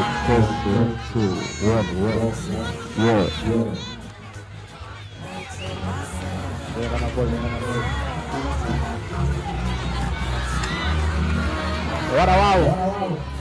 Test 2, 1, 1. Yeah. Meron na ball, meron na ball. Wow!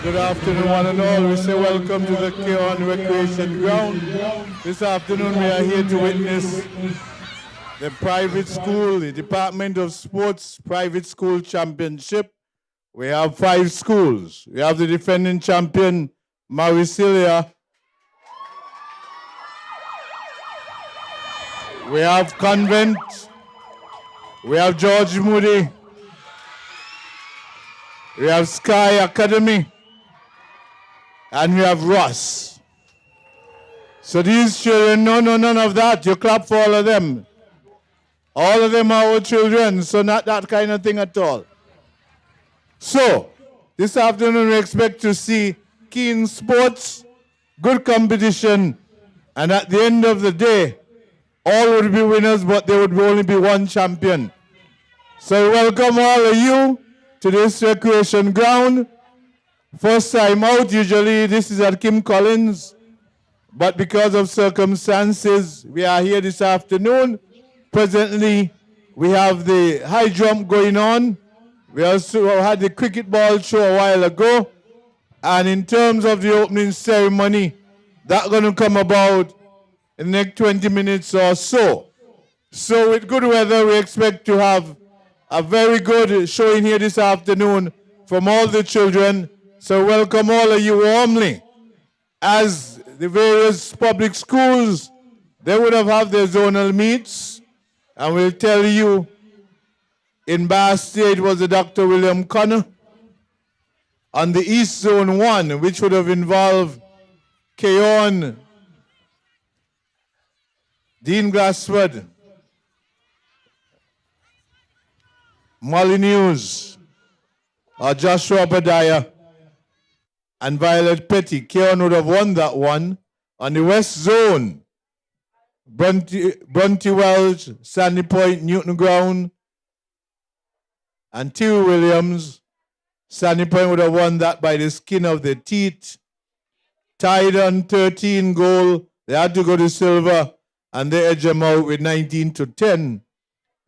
Good afternoon, one and all. We say welcome to the Keon Recreation Ground. This afternoon we are here to witness the private school, the Department of Sports Private School Championship. We have 5 schools. We have the defending champion, Maricilia. We have Convent. We have George Moody. We have Sky Academy. And we have Ross. So these children, no, none of that. You clap for all of them. All of them are our children, so not that kind of thing at all. So, this afternoon we expect to see keen sports, good competition, and at the end of the day, all would be winners, but there would only be one champion. So welcome all of you to this recreation ground. First time out, usually this is at Kim Collins, but because of circumstances, we are here this afternoon. Presently, we have the high jump going on. We also had the cricket ball show a while ago. And in terms of the opening ceremony, that's going to come about in the next 20 minutes or so. So with good weather, we expect to have a very good showing here this afternoon from all the children. So welcome all of you warmly. As the various public schools, they would have their zonal meets. And we'll tell you, in Bass State was the Dr. William Connor. On the East Zone 1, which would have involved Keon, Dean Glassford, Molyneux, Joshua Badaya, and Violet Petty. Keon would have won that one. On the West Zone, Bronte Welch, Sandy Point, Newton Ground, and Terry Williams. Sandy Point would have won that by the skin of their teeth. Tied on 13 goal. They had to go to silver, and they edged them out with 19-10.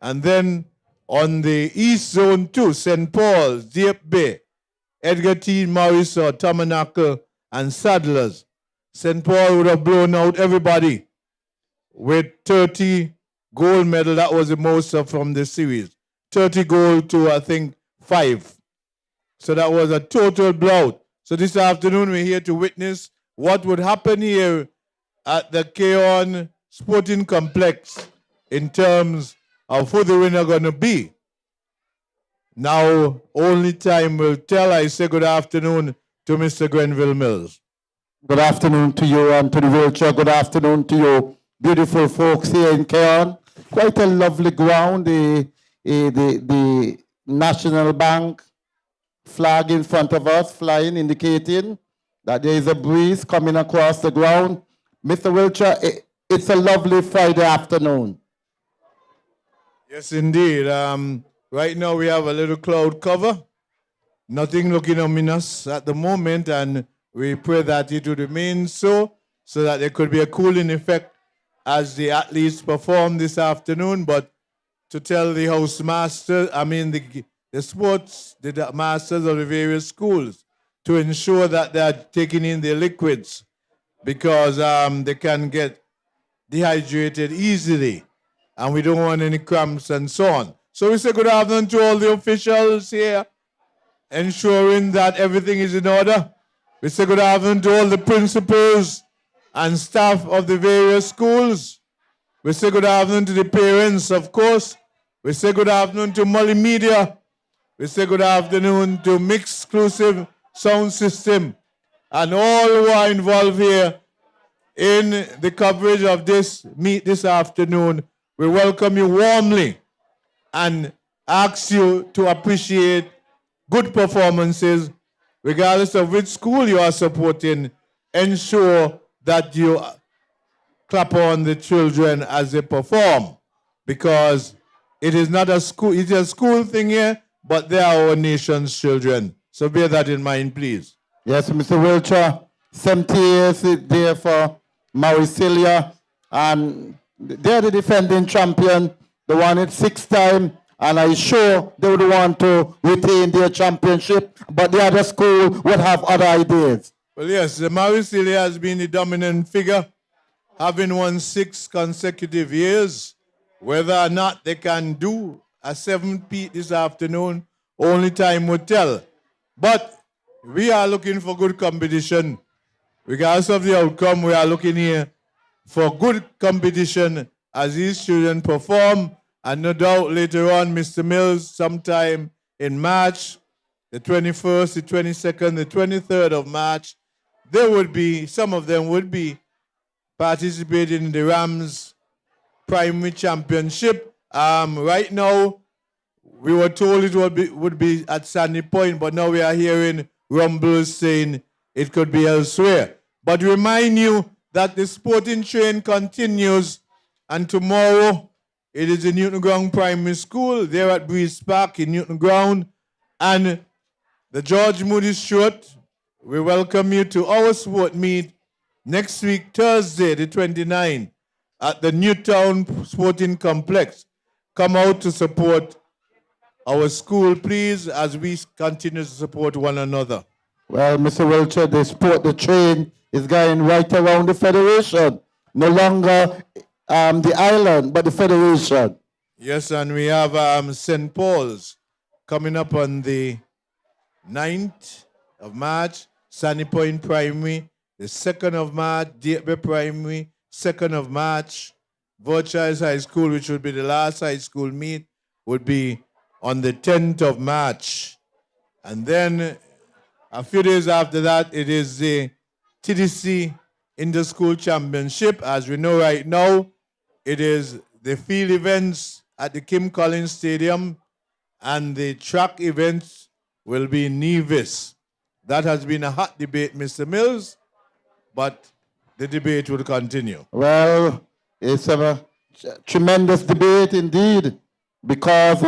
And then on the East Zone 2, St. Paul's, Dieppe Bay, Edgar T. Morris, Tabernacle, and Sadlers. St. Paul would have blown out everybody with 30 gold medal. That was the most from the series. 30 gold to, I think, 5. So that was a total blowout. So this afternoon we're here to witness what would happen here at the Keon Sporting Complex in terms of who the winner going to be. Now, only time will tell. I say good afternoon to Mr. Grenville Mills. Good afternoon to you and to the wheelchair. Good afternoon to you, beautiful folks here in Keon. Quite a lovely ground. The National Bank flag in front of us flying, indicating that there is a breeze coming across the ground. Mr. Wiltshire, it's a lovely Friday afternoon. Yes, indeed. Right now we have a little cloud cover. Nothing looking ominous at the moment, and we pray that it will remain so that there could be a cooling effect as the athletes perform this afternoon. But to tell the house master, the sports, the masters of the various schools, to ensure that they are taking in their liquids, because they can get dehydrated easily, and we don't want any cramps and so on. So we say good afternoon to all the officials here, ensuring that everything is in order. We say good afternoon to all the principals and staff of the various schools. We say good afternoon to the parents, of course. We say good afternoon to multimedia. We say good afternoon to Mixed Exclusive Sound System and all who are involved here in the coverage of this meet this afternoon. We welcome you warmly and ask you to appreciate good performances, regardless of which school you are supporting. Ensure that you clap on the children as they perform, because it is not a school, it's a school thing here, but they are our nation's children. So bear that in mind, please. Yes, Mr. Wiltshire, 70 years there for Maricilia, and they're the defending champion. They won it 6 times, and I'm sure they would want to retain their championship, but the other school would have other ideas. Well, yes, the Maricele has been the dominant figure, having won 6 consecutive years. Whether or not they can do a 7-peat this afternoon, only time will tell. But we are looking for good competition. Regardless of the outcome, we are looking here for good competition as these children perform. And no doubt later on, Mr. Mills, sometime in March, the 21st, the 22nd, the 23rd of March, some of them would be participating in the Rams Primary Championship. Right now, we were told it would be at Sandy Point, but now we are hearing rumbles saying it could be elsewhere. But remind you that the sporting train continues, and tomorrow it is in Newton Ground Primary School. They're at Breeze Park in Newton Ground. And the George Moody Stewart, we welcome you to our sport meet next week, Thursday, the 29th, at the Newtown Sporting Complex. Come out to support our school, please, as we continue to support one another. Well, Mr. Wiltshire, the train is going right around the Federation. No longer the island, but the Federation. Yes, and we have St. Paul's coming up on the 9th of March, Sandy Point Primary, the 2nd of March, Dietbe Primary, 2nd of March, Vorchise High School, which would be the last high school meet, would be on the 10th of March. And then a few days after that, it is the TDC Inter-School Championship. As we know right now, it is the field events at the Kim Collins Stadium, and the track events will be in Nevis. That has been a hot debate, Mr. Mills, but the debate will continue. Well, it's a tremendous debate indeed, because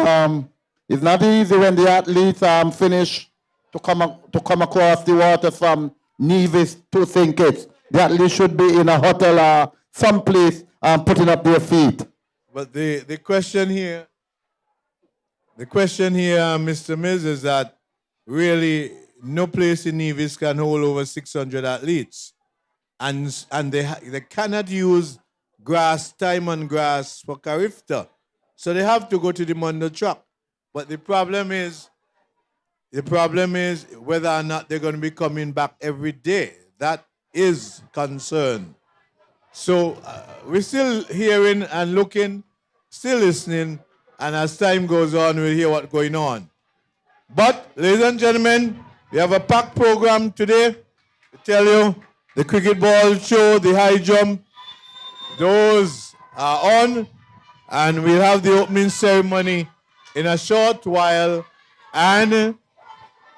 it's not easy when the athletes finish to come across the water from Nevis to St. Kitts. The athletes should be in a hotel or someplace putting up their feet. But the question here, Mr. Mills, is that really no place in Nevis can hold over 600 athletes. And they cannot use diamond grass for Carifta. So they have to go to the Mondo track. But the problem is whether or not they're going to be coming back every day. That is concern. So we're still hearing and looking, still listening, and as time goes on, we'll hear what's going on. But, ladies and gentlemen, we have a packed program today. To tell you, the cricket ball show, the high jump, those are on, and we'll have the opening ceremony in a short while, and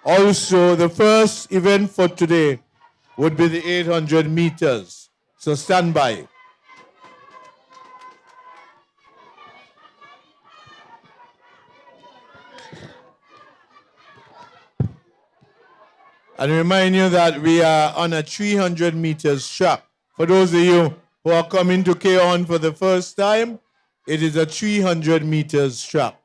also the first event for today would be the 800 meters. So stand by. And remind you that we are on a 300 meters track. For those of you who are coming to K-On for the first time, it is a 300 meters track.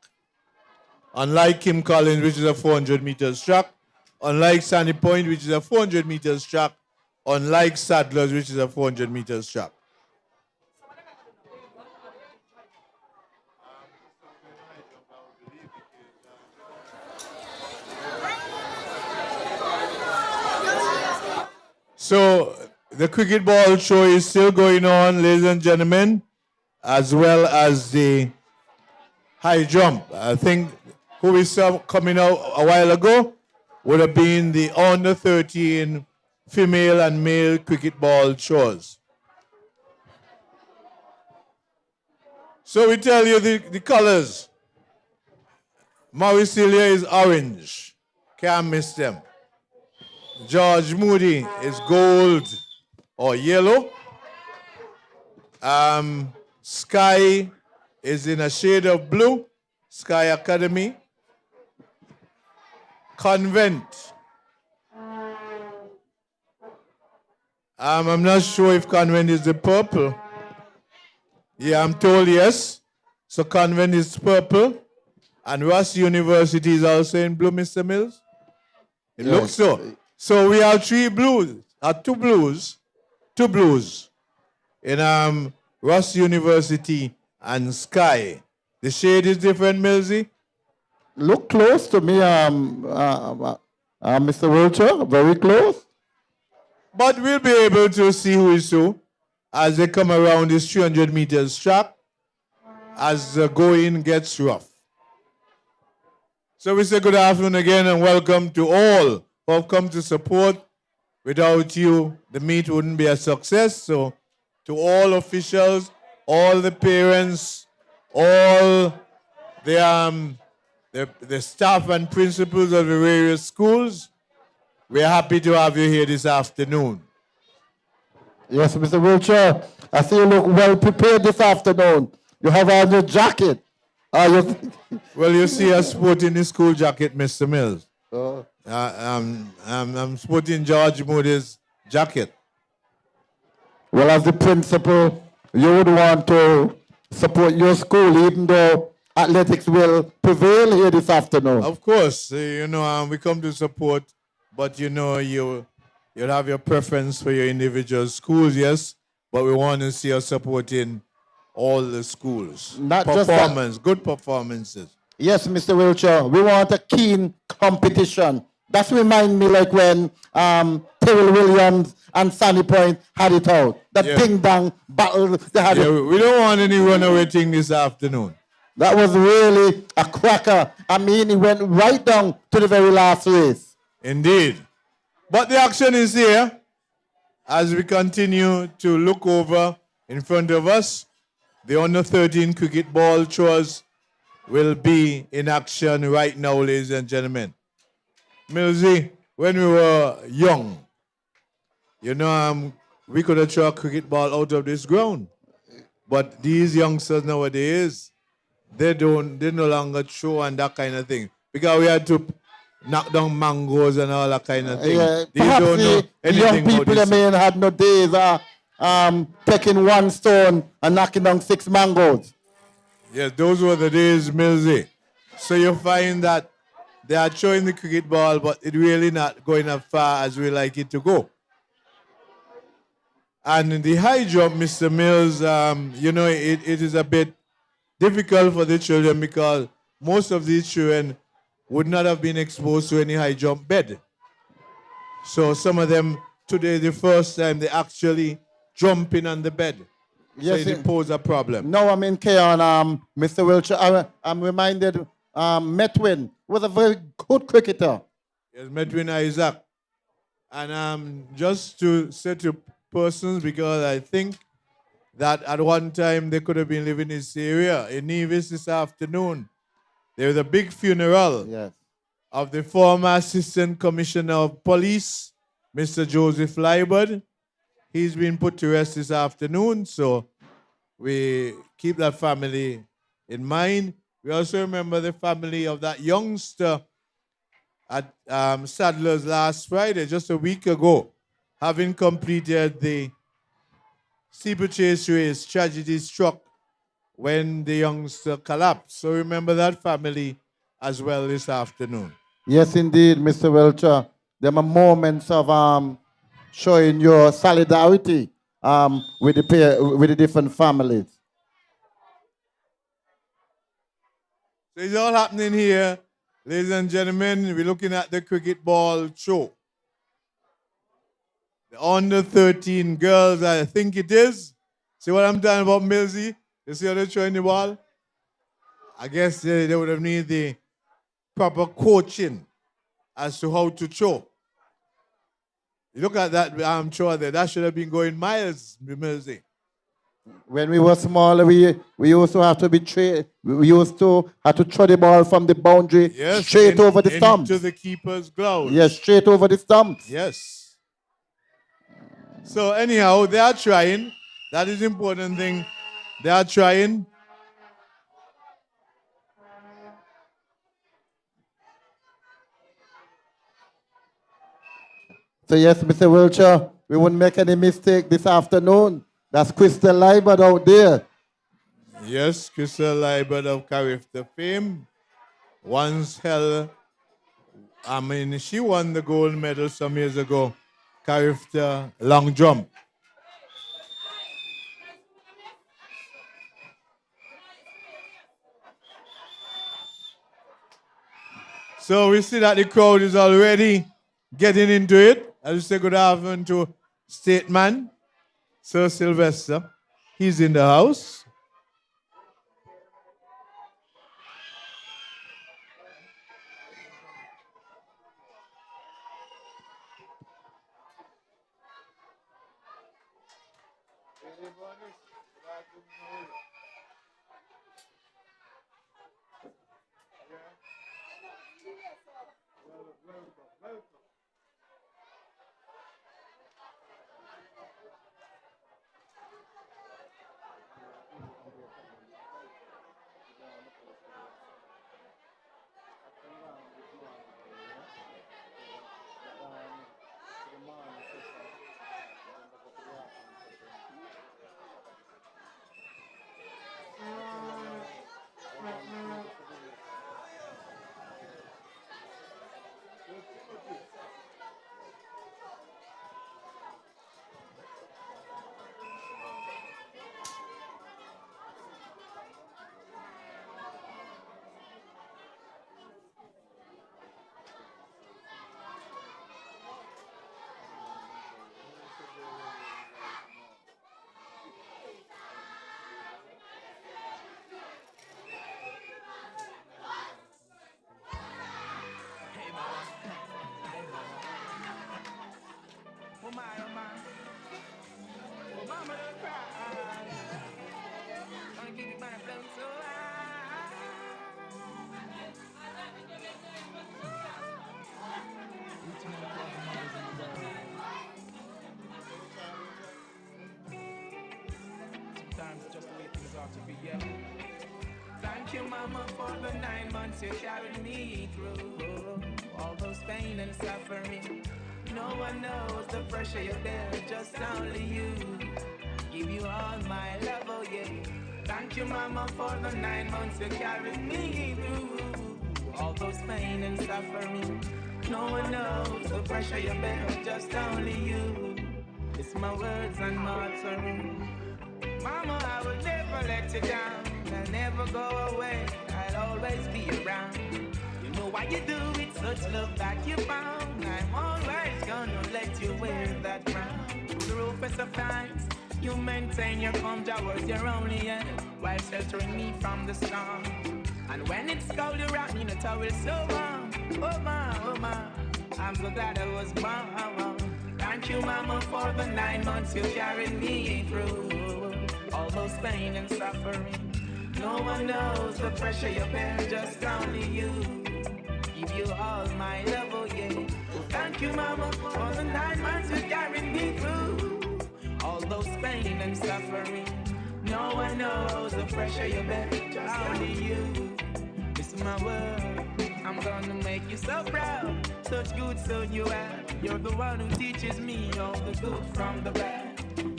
Unlike Kim Collins, which is a 400 meters track, unlike Sandy Point, which is a 400 meters track, unlike Sadler's, which is a 400 meters track. So the cricket ball show is still going on, ladies and gentlemen, as well as the high jump. I think who we saw coming out a while ago would have been the under 13 female and male cricket ball shows. So we tell you the colors. Maricele is orange. Can't miss them. George Moody is gold or yellow. Sky is in a shade of blue. Sky Academy. Convent. I'm not sure if Convent is the purple. Yeah, I'm told yes. So Convent is purple. And Ross University is also in blue, Mr. Mills? It Yes. looks so. So we have two blues in Ross University and Sky. The shade is different, Millsy? Look close to me, Mr. Wilcher, very close. But we'll be able to see who is who as they come around this 300 meters track as the going gets rough. So we say good afternoon again and welcome to all who have come to support. Without you, the meet wouldn't be a success. So to all officials, all the parents, all the staff and principals of the various schools, we're happy to have you here this afternoon. Yes, Mr. Wilcher, I see you look well prepared this afternoon. You have on your jacket. Well, you see us sporting the school jacket, Mr. Mills. I'm sporting George Moody's jacket. Well, as the principal, you would want to support your school, even though athletics will prevail here this afternoon. Of course, we come to support, but you'll have your preference for your individual schools, yes, but we want to see us supporting all the schools. Not just that. Performance, good performances. Yes, Mr. Wilcher, we want a keen competition. That reminds me like when Terrell Williams and Sunny Point had it out. That Yeah. ding-dong battle they had. Yeah, we don't want any runaway thing this afternoon. That was really a cracker. I mean, it went right down to the very last race. Indeed. But the action is here as we continue to look over in front of us. The under 13 cricket ball throws will be in action right now, ladies and gentlemen. Millsy, when we were young, we could have thrown a cricket ball out of this ground. But these youngsters nowadays, they no longer throw and that kind of thing. Because we had to knock down mangoes and all that kind of thing. Yeah, These perhaps don't know the young anything about people this. that may had no days taking one stone and knocking down 6 mangoes. Yes, those were the days, Millsy. So you find that they are throwing the cricket ball, but it really not going as far as we like it to go. And in the high jump, Mr. Mills, it is a bit difficult for the children because most of these children would not have been exposed to any high jump bed. So some of them, today, the first time they actually jumping on the bed. Yes, so it pose a problem. No, I'm in Keon, Mr. Wilcher. I'm reminded Metwin was a very good cricketer. Yes, Medwin Isaac. And just to say to persons, because I think that at one time they could have been living in this area. In Nevis this afternoon, there was a big funeral Yes. of the former Assistant Commissioner of Police, Mr. Joseph Liebert. He's been put to rest this afternoon, so we keep that family in mind. We also remember the family of that youngster at Sadler's last Friday, just a week ago, having completed the steeplechase race. Tragedy struck when the youngster collapsed. So remember that family as well this afternoon. Yes, indeed, Mr. Wilcher. There are moments of showing your solidarity with the different families. So it's all happening here. Ladies and gentlemen, we're looking at the cricket ball show. The under 13 girls, I think it is. See what I'm talking about, Millsy? You see how they're throwing the ball? I guess they would have needed the proper coaching as to how to throw. You look at that throw there, that should have been going miles, Millsy. When we were smaller, we used to have to we used to have to throw the ball from the boundary straight over the stumps. Into the keeper's glove. Yes, straight over the stumps. Yes. So anyhow, they are trying. That is the important thing. They are trying. So yes, Mr. Wilcher, we wouldn't make any mistake this afternoon. That's Crystal Liebert out there. Yes, Crystal Liebert of Carifta fame. once held, she won the gold medal some years ago, carried the long jump. So we see that the crowd is already getting into it. I'll say good afternoon to Stateman, Sir Sylvester. He's in the house. Thank you, Mama, for the 9 months you carried me through. All those pain and suffering. No one knows the pressure you bear, just only you. Give you all my love, oh yeah. Thank you, Mama, for the 9 months you carried me through. All those pain and suffering. No one knows the pressure you bear, just only you. It's my words and my offering. Mama, I will never let you down. I'll never go away. I'll always be around. You know why you do it, such love that you found. I'm always gonna let you wear that crown. Through the roughest of times, you maintain your calm towards your only end, while sheltering me from the storm. And when it's cold, you wrap me in a towel so warm. Oh my, I'm so glad I was born. Thank you, Mama, for the 9 months you carried me through. All those pain and suffering. No one knows the pressure you bear, just only you. Give you all my love, oh yeah. Thank you, Mama, for the 9 months you carried me through. All those pain and suffering. No one knows the pressure you bear, just only you. This is my word. I'm gonna make you so proud. Such good son you have. You're the one who teaches me all the good from the bad.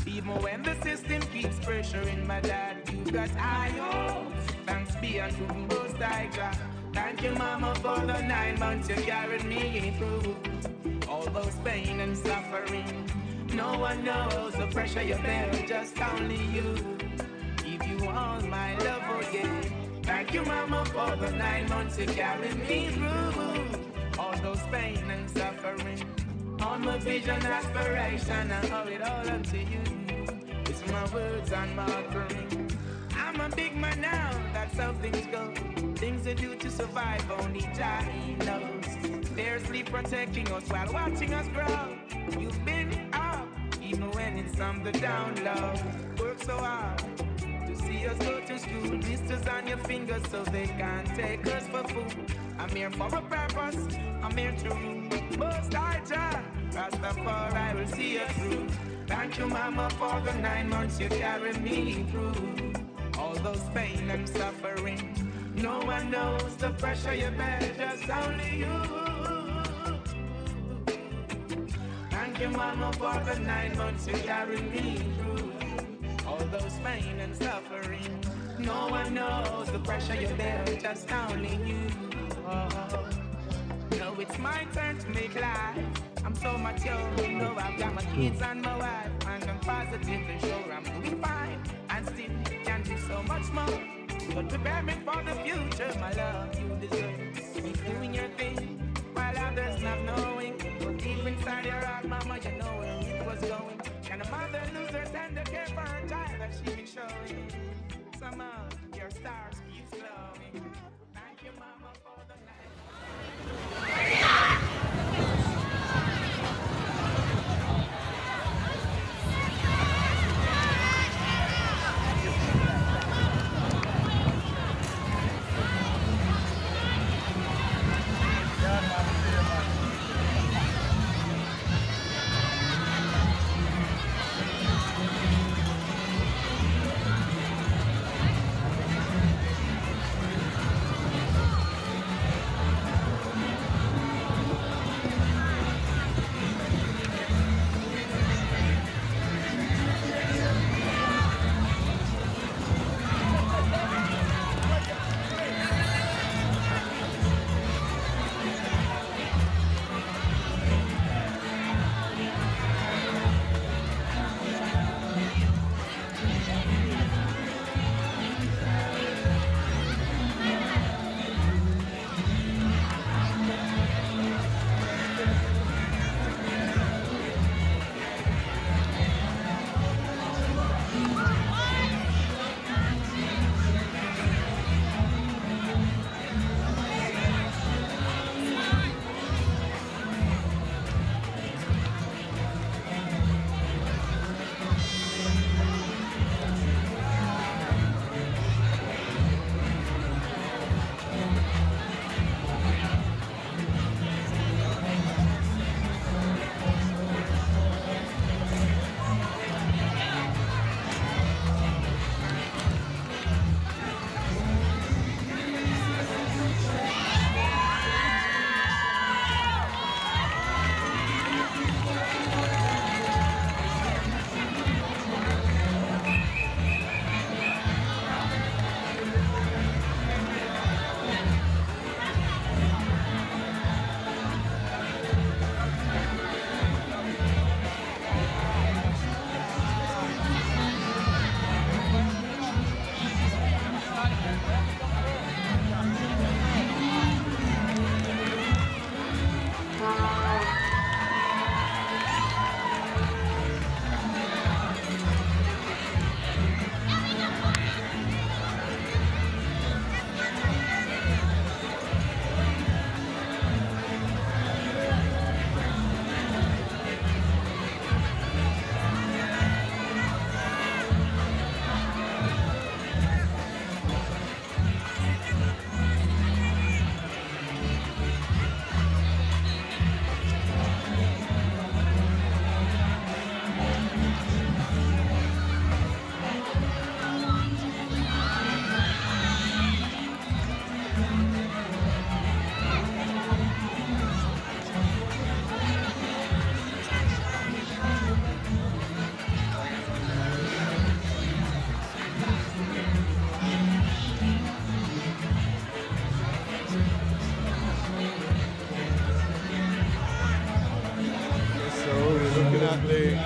Even when the system keeps pressuring my dad, you got eye hope. Thanks be unto the Most High God. Thank you, Mama, for the 9 months you carried me through. All those pain and suffering. No one knows the pressure you bear, just only you. Give you all my love, oh yeah. Thank you, Mama, for the 9 months you carried me through. All those pain and suffering. All my vision, aspiration, I owe it all up to you. It's my words and my offering. I'm a big man now, that's how things go. Things they do to survive, only Jah knows. Fiercely protecting us while watching us grow. You've been up, even when it's on the down low. Work so hard to see us go to school. Blisters on your fingers so they can't take us for food. I'm here for a purpose, I'm here to rule. Most High Jah, Rastafari, I will see you through. Thank you, Mama, for the 9 months you carried me through. All those pain and suffering. No one knows the pressure you bear, just only you. Thank you, Mama, for the 9 months you carried me through. All those pain and suffering. No one knows the pressure you bear, just only you. Oh. No, it's my turn to make life. I'm so mature, know I've got my kids and my wife, and I'm positive and sure I'm doing fine, and still can do so much more. But prepare me for the future, my love, you deserve. Keep doing your thing, while others not knowing. But deep inside your heart, mama, you know where it was going. Can a mother lose her tender care for her child that she been showing? Somehow, your stars keep glowing. Thank you, mama, for the night.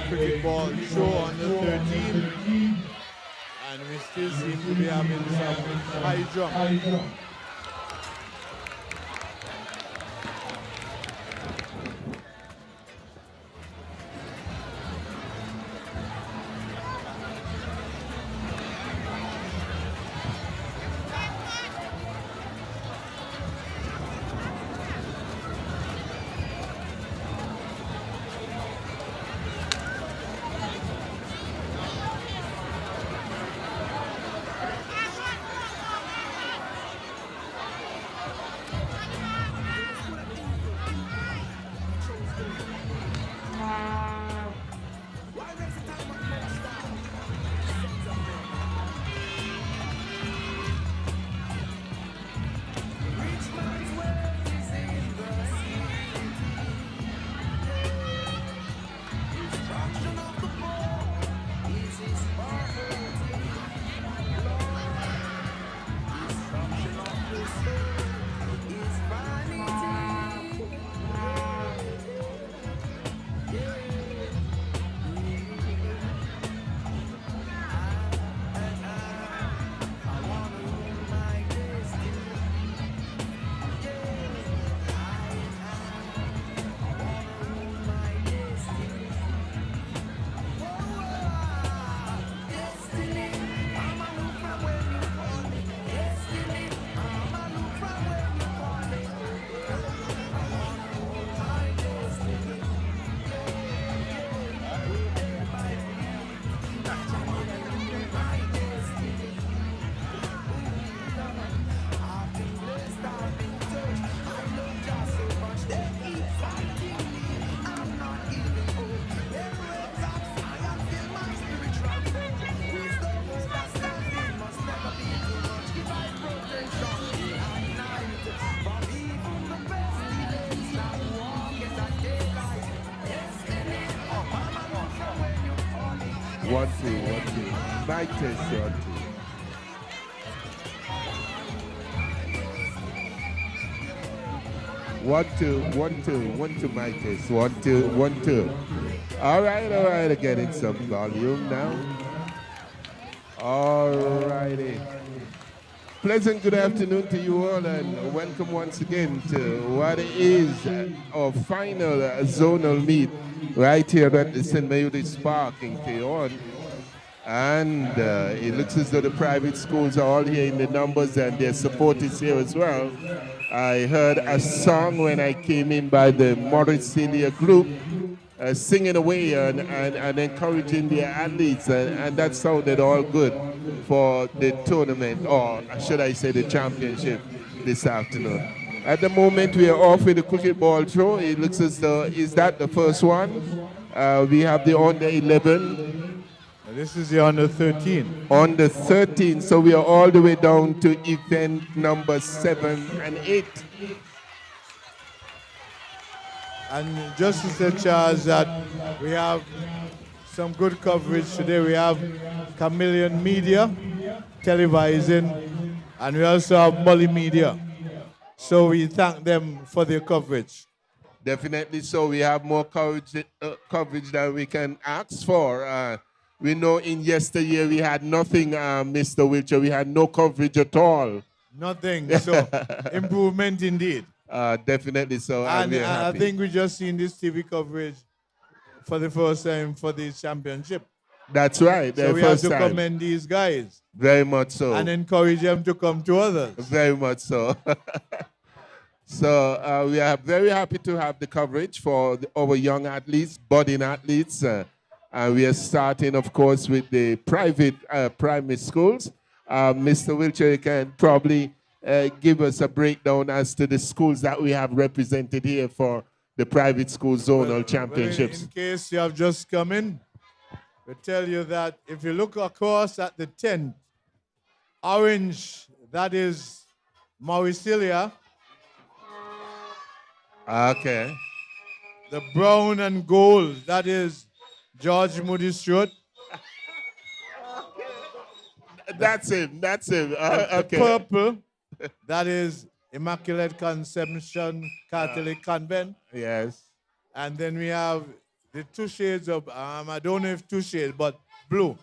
Cricket ball show on the 13th, and we still seem to be having some high jump. 1 2 1 2. Mic test 1 2. 1 2 1 2 1 2 mic test 1 2 1 2. All right. Getting some volume now. All righty. Pleasant good afternoon to you all, and welcome once again to what is our final zonal meet right here at the St. Mary's Park in Keon. And it looks as though the private schools are all here in the numbers, and their support is here as well. I heard a song when I came in by the Morris Celia group, singing away and encouraging their athletes, and that sounded all good for the tournament, or should I say the championship this afternoon. At the moment, we are off with the cricket ball throw. It looks as though, is that the first one? We have the under 11. This is the under 13. Under 13, so we are all the way down to event number 7 and 8. And just to say, Charles, that we have some good coverage today. We have Chameleon Media televising, and we also have Multimedia. So we thank them for their coverage. Definitely so. We have more coverage than we can ask for. We know in yesteryear we had nothing, Mr. Wilcher. We had no coverage at all. Nothing. So improvement indeed. Definitely so. And we're I happy. think we just seen this TV coverage for the first time for the championship. That's right. So we have to commend these guys. Very much so. And encourage them to come to others. Very much so. So we are very happy to have the coverage for our young athletes, budding athletes. And we are starting, of course, with the private primary schools. Mr. Wilcher, you can probably give us a breakdown as to the schools that we have represented here for the private school zonal championships. In case you have just come in, we tell you that if you look across at the tent, orange, that is Mauricilia. Okay. The brown and gold, that is George Moody Stewart. That's him. The Okay. purple, that is Immaculate Conception Catholic Convent. Yes. And then we have the two shades of, I don't know if two shades, but blue.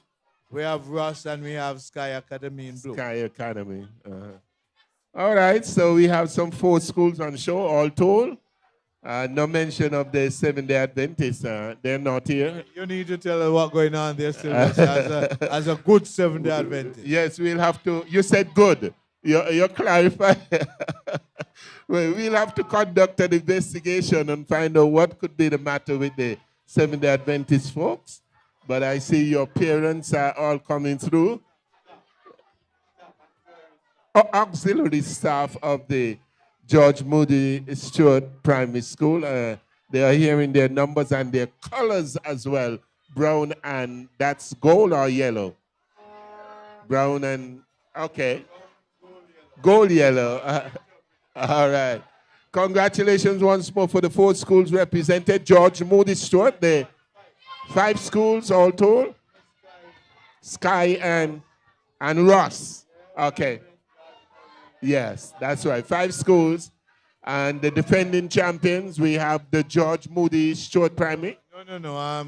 We have Ross and we have Sky Academy in blue. Sky Academy. All right, so we have some 4 schools on show, all told. No mention of the Seventh-day Adventists. They're not here. You need to tell us what's going on there, Sylvester, as a good Seventh-day Adventist. Yes, we'll have to. You said good. You're clarifying. Well, we'll have to conduct an investigation and find out what could be the matter with the Seventh-day Adventist folks. But I see your parents are all coming through. Auxiliary staff of the George Moody Stewart Primary School. They are here in their numbers and their colors as well. Brown and that's gold or yellow? Brown and, okay. Gold yellow. All right. Congratulations once more for the 4 schools represented. George Moody Stewart, the 5 schools all told. Sky and Ross. Okay. Yes, that's right. 5 schools. And the defending champions, we have the George Moody Stewart Primary. No.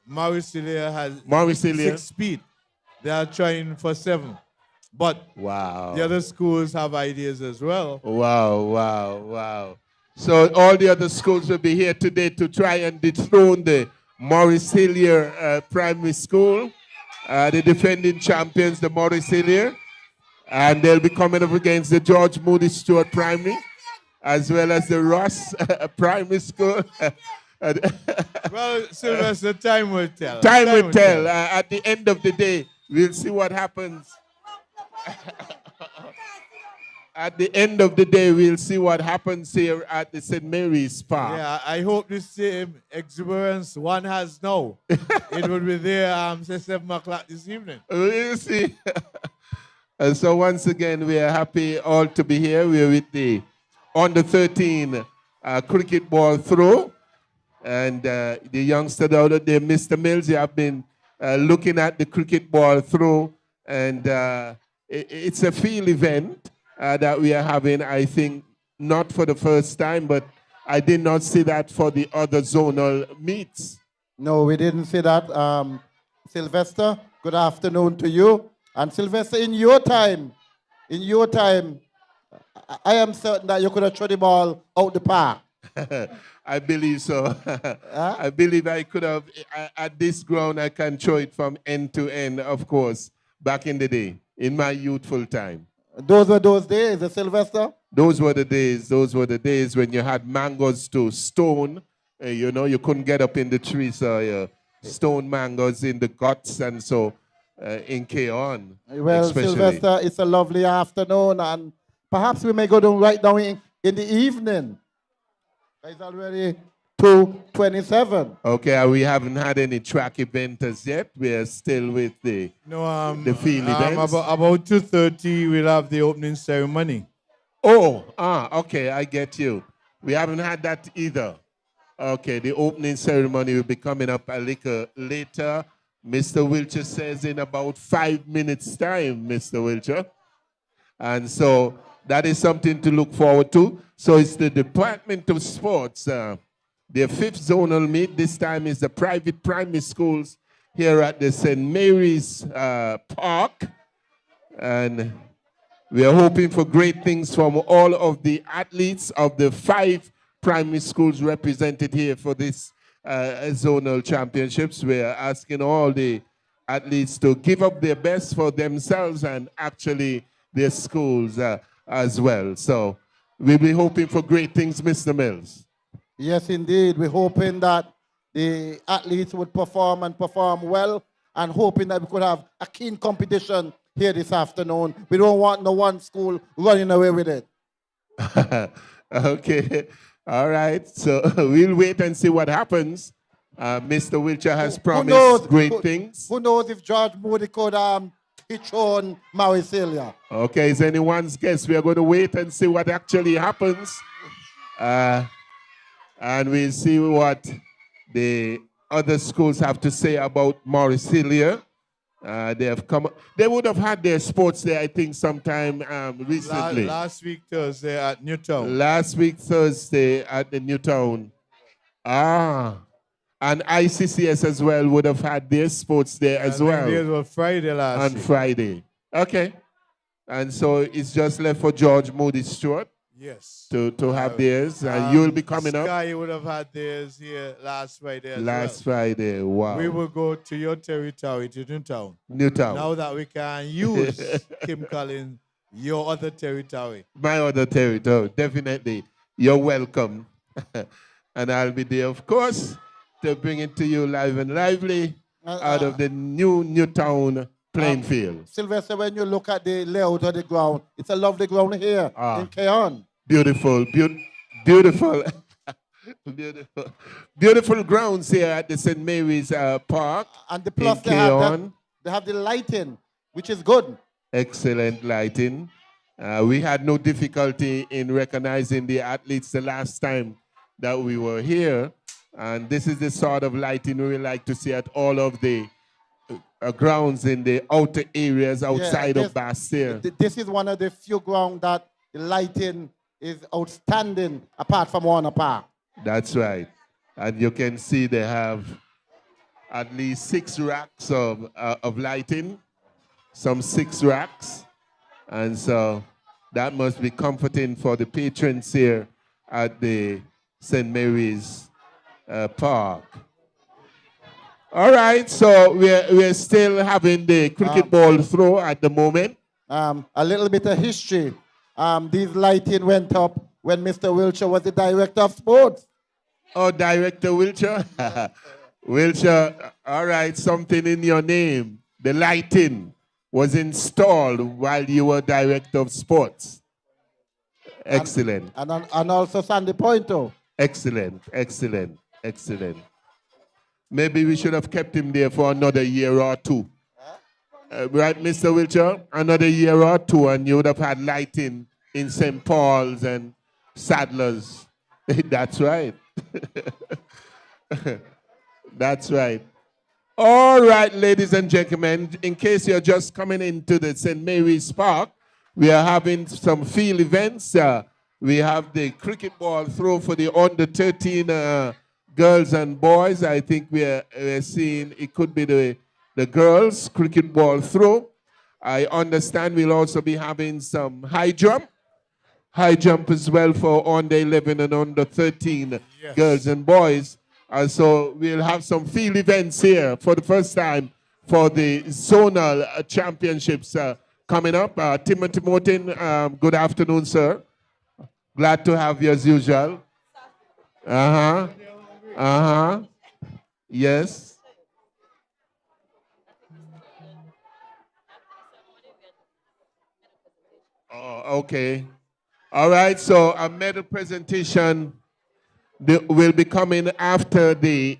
Mauricilia has Mauricilia. 6 feet. They are trying for 7. But wow. The other schools have ideas as well. Wow. So all the other schools will be here today to try and dethrone the Mauricilia Primary School. The defending champions, the Mauricilia. And they'll be coming up against the George Moody Stewart Primary, as well as the Ross Primary School. Well, Sylvester, time will tell. Time will tell. At the end of the day, we'll see what happens. At the end of the day, we'll see what happens here at the St. Mary's Park. Yeah, I hope the same exuberance one has now. It will be there say 7 o'clock this evening. We'll see. And so once again, we are happy all to be here. We're with the under 13 cricket ball throw. And the youngster out there, Mr. Mills, you have been looking at the cricket ball throw, and it's a field event that we are having, I think, not for the first time, but I did not see that for the other zonal meets. No, we didn't see that. Sylvester, good afternoon to you. And Sylvester, in your time, I am certain that you could have thrown the ball out the park. I believe so. I believe I could have, at this ground, I can throw it from end to end, of course, back in the day, in my youthful time. Those were those days, Sylvester? Those were the days when you had mangoes to stone. You know, you couldn't get up in the trees, so stone mangoes in the guts, and so in Keon. Well, especially. Sylvester, it's a lovely afternoon, and perhaps we may go down right now in the evening. It's already 2:27. Okay, we haven't had any track event as yet. We are still with the field events. About 2:30, we'll have the opening ceremony. Okay, I get you. We haven't had that either. Okay, the opening ceremony will be coming up a little later. Mr. Wilcher says in about 5 minutes' time, Mr. Wilcher. And so that is something to look forward to. So it's the Department of Sports, their 5th zonal meet. This time is the private primary schools here at the St. Mary's Park. And we are hoping for great things from all of the athletes of the 5 primary schools represented here for this zonal championships. We are asking all the athletes to give up their best for themselves and actually their schools as well. So we'll be hoping for great things, Mr. Mills. Yes, indeed. We're hoping that the athletes would perform and perform well, and hoping that we could have a keen competition here this afternoon. We don't want no one school running away with it. Okay. All right. So we'll wait and see what happens. Mr. Wilcher has promised great things. Who knows if George Moody could hitch on Mauricelia? Okay, is anyone's guess? We are going to wait and see what actually happens. And we'll see what the other schools have to say about Mauricelia. They have come. They would have had their sports there, I think, sometime recently. Last week Thursday at Newtown. Last week Thursday at the Newtown. And ICCS as well would have had their sports there as well. It was Friday last week. Friday. Okay. And so it's just left for George Moody Stewart. Yes. To have theirs. And you'll be coming up. Sky would have had theirs here last Friday as Last Friday. Wow. We will go to your territory, to Newtown. Newtown. Now that we can use Kim Collins, your other territory. My other territory, definitely. You're welcome. And I'll be there, of course, to bring it to you live and lively out of the Newtown playing field. Sylvester, when you look at the layout of the ground, it's a lovely ground here in Keon. Beautiful, beautiful. Beautiful grounds here at the St. Mary's Park. And the plus they have the lighting, which is good. Excellent lighting. We had no difficulty in recognizing the athletes the last time that we were here. And this is the sort of lighting we like to see at all of the grounds in the outer areas outside of Bastille. This is one of the few grounds that the lighting is outstanding apart from Warner Park. That's right. And you can see they have at least 6 racks of lighting, some 6 racks. And so that must be comforting for the patrons here at the St. Mary's Park. All right, so we're still having the cricket ball throw at the moment. A little bit of history. These lighting went up when Mr. Wilcher was the director of sports. Oh, Director Wilcher? Wilcher, all right, something in your name. The lighting was installed while you were director of sports. Excellent. And also Sandy Pointo. Excellent, excellent, excellent. Maybe we should have kept him there for another year or two. Right, Mr. Wilcher? Another year or two, and you would have had lighting in St. Paul's and Sadler's. That's right. That's right. All right, ladies and gentlemen, in case you're just coming into the St. Mary's Park, we are having some field events. We have the cricket ball throw for the under 13 girls and boys. I think we're seeing it could be the girls cricket ball throw. I understand we'll also be having some high jump as well for under 11 and under 13 girls and boys. So we'll have some field events here for the first time for the zonal championships coming up. Timothy Morton, good afternoon, sir. Glad to have you as usual. Uh-huh. Uh-huh. Yes. Oh, okay. All right, so a medal presentation will be coming after the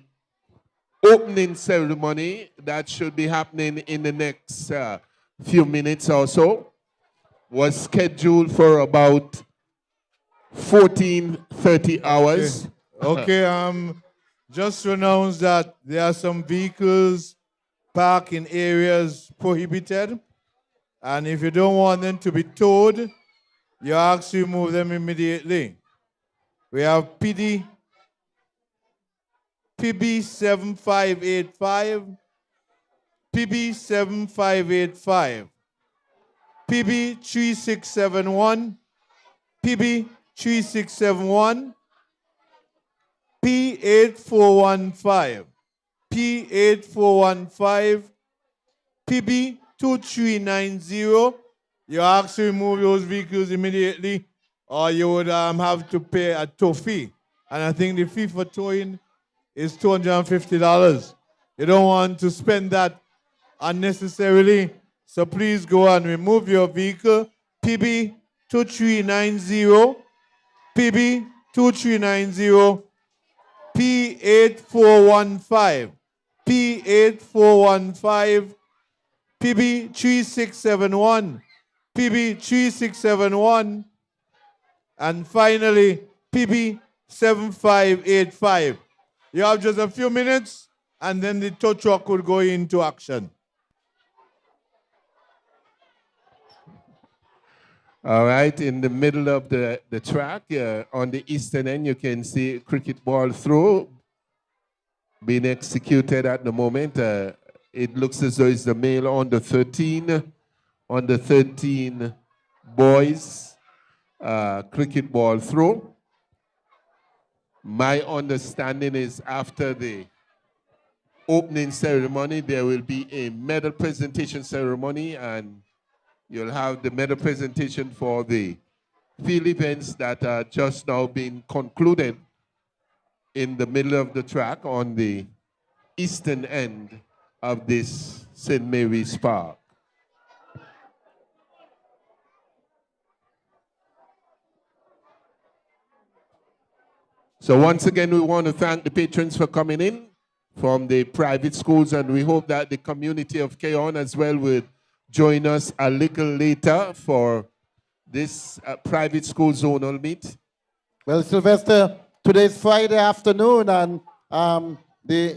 opening ceremony. That should be happening in the next few minutes or so. Was scheduled for about 14:30 hours. Okay, just to announce that there are some vehicles parked in areas prohibited. And if you don't want them to be towed, you ask to move them immediately. We have PB 7585, PB 7585, PB 3671, PB 3671, P8415, P8415, PB 2390. You ask to remove those vehicles immediately, or you would have to pay a tow fee. And I think the fee for towing is $250. You don't want to spend that unnecessarily, so please go and remove your vehicle. PB 2390, PB 2390, P8415, P8415, PB 3671, PB 3671, and finally PB 7585. You have just a few minutes, and then the tow truck will go into action. All right, in the middle of the track, on the eastern end, you can see cricket ball throw being executed at the moment. It looks as though it's the male under 13 boys cricket ball throw. My understanding is after the opening ceremony, there will be a medal presentation ceremony, and you'll have the medal presentation for the field events that are just now being concluded in the middle of the track on the eastern end of this St. Mary's Park. So once again, we want to thank the patrons for coming in from the private schools, and we hope that the community of Keyon as well will join us a little later for this private school zonal meet. Well, Sylvester, today is Friday afternoon, and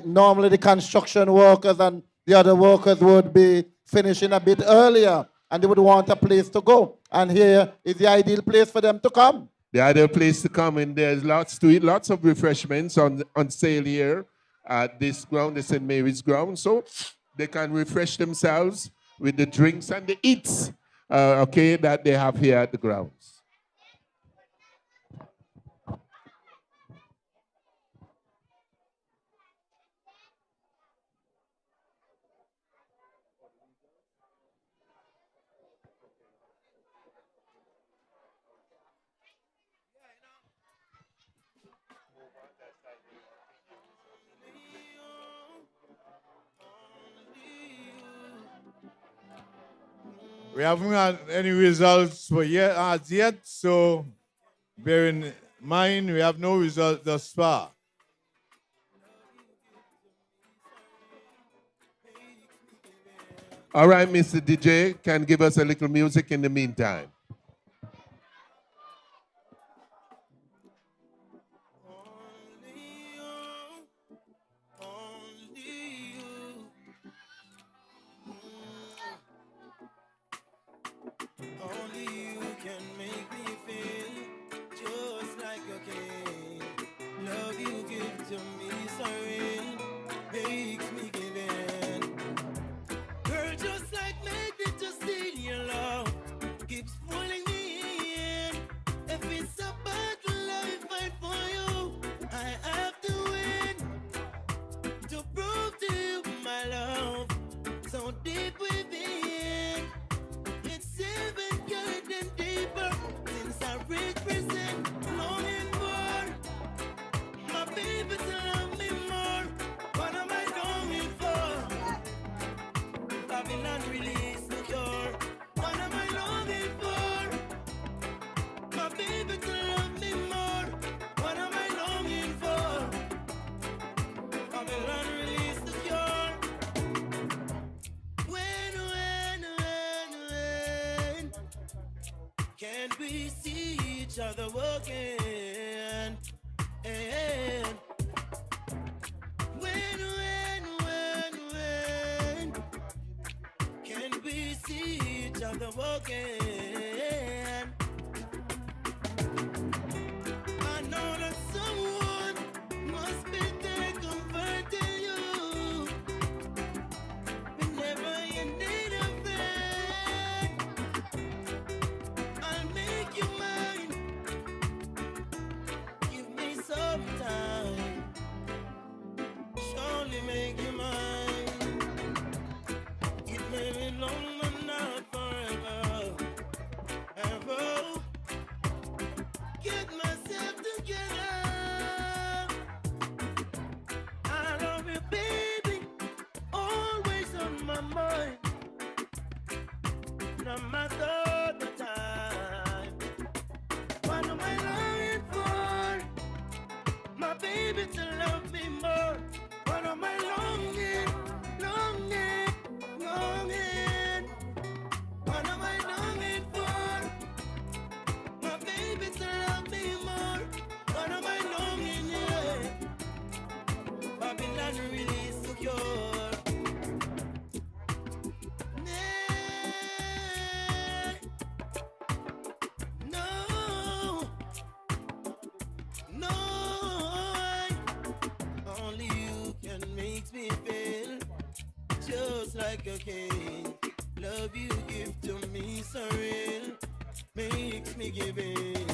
normally the construction workers and the other workers would be finishing a bit earlier, and they would want a place to go. And here is the ideal place for them to come. The ideal place to come, and there's lots to eat, lots of refreshments on sale here at this ground, the St. Mary's ground, so they can refresh themselves with the drinks and the eats, that they have here at the grounds. We haven't had any results for as yet, so bear in mind we have no result thus far. All right, Mr. DJ, can give us a little music in the meantime. to me so real, makes me give in. Girl, just like magnet to steal your love, keeps pulling me in. If it's a battle I fight for you, I have to win. To prove to you my love, so deep within. It's even getting deeper since I represent longing for my baby to love me more. What am I longing for? Babylon release the cure. What am I longing for? My baby to love me more. What am I longing for? Babylon release the cure. When can we see each other walking? And when can we see each other walking? I know that someone must be there comforting you whenever you need a friend. I'll make you mine. Give me some time. Surely make you mine. It may be long, but not forever. Ever. Get myself together. I love you, baby. Always on my mind. No matter the time. What am I longing for? My baby to love me more. What am I longing, longing, longing? What am I longing for? My baby to love me more. What am I longing, yeah? Babylon release the cure. No, no, only you can make me feel just like a king. Love you give to me so real, makes me give in.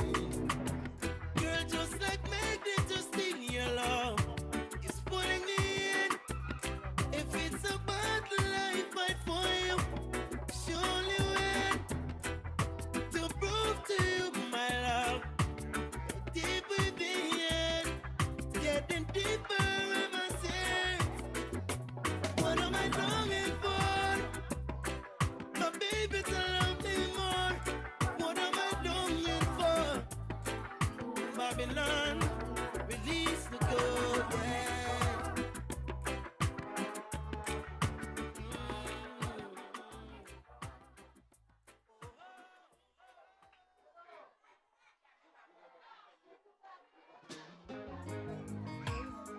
Girl, just like magnet to steal your love, it's pulling me in. If it's a battle I fight for you, surely win. To prove to you my love, deep within, getting deeper ever since. What am I longing for? My baby to love me more. What am I longing for? Babylon, release the code, yeah.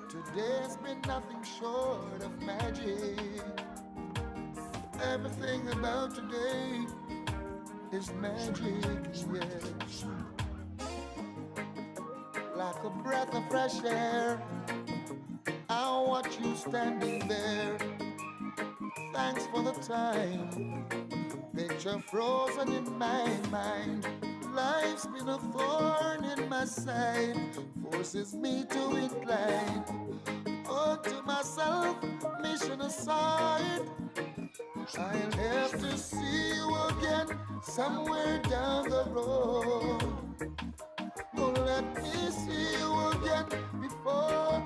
Today's been nothing short of magic. Everything about today is magic, yes. Like a breath of fresh air, I watch you standing there. Thanks for the time. Picture frozen in my mind. Life's been a thorn in my side, forces me to incline. Unto myself, mission aside. I'll have to see you again somewhere down the road. Oh, let me see you again before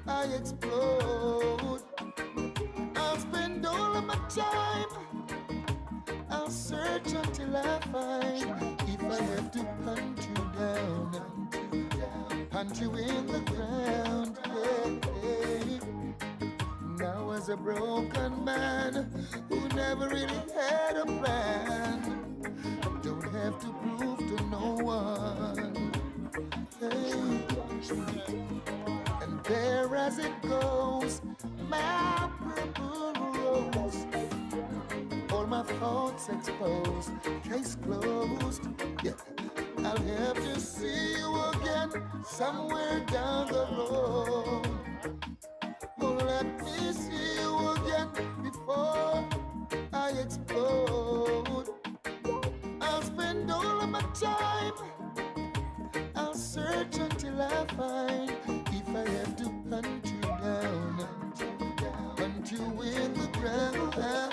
I explode. I'll spend all of my time. I'll search until I find. If I have to hunt you down, hunt you in the ground, yeah. Now as a broken man who never really had a plan, don't have to prove to no one, hey. And there as it goes, my purple rose, all my thoughts exposed, case closed, yeah. I'll have to see you again somewhere down the road. Oh, let me see you again before I explode. I'll spend all of my time, I'll search until I find. If I have to hunt you down, hunt you in the ground, yeah.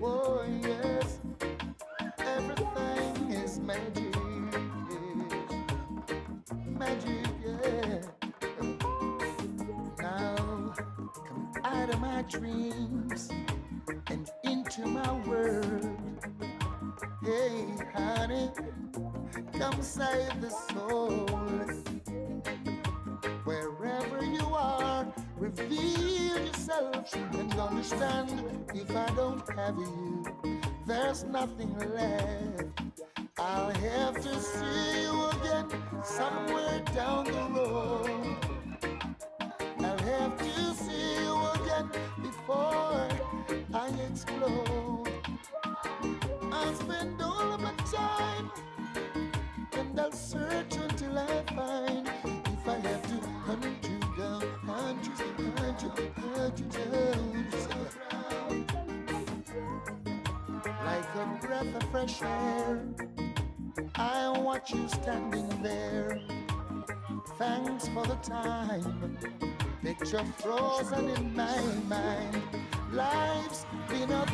Oh yes, everything is magic, magic, yeah. Now come out of my dreams and into my world. Hey, honey, come save the soul. Wherever you are, reveal yourself and understand. If I don't have you, there's nothing left. I'll have to see you again somewhere down the road. I'll have to see you again before I explode. I'll spend all of my time and I'll search until I find. If I have to hunt you down, hunt you down, like a breath of fresh air, I watch you standing there. Thanks for the time, picture frozen in my mind. Life's been a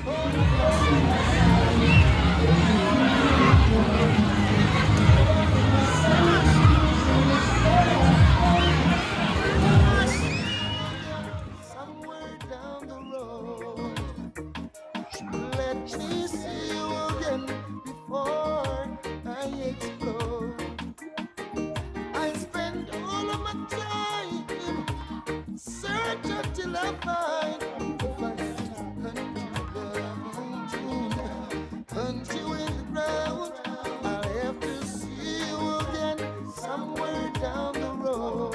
somewhere down the road. Let me see you again before I explode. I spend all of my time, search until I find. If I have to hunt you in the ground, I'll have to see you again somewhere down the road.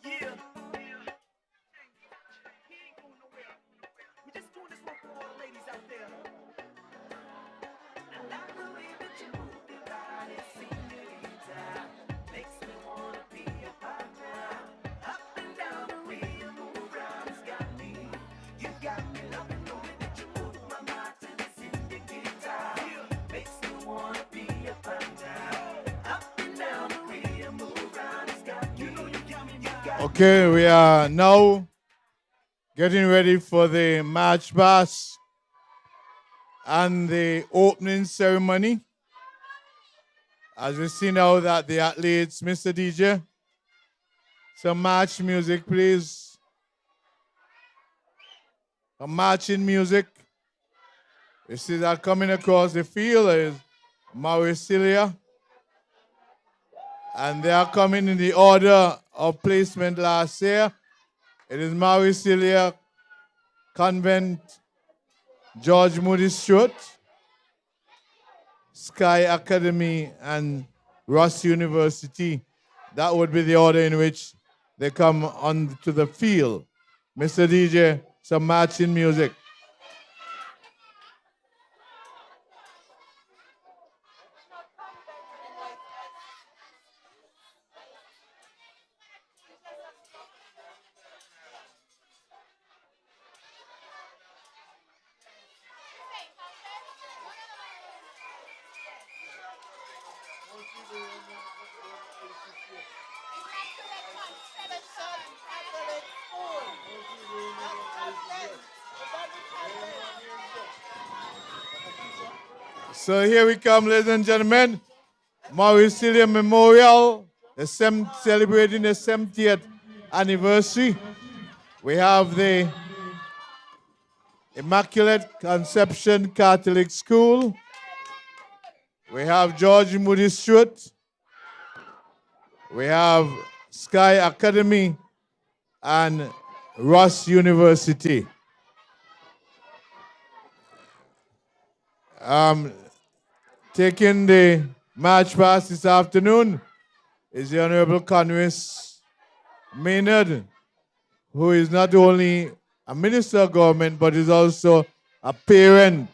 Yeah. He ain't going nowhere. We just doing this one for all the ladies out there. I like the way that you move your body, señorita. Makes me wanna be a partner. Up and down the way you move around, it's got me. You got me loving the way that you move my mind to the señorita. Makes me wanna be a partner. Up and down the way you move around, it's got me. You know you got me, you got me. Okay, we are now getting ready for the March Pass and the opening ceremony. As we see now that the athletes, Mr. DJ, some march music, please. Some marching music. You see that coming across the field is Mauricilia. And they are coming in the order of placement last year. It is Mauricilia Convent, George Moody Stewart, Sky Academy, and Ross University. That would be the order in which they come onto the field. Mr. DJ, some marching music. So here we come, ladies and gentlemen. Mauricilia Memorial, celebrating the 70th anniversary. We have the Immaculate Conception Catholic School. We have George Moody Stewart. We have Sky Academy and Ross University. Taking the march past this afternoon is the Honorable Conway Maynard, who is not only a minister of government, but is also a parent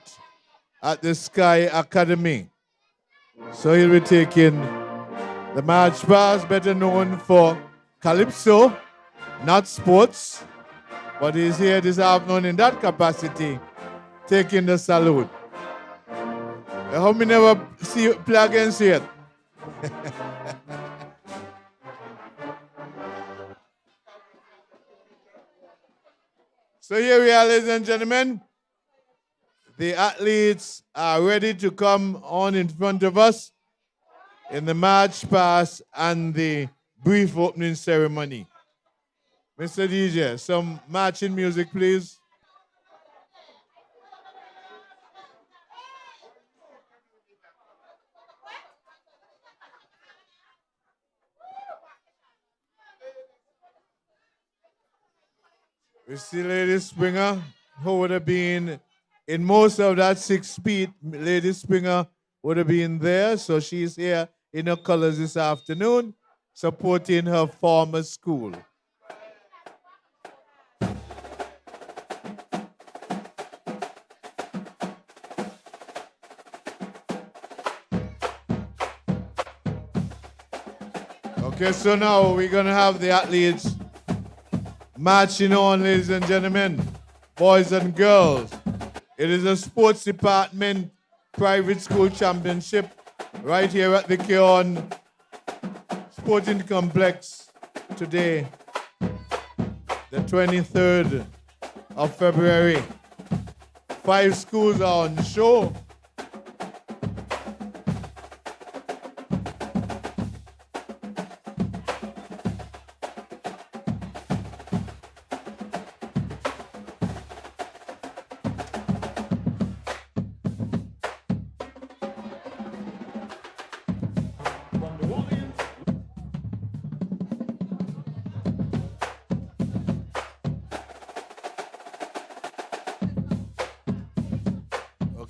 at the Sky Academy. So he'll be taking the March Past, better known for Calypso, not sports, but he's here this afternoon in that capacity, taking the salute. I hope we never see you play against it. So here we are, ladies and gentlemen. The athletes are ready to come on in front of us in the March Past and the brief opening ceremony. Mr. DJ, some marching music, please. We see Lady Springer, who would have been in most of that 6 feet. Lady Springer would have been there, so she's here in her colors this afternoon, supporting her former school. Okay, so now we're going to have the athletes marching on, ladies and gentlemen, boys and girls. It is a sports department private school championship right here at the Keon Sporting Complex today, the 23rd of February. 5 schools are on show.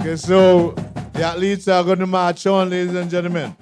Okay, so the athletes are going to march on, ladies and gentlemen.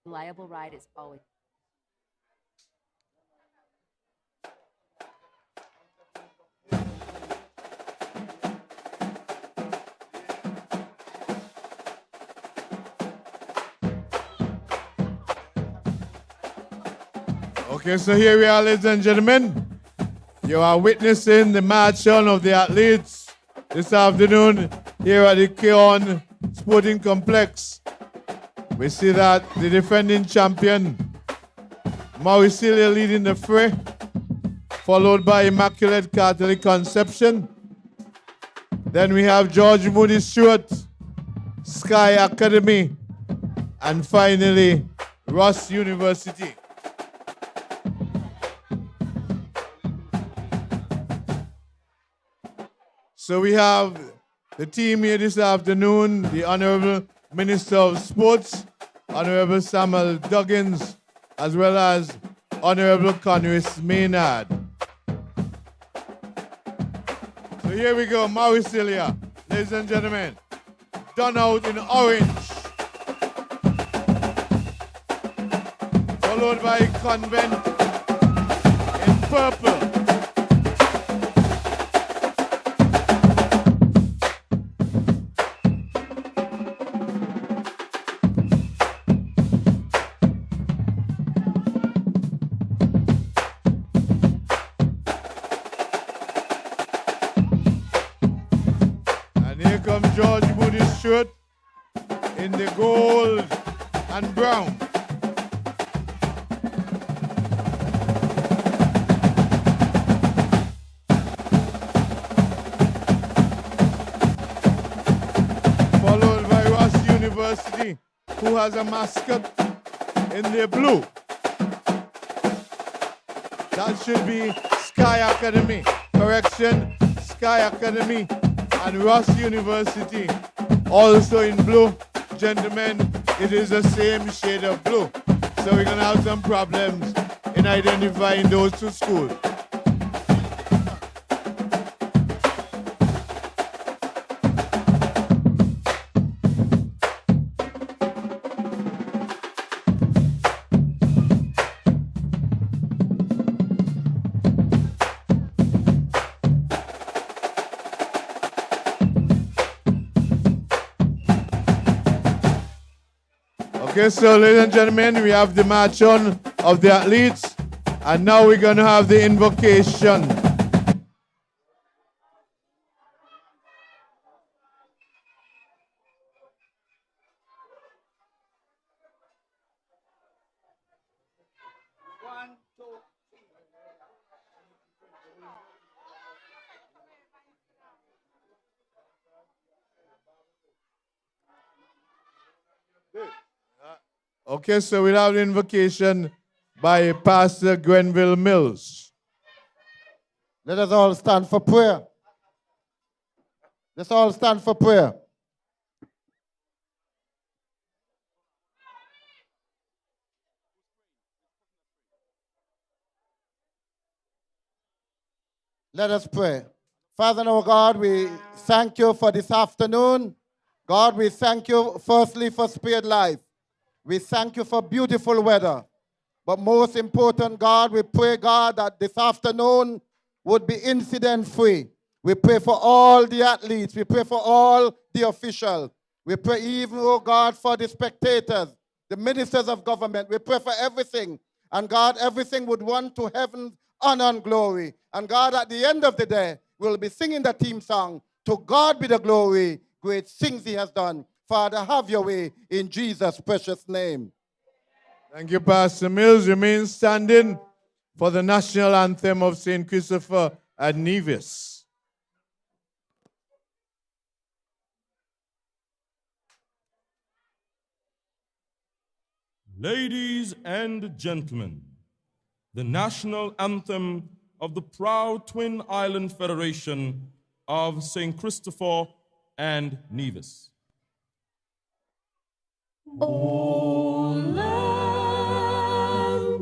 Reliable ride is always. Okay, so here we are, ladies and gentlemen. You are witnessing the march on of the athletes this afternoon here at the Keon Sporting Complex. We see that the defending champion, Mauricilia, leading the fray, followed by Immaculate Catholic Conception. Then we have George Moody Stewart, Sky Academy, and finally, Ross University. So we have the team here this afternoon, the Honorable Minister of Sports, Honorable Samuel Duggins, as well as Honorable Conris Maynard. here we go, Mauricilia, ladies and gentlemen. Done out in orange. Followed by Convent in purple. George Moody's shirt in the gold and brown. Followed by Ross University, who has a mascot in their blue. That should be Sky Academy. Correction, Sky Academy. And Ross University, also in blue. Gentlemen, it is the same shade of blue. So we're going to have some problems in identifying those two schools. Okay, so ladies and gentlemen, we have the march on of the athletes, and now we're going to have the invocation. Okay, so we'll have the invocation by Pastor Grenville Mills. Let us all stand for prayer. Let's all stand for prayer. Let us pray. Father and our God, we thank you for this afternoon. God, we thank you firstly for spared life. We thank you for beautiful weather. But most important, God, we pray, God, that this afternoon would be incident-free. We pray for all the athletes. We pray for all the officials. We pray even, oh God, for the spectators, the ministers of government. We pray for everything. And God, everything would run to heaven's honor and glory. And God, at the end of the day, we'll be singing the theme song, "To God be the glory, great things he has done." Father, have your way in Jesus' precious name. Thank you, Pastor Mills. Remain standing for the national anthem of St. Christopher at Nevis. Ladies and gentlemen, the national anthem of the proud Twin Island Federation of St. Christopher and Nevis. O land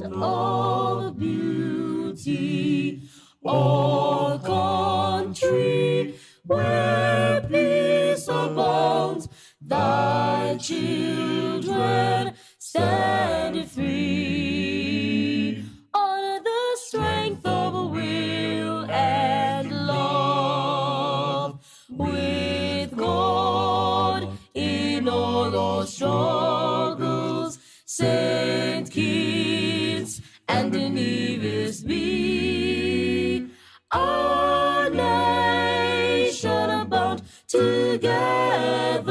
of beauty, O country where peace abounds, thy children stand free on the strength of will and love, with God in all our struggles. St. Kitts and Nevis be our nation bound together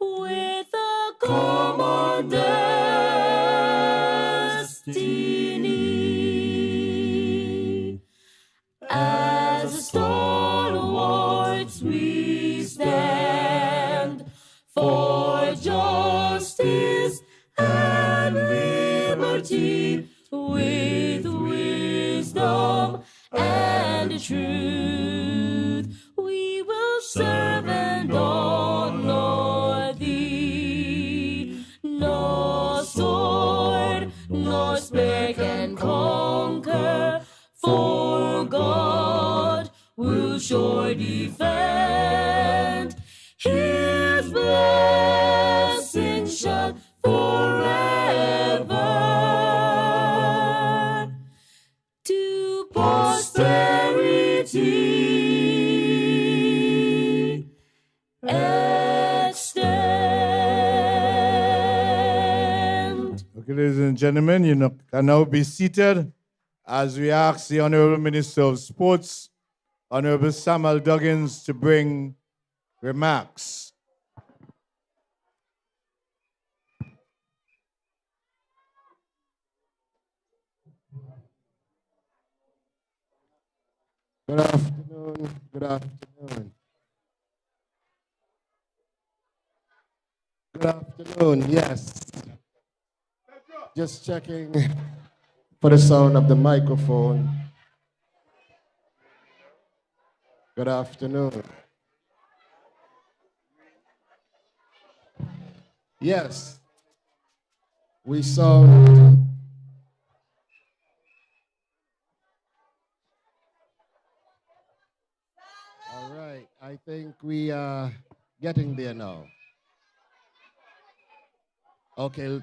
with a common destiny. As stalwarts we stand for justice and liberty, with wisdom and truth we will serve and honor thee. No sword nor spear can conquer, for God gentlemen, can now be seated as we ask the Honorable Minister of Sports, Honorable Samuel Duggins, to bring remarks. Good afternoon. Good afternoon. Good afternoon. Yes. Just checking for the sound of the microphone. Good afternoon. Yes. We sound. All right. I think we are getting there now. Okay.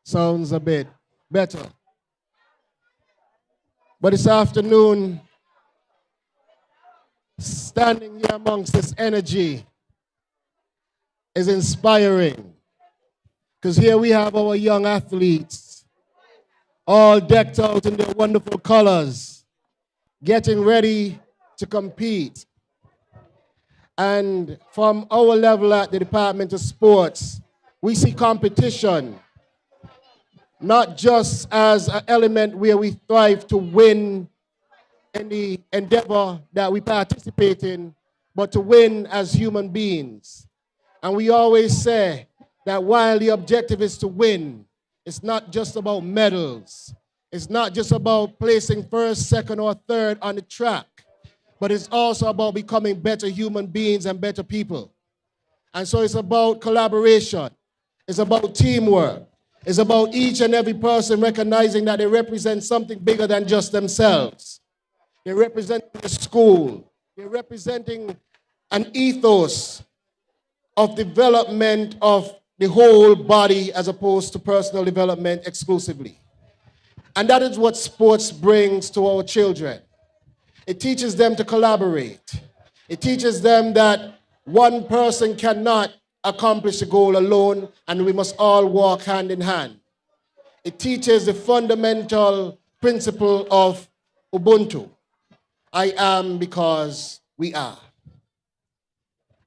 Sounds a bit better. But this afternoon, standing here amongst this energy is inspiring. Because here we have our young athletes, all decked out in their wonderful colors, getting ready to compete. And from our level at the Department of Sports, we see competition not just as an element where we strive to win in the endeavor that we participate in, but to win as human beings. And we always say that while the objective is to win, it's not just about medals. It's not just about placing first, second, or third on the track, but it's also about becoming better human beings and better people. And so it's about collaboration. It's about teamwork. It's about each and every person recognizing that they represent something bigger than just themselves. They're representing the school. They're representing an ethos of development of the whole body as opposed to personal development exclusively. And that is what sports brings to our children. It teaches them to collaborate. It teaches them that one person cannot accomplish a goal alone, and we must all walk hand in hand. It teaches the fundamental principle of Ubuntu. I am because we are.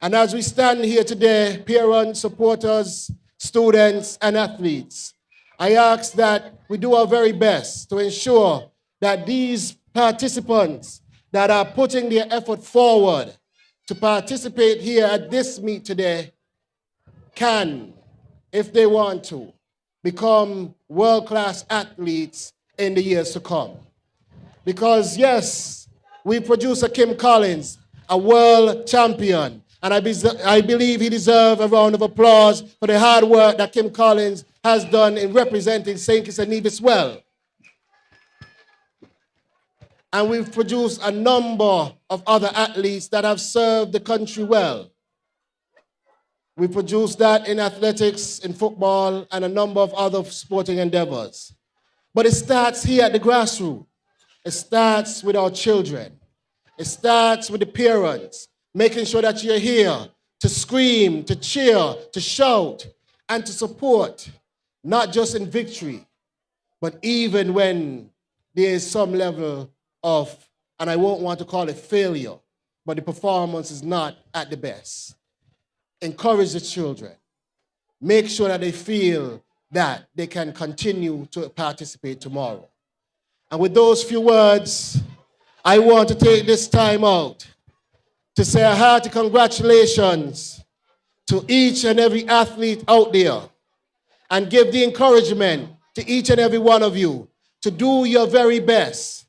And as we stand here today, parents, supporters, students, and athletes, I ask that we do our very best to ensure that these participants that are putting their effort forward to participate here at this meet today can, if they want to, become world-class athletes in the years to come. Because yes, we produce a Kim Collins, a world champion, and I believe he deserves a round of applause for the hard work that Kim Collins has done in representing St. Kitts and Nevis well. And we've produced a number of other athletes that have served the country well. We produce that in athletics, in football, and a number of other sporting endeavors. But it starts here at the grassroots. It starts with our children. It starts with the parents, making sure that you're here to scream, to cheer, to shout, and to support, not just in victory, but even when there is some level of, and I won't want to call it failure, but the performance is not at the best. Encourage the children. Make sure that they feel that they can continue to participate tomorrow. And with those few words, I want to take this time out to say a hearty congratulations to each and every athlete out there and give the encouragement to each and every one of you to do your very best.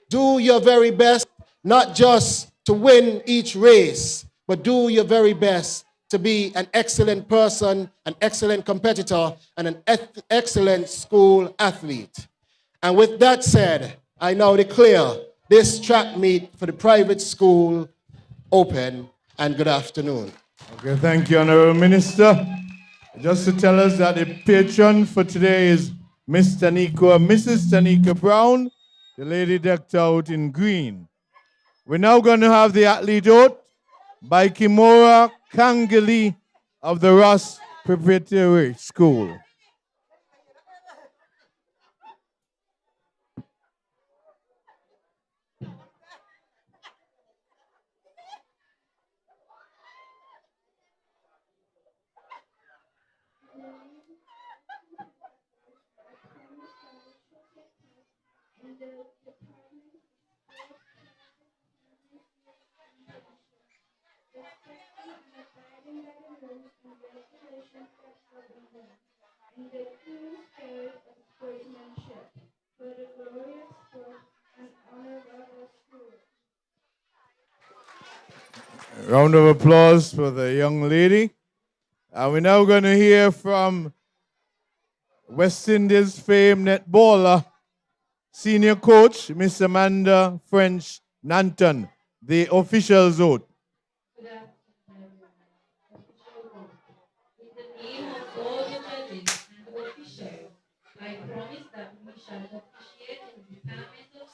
Do your very best, not just to win each race, but do your very best to be an excellent person, an excellent competitor, and an excellent school athlete. And with that said, I now declare this track meet for the private school open, and good afternoon. Okay, thank you, Honorable Minister. Just to tell us that the patron for today is Miss Tanika, Mrs. Tanika Brown, the lady decked out in green. We're now going to have the athlete out by Kimora Kangeli of the Ross Preparatory School. Round of applause for the young lady. And we're now going to hear from West Indies famed netballer, senior coach, Miss Amanda French Nanton, the official vote.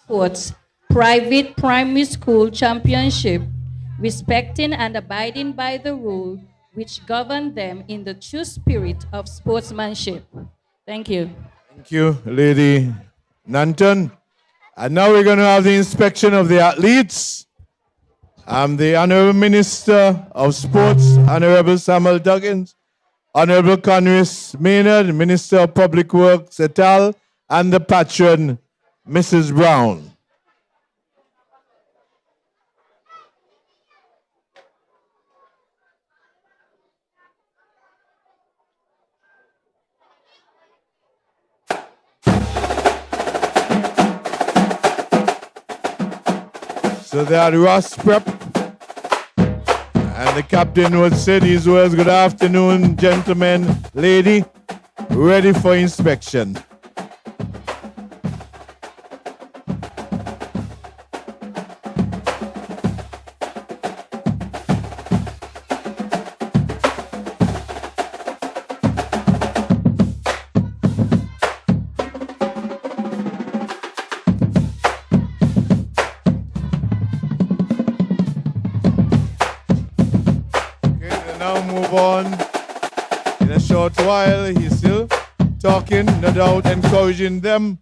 Sports Private Primary School Championship, respecting and abiding by the rule which govern them in the true spirit of sportsmanship. Thank you. Thank you, Lady Nanton. And now we're going to have the inspection of the athletes. I'm the Honorable Minister of Sports, Honorable Samuel Duggins, Honorable Conris Maynard, Minister of Public Works et al., and the patron, Mrs. Brown. So they are Ross Prep. And the captain would say these words, good afternoon, gentlemen, lady, ready for inspection. Short while, he's still talking, no doubt encouraging them.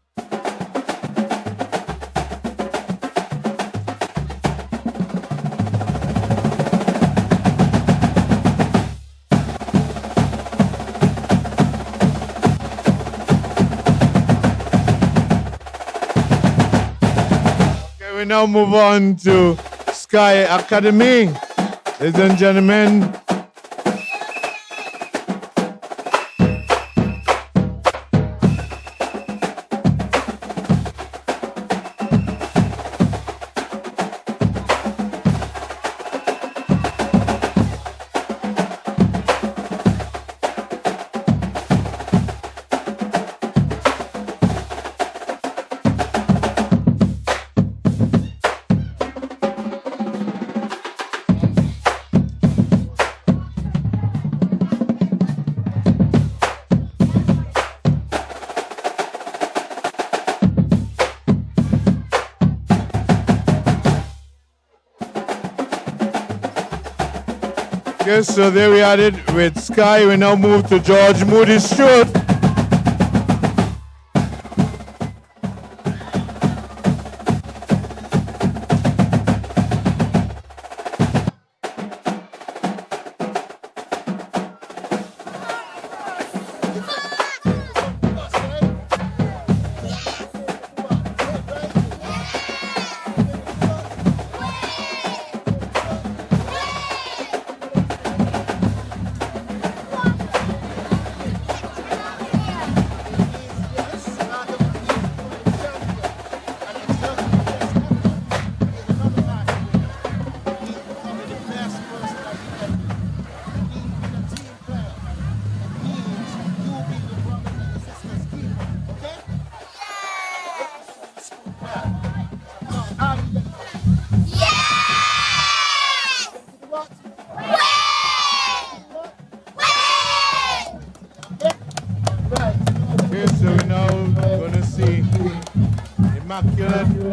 Okay, we now move on to Sky Academy. Ladies and gentlemen, yes, so there we had it with Sky. We now move to George Moody Stewart.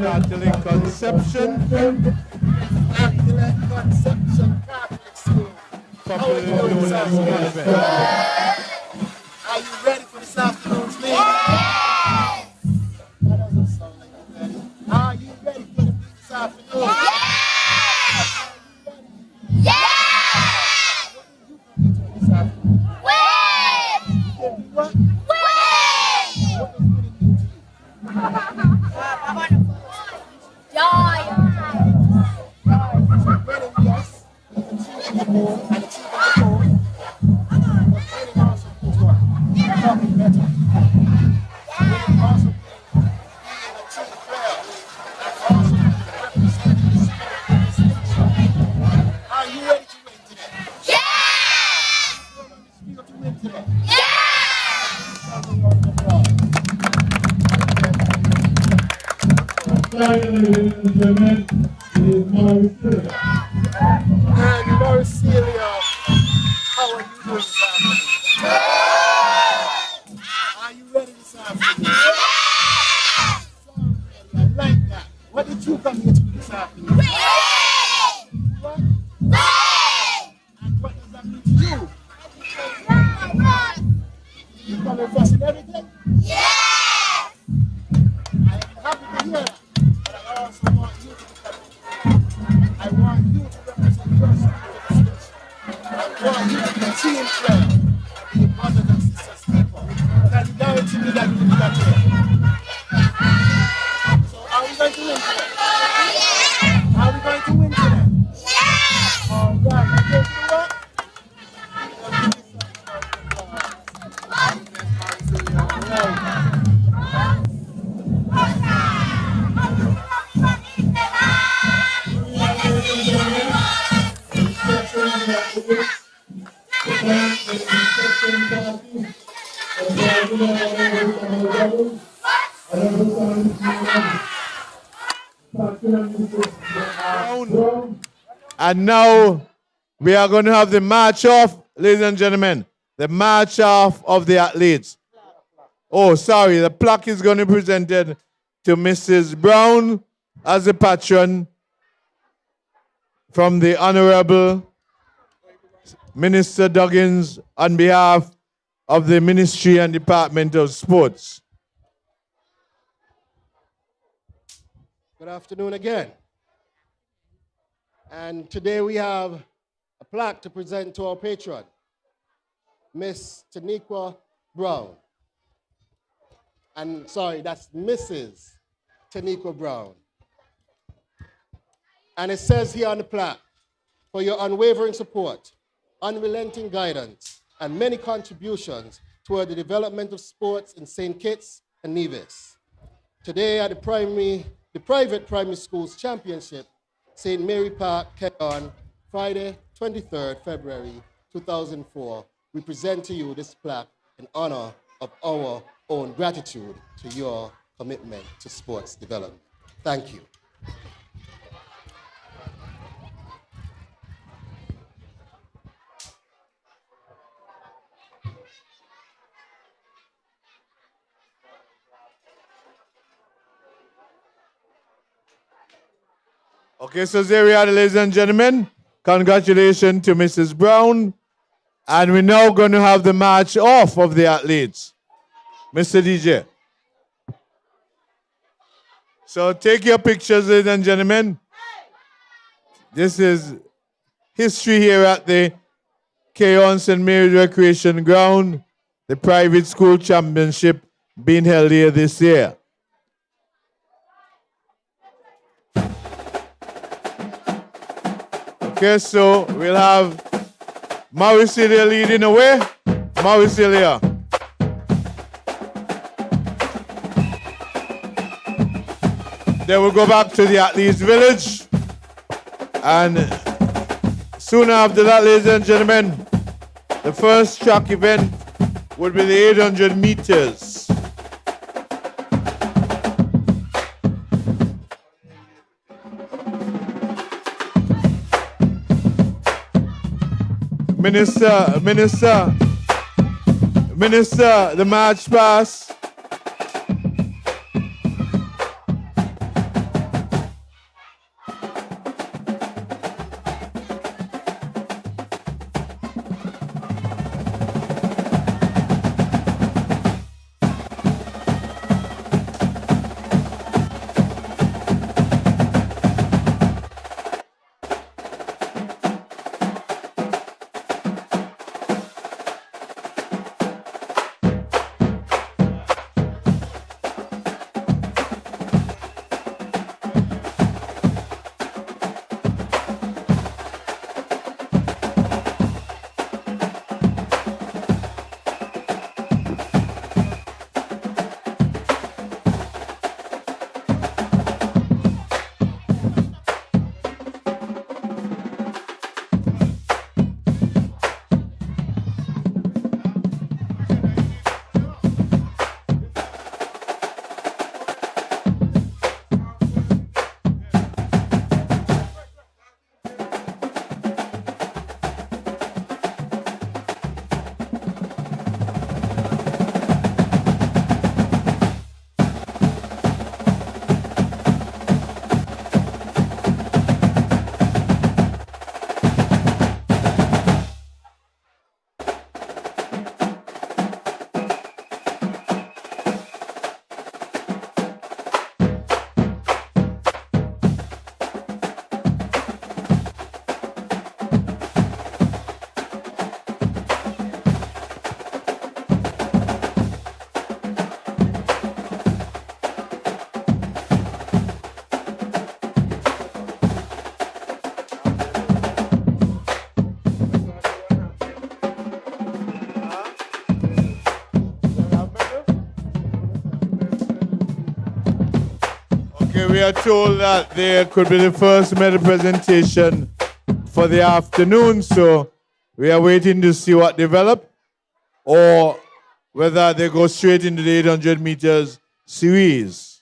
Catholic Conception. Immaculate Conception Catholic School. Popularly known as Convent. Are you ready for this afternoon's meeting? That doesn't sound like you're ready. Are you ready for the meeting this afternoon? Are you ready? What are you going to do this afternoon? Win! What? Win! What does winning mean to you? Joy. Winning, yes. Achieving the goal and achieving the goal. But winning also means what? Becoming better. Winning also means being a team player. And also representing the spirit of distinction. Are you And Marcelia, how are you doing this afternoon? Are you ready this afternoon? I like that. What did you come here to do this afternoon? What? And what does that mean to you? You come here fussing everything? I'm happy to hear that. But I also want you to become. I want you to represent your side of the station. I want you to be a team player. Be brothers and sisters keeper. Can you guarantee me that you will do that here? So are we going to win today? Are we going to win today? All right. Okay, so what? And now we are going to have the march off, ladies and gentlemen. The march off of the athletes. Oh, sorry, the plaque is going to be presented to Mrs. Brown as a patron from the Honorable Minister Duggins on behalf of the Ministry and Department of Sports. Good afternoon again. And today we have a plaque to present to our patron, Miss Taniqua Brown. And sorry, that's Mrs. Taniqua Brown. And it says here on the plaque, for your unwavering support, unrelenting guidance, and many contributions toward the development of sports in St. Kitts and Nevis. Today at the private primary schools championship, St. Mary Park, Kegon, Friday, 23rd February 2004, we present to you this plaque in honor of our own gratitude to your commitment to sports development. Thank you. Okay, so there we are, ladies and gentlemen. Congratulations to Mrs. Brown. And we're now going to have the march off of the athletes. Mr. DJ. So take your pictures, ladies and gentlemen. This is history here at the Keon St. Mary's Recreation Ground, the private school championship being held here this year. Okay, so we'll have Mauricilia leading away. Mauricilia. Then we'll go back to the athletes' village. And soon after that, ladies and gentlemen, the first track event would be the 800 meters. Minister, the march pass. Okay, we are told that there could be the first medal presentation for the afternoon, so we are waiting to see what develop, or whether they go straight into the 800 meters series.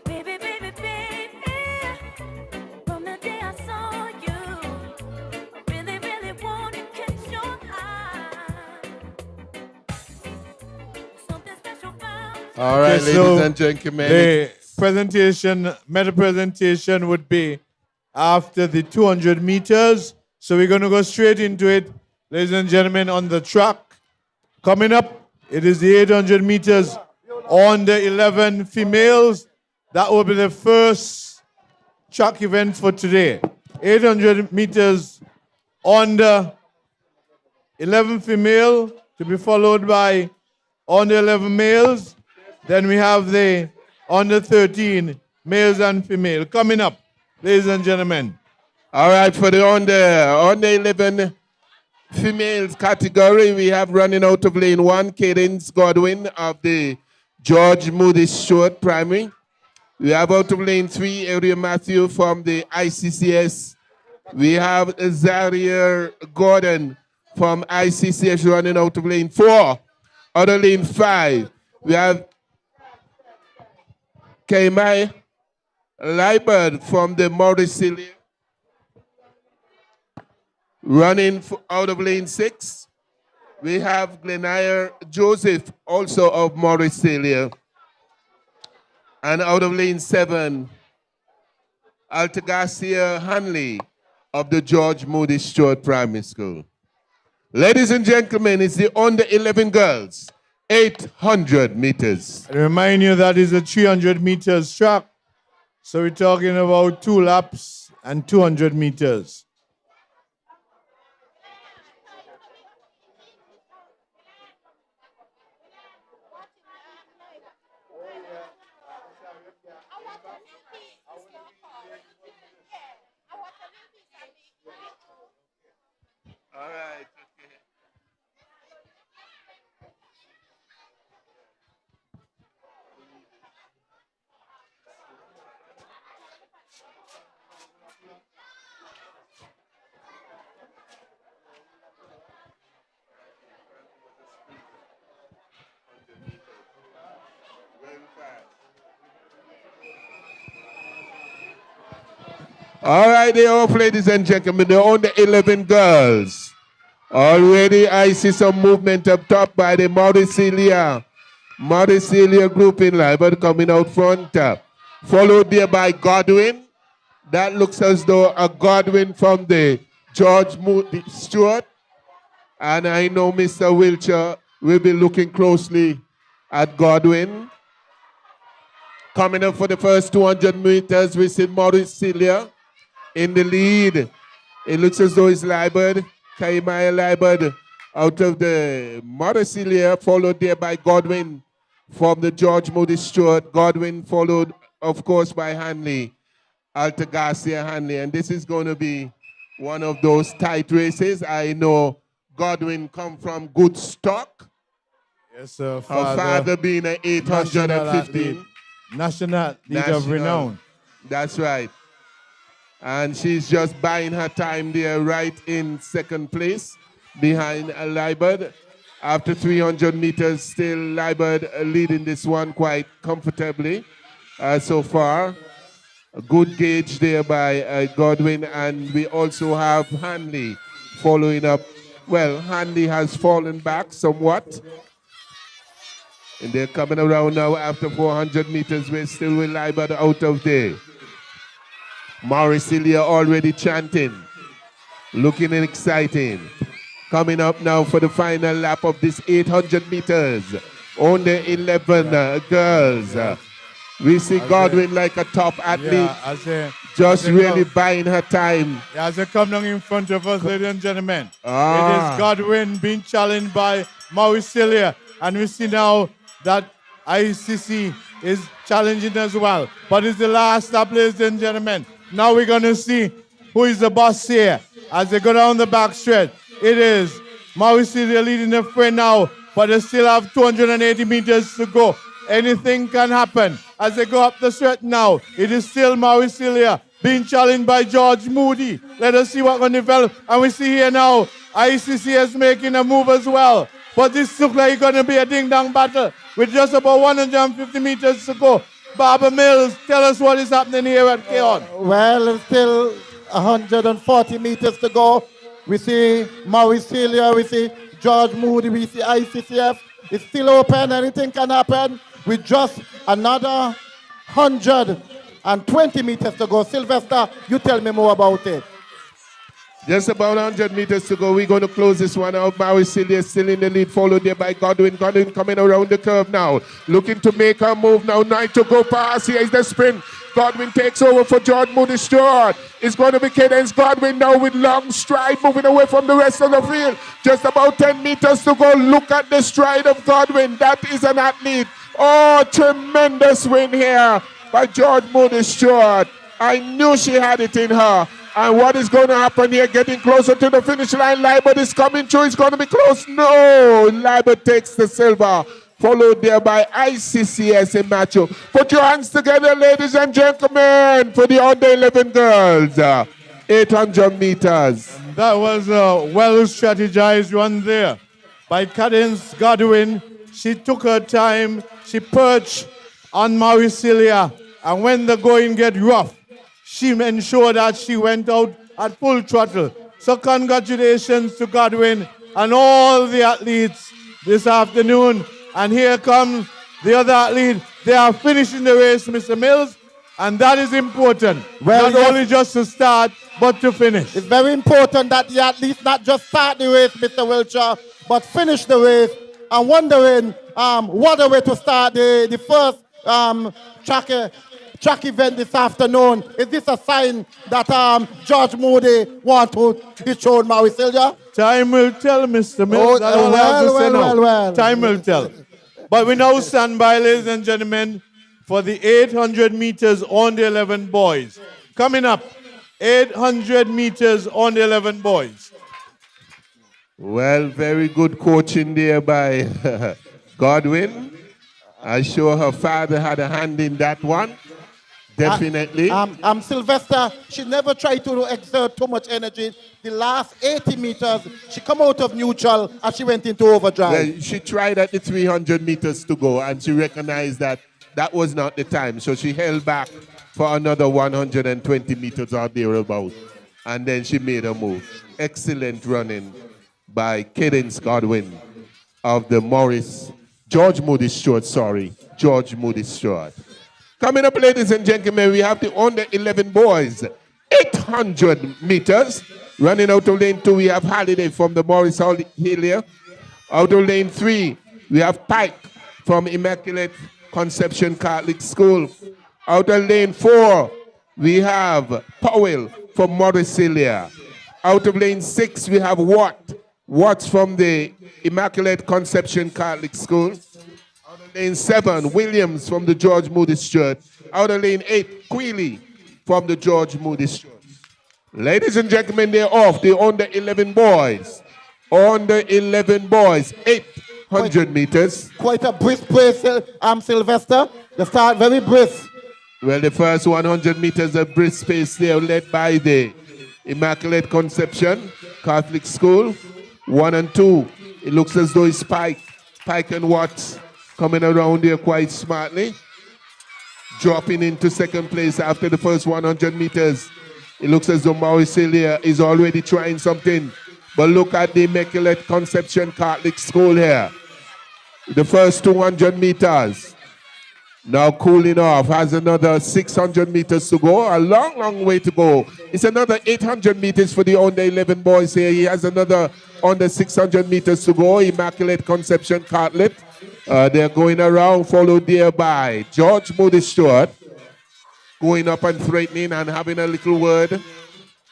Baby, baby, baby, from the day I saw you, I really, really want to catch your eye. Something special about All right, Okay, ladies so and gentlemen. the presentation, medal presentation would be after the 200 meters. So we're going to go straight into it, ladies and gentlemen, on the track. Coming up, it is the 800 meters on the 11 females. That will be the first track event for today. 800 meters on the 11 female, to be followed by on the 11 males. Then we have the under 13 males and female coming up, ladies and gentlemen. All right, for the under 11 females category, we have running out of lane 1, Cadence Godwin of the George Moody Stewart Primary. We have out of lane 3, Ariel Matthew from the ICCS. We have Zaria Gordon from ICCS running out of lane 4. Out of lane 5, we have Kaimai Liebert from the Mauricilia. Running out of lane 6, we have Glenire Joseph, also of Mauricilia. And out of lane 7, Altagracia Hanley of the George Moody Stewart Primary School. Ladies and gentlemen, it's the under 11 girls, 800 meters. I remind you that is a 300 meters track. So we're talking about 2 laps and 200 meters. All right. All right, they off, ladies and gentlemen. They're on the 11 girls. Already, I see some movement up top by the Mauricilia group in Liebert coming out front. Followed there by Godwin. That looks as though a Godwin from the George Moody Stewart. And I know Mr. Wilcher will be looking closely at Godwin. Coming up for the first 200 meters, we see Mauricilia in the lead. It looks as though it's Liebert, Kaimaya Liebert out of the Mauricilia, followed there by Godwin from the George Moody Stewart. Godwin followed, of course, by Hanley, Altagracia Hanley. And this is going to be one of those tight races. I know Godwin come from good stock. Yes, sir. Her father being an 815. National leader of renown. That's right. And she's just buying her time there right in second place behind Liebert. After 300 meters, still Liebert leading this one quite comfortably so far. A good gauge there by Godwin. And we also have Hanley following up well, Handy has fallen back somewhat. And they're coming around now after 400 meters. We're still with Liber out of there. Mauricilia already chanting. Looking exciting. Coming up now for the final lap of this 800 meters. Only 11 girls. We see Godwin like a top athlete. Just really buying her time. As they come down in front of us, ladies and gentlemen. It Ah. is Godwin being challenged by Mauricilia. And we see now that ICC is challenging as well. But it's the last stop, ladies and gentlemen. Now we're going to see who is the boss here. As they go down the back stretch, it is Mauricilia leading the fray now. But they still have 280 meters to go. Anything can happen as they go up the stretch now. It is still Mauricilia being challenged by George Moody. Let us see what going to develop. And we see here now, ICC is making a move as well. But this looks like it's going to be a ding-dong battle with just about 150 meters to go. Barbara Mills, tell us what is happening here at Keon. Well, it's still 140 meters to go. We see Mauricilia, we see George Moody, we see ICCF. It's still open, anything can happen. With just another 120 meters to go. Sylvester, you tell me more about it. Just about 100 meters to go. We're going to close this one out. Mauricilia still in the lead, followed there by Godwin. Godwin coming around the curve now. Looking to make her move now. Night to go past. Here is the sprint. Godwin takes over for George Moody Stewart. It's going to be Cadence Godwin now with long stride, moving away from the rest of the field. Just about 10 meters to go. Look at the stride of Godwin. That is an athlete. Oh, tremendous win here by George Moody Stewart. I knew she had it in her. And what is going to happen here? Getting closer to the finish line. Liber is coming through. It's going to be close. No. Liber takes the silver. Followed there by ICCS in Macho. Put your hands together, ladies and gentlemen, for the under 11 girls. 800 meters. That was a well-strategized one there by Cadence Godwin. She took her time. She perched on Mauricilia. And when the going get rough, she ensured that she went out at full throttle. So congratulations to Godwin and all the athletes this afternoon. And here comes the other athlete. They are finishing the race, Mr. Mills, and that is important. Well, not only just to start, but to finish. It's very important that the athletes not just start the race, Mr. Wiltshire, but finish the race. I'm wondering what a way to start the first track event this afternoon. Is this a sign that George Moody want to show Mauricilia? Time will tell, Mr. Mills. That's all I have to say now. Time will tell. But we now stand by, ladies and gentlemen, for the 800 meters on the 11 boys. Coming up, 800 meters on the 11 boys. Well, very good coaching there by Godwin. I'm sure her father had a hand in that one. Definitely. Sylvester, she never tried to exert too much energy. The last 80 meters, she come out of neutral and she went into overdrive. Well, she tried at the 300 meters to go and she recognized that that was not the time. So she held back for another 120 meters or thereabout. And then she made a move. Excellent running by Cadence Godwin of the George Moody Stewart. Coming up, ladies and gentlemen, we have the under 11 boys. 800 meters. Running out of lane 2, we have Halliday from the Morris Hillier. Out of lane 3, we have Pike from Immaculate Conception Catholic School. Out of lane 4, we have Powell from Mauricilia. Out of lane 6, we have Watts from the Immaculate Conception Catholic School. Lane 7, Williams from the George Moody Stewart. Out of lane 8, Queely from the George Moody Stewart. Ladies and gentlemen, they're off. The under 11 boys. Under 11 boys, 800 meters. Quite a brisk pace, Sylvester. They start very brisk. Well, the first 100 meters of brisk pace there, led by the Immaculate Conception Catholic School. 1 and 2. It looks as though it's Pike and Watts coming around here quite smartly. Dropping into second place after the first 100 meters. It looks as though Mauricilia is already trying something. But look at the Immaculate Conception Catholic School here. The first 200 meters. Now cooling off, has another 600 meters to go. A long, long way to go. It's another 800 meters for the under 11 boys here. He has another under 600 meters to go. Immaculate Conception Catholic. They're going around, followed there by George Moody Stewart. Going up and threatening and having a little word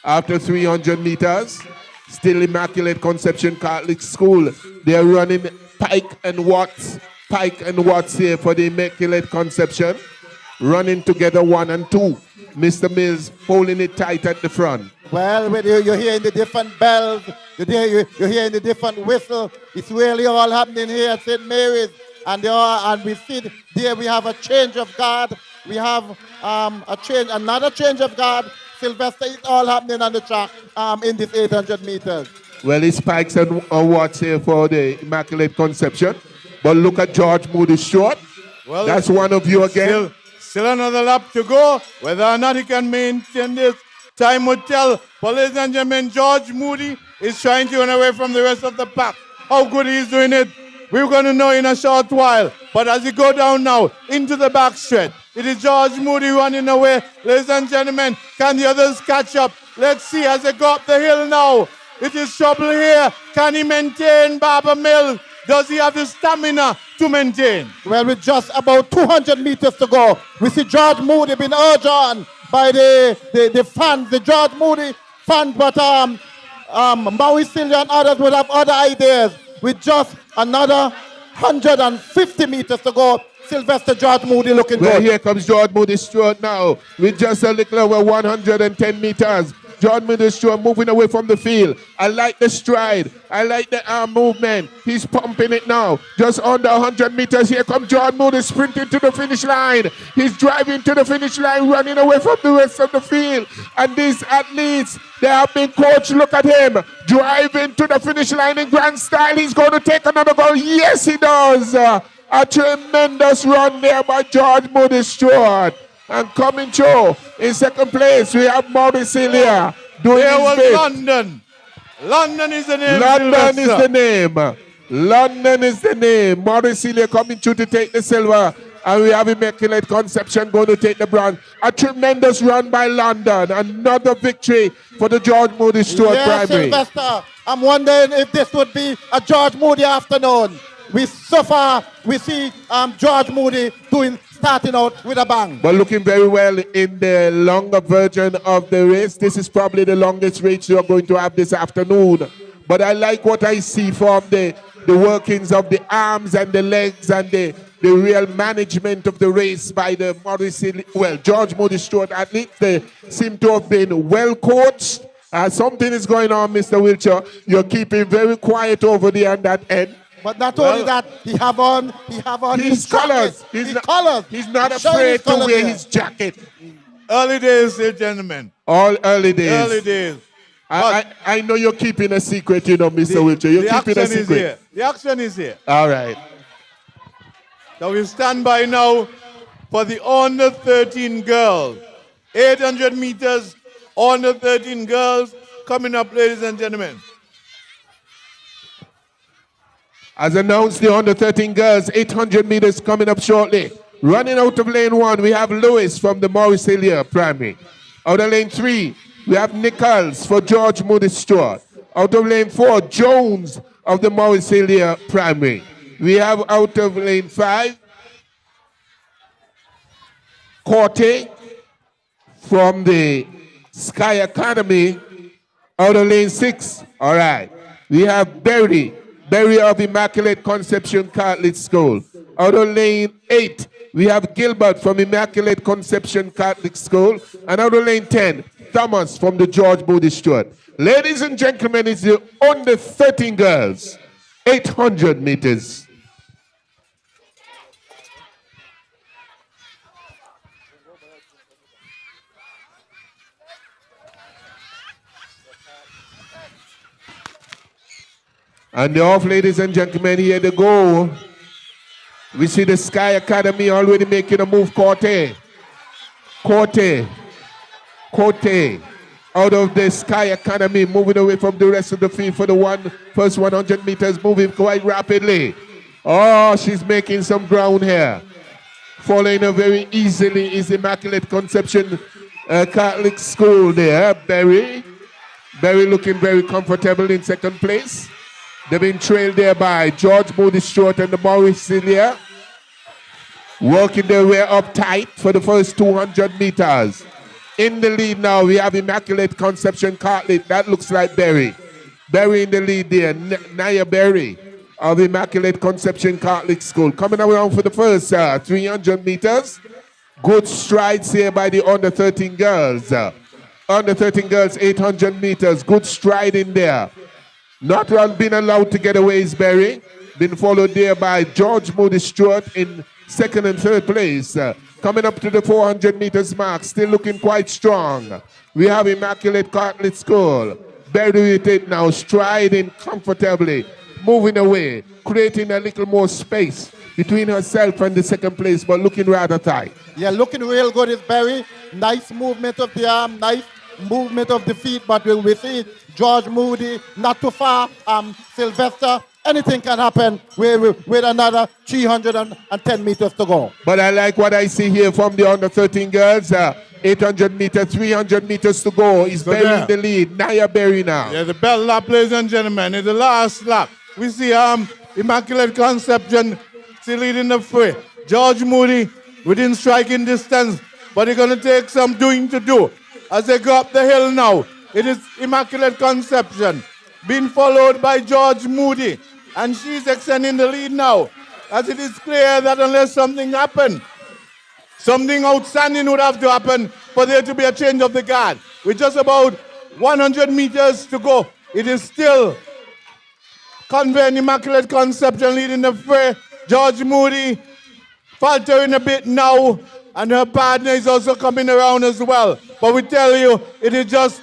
after 300 meters. Still Immaculate Conception Catholic School. They're running Pike and Watts. Pike and Watts here for the Immaculate Conception. Running together 1 and 2. Mr. Mills holding it tight at the front. Well, when you're hearing the different bells, you're hearing the different whistle. It's really all happening here at St. Mary's. And we see there we have a change of guard. We have another change of guard. Sylvester, it's all happening on the track in this 800 meters. Well, it's Pikes and Watts here for the Immaculate Conception. But look at George Moody Stewart. Well, that's one of you again. Still another lap to go. Whether or not he can maintain this, time will tell. But ladies and gentlemen, George Moody is trying to run away from the rest of the pack. How good he's doing it, we're going to know in a short while. But as he go down now into the back stretch, it is George Moody running away. Ladies and gentlemen, can the others catch up? Let's see as they go up the hill now. It is trouble here. Can he maintain Barber Mills? Does he have the stamina to maintain? Well, with just about 200 meters to go, we see George Moody being urged on by the fans, the George Moody fans, but Maui Silvia and others would have other ideas. With just another 150 meters to go, Sylvester George Moody looking well, good. Here comes George Moody Stewart now with just a little over 110 meters. George Moody Stewart moving away from the field. I like the stride. I like the arm movement. He's pumping it now. Just under 100 meters. Here comes George Moody sprinting to the finish line. He's driving to the finish line, running away from the rest of the field. And these athletes, they have been coached. Look at him driving to the finish line in grand style. He's going to take another goal. Yes, he does. A tremendous run there by George Moody Stewart. And coming through in second place, we have Maurice Hillier doing There his was bit. London. London is the name. London is Sylvester. the name. London is the name. Maurice Hillier coming through to take the silver. And we have Immaculate Conception going to take the bronze. A tremendous run by London. Another victory for the George Moody Stewart Yes, Primary. Sylvester, I'm wondering if this would be a George Moody afternoon. So far, we see George Moody starting out with a bang. But looking very well in the longer version of the race. This is probably the longest race you are going to have this afternoon. But I like what I see from the workings of the arms and the legs and the real management of the race by the George Moody Stewart athletes. They seem to have been well coached. Something is going on, Mr. Wiltshire. You're keeping very quiet over there on that end. But not only that, he have on his colors. His colors. He's not He's showing afraid his to colours wear here. his jacket. Early days, gentlemen. All early days. Early days. I know you're keeping a secret, you know, Mr. Wiltshire. You're keeping a action is secret. here. The action is here. All right. So we stand by now for the under 13 girls. 800 meters, under 13 girls coming up, ladies and gentlemen. As announced, the under 13 girls, 800 meters coming up shortly. Running out of lane 1, we have Lewis from the Maurice Hillier Primary. Out of lane 3, we have Nichols for George Moody Stewart. Out of lane 4, Jones of the Maurice Hillier Primary. We have out of lane 5, Corte from the Sky Academy. Out of lane 6, all right, we have Berry of Immaculate Conception Catholic School. Out of lane 8, we have Gilbert from Immaculate Conception Catholic School. And out of lane 10, Thomas from the George Moody Stewart. Ladies and gentlemen, it's the under 13 girls, 800 meters. And the off, ladies and gentlemen, here they go. We see the Sky Academy already making a move. Corte. out of the Sky Academy, moving away from the rest of the field for the first 100 meters, moving quite rapidly. Oh, she's making some ground here. Following her very easily is Immaculate Conception Catholic School there, Berry. Berry looking very comfortable in second place. They've been trailed there by George Moody Stewart and the Mauricilia, working their way up tight for the first 200 meters. In the lead now, we have Immaculate Conception Catholic. That looks like Berry. Berry in the lead there, Naya Berry of Immaculate Conception Catholic School. Coming around for the first 300 meters. Good strides here by the under 13 girls. Under 13 girls, 800 meters. Good stride in there. Not been allowed to get away is Berry. Been followed there by George Moody Stewart in second and third place. Coming up to the 400 meters mark, still looking quite strong. We have Immaculate Catholic School. Berry with it now, striding comfortably, moving away, creating a little more space between herself and the second place, but looking rather tight. Yeah, looking real good is Berry. Nice movement of the arm, nice movement of the feet, but we see George Moody not too far. Sylvester, anything can happen with another 310 meters to go. But I like what I see here from the under 13 girls. 800 meters, 300 meters to go. Is Berry in the lead. Naya Berry now. Yeah, the bell lap, ladies and gentlemen, is the last lap. We see Immaculate Conception still leading the fray. George Moody within striking distance, but it's going to take some doing to do. As they go up the hill now, it is Immaculate Conception being followed by George Moody, and she's extending the lead now, as it is clear that unless something happens, something outstanding would have to happen for there to be a change of the guard. With just about 100 meters to go, it is still Convey and Immaculate Conception leading the fray. George Moody faltering a bit now, and her partner is also coming around as well. But we tell you, it is just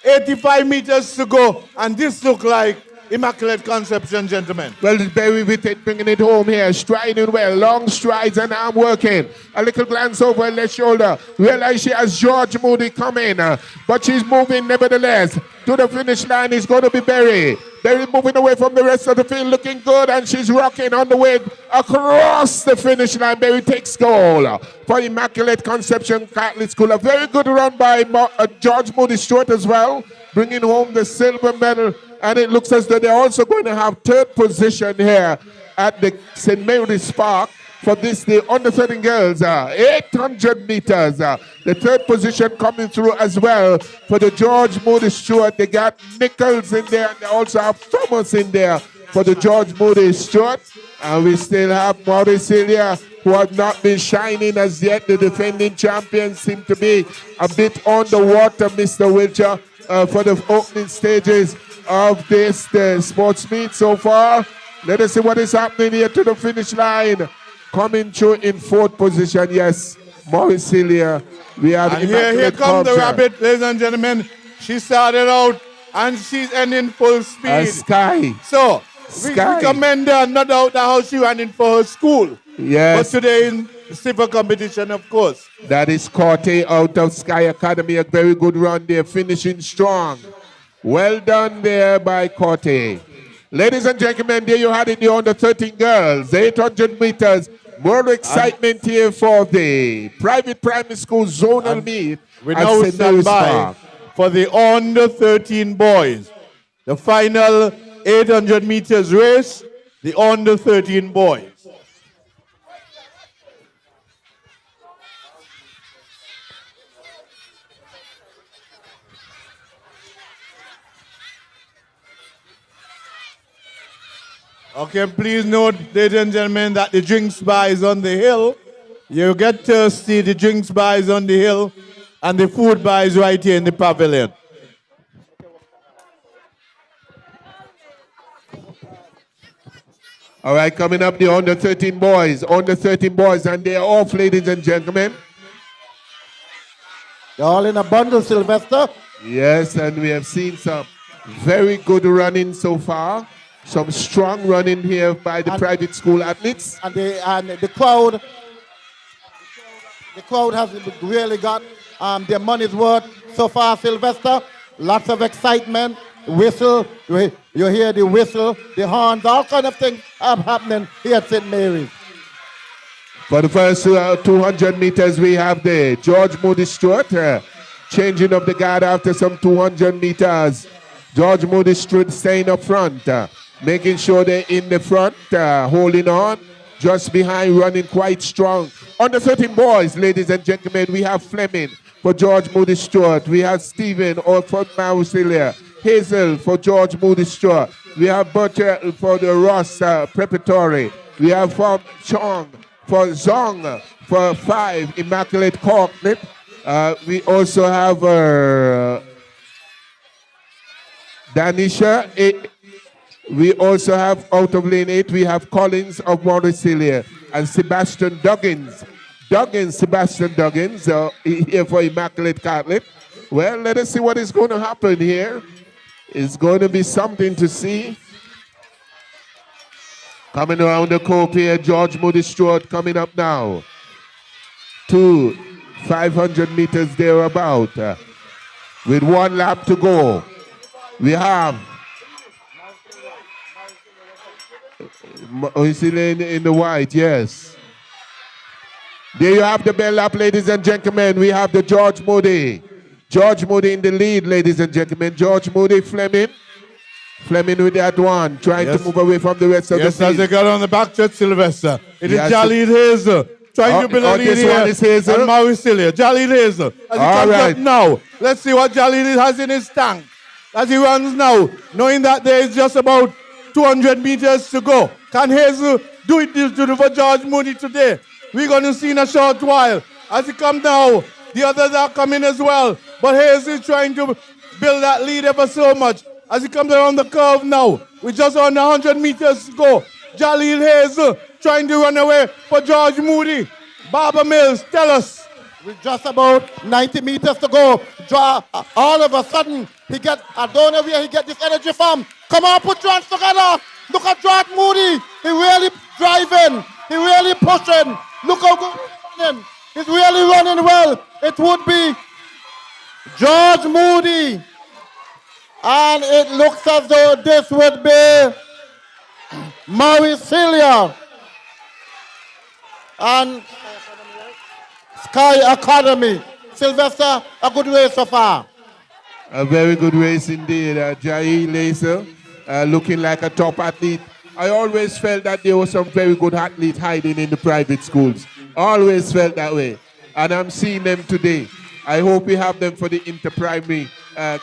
85 meters to go, and this looks like Immaculate Conception, gentlemen. Well, Berry with it, bringing it home here, striding well, long strides and arm working. A little glance over her left shoulder. Realize she has George Moody coming, but she's moving nevertheless. To the finish line is going to be Berry. Berry moving away from the rest of the field, looking good, and she's rocking on the way across the finish line. Berry takes goal for Immaculate Conception Catholic School. A very good run by George Moody Stewart as well, bringing home the silver medal. And it looks as though they're also going to have third position here at the St. Mary's Park for this, the under 13 girls, 800 meters. The third position coming through as well for the George Moody Stewart. They got Nichols in there, and they also have Thomas in there for the George Moody Stewart. And we still have Mauricilia, who have not been shining as yet. The defending champions seem to be a bit underwater, Mr. Wilcher, for the opening stages of the sports meet so far. Let us see what is happening here to the finish line. Coming through in fourth position, yes, Mauricilia. We have and here comes the rabbit, ladies and gentlemen. She started out and she's ending full speed. Sky. So, we commend her, no doubt how she ran in for her school. Yes. But today in silver competition, of course. That is Corte out of Sky Academy. A very good run there, finishing strong. Well done there by Corte. Ladies and gentlemen, there you had it, the under 13 girls, 800 meters. More excitement here for the private primary school zonal meet. We now stand by for the under 13 boys. The final 800 meters race, the under 13 boys. Okay, please note, ladies and gentlemen, that the drinks bar is on the hill. You get thirsty, the drinks bar is on the hill, and the food bar is right here in the pavilion. All right, coming up, the under 13 boys. Under 13 boys, and they're off, ladies and gentlemen. They're all in a bundle, Sylvester. Yes, and we have seen some very good running so far. Some strong running here by the private school athletes. And the crowd has really got their money's worth. so far, Sylvester. Lots of excitement. Whistle. You hear the whistle, the horns, all kind of things are happening here at St. Mary's. For the first 200 meters, we have the George Moody Stewart changing up the guard after some 200 meters. George Moody Stewart staying up front, making sure they're in the front, holding on. Just behind, running quite strong. Under 13 boys, ladies and gentlemen, we have Fleming for George Moody Stewart. We have Stephen for Maricilia. Hazel for George Moody Stewart. We have Butcher for the Ross Preparatory. We have from Chong for Zong for 5, Immaculate Corklip. We also have Danisha. We also have out of lane 8, we have Collins of Morrisilia and Sebastian Duggins. Sebastian Duggins here for Immaculate Corklip. Well, let us see what is going to happen here. It's going to be something to see. Coming around the cope here, George Moody Stewart coming up now. 500 meters thereabout. With 1 lap to go. We have in the white, yes. There you have the bell lap, ladies and gentlemen. We have the George Moody. George Moody in the lead, ladies and gentlemen. George Moody, Fleming. Fleming with that one, trying to move away from the rest of the Yes, as field. they got on the back stretch, Sylvester. It is Jalid Hazel trying to build a lead this here. one is Hazel? And Maricilia. Jalid Hazel. As he All comes right. up now, let's see what Jalid has in his tank. As he runs now, knowing that there is just about 200 meters to go. Can Hazel do it for George Moody today? We're going to see in a short while. As he comes now, the others are coming as well. But Hazel is trying to build that lead ever so much. As he comes around the curve now, with just on 100 meters to go. Jalil Hazel trying to run away for George Moody. Barbara Mills, tell us. With just about 90 meters to go, all of a sudden, I don't know where he get this energy from. Come on, put your hands together. Look at George Moody. He really driving. He really pushing. Look how good he's running. He's really running well. It would be George Moody. And it looks as though this would be Maricilia and Sky Academy. Sylvester, a good race so far. A very good race indeed. Jai Laser looking like a top athlete. I always felt that there was some very good athletes hiding in the private schools. Always felt that way. And I'm seeing them today. I hope we have them for the inter-primary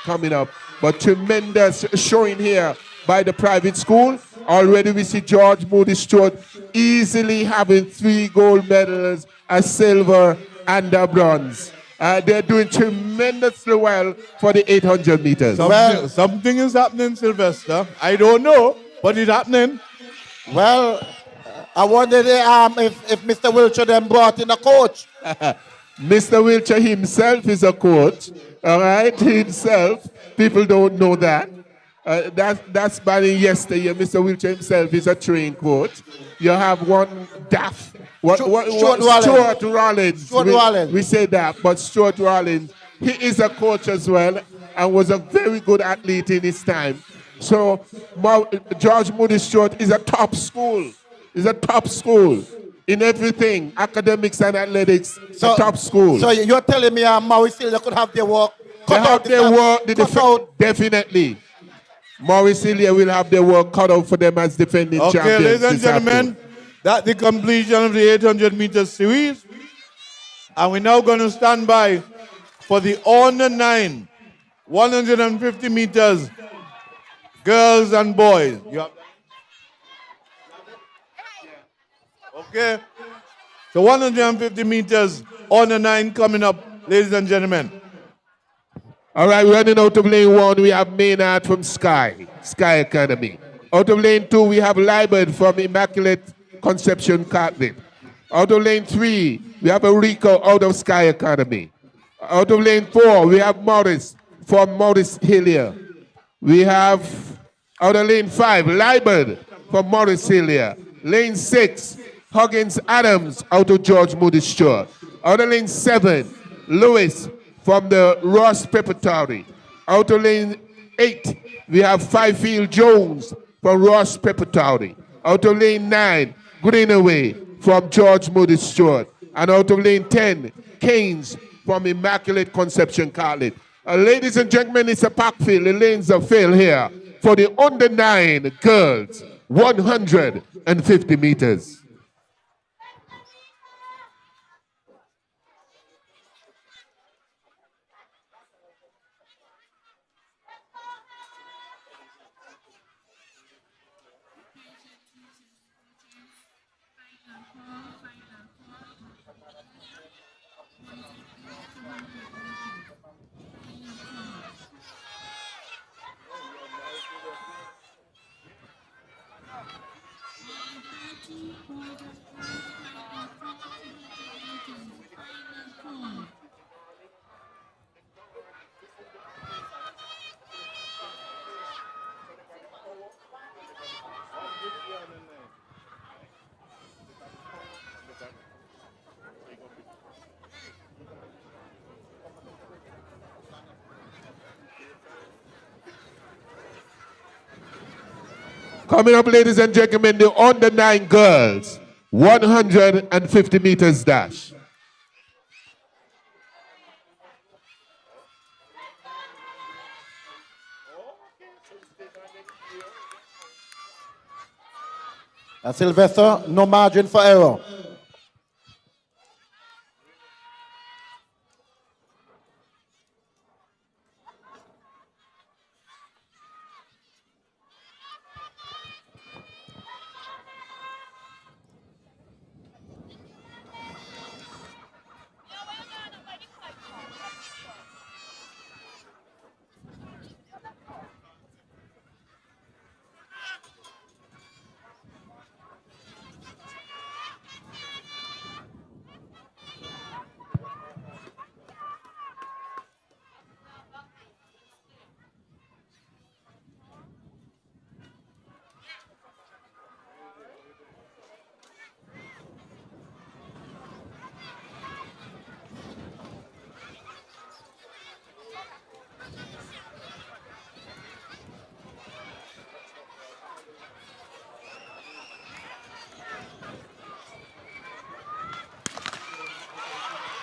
coming up. But tremendous showing here by the private school. Already we see George Moody Stewart easily having 3 gold medals, a silver and a bronze. They're doing tremendously well for the 800 meters. Something is happening, Sylvester. I don't know, but it's happening. Well, I wonder if Mr. Wiltshire then brought in a coach. Mr. Wiltshire himself is a coach, all right, himself. People don't know that. That's banning yesterday. Mr. Wiltshire himself is a trained coach. You have one Daff. Stuart Rollins. We say that, but Stuart Rollins, he is a coach as well and was a very good athlete in his time. So George Moody Stewart is a top school. Is a top school in everything, academics and athletics. A top school. So you're telling me Maricilia could have their work cut out? Definitely. Maricilia will have their work cut out for them as defending champions. Okay, ladies and gentlemen, that's the completion of the 800 meter series. And we're now going to stand by for the Honor 9, 150 meters, girls and boys. Okay? So 150 meters, Honor 9 coming up, ladies and gentlemen. All right, running out of lane 1, we have Maynard from Sky Academy. Out of lane 2, we have Libert from Immaculate Conception Catholic. Out of lane 3, we have Enrico out of Sky Academy. Out of lane 4, we have Morris from Morris Hillier. We have out of lane 5, Libert from Morris Hillier. Lane 6, Huggins Adams out of George Moody Stewart. Out of lane 7, Lewis from the Ross Preparatory. Out of lane 8, we have Fifield Jones from Ross Preparatory. Out of lane 9, Greenaway from George Moody Stewart. And out of lane 10, Keynes from Immaculate Conception College. Ladies and gentlemen, it's a pack field. The lanes are filled here for the under 9 girls, 150 meters. Coming up, ladies and gentlemen, the under 9 girls, 150 meters dash. Sylvester, no margin for error.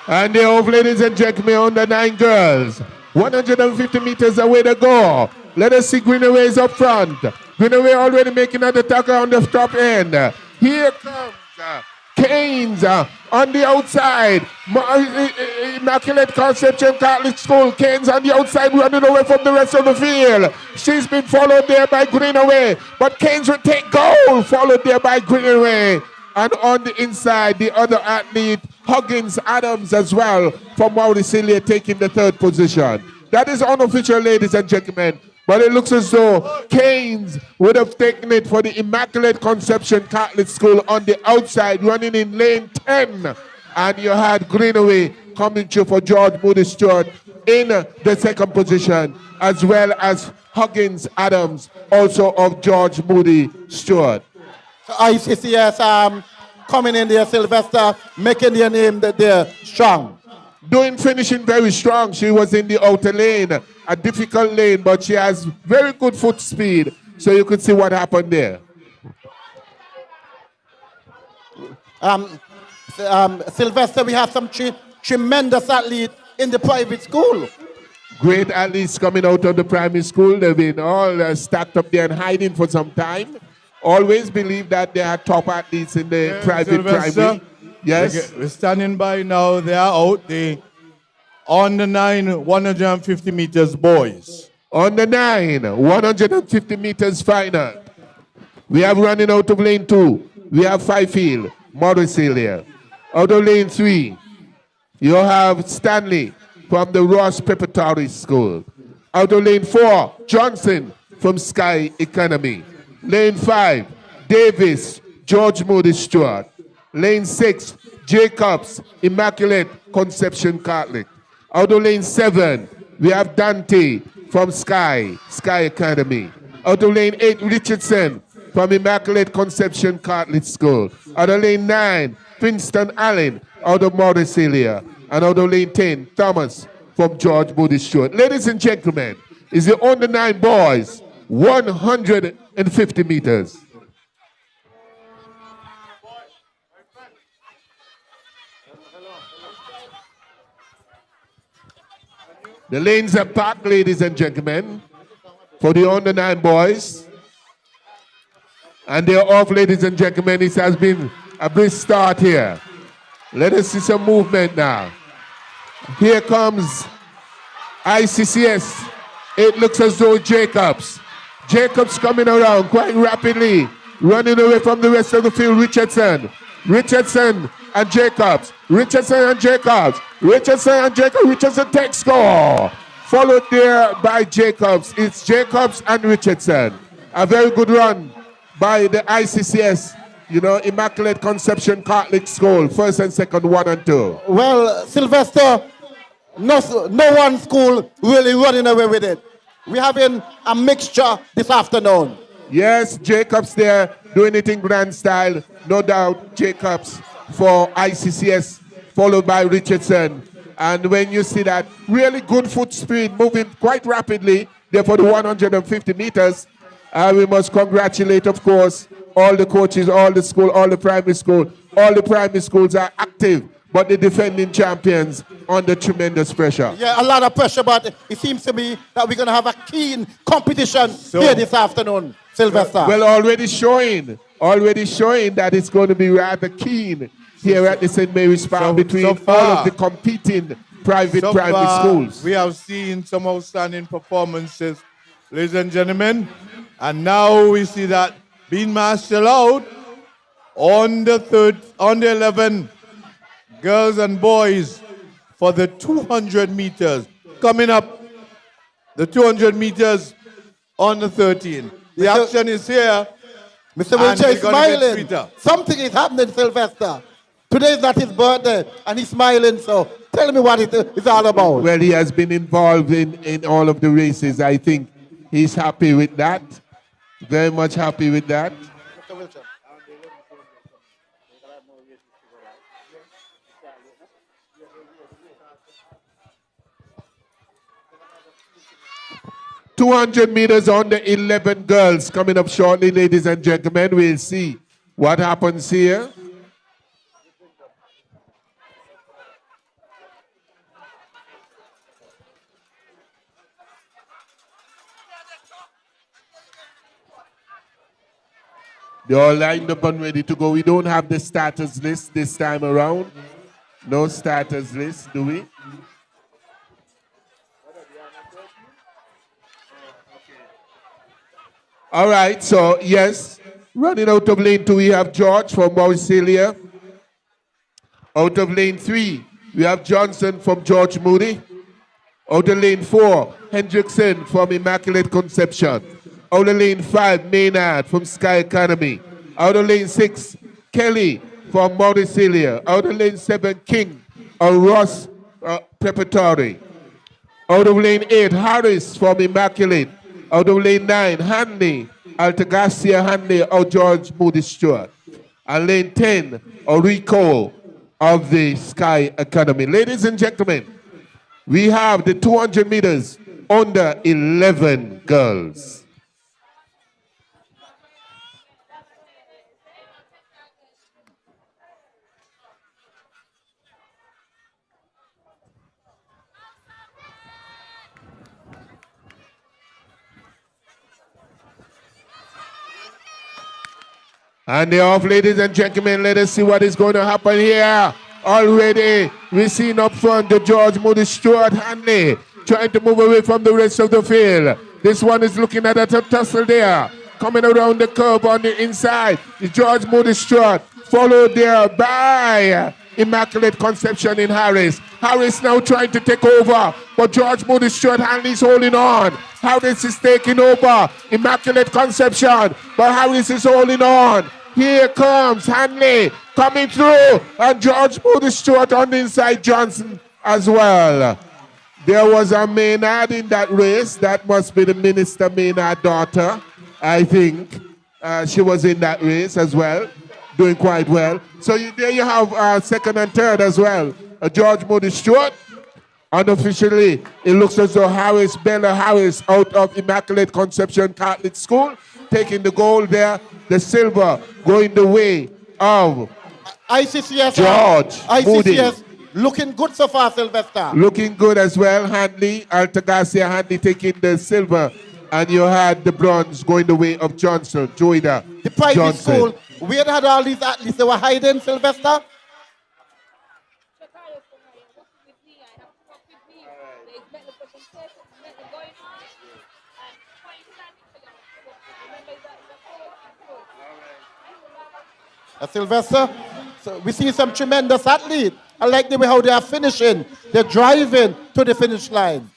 And they're off, ladies and gentlemen, under 9 girls. 150 meters away to go. Let us see Greenaway's up front. Greenaway already making an attack on the top end. Here comes Keynes on the outside. Immaculate Conception Catholic School. Keynes on the outside running away from the rest of the field. She's been followed there by Greenaway. But Keynes will take goal. Followed there by Greenaway. And on the inside, the other athlete, Huggins Adams as well, from Mauricilia, taking the 3rd position. That is unofficial, ladies and gentlemen. But it looks as though Keynes would have taken it for the Immaculate Conception Catholic School on the outside, running in lane 10. And you had Greenaway coming through for George Moody Stewart in the 2nd position, as well as Huggins Adams, also of George Moody Stewart. ICCS coming in there, Sylvester, making their name that they're strong. Finishing very strong. She was in the outer lane, a difficult lane, but she has very good foot speed. So you could see what happened there. Sylvester, we have some tremendous athletes in the private school. Great athletes coming out of the primary school. They've been all stacked up there and hiding for some time. Always believe that there are top athletes in the private primary. Yes. We're standing by now. They are out. They on the 9, 150 meters boys. On the 9, 150 meters final. We have running out of lane 2. We have Fifield, Mauricilia. Out of lane 3, you have Stanley from the Ross Preparatory School. Out of lane 4, Johnson from Sky Economy. Lane 5, Davis, George Moody Stewart. Lane 6, Jacobs, Immaculate Conception Catholic. Out of lane 7, we have Dante from Sky Academy. Out of lane 8, Richardson from Immaculate Conception Catholic School. Out of lane 9, Princeton Allen out of Mauricilia. And out of lane 10, Thomas from George Moody Stewart. Ladies and gentlemen, is the under 9 boys, 150 meters. The lanes are packed, ladies and gentlemen, for the under 9 boys. And they're off, ladies and gentlemen. It has been a brisk start here. Let us see some movement now. Here comes ICCS. It looks as though Jacobs. Jacobs coming around quite rapidly, running away from the rest of the field. Richardson and Jacobs. Richardson takes score. Followed there by Jacobs. It's Jacobs and Richardson. A very good run by the ICCS, Immaculate Conception Catholic School. First and second, 1 and 2. Well, Sylvester, no one school really running away with it. We're having a mixture this afternoon. Yes, Jacobs there doing it in grand style. No doubt, Jacobs for ICCS, followed by Richardson. And when you see that really good foot speed moving quite rapidly there for the 150 meters, we must congratulate, of course, all the coaches, all the school, all the primary school. All the primary schools are active, but the defending champions under tremendous pressure. Yeah, a lot of pressure, but it seems to me that we're going to have a keen competition here this afternoon, Sylvester. Well, already showing that it's going to be rather keen here at the St. Mary's Park between all of the competing private primary schools. We have seen some outstanding performances, ladies and gentlemen, and now we see that being marshaled out on the 11 girls and boys for the 200 meters. Coming up, the 200 meters on the 13. The action is here. Mr. Wilcher is smiling. Something is happening, Sylvester. Today is not his birthday, and he's smiling, so tell me what it's all about. Well, he has been involved in all of the races. I think he's happy with that. Very much happy with that. Mr. Wilcher. 200 meters on the 11 girls coming up shortly, ladies and gentlemen. We'll see what happens here. They're all lined up and ready to go. We don't have the starters list this time around. No starters list, do we? All right, so yes, running out of lane 2, we have George from Mauricelia. Out of lane 3, we have Johnson from George Moody. Out of lane 4, Hendrickson from Immaculate Conception. Out of lane 5, Maynard from Sky Academy. Out of lane 6, Kelly from Mauricelia. Out of lane 7, King or Ross Preparatory. Out of lane 8, Harris from Immaculate. Out of lane 9, Hanley, Altagracia Hanley or George Moody Stewart. And lane 10, Rico of the Sky Academy. Ladies and gentlemen, we have the 200 meters under 11 girls. And they're off, ladies and gentlemen. Let us see what is going to happen here. Already, we've seen up front the George Moody Stewart Hanley trying to move away from the rest of the field. This one is looking at a tussle there. Coming around the curve on the inside is George Moody Stewart, followed there by Immaculate Conception in Harris. Harris now trying to take over, but George Moody Stewart Hanley is holding on. Harris is taking over Immaculate Conception, but Harris is holding on. Here comes Hanley coming through, and George Moody Stewart on the inside, Johnson as well. There was a Maynard in that race. That must be the Minister Maynard daughter, I think. She was in that race as well, doing quite well. So there you have second and third as well. George Moody Stewart Unofficially, it looks as though Bella Harris out of Immaculate Conception Catholic School, taking the gold there. The silver going the way of ICCS. George Moody. ICCS looking good so far, Sylvester. Looking good as well. Handley, Altagracia Handley taking the silver. And you had the bronze going the way of Johnson, Joida The private Johnson. school, we had all these athletes, they were hiding, Sylvester. Sylvester, so we see some tremendous athletes. I like the way how they are finishing. They're driving to the finish line.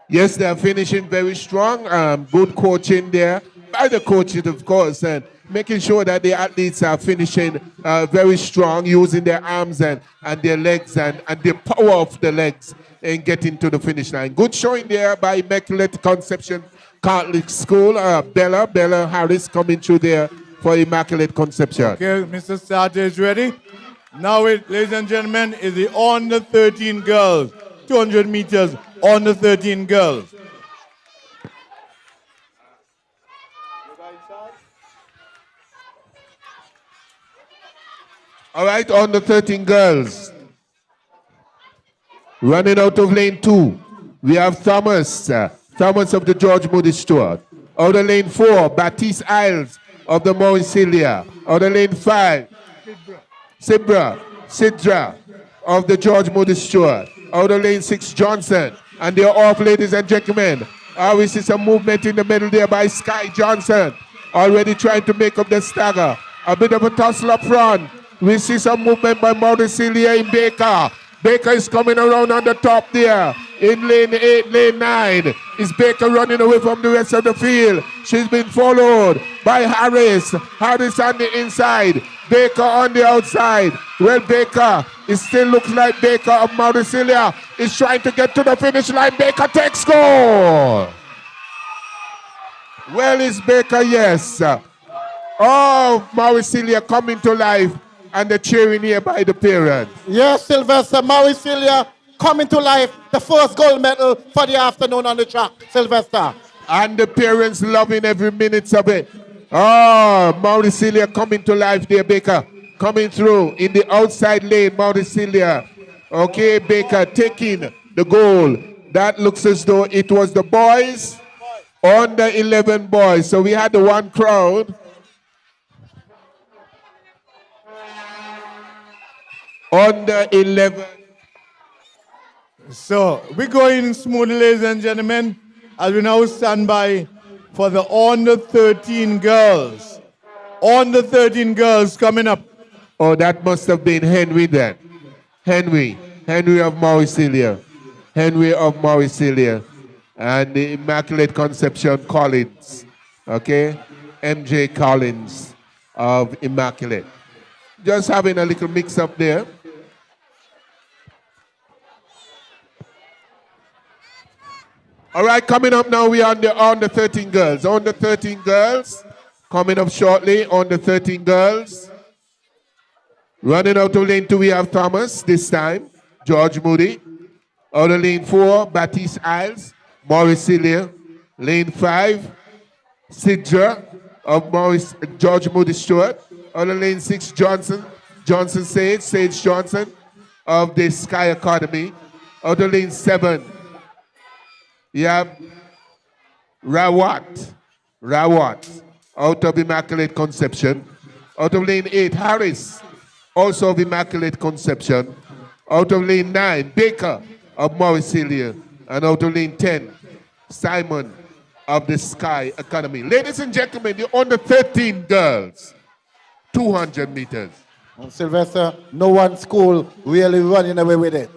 Yes, they're finishing very strong. Good coaching there by the coaches, of course, and making sure that the athletes are finishing very strong, using their arms and their legs and the power of the legs in getting to the finish line. Good showing there by Immaculate Conception Catholic School. Bella Harris coming through there for Immaculate Conception. Okay, Mr. Starter is ready. Now, ladies and gentlemen, is the under 13 girls, 200 meters under 13 girls. All right, on the 13 girls. Running out of lane 2, we have Thomas of the George Moody Stewart. Out of lane 4, Baptiste Isles of the Mauricilia. Out of lane 5, Sidra of the George Moody Stewart. Out of lane 6, Johnson. And they're off, ladies and gentlemen. We see some movement in the middle there by Sky Johnson. Already trying to make up the stagger. A bit of a tussle up front. We see some movement by Mauricilia in Baker. Baker is coming around on the top there. In lane 8, lane 9. Is Baker running away from the rest of the field. She's been followed by Harris. Harris on the inside. Baker on the outside. Well, Baker, it still looks like Baker of Mauricilia is trying to get to the finish line. Baker takes goal. Well, is Baker, yes. Oh, Mauricilia coming to life. And the cheering here by the parents. Yes, Sylvester, Mauricilia coming to life. The first gold medal for the afternoon on the track, Sylvester. And the parents loving every minute of it. Oh, Mauricilia coming to life there, Baker. Coming through in the outside lane, Mauricilia. Okay, Baker taking the goal. That looks as though it was the boys, under 11 boys. So we had the one crowd. Under 11. So we're going smoothly, ladies and gentlemen, as we now stand by for the under 13 girls. Under 13 girls coming up. Oh, that must have been Henry then. Henry of Mauricilia. Henry of Mauricilia. And the Immaculate Conception Collins. Okay? MJ Collins of Immaculate. Just having a little mix up there. All right, coming up now, we are on the 13 girls. On the 13 girls, coming up shortly, on the 13 girls. Running out of lane 2, we have Thomas this time, George Moody. Out of lane 4, Baptiste Isles, Mauricilia. Lane 5, Sidra of George Moody Stewart. Out of lane 6, Sage Johnson of the Sky Academy. Out of lane 7, you have Rawat out of Immaculate Conception. Out of lane 8, Harris, also of Immaculate Conception. Out of lane 9, Baker of Mauricilia. And out of lane 10, Simon of the Sky Academy. Ladies and gentlemen, the under 13 girls, 200 meters. Sylvester, no one school really running away with it.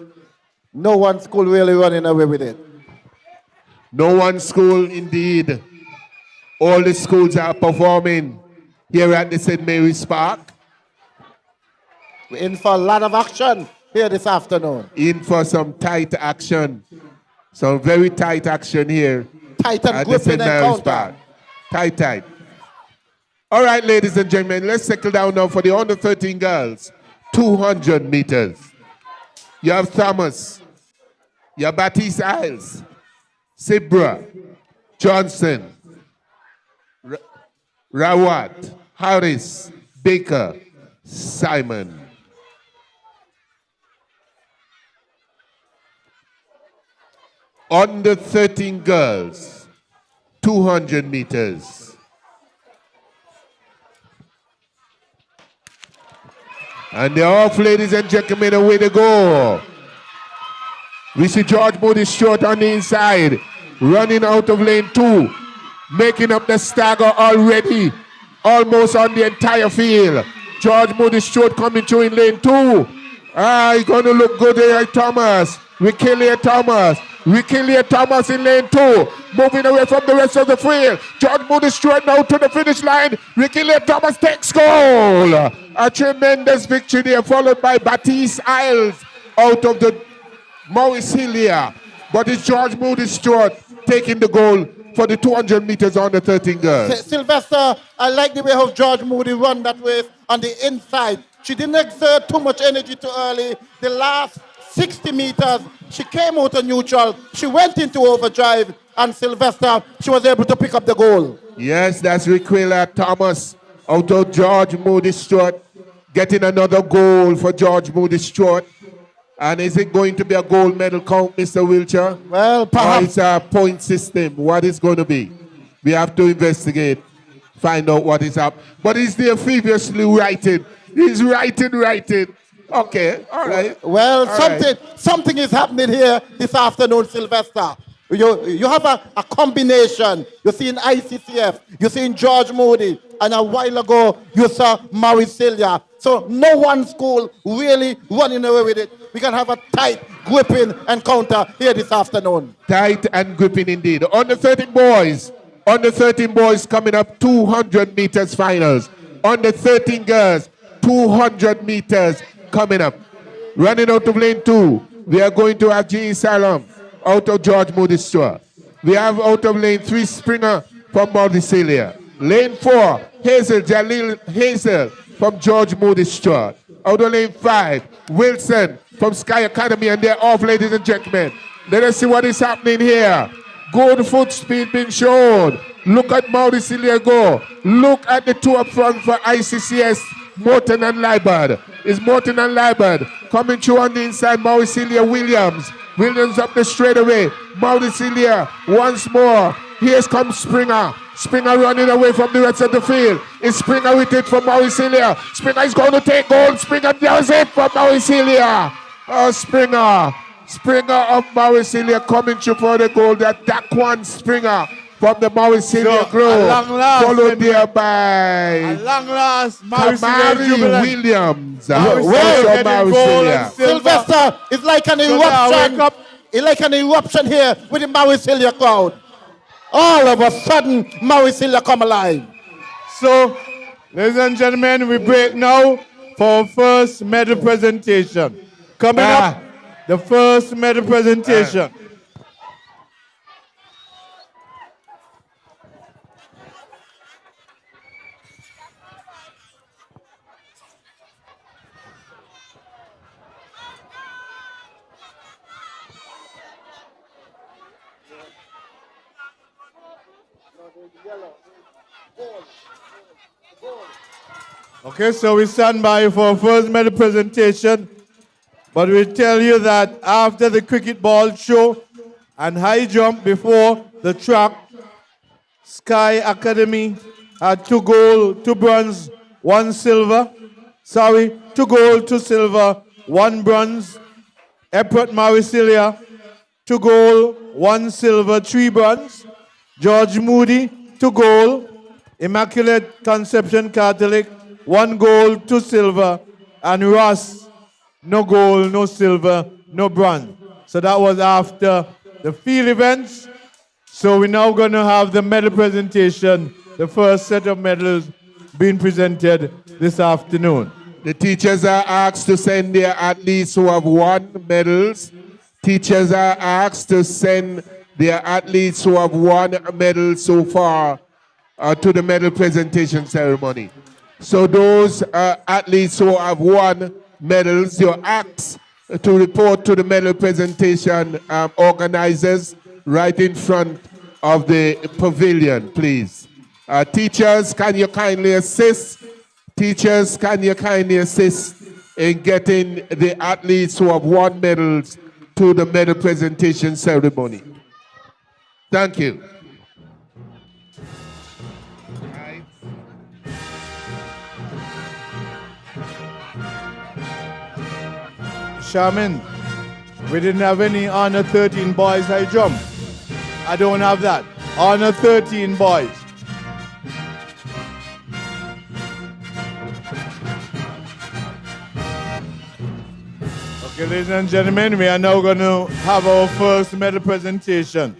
No one school really running away with it. No one school, indeed. All the schools are performing here at the St. Mary's Park. We're in for a lot of action here this afternoon. In for some tight action. Some very tight action here. Tight and at the St. gripping Mary's encounter. Park. Tight. All right, ladies and gentlemen, let's settle down now for the under 13 girls. 200 meters. You have Thomas. You have Baptiste Isles. Sibra. Johnson. Rawat. Harris. Baker. Simon. Under 13 girls. 200 meters. And they're off, ladies and gentlemen, away to go. We see George Moody short on the inside, running out of lane 2, making up the stagger already, almost on the entire field. George Moody short coming through in lane 2. He's going to look good here, Thomas. Wikilia Thomas. Wikilia Thomas in lane 2, moving away from the rest of the field. George Moody straight now to the finish line. Wikilia Thomas takes goal. A tremendous victory there, followed by Baptiste Isles out of the Maurice Hillier. But it's George Moody Stewart taking the goal for the 200 meters on the 13 girls. Sylvester, I like the way how George Moody run that way on the inside. She didn't exert too much energy too early. The last 60 meters, she came out of neutral. She went into overdrive, and Sylvester, she was able to pick up the goal. Yes, that's Riquela Thomas out of George Moody Stewart, getting another goal for George Moody Stewart. And is it going to be a gold medal count, Mr. Wiltshire? Well, perhaps. Or it's a point system? What is going to be? We have to investigate, find out what is up. But he's there feverishly writing. He's writing. Okay, all right. Well, something is happening here this afternoon, Sylvester. You have a combination. You see in ICCF, you see in George Moody, and a while ago you saw Maurice Hillier. So no one school really running away with it. We can have a tight gripping encounter here this afternoon. Tight and gripping indeed. Under 13 boys coming up 200 meters finals. Under 13 girls, 200 meters coming up. Running out of lane 2, we are going to have G. Salom out of George Moody Stewart. We have out of lane 3 Springer from Maurice Hillier. Lane 4, Jalil Hazel from George Moody Stewart. Out of lane 5, Wilson from Sky Academy, and they're off, ladies and gentlemen. Let us see what is happening here. Good foot speed being shown. Look at Maurice Hillier go. Look at the two up front for ICCS, Morton and Liebert. Is Morton and Liebert coming through on the inside? Maurice Hillier, Williams. Williams up the straightaway. Maurice Hillier once more. Here comes Springer. Springer running away from the rest of the field. Is Springer with it for Maurice Hillier? Springer is going to take gold. Springer does it for Maurice Hillier. Oh, Springer. Springer of Maurice Hillier coming through for the goal. That Daquan Springer from the Maurice Hillier group. Followed there by at long last, Maurice Kamari Williams. Maurice Hillier. Sylvester, it's like an eruption. It's like an eruption here with the Maurice Hillier crowd. All of a sudden, Maurice Hillier come alive. So, ladies and gentlemen, we break now for our first medal presentation. Coming up, the first medal presentation. Okay, so we stand by for our first medal presentation. But we tell you that after the cricket ball show and high jump before the track, Sky Academy had 2 gold, 2 bronze, 1 silver. 2 gold, 2 silver, 1 bronze. Epworth Maurice Hillier, 2 gold, 1 silver, 3 bronze. George Moody, 2 gold. Immaculate Conception Catholic, 1 gold, 2 silver. And Ross, no gold, no silver, no bronze. So that was after the field events. So we're now going to have the medal presentation, the first set of medals being presented this afternoon. The teachers are asked to send their athletes who have won medals. Teachers are asked to send their athletes who have won medals so far to the medal presentation ceremony. So those athletes who have won medals, you're asked to report to the medal presentation organizers right in front of the pavilion, please. Teachers, can you kindly assist? Teachers, can you kindly assist in getting the athletes who have won medals to the medal presentation ceremony? Thank you. Shaman, we didn't have any Honor 13 boys high jump. I don't have that. Honor 13 boys. Okay, ladies and gentlemen, we are now going to have our first medal presentation.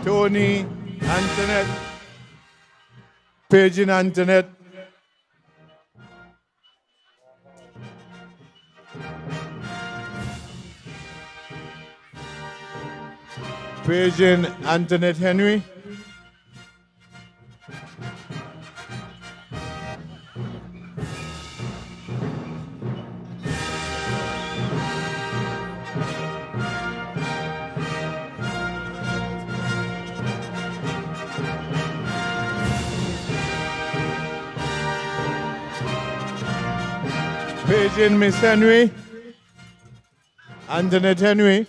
Tony, Antoinette, Paige and Antoinette. Paige and Antoinette Henry. Paige and Miss Henry, Antoinette Henry.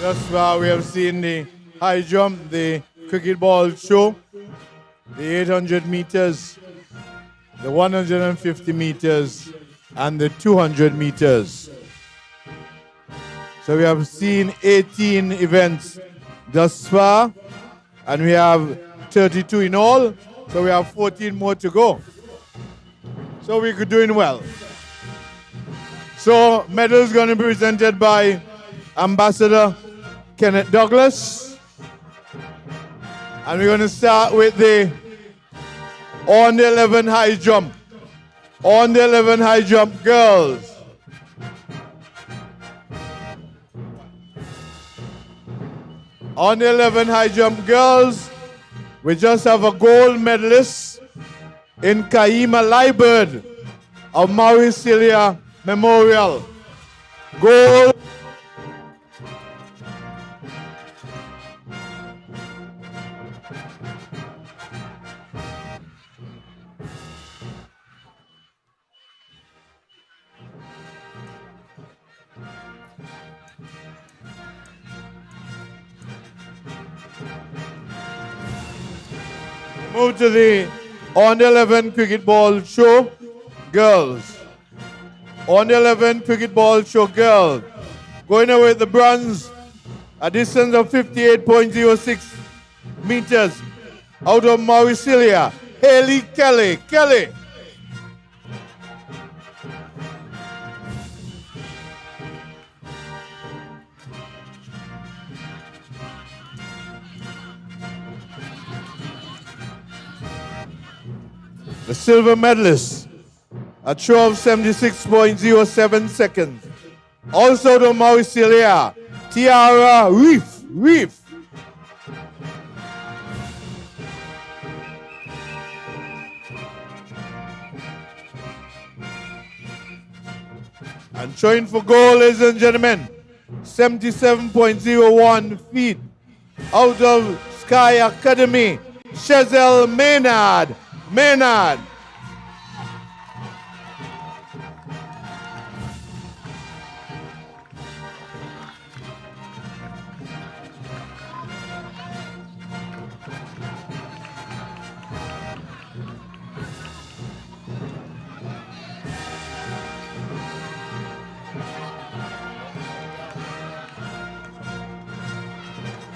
Thus far, we have seen the high jump, the cricket ball show, the 800 meters, the 150 meters, and the 200 meters. So we have seen 18 events thus far, and we have 32 in all, so we have 14 more to go. So we're doing well. So medals going to be presented by Ambassador Kenneth Douglas. And we're going to start with the on the 11 high jump. On the 11 high jump girls. On the 11 high jump girls, we just have a gold medalist in Kaima Liebert of Maurice Celia Memorial. Gold. Move to the on the 11 cricket ball show girls. On the 11 cricket ball show girls. Going away with the bronze, a distance of 58.06 meters out of Mauricilia, Haley Kelly. Kelly. The silver medalist, a throw of 76.07 seconds. Also to Mauricilia, Tiara Reef. And showing for goal, ladies and gentlemen, 77.01 feet out of Sky Academy, Chazelle Maynard.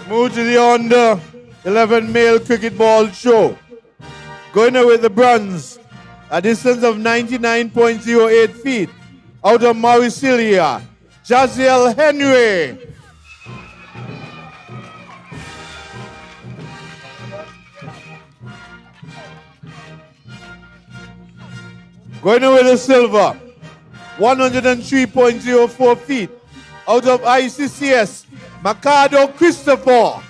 Move to the under 11 male cricket ball show. Going away with the bronze, a distance of 99.08 feet, out of Mauricilia, Jaziel Henry. Going away with the silver, 103.04 feet, out of ICCS, Mercado Christopher.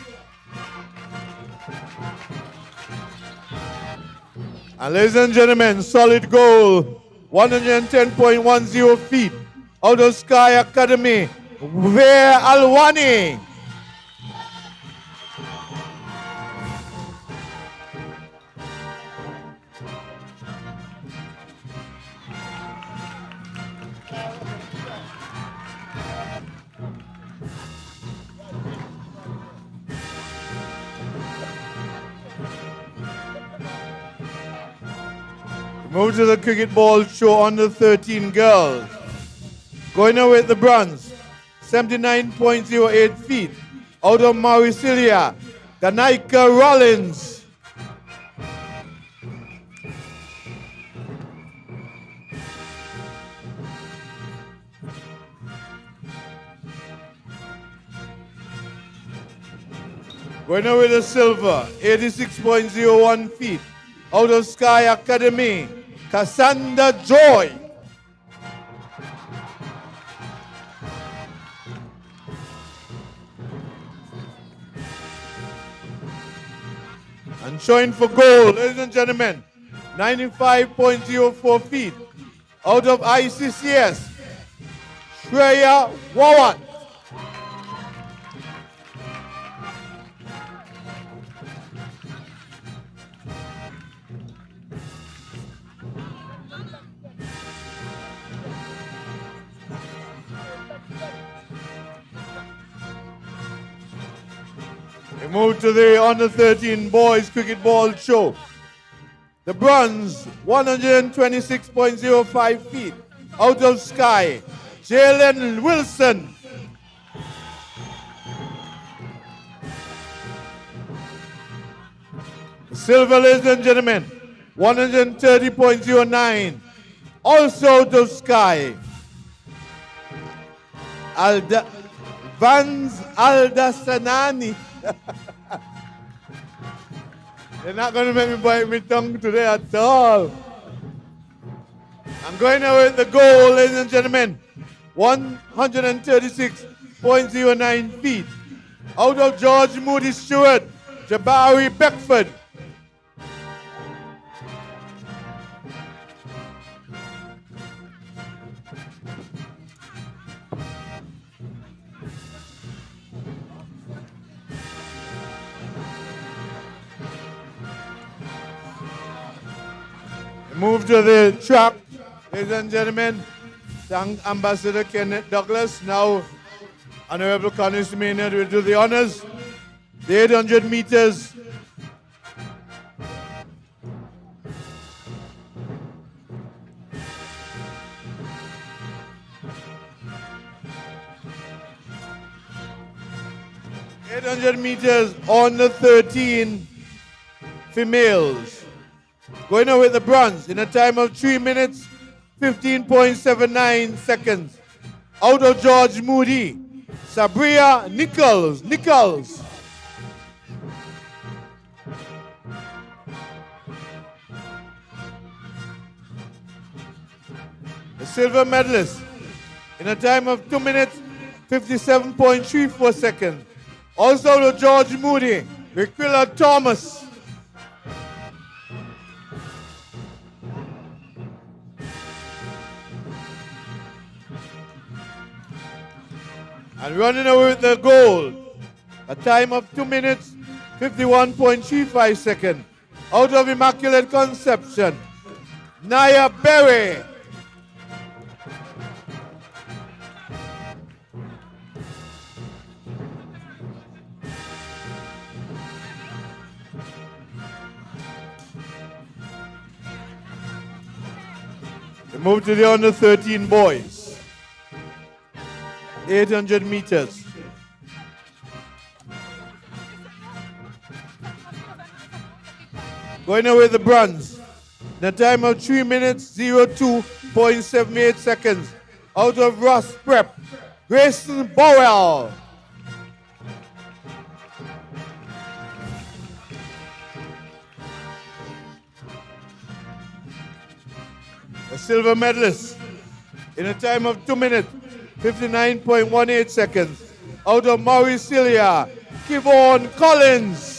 And ladies and gentlemen, solid gold, 110.10 feet, out of Sky Academy, Ver Alwani. Move to the cricket ball show under 13 girls. Going away with the bronze, 79.08 feet, out of Mauricilia, Ganaika Rollins. Going away with the silver, 86.01 feet, out of Sky Academy, Cassandra Joy. And showing for gold, ladies and gentlemen, 95.04 feet, out of ICCS, Shreya Wawat. We move to the under 13 boys cricket ball show. The bronze, 126.05 feet, out of Sky, Jalen Wilson. The silver, ladies and gentlemen, 130.09, also out of Sky, Vans Aldasanani. They're not going to make me bite my tongue today at all. I'm going away with the goal, ladies and gentlemen. 136.09 feet. Out of George Moody Stewart, Jabari Beckford. Move to the track, ladies and gentlemen. Thank Ambassador Kenneth Douglas. Now, Honorable Connis Maynard will do the honors. The 800 meters. On the 13 females. Going away with the bronze in a time of 3 minutes, 15.79 seconds. Out of George Moody, Sabria Nichols. The silver medalist in a time of 2 minutes, 57.34 seconds. Also out of George Moody, Riquilla Thomas. And running away with the gold, a time of 2 minutes, 51.35 seconds. Out of Immaculate Conception, Naya Berry. We move to the under 13 boys. 800 meters. Going away with the bronze. In a time of 3 minutes, 02.78 seconds. Out of Ross Prep, Grayson Bowell. A silver medalist in a time of 2 minutes, 59.18 seconds. Out of Mauricilia, Kivon Collins.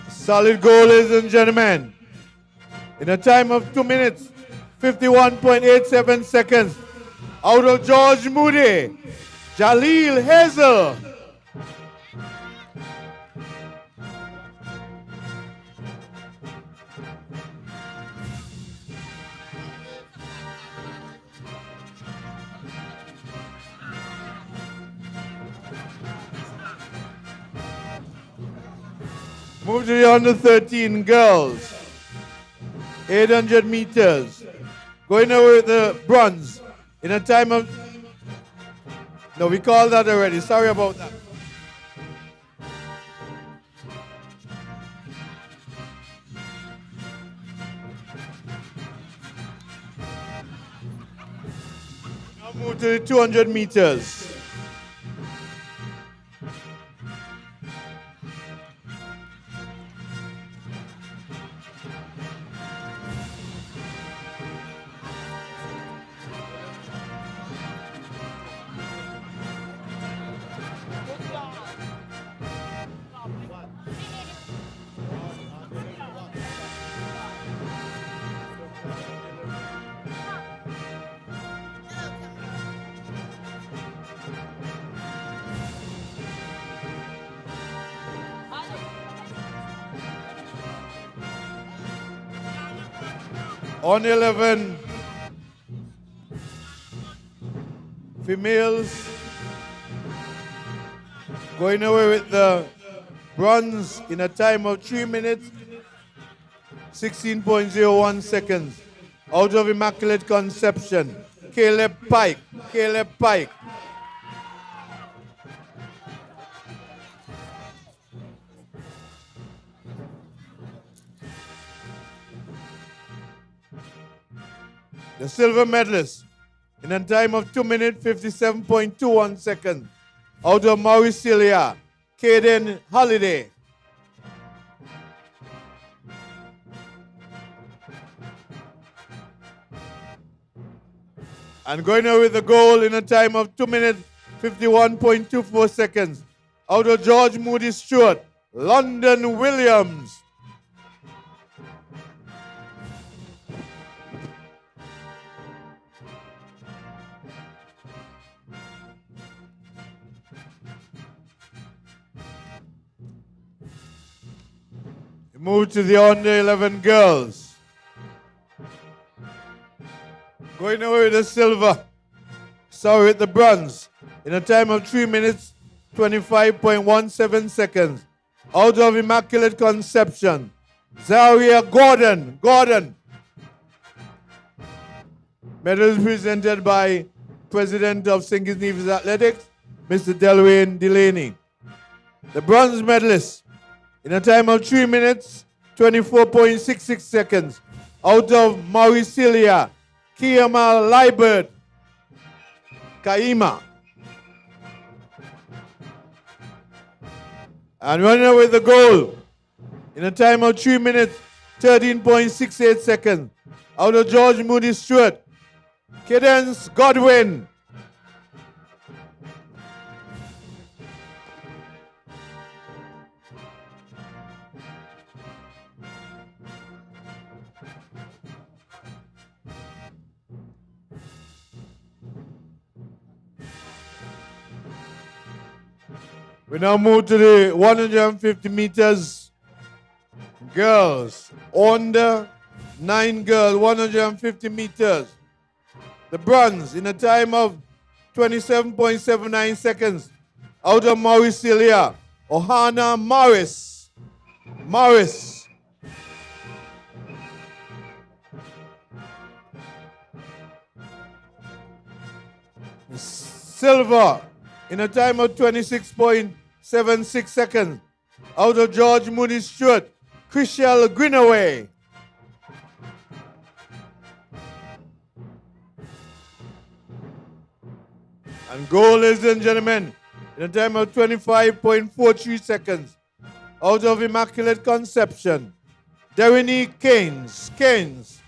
Solid goal, ladies and gentlemen. In a time of 2 minutes, 51.87 seconds. Out of George Moody, Jaleel Hazel. Move to the under 13 girls. 800 meters. Going over the bronze in a time of... No, we called that already. Sorry about that. Now move to the 200 meters. On 11 females, going away with the bronze in a time of 3 minutes, 16.01 seconds. Out of Immaculate Conception, Caleb Pike. Caleb Pike. The silver medalist in a time of 2 minutes, 57.21 seconds. Out of Mauricilia, Caden Holiday. And going away with the goal in a time of 2 minutes, 51.24 seconds. Out of George Moody Stewart, London Williams. Move to the under 11 girls. Going away with the silver. Sorry, with the bronze. In a time of 3 minutes, 25.17 seconds. Out of Immaculate Conception, Zaria Gordon. Gordon. Medals presented by President of St. Kitts Nevis Athletics, Mr. Delwayne Delaney. The bronze medalist in a time of 3 minutes, 24.66 seconds. Out of Mauricilia, Kiama Liebert. Kaima. And running away with the goal in a time of 3 minutes, 13.68 seconds. Out of George Moody Stewart, Cadence Godwin. We now move to the 150 meters girls. Under 9 girls, 150 meters. The bronze in a time of 27.79 seconds. Out of Mauricilia, Ohana Morris. Morris. Silver in a time of 26.76 seconds. Out of George Moody Stewart, Chriselle Greenaway. And gold, ladies and gentlemen, in a time of 25.43 seconds. Out of Immaculate Conception, Darrini Keynes.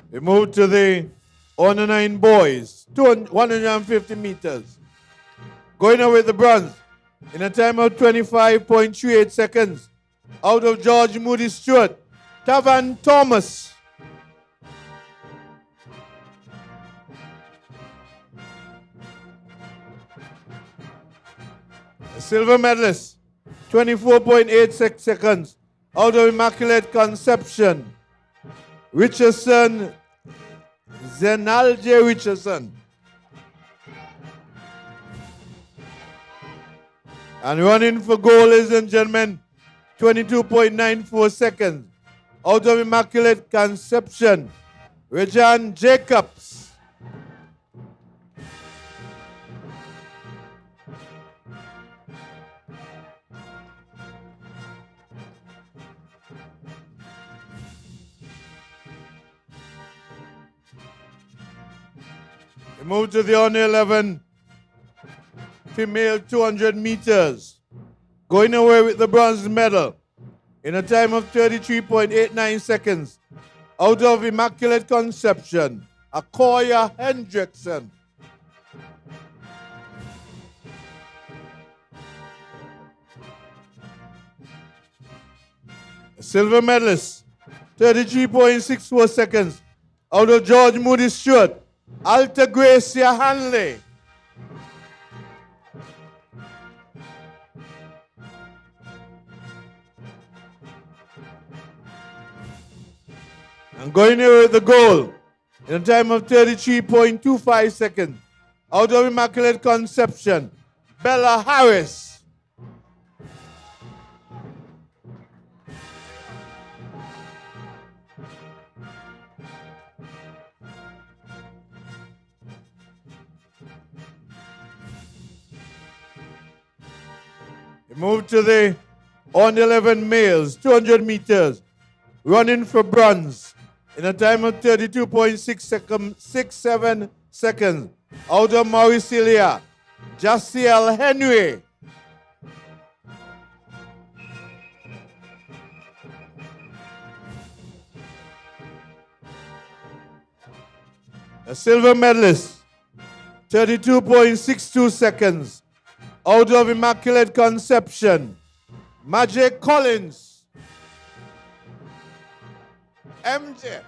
We move to the Honor 9 boys, 150 meters. Going away with the bronze in a time of 25.38 seconds. Out of George Moody Stewart, Tavan Thomas. A silver medalist, 24.86 seconds. Out of Immaculate Conception, Richardson, Zenalje Richardson. And running for goal, ladies and gentlemen, 22.94 seconds. Out of Immaculate Conception, Rejan Jacobs. We move to the Honor 11 female 200 meters. Going away with the bronze medal in a time of 33.89 seconds. Out of Immaculate Conception, Akoya Hendrickson. A silver medalist, 33.64 seconds. Out of George Moody Stewart, Altagracia Hanley. And going here with the goal in a time of 33.25 seconds. Out of Immaculate Conception, Bella Harris. We move to the on 11 males, 200 meters, running for bronze in a time of 32.67 seconds. Out of Mauricilia, Jaciel Henry. A silver medalist, 32.62 seconds. Out of Immaculate Conception, Magic Collins. MJ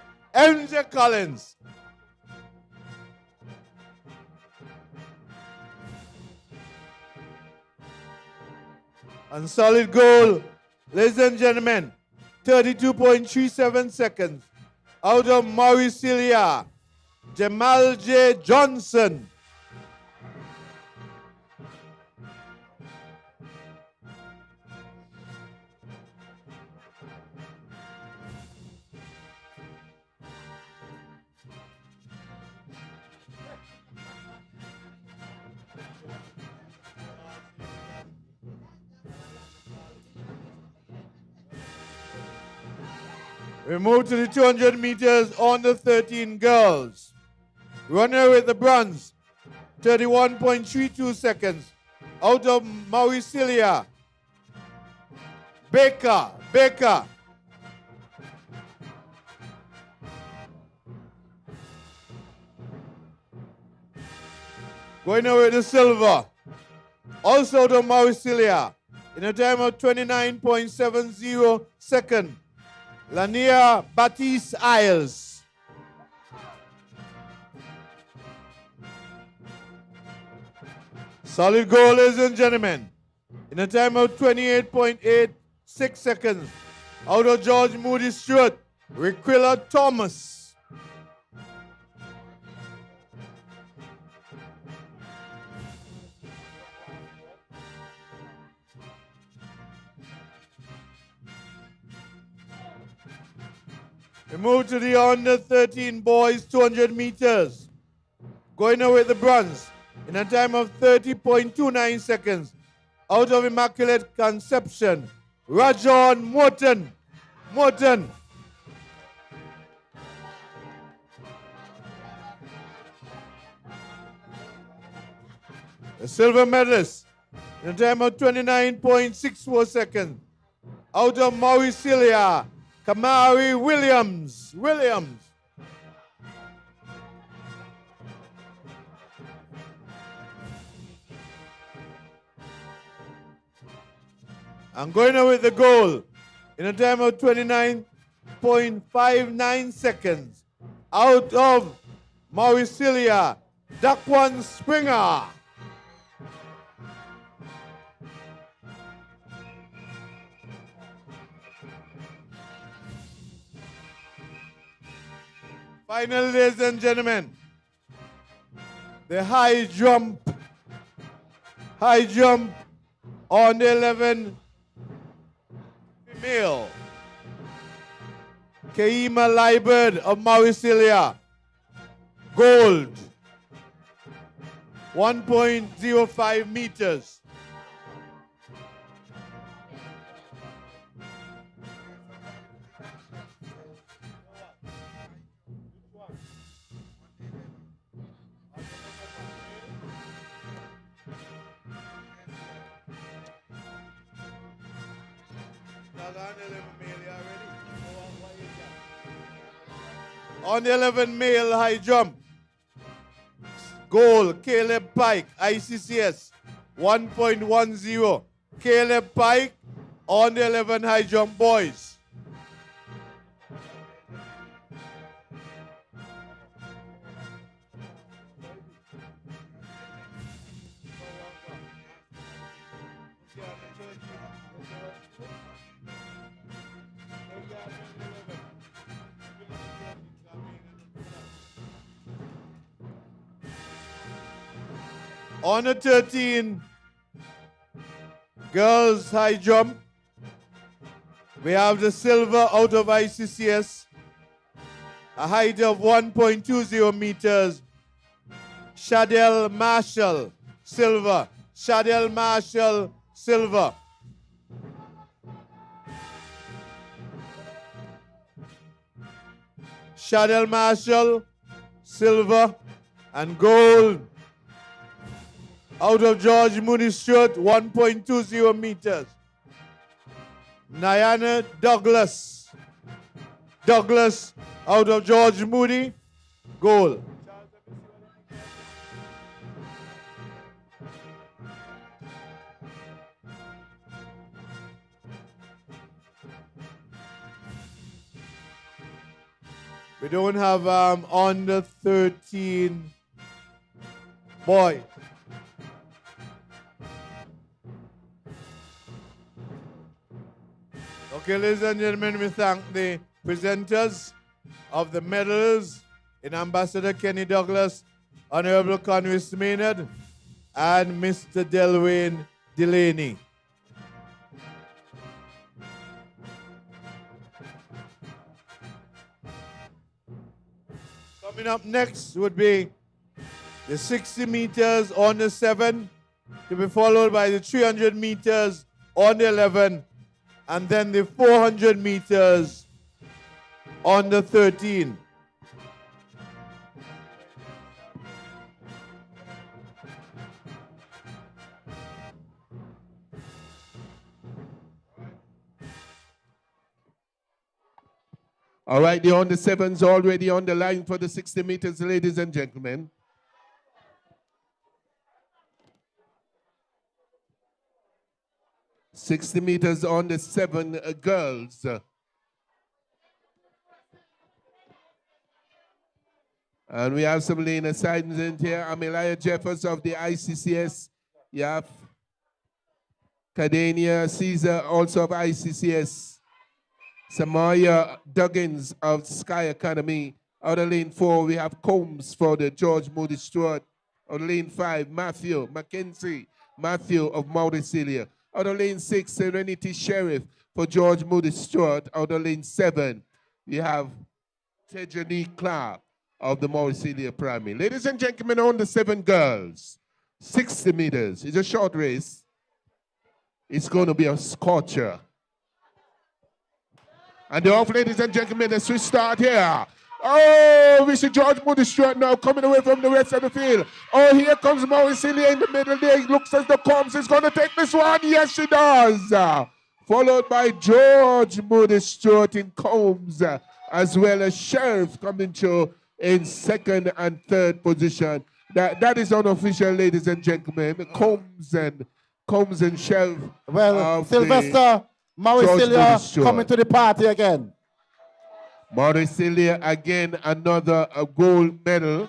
Collins. And solid goal, ladies and gentlemen, 32.37 seconds. Out of Mauricilia, Jamal J. Johnson. We move to the 200 meters on the 13 girls. Runner with the bronze, 31.32 seconds. Out of Mauricilia, Baker. Going away with the silver. Also to Mauricilia, in a time of 29.70 seconds. Lania Baptiste Isles. Solid goal, ladies and gentlemen. In a time of 28.86 seconds. Out of George Moody Stewart, Riquilla Thomas. We move to the under 13 boys 200 meters. Going away with the bronze in a time of 30.29 seconds. Out of Immaculate Conception, Rajon Morton. Morton. The silver medalist in a time of 29.64 seconds. Out of Mauricilia, Kamari Williams. And going away with the goal in a time of 29.59 seconds. Out of Mauricilia, Daquan Springer. Finally, ladies and gentlemen, the high jump on the 11 female. Kaima Liebert of Mauricilia, gold, 1.05 meters. On the 11 male high jump, gold, Caleb Pike, ICCS, 1.10. Caleb Pike on the 11 high jump boys. On the 13 girls high jump, we have the silver out of ICCS, a height of 1.20 meters. Shadell Marshall, silver. Shadell Marshall, silver. Shadell Marshall, silver. And gold out of George Moody Stewart, 1.20 meters. Nyana Douglas. Douglas out of George Moody, gold. We don't have under 13 boys. Okay, ladies and gentlemen, we thank the presenters of the medals in Ambassador Kenny Douglas, Honorable Conway Maynard, and Mr. Delwayne Delaney. Coming up next would be the 60 meters on the 7, to be followed by the 300 meters on the 11, and then the 400 meters on the 13. All right, the under 7's already on the line for the 60 meters, ladies and gentlemen. $60 meters on the 7 girls. And we have some Lena Sidens in here. Amelia Jeffers of the ICCS. You have Cadenia Caesar, also of ICCS. Samaya Duggins of Sky Academy. Out of lane 4, we have Combs for the George Moody Stewart. Out of lane 5, Matthew Mackenzie, Matthew of Mauricilia. Out of lane 6, Serenity Sheriff for George Moody Stewart. Out of lane 7, we have Tejani Clark of the Mauricelia Primary. Ladies and gentlemen, on the 7 girls, 60 meters. It's a short race. It's going to be a scorcher. And the off, ladies and gentlemen, the switch start here. Oh, we see George Moody Stewart now coming away from the rest of the field. Oh, here comes Mauricelia in the middle there. It looks as though Combs is going to take this one. Yes, she does. Followed by George Moody Stewart in Combs, as well as Sheriff coming through in 2nd and 3rd position. That is unofficial, ladies and gentlemen. Combs and Sheriff. Well, Sylvester, Mauricelia coming to the party again. Mauricelia again, another gold medal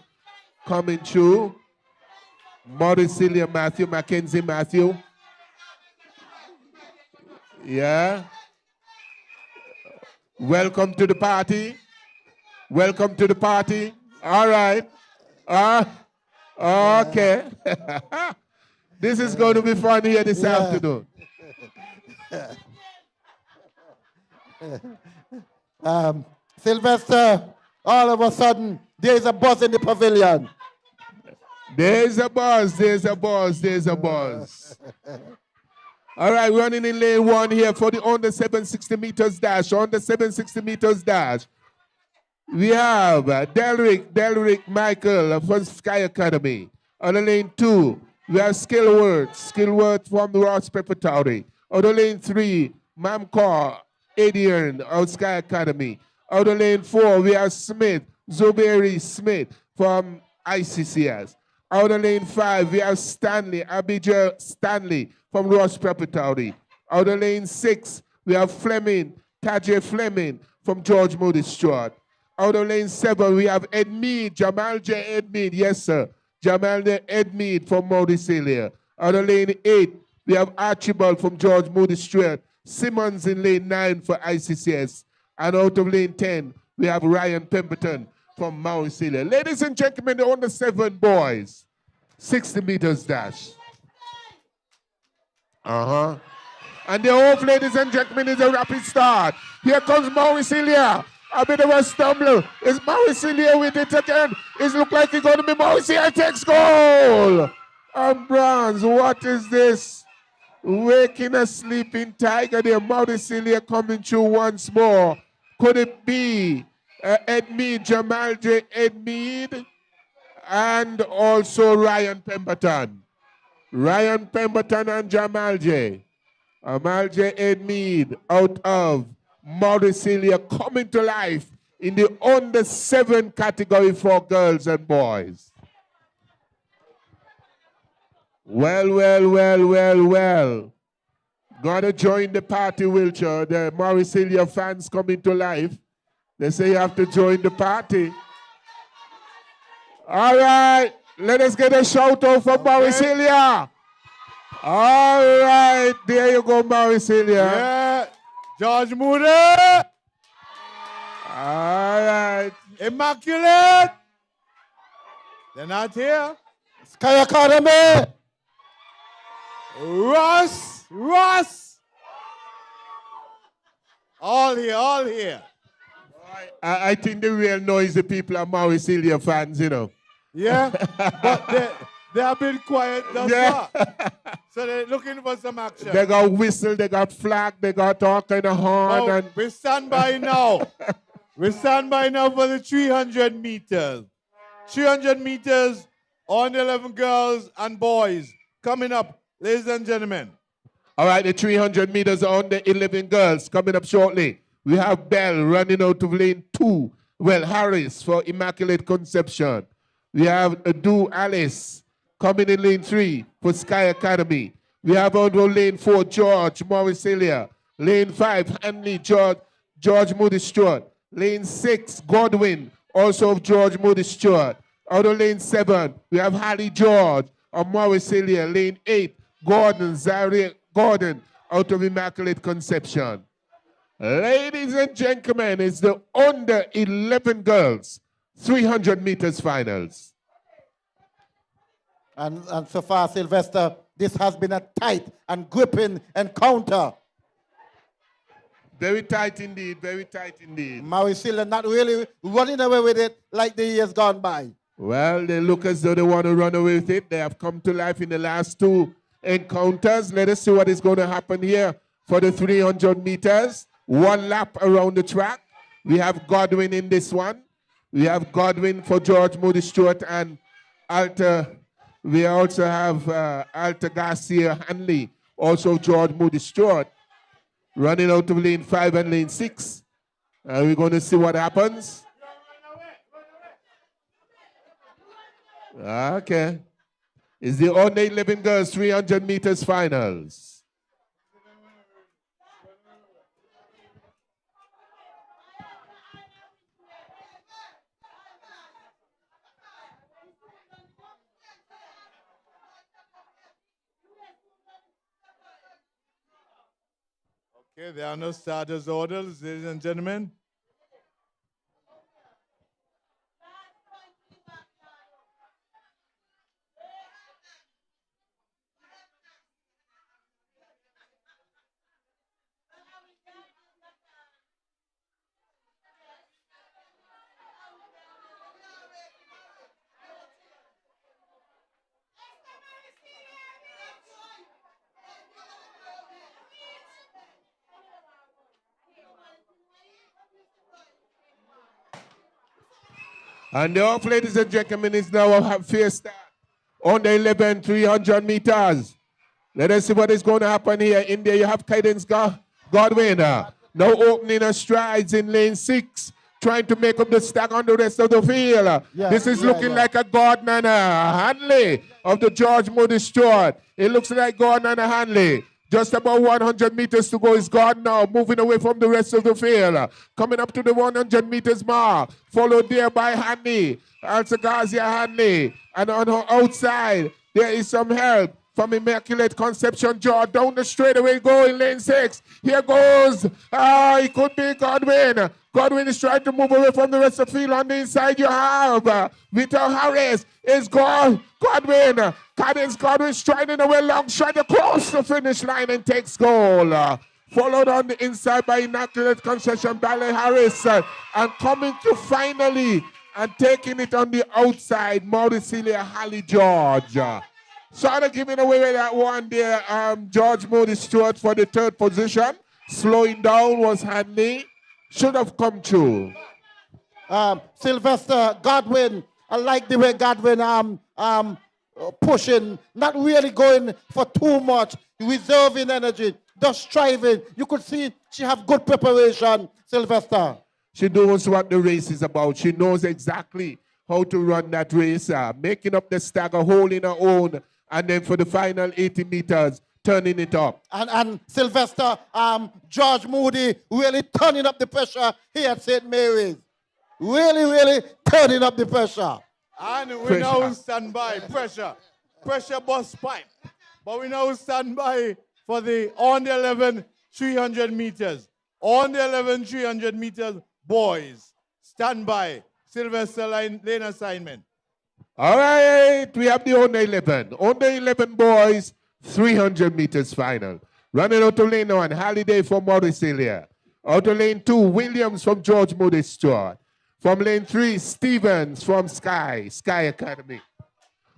coming through. Mauricelia Matthew, Mackenzie Matthew. Yeah. Welcome to the party. Welcome to the party. All right. Okay. This is going to be fun here this afternoon. Sylvester, all of a sudden, there's a buzz in the pavilion. There's a buzz, there's a buzz, there's a buzz. All right, running in lane 1 here for the under 760 meters dash. On the 760 meters dash, we have Delrick Michael from Sky Academy. On the lane 2, we have Skillworth from the Ross Preparatory. On the lane 3, Mamcar Adrian of Sky Academy. Out of lane 4, we have Zuberi Smith from ICCS. Out of lane 5, we have Abijah Stanley from Ross Preparatory. Out of lane 6, we have Tajay Fleming from George Moody Stewart. Out of lane 7, we have Jamal J. Edmead, yes sir, Jamal J. Edmead from Mauricelia. Out of lane 8, we have Archibald from George Moody Stewart. Simmons in lane 9 for ICCS. And out of lane 10, we have Ryan Pemberton from Mauricelia. Ladies and gentlemen, the under 7 boys, 60 meters dash. And the off, ladies and gentlemen, is a rapid start. Here comes Mauricelia. A bit of a stumble. Is Mauricelia with it again? It looks like it's going to be Mauricelia takes goal. And Bronze, what is this? Waking a sleeping tiger there. Mauricelia coming through once more. Could it be Jamal J. Edmead, and also Ryan Pemberton? Ryan Pemberton and Jamal J. Edmead out of Mauricelia coming to life in the under 7 category for girls and boys. Well. Gotta join the party, Wiltshire. The Mauricelia fans coming to life. They say you have to join the party. All right, let us get a shout out for Mauricelia. All right, there you go, Mauricelia. Yeah, George Moody. All right. Immaculate. They're not here. Sky Academy. Ross. All here. I think the real noisy people are Mauricelia fans, you know. Yeah, but they have been quiet thus far. So they're looking for some action. They got whistle, they got flag, they got all kind of horn. Oh, and we stand by now. We stand by now for the 300 meters. 300 meters on 11 girls and boys. Coming up, ladies and gentlemen. All right, the 300 meters on the 11 girls coming up shortly. We have Bell running out of lane 2. Well, Harris for Immaculate Conception. We have Adu Alice coming in lane 3 for Sky Academy. We have out of lane 4, George Mauricelia. Lane 5, Hanley George Moody Stewart. Lane 6, Godwin, also of George Moody Stewart. Out of lane 7, we have Harley George of Mauricelia. Lane 8, Zaire Gordon, out of Immaculate Conception. Ladies and gentlemen, it's the under 11 girls, 300 meters finals. And so far, Sylvester, this has been a tight and gripping encounter. Very tight indeed, very tight indeed. Mauricelia not really running away with it like the years gone by. Well, they look as though they want to run away with it. They have come to life in the last two encounters. Let us see what is going to happen here for the 300 meters. One lap around the track. We have Godwin in this one. We have Godwin for George Moody Stewart and Alta. We also have Alta Garcia Hanley, also George Moody Stewart, running out of lane 5 and lane 6. And we're going to see what happens. Okay. It's the under 11 girls 300 meters finals. Okay, there are no starters orders, ladies and gentlemen. And the off, ladies and gentlemen, is now a fair start on the 11 300 meters. Let us see what is going to happen here. In there, you have Cadence Godwin. Now opening her strides in lane 6, trying to make up the stack on the rest of the field. This is looking like a Gordon Hanley of the George Moody Stewart. It looks like Gordon Hanley. Just about 100 meters to go is gone now, moving away from the rest of the field. Coming up to the 100 meters mark, followed there by Hanley, Altagracia Hanley. And on her outside, there is some help from Immaculate Conception George. Down the straightaway go in lane 6. Here goes, it could be Godwin. Godwin is trying to move away from the rest of the field. On the inside you have Vito Harris. Is Godwin. Cadence Godwin striding away long, trying to cross the finish line and takes goal. Followed on the inside by Immaculate Conception Ballet Harris. And coming to finally and taking it on the outside, Mauricelia Halley George. Sort of giving away with that one there, George Moody Stewart for the 3rd position. Slowing down was Hanley. Should have come through. Sylvester Godwin, I like the way Godwin pushing, not really going for too much, reserving energy, just striving. You could see she have good preparation, Sylvester. She knows what the race is about. She knows exactly how to run that race, making up the stagger, holding her own, and then for the final 80 meters, turning it up. And Sylvester, George Moody really turning up the pressure here at St. Mary's. Really turning up the pressure. And we now stand by. Pressure bust pipe. But we now stand by for the on the 11 300 meters. On the 11 300 meters, boys. Stand by. Sylvester lane assignment. All right, we have the under 11. Under 11 boys, 300 meters final. Running out of lane 1, Halliday from Mauricelia. Out of lane 2, Williams from George Moody Stewart. From lane 3, Stevens from Sky Academy.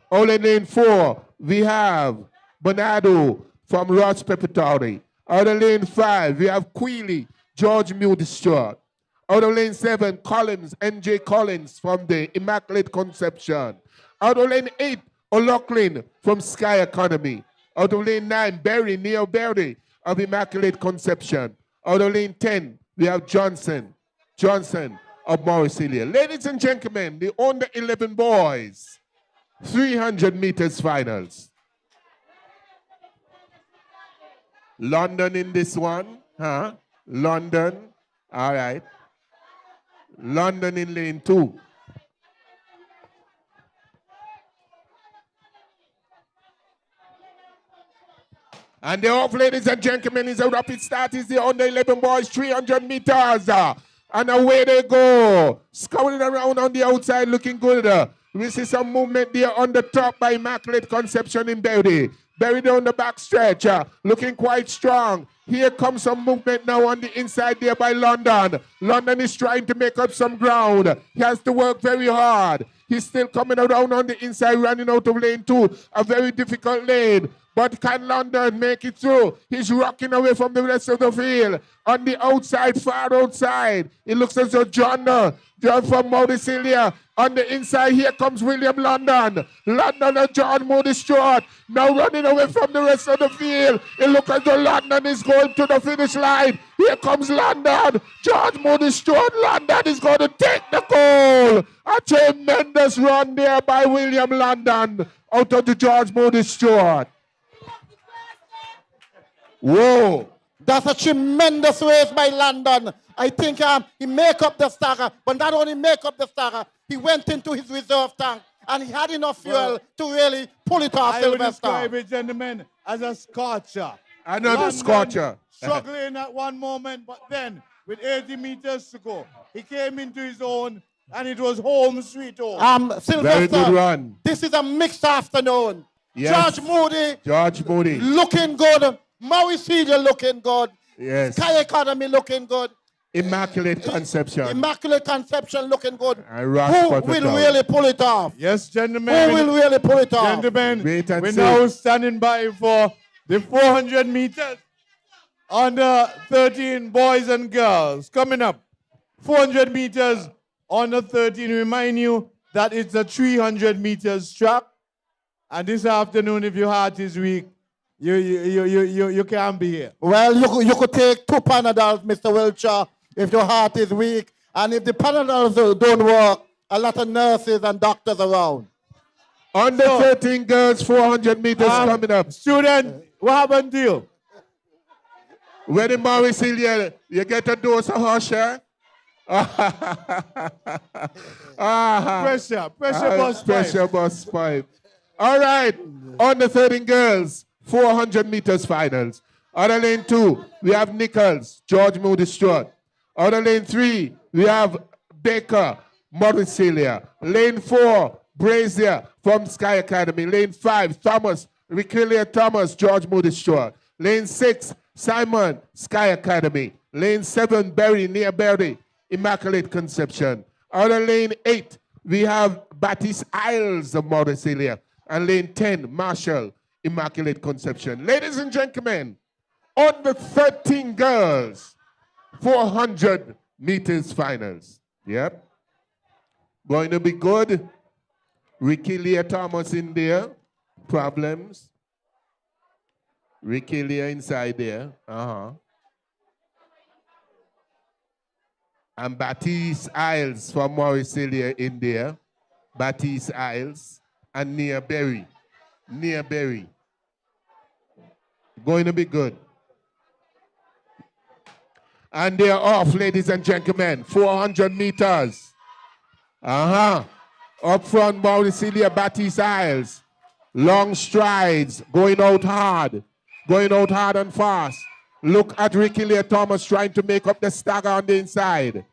Out of lane 4, we have Bernardo from Ross Preparatory. Out of lane 5, we have Queely, George Moody Stewart. Out of lane 7, Collins, NJ Collins from the Immaculate Conception. Out of lane 8, O'Loughlin from Sky Academy. Out of lane 9, Neil Berry of Immaculate Conception. Out of lane 10, we have Johnson of Mauricelia. Ladies and gentlemen, the under 11 boys, 300 meters finals. London in this one, huh? London, all right. London in lane 2. And the off, ladies and gentlemen, is a rapid start. Is the under 11 boys, 300 meters. And away they go. Scouting around on the outside, looking good. We see some movement there on the top by Immaculate Conception in Berry. Berry down the back stretch, looking quite strong. Here comes some movement now on the inside there by London. London is trying to make up some ground. He has to work very hard. He's still coming around on the inside, running out of lane 2. A very difficult lane. But can London make it through? He's rocking away from the rest of the field. On the outside, far outside, it looks as though John from Maudicilia. On the inside, here comes William London. London and John Moody Stewart now running away from the rest of the field. It looks as though London is going to the finish line. Here comes London. George Moody Stewart. London is going to take the goal. A tremendous run there by William London out of the George Moody Stewart. Whoa. That's a tremendous race by London. I think he make up the stagger, but not only make up the stagger, he went into his reserve tank and he had enough fuel to really pull it off. I would describe it, gentlemen, as a scorcher. Another scorcher. Struggling at one moment, but then with 80 meters to go, he came into his own and it was home sweet home. Sylvester, very good run. This is a mixed afternoon. Yes. George Moody looking good. Maurice Healy looking good. Yes. Sky Academy looking good. Immaculate Conception. Immaculate Conception looking good. And Who will really pull it off? Yes, gentlemen. Who will really pull it off? Gentlemen, we're see. now standing by for the 400 meters under 13 boys and girls. Coming up, 400 meters under 13. Remind you that it's a 300 meters track. And this afternoon, if your heart is weak, you can't be here. Well, you could take 2 Panadols, Mr. Wiltshire, if your heart is weak. And if the Panadols don't work, a lot of nurses and doctors around. Under 13 girls, 400 meters coming up. Student, what happened to you? When in Maurice Hill, you get a dose of hush, eh? Pressure bus pipe. Pressure bus pipe. All right, under 13 girls, 400 meters finals. Other lane 2, we have Nichols, George Moody Stewart. Other lane 3, we have Baker, Maudicilia. Lane 4, Brazier from Sky Academy. Lane 5, Thomas, Riquilia Thomas, George Moody Stewart. Lane 6, Simon, Sky Academy. Lane 7, Berry, near Berry, Immaculate Conception. Other lane 8, we have Baptiste Isles of Maudicilia. And lane 10, Marshall, Immaculate Conception. Ladies and gentlemen, on the 13 girls, 400 meters finals. Yep. Going to be good. Ricky Leah Thomas in there. Problems. Ricky Leah inside there. And Baptiste Isles from Mauricilia in there. Baptiste Isles. And Nia Berry. Nia Berry. Going to be good. And they're off, ladies and gentlemen. 400 meters. Up front, Mauricilia, Baptiste Isles. Long strides, going out hard. Going out hard and fast. Look at Ricky Leah Thomas trying to make up the stagger on the inside.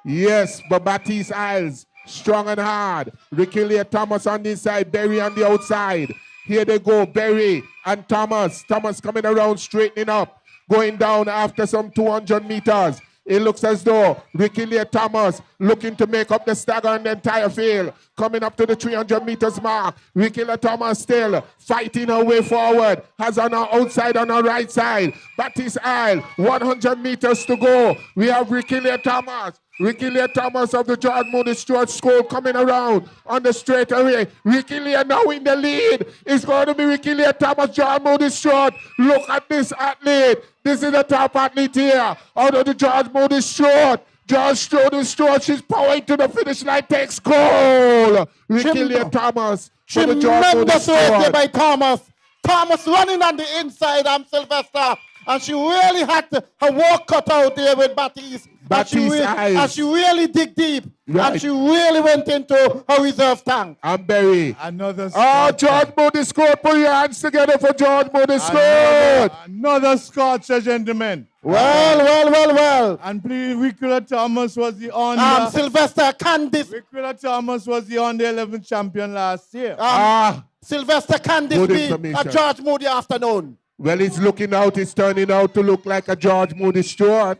Yes, but Baptiste Isles, strong and hard. Ricky Leah Thomas on the inside, Berry on the outside. Here they go, Berry and Thomas. Thomas coming around, straightening up. Going down after some 200 meters. It looks as though Ricky Leah Thomas looking to make up the stagger on the entire field. Coming up to the 300 meters mark. Ricky Leah Thomas still fighting her way forward. Has on her outside, on her right side. Baptiste Isle, 100 meters to go. We have Ricky Leah Thomas. Ricky Leah Thomas of the George Moody Stewart School coming around on the straightaway. Ricky Leah now in the lead. It's going to be Ricky Leah Thomas, George Moody Stewart. Look at this athlete. This is the top athlete here out of the George Moody Stewart. George Moody Stewart, she's powering to the finish line, takes goal. Ricky Leah Thomas for the George Moody Stewart. By Thomas. Thomas running on the inside, Sylvester. And she really had her work cut out there with Baptiste. And she really dig deep. Right. And she really went into her reserve tank. And Berry. Another Oh, Scotch. George Moody scored. Put your hands together for George Moody scored. Another Scotch, gentlemen. Well. And please, Wickler Thomas was the under. Sylvester Candice. Wickler Thomas was the under 11 champion last year. Sylvester Candice Good be information. a George Moody afternoon. Well, it's looking out. It's turning out to look like a George Moody Stewart.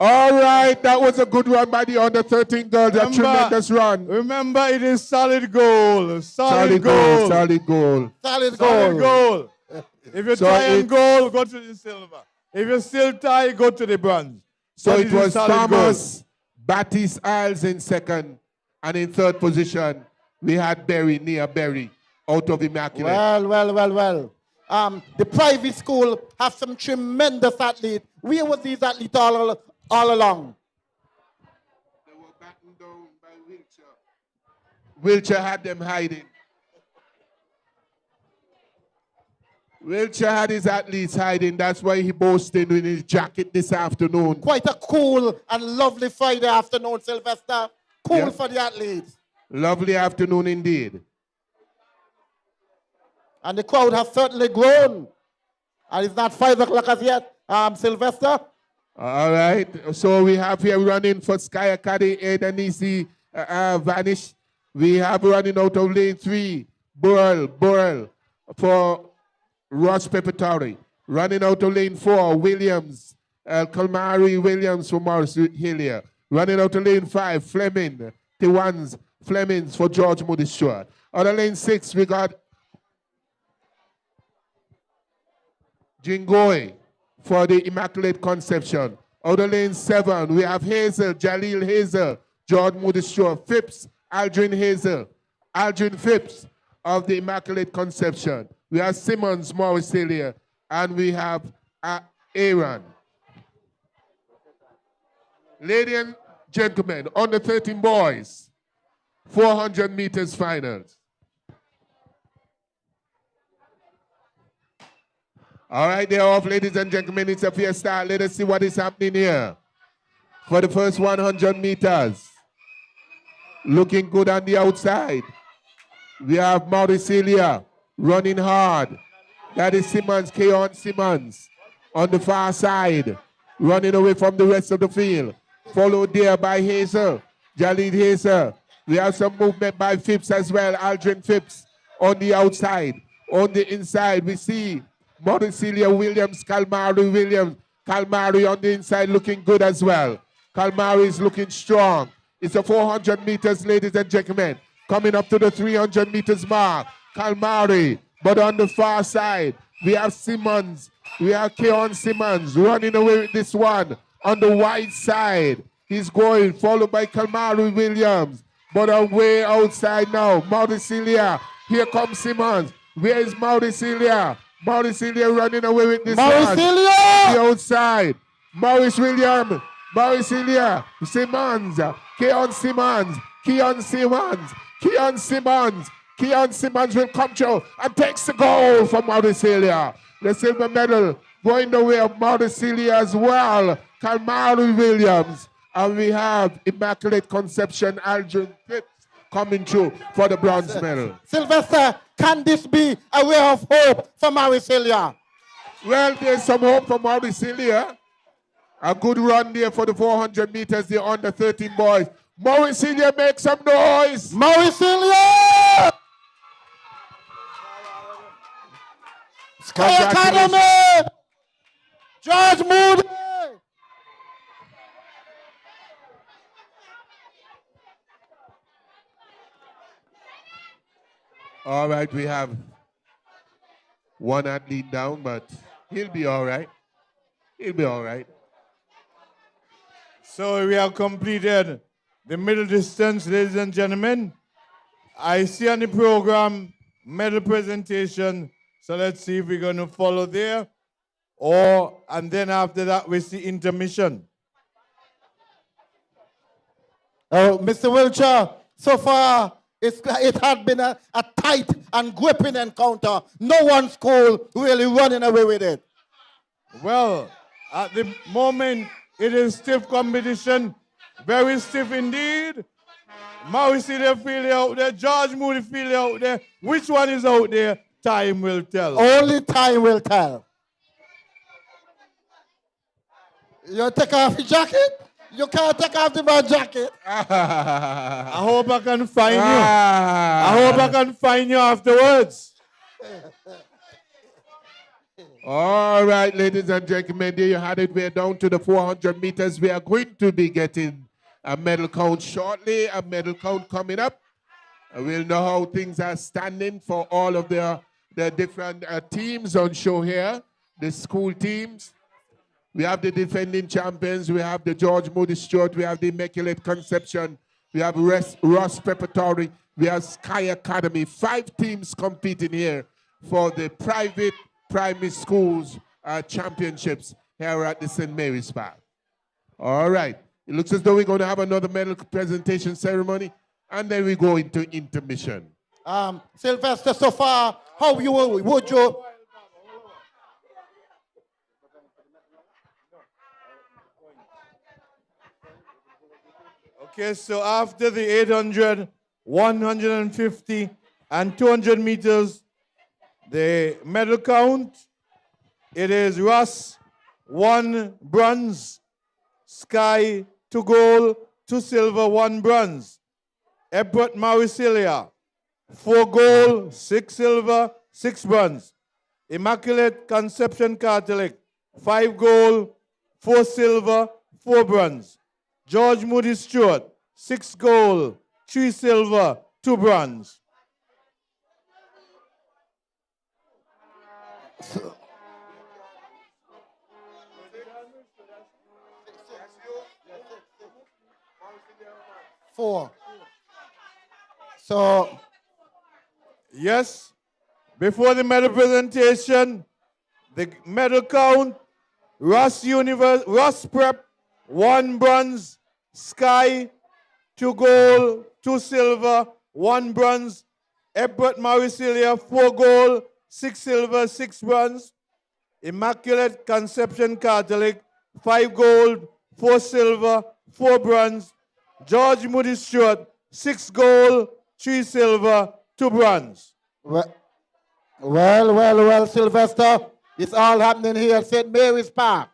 All right, that was a good run by the under 13 girls. A tremendous run. Remember, it is solid goal. Solid goal. Solid goal. Solid Solid goal. goal. If you tie and goal, go to the silver. If you still tie, go to the bronze. So But it was is solid Thomas, Baptiste Isles in second, and in third position, we had Berry, Nia Berry, out of Immaculate. Well. The private school have some tremendous athletes. Where was these athletes all along? They were battened down by Wiltshire. Wiltshire had them hiding. Wiltshire had his athletes hiding. That's why he boasted in his jacket this afternoon. Quite a cool and lovely Friday afternoon, Sylvester. Cool Yeah. for the athletes. Lovely afternoon indeed. And the crowd has certainly grown. And it's not 5 o'clock as yet, Sylvester. All right. So we have here running for Sky Academy, Edanisi Vanish. We have running out of lane 3, Burrell for Ross Preparatory. Running out of lane 4, Williams, Kalmari Williams for Morris Hillier. Running out of lane 5, Fleming, Flemings for George Moody Stewart. Out of lane 6, we got Jingoy for the Immaculate Conception. Out of lane 7, we have Hazel, Jaleel Hazel, George Moody Stewart, Phipps, Aldrin Hazel, Aldrin Phipps of the Immaculate Conception. We have Simmons, Morris Hillier, and we have Aaron. Ladies and gentlemen, under 13 boys, 400 meters finals. All right, they're off, ladies and gentlemen. It's a fair start. Let us see what is happening here. For the first 100 meters. Looking good on the outside. We have Mauricilia running hard. That is Simmons, Keon Simmons. On the far side. Running away from the rest of the field. Followed there by Hazel. Jalid Hazel. We have some movement by Phipps as well. Aldrin Phipps on the outside. On the inside, we see Mauricilia Williams, Kalmari Williams. Kalmari on the inside looking good as well. Kalmari is looking strong. It's a 400 meters, ladies and gentlemen. Coming up to the 300 meters mark. Kalmari, but on the far side, we have Simmons. We have Keon Simmons running away with this one. On the wide side, he's going, followed by Kalmari Williams. But way outside now, Mauricilia. Here comes Simmons. Where is Mauricilia? Mauricilia running away with this one. Mauricilia! The outside. Maurice Williams. Mauricilia. Simmons. Keon Simmons. Keon Simmons. Keon Simmons. Keon Simmons will come through and takes the goal for Mauricilia. The silver medal going the way of Mauricilia as well. Kalmari Williams. And we have Immaculate Conception Aldrin Phipps coming through for the bronze medal. Sylvester, can this be a way of hope for Mauricilia? Well, there's some hope for Mauricilia. A good run there for the 400 meters, the under 13 boys. Mauricilia, make some noise. Mauricilia! Sky Academy! George Moody! All right, we have one athlete down, but he'll be all right. He'll be all right. So we have completed the middle distance, ladies and gentlemen. I see on the program medal presentation. So let's see if we're going to follow there. And then after that, we see intermission. Oh, Mr. Wiltshire, so far it had been a tight and gripping encounter. No one school really running away with it. Well, at the moment, It is stiff competition, very stiff indeed. Maurice field out there, George Moody field out there. Which one is out there? Time will tell. Only time will tell. You take off your jacket? You can't take off the man's jacket. I hope I can find you. I hope I can find you afterwards. All right, ladies and gentlemen, there you had it. We're down to the 400 meters. We are going to be getting a medal count shortly, a medal count coming up. We'll know how things are standing for all of the different teams on show here, the school teams. We have the defending champions. We have the George Moody Stewart. We have the Immaculate Conception. We have Ross Preparatory. We have Sky Academy. 5 teams competing here for the private primary schools championships here at the St. Mary's Park. All right. It looks as though we're going to have another medal presentation ceremony, and then we go into intermission. Sylvester, so far, how would you? Okay, so after the 800, 150, and 200 meters, the medal count, it is Ross, 1 bronze, Sky, 2 gold, 2 silver, 1 bronze. Ebert Mauricilia, 4 gold, 6 silver, 6 bronze. Immaculate Conception Catholic, 5 gold, 4 silver, 4 bronze. George Moody Stewart, 6 gold, 3 silver, 2 bronze. Four. So, yes, before the medal presentation, the medal count, Ross Prep, 1 bronze, Sky, 2 gold, 2 silver, 1 bronze. Ebert Mauricilia, 4 gold, 6 silver, 6 bronze. Immaculate Conception Catholic, 5 gold, 4 silver, 4 bronze. George Moody Stewart, 6 gold, 3 silver, 2 bronze. Well, Sylvester, it's all happening here at St. Mary's Park.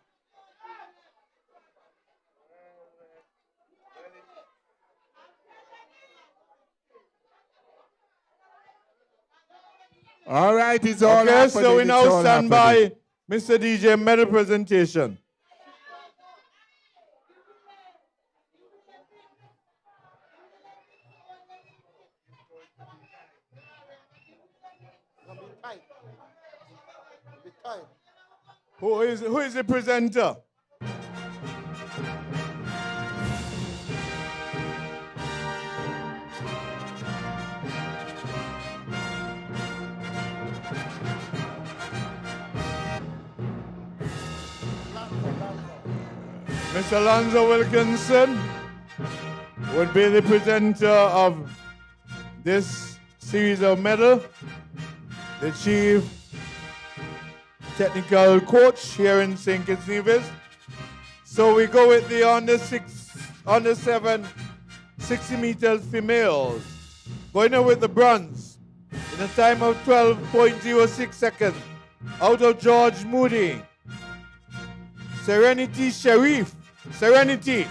All right, it's all okay, happening. So we it's now all stand happening. by Mr. DJ medal presentation. Who is the presenter? Mr. Alonzo Wilkinson would be the presenter of this series of medal, the chief technical coach here in St. Kitts Nevis. So we go with the under 7, 60 meters females. Going on with the bronze in a time of 12.06 seconds out of George Moody. Serenity Sharif. Serenity.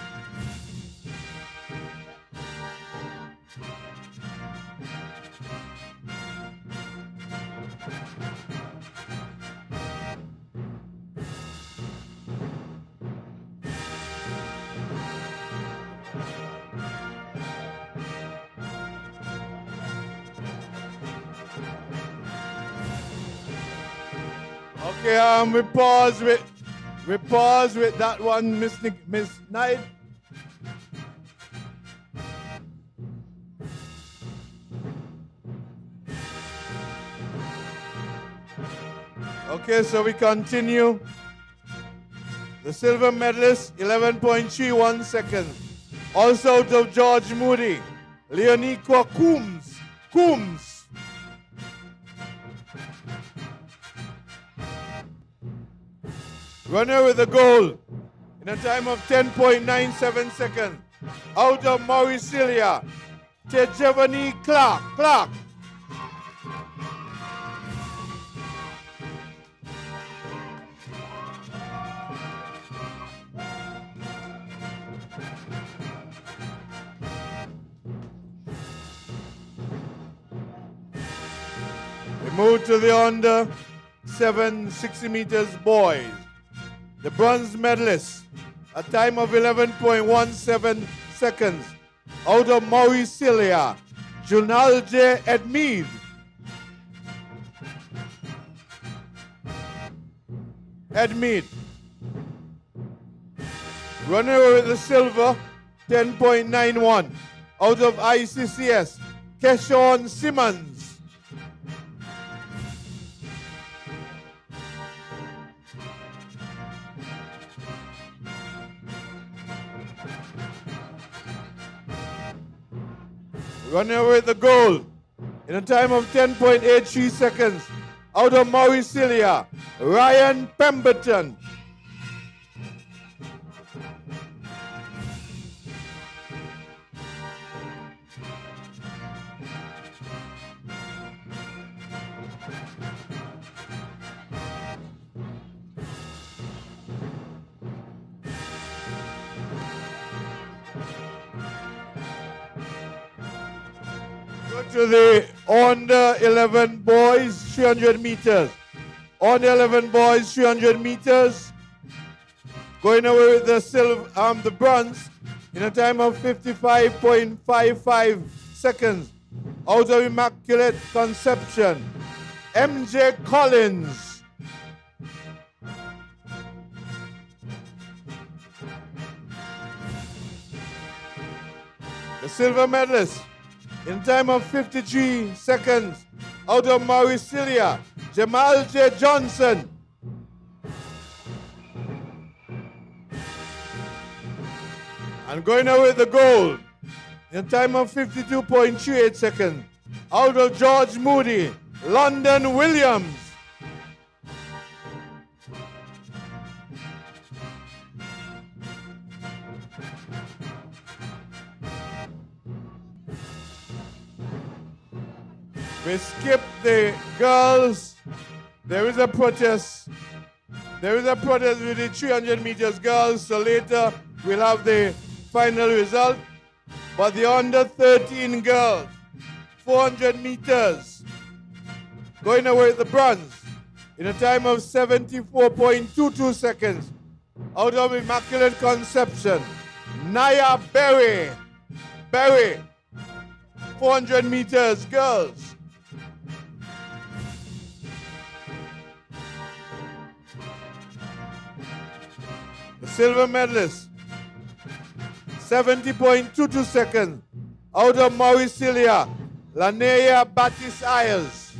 Okay, we pause with that one, Miss Knight. Okay, so we continue. The silver medalist, 11.31 seconds. Also out of George Moody, Leoniqua Coombs. Runner with the gold in a time of 10.97 seconds. Out of Mauricilia, Tejevani Clark. We move to the under 60 meters boys. The bronze medalist, a time of 11.17 seconds. Out of Mauricilia, Junalje Edmead. Running away with the silver, 10.91. Out of ICCS, Keshawn Simmons. Running away with the goal in a time of 10.83 seconds. Out of Mauricilia, Ryan Pemberton. To the under 11 boys 300 meters. Under 11 boys 300 meters. Going away with the the bronze in a time of 55.55 seconds. Out of Immaculate Conception, MJ Collins. The silver medalist in time of 53 seconds, out of Mauricilia, Jamal J. Johnson. And going away with the gold, in time of 52.38 seconds, out of George Moody, London Williams. We skip the girls. There is a protest. There is a protest with the 300 meters girls, so later we'll have the final result. But the under 13 girls, 400 meters, going away with the bronze in a time of 74.22 seconds. Out of Immaculate Conception, Naya Berry, 400 meters girls. Silver medalist, 70.22 seconds. Out of Mauricilia, Lanea Batis Isles.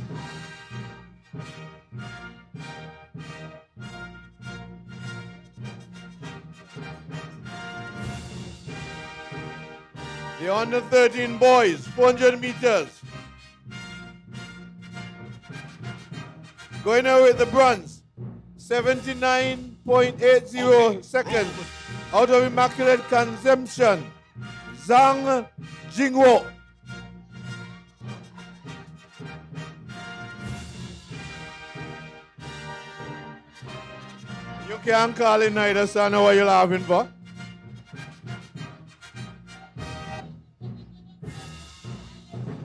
The under 13 boys, 400 meters. Going away with the bronze, 79.80 seconds. Out of Immaculate Conception, Zhang Jingwo. You can't call it neither, so I know what you're laughing for.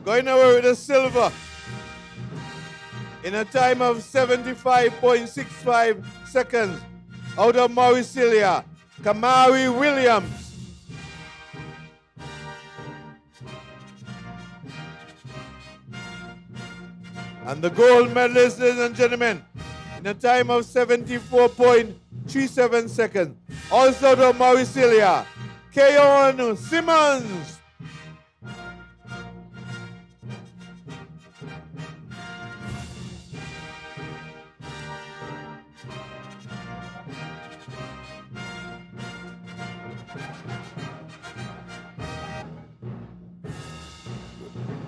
Going away with the silver in a time of 75.65 seconds. Out of Mauricilia, Kamari Williams. And the gold medalist, ladies and gentlemen, in a time of 74.37 seconds. Also out of Mauricilia, Keon Simmons.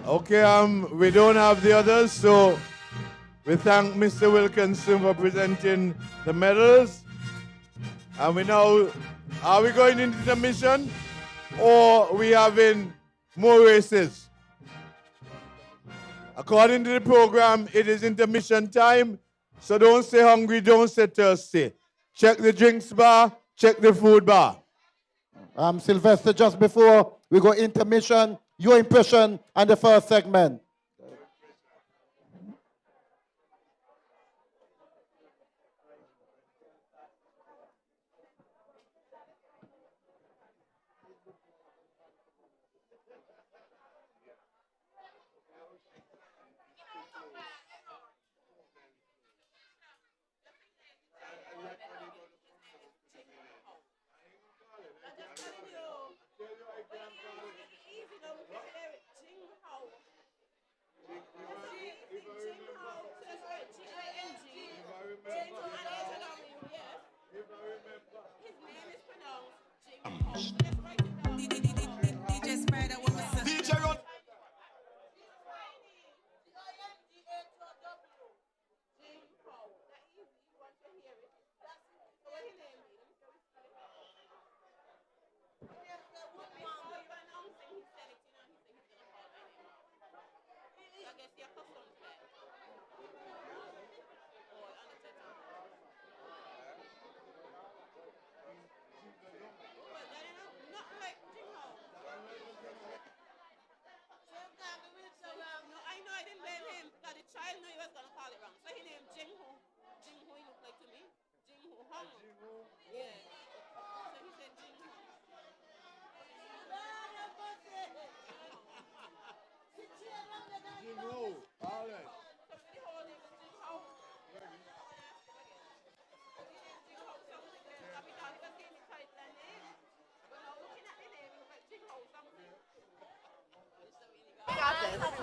Okay, we don't have the others, so we thank Mr. Wilkinson for presenting the medals. And we now Are we going into the mission or we having more races? According to the program, it is intermission time. So don't stay hungry, don't stay thirsty. Check the drinks bar, check the food bar. Sylvester, just before we go intermission, your impression on the first segment.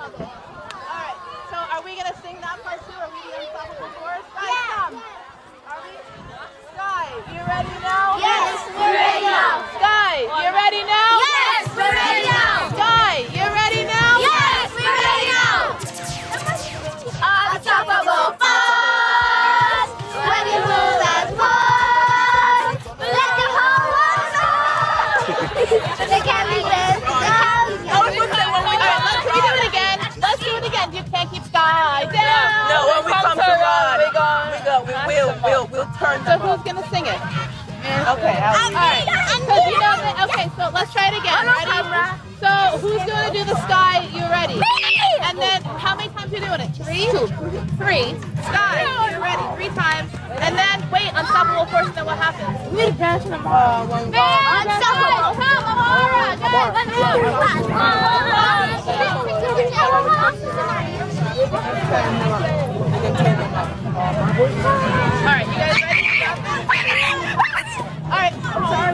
Alright, so are we gonna sing that part too? Are we the Unstoppable Force? Guys, come! Are we? Sky, you ready now? Yes, we're ready now. Sky, you ready now? Yes, we're ready now. Sky, you ready now? Yes, we're ready now. Unstoppable Force, when you move as one, let the whole world know. They can't be best. Let's do it again. You can't keep Sky down. No, when we come to run, we'll turn. So who's gonna sing it? Okay. All right. Because you know that. Okay, so let's try it again. Ready? So who's gonna do the Sky? You ready? Me! And then how many times are you doing it? 3? 3. Sky, you ready? 3 times. And then wait, Unstoppable Force. And then what happens? We need to pass them. Unstoppable. Come, Amara. Alright, you guys ready? Alright,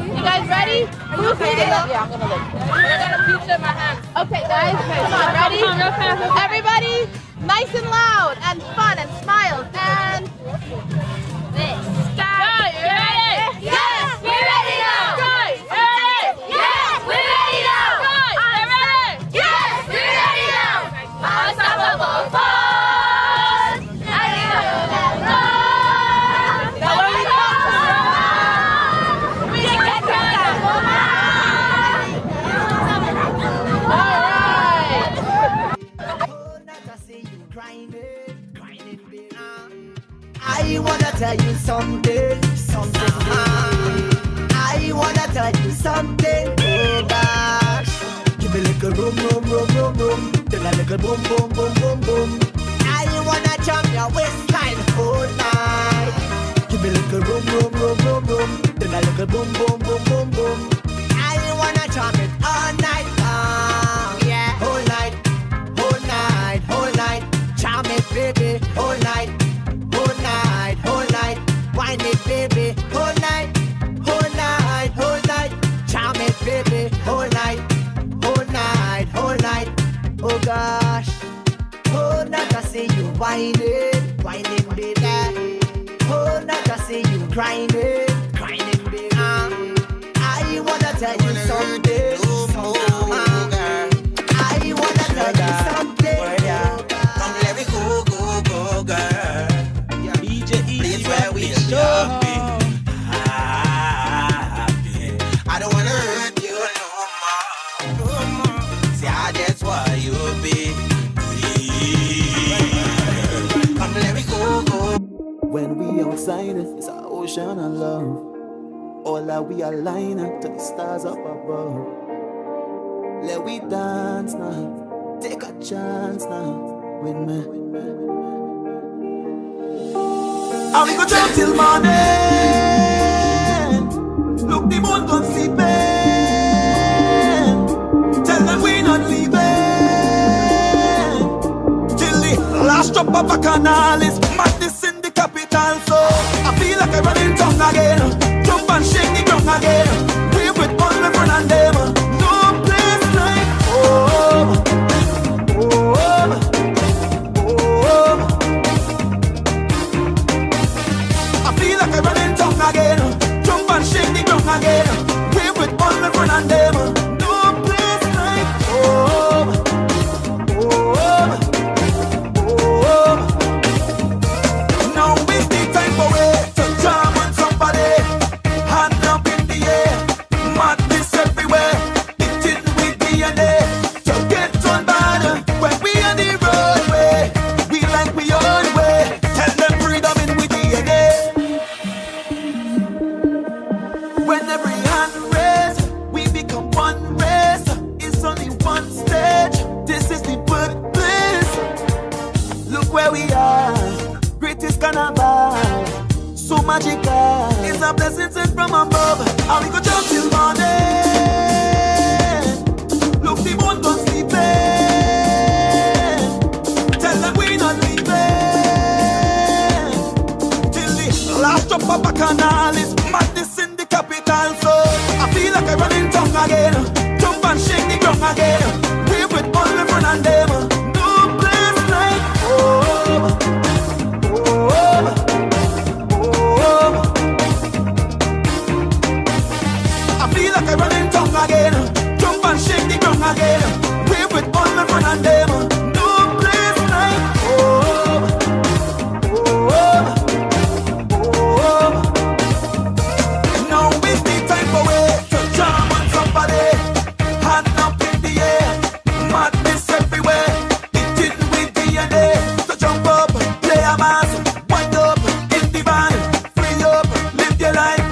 you guys ready? Who's leading? Yeah, I'm gonna look. I got a pizza in my hand. Okay, guys, come on, ready? Everybody, nice and loud and fun and smiles and this. Sky, you ready? Yes, we're ready now. Sky, you ready? Yes, we're ready now. Sky, you ready? Yes, we're ready now. Unstoppable Force. I wanna tell you something. I wanna tell you something. Oh gosh, give me a little boom, boom, boom, boom, boom. Then a little boom, boom, boom, boom, boom. I wanna jump your waistline all night. Give me a little boom, boom, boom, boom, boom. Then a little boom, boom, boom, boom, boom. I wanna jump it all night long. Yeah, whole night, whole night, whole night. Jam it, baby, whole night. Wind it, baby, whole night, whole night, whole night. Jam it, baby, whole night, whole night, whole night. Oh gosh, oh night I see you whining, whining, baby. Oh night I see you grinding, grinding, baby. I wanna tell you something, I wanna tell you something. Come let me go, go, go, girl. This where we show happy. When we outside, it's an ocean of love. All that we align to the stars up above. Let we dance now, take a chance now with me. And we go jump till morning. Look, the moon gone sleeping. Tell them we not leaving till the last drop of a canal is madness in the capital. So I feel like I'm running tongue again. Jump and shake the ground again. We with all my friends and them. No place like home. Home. Home. I feel like I'm running tongue again. Jump and shake the ground again. We with all my friends and them. No place like home. Home. Home. Now is the time for it to jam on somebody. Hand up in the air. Madness everywhere. It's in with DNA. To get on bad when we on the roadway. We like we own way. Tell them freedom in with DNA. When every hand raised, we become one race. It's only one stage. This is the birthplace. Look where we are. Greatest carnival. So magical. It's a blessing sent from above. And we go jump till morning. Look, the moon gone sleeping. Tell them we not leaving till the last drop of a canal is madness in the capital. So I feel like I'm running tongue again. Jump and shake the ground again. We with all my friends and them. No place like home. Home. Home. I feel like I'm running tongue again. Jump and shake the ground again. We with all my friends and them. No place like home. Home. Home. Now is the time for it to jam on somebody. Hand up in the air. Madness everywhere. It's in with DNA. So jump up, play a mass. Wind up in the van. Free up, live your life.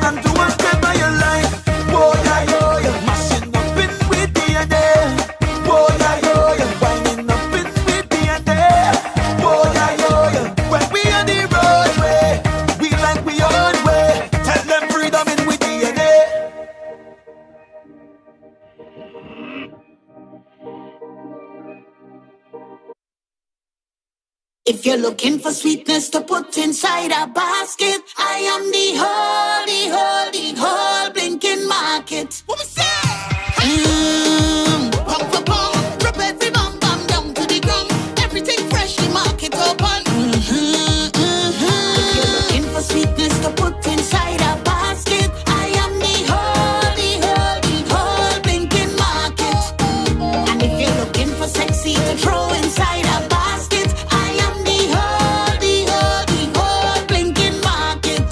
And do whatever you like. Whoa, yeah, yo, yeah. Mashing up in with DNA. Whoa, yeah, yo, yeah. Winding up in with DNA. Whoa, yeah, yo, yeah. When we on the roadway, we like we own way. Tell them freedom in with DNA. If you're looking for sweetness to put inside a basket, I am the whole blinking market. What we say? Pump for pump, rub every bum bum down to the ground. Everything fresh, the market open. If you're looking for sweetness to put inside a basket, I am the whole blinking market. And if you're looking for sexy to throw inside a basket, I am the whole blinking market.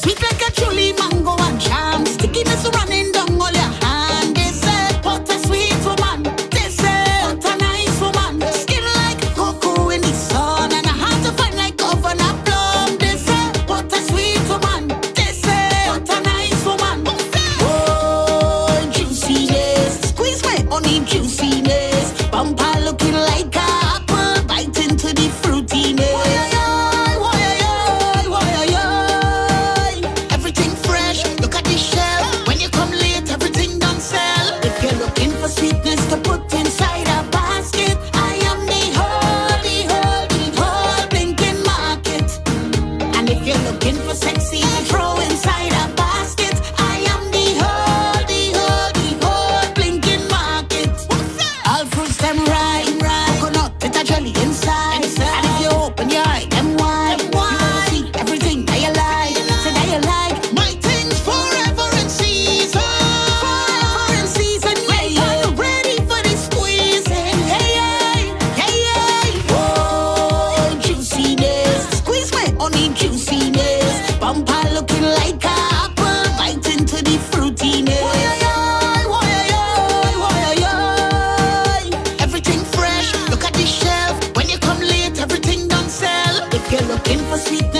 Sweet like a truly mango and jam, stickiness running down all your hand. They say, what a sweet woman. They say, what a nice woman. Skin like cocoa in the sun and a heart to find like coconut plum. They say, what a sweet woman. They say, what a nice woman. Oh, juiciness, squeeze my honey juiciness. Bumper looking like a apple, bite into the fruitiness. Everything fresh, look at the shelf. When you come late, everything done sell. If you're looking for sweetness to put inside a basket, I am the whole blinking market. And if you're looking for sexy to throw inside a basket, I am the whole blinking market. All fruits them right, coconut with a jelly inside. And if you open your eye, them wide, you will see everything that you like. So that you like my things forever in season. Forever in season, yeah. I'm ready for the squeezing, hey. Oh, juiciness, squeeze my honey juiciness. Bumper looking like a apple, bite into the fruitiness. Everything fresh, look at the shelf. When you come late, everything done sell. If you're looking for sweet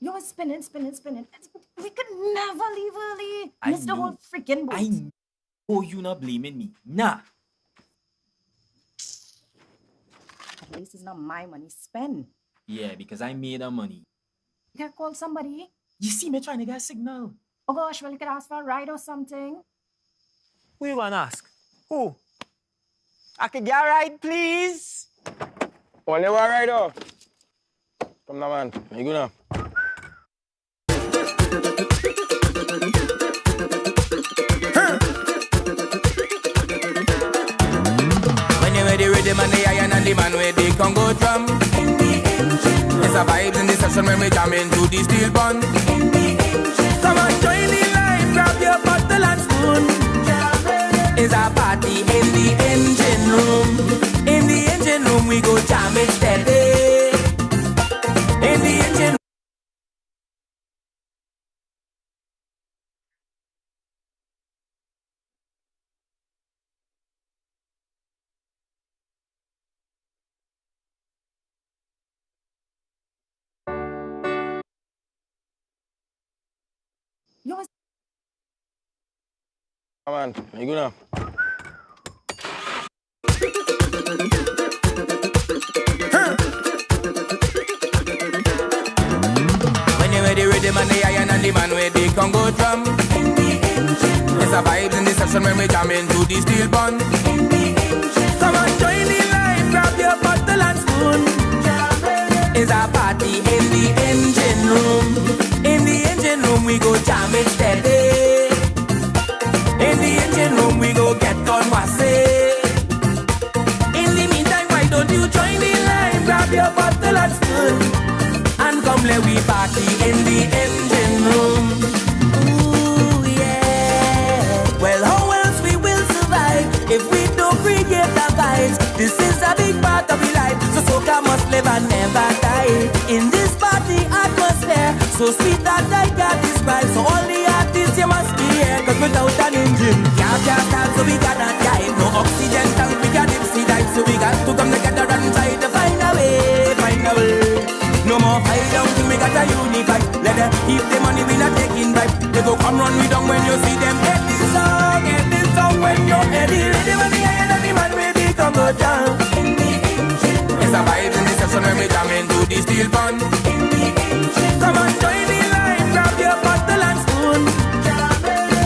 You're spinning. We could never leave early. I Miss the know. whole freaking boat. I know you not blaming me. Nah. At least it's not my money. Spend. Yeah, because I made the money. You can call somebody. You see me trying to get a signal. Oh gosh, well, you could ask for a ride or something. Who you gonna ask? Who? I could get a ride, please. Only one ride off. Come now, man. You go now. When you wear the rhythm and the iron and the man with the Congo drum. There's a vibe in the session when we jam into the steel bun. Come on, join the line, grab your bottle and spoon. It's a party in the engine room. In the engine room we go jam it steady. In the engine. You're Come on. You go now. When you wear the rhythm and the iron and the man with the Congo drum. There's a vibe in the session when we jam into the steel bun. Come on, join the line, grab your bottle and spoon. It's a party in the engine room. In the engine room we go jam it steady. In the engine room we go get on wase. In the meantime, why don't you join the line, grab your bottle and spoon, and come let we party in the engine room. Ooh yeah. Well, how else we will survive if we don't create the vibes? This is a big part of your life, so soca must live and never die. In this party atmosphere, so sweet that I can't describe. So all the artists you must be here, 'cause without an engine, can't start, so we cannot dive. No oxygen tank, we got dipsy dive, so we got to come together and try to find a way, find a way. No more fight down till we got a unify. Let them keep the money, we not taking bribe. They go come run me down when you see them. Get this song when you're ready. Ready when the iron and the man with the Congo down. It's a vibe in the session when we jam into the steel bun. Come on, join the line, grab your bottle and spoon.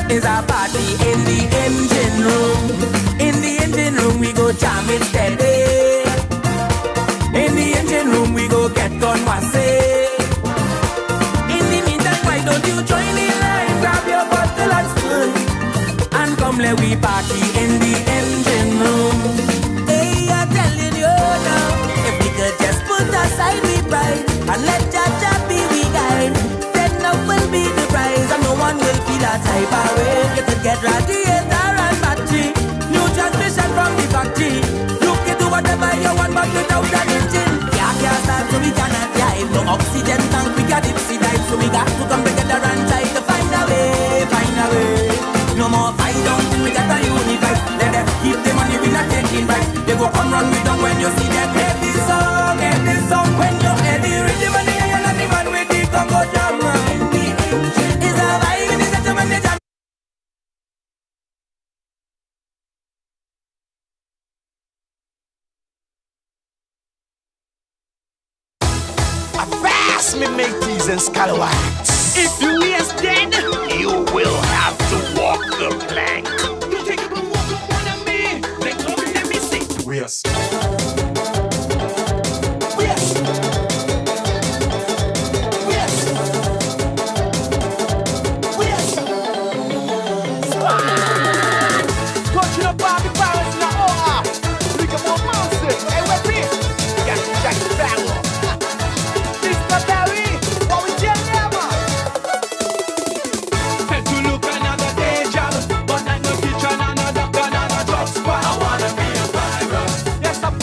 It's a party in the engine room. In the engine room we go jam it steady. In the engine room we go get on wase. In the meantime, why don't you join the line, grab your bottle and spoon, and come let we party in the engine room. Hey, I'm telling you now, if we could just put aside we pride and let Jaja be we guide, then love will be the prize and no one will feel a type of way. You could get radiator and battery, new transmission from the factory. You can do whatever you want, but without an engine, can't start, so we cannot drive. No oxygen tank, we got dipsy dive, so we got to come together and try to find a way, find a way. No more fight down till we got a unify. Let them keep the money, we not taking right. They go come run me down when you see them. Hear this song when you're ready. Rhythm and the iron and the man with the Congo jam. It's a vibe in the center when they jam. Fast me mateys and scalawags. If you is dead, you will have to walk the plank. You take a good walk up on me. Let me see. Yes. Yes. Yes. Yes. Touching up Bobby Powers in the OR. Look at more monsters. Hey, wait, please. You got to check the barrel. Mr. Barry, what we tell them? Had to look another day job, but I no teacher, another doctor, another drug squad. I wanna be a virus. Yes, I'm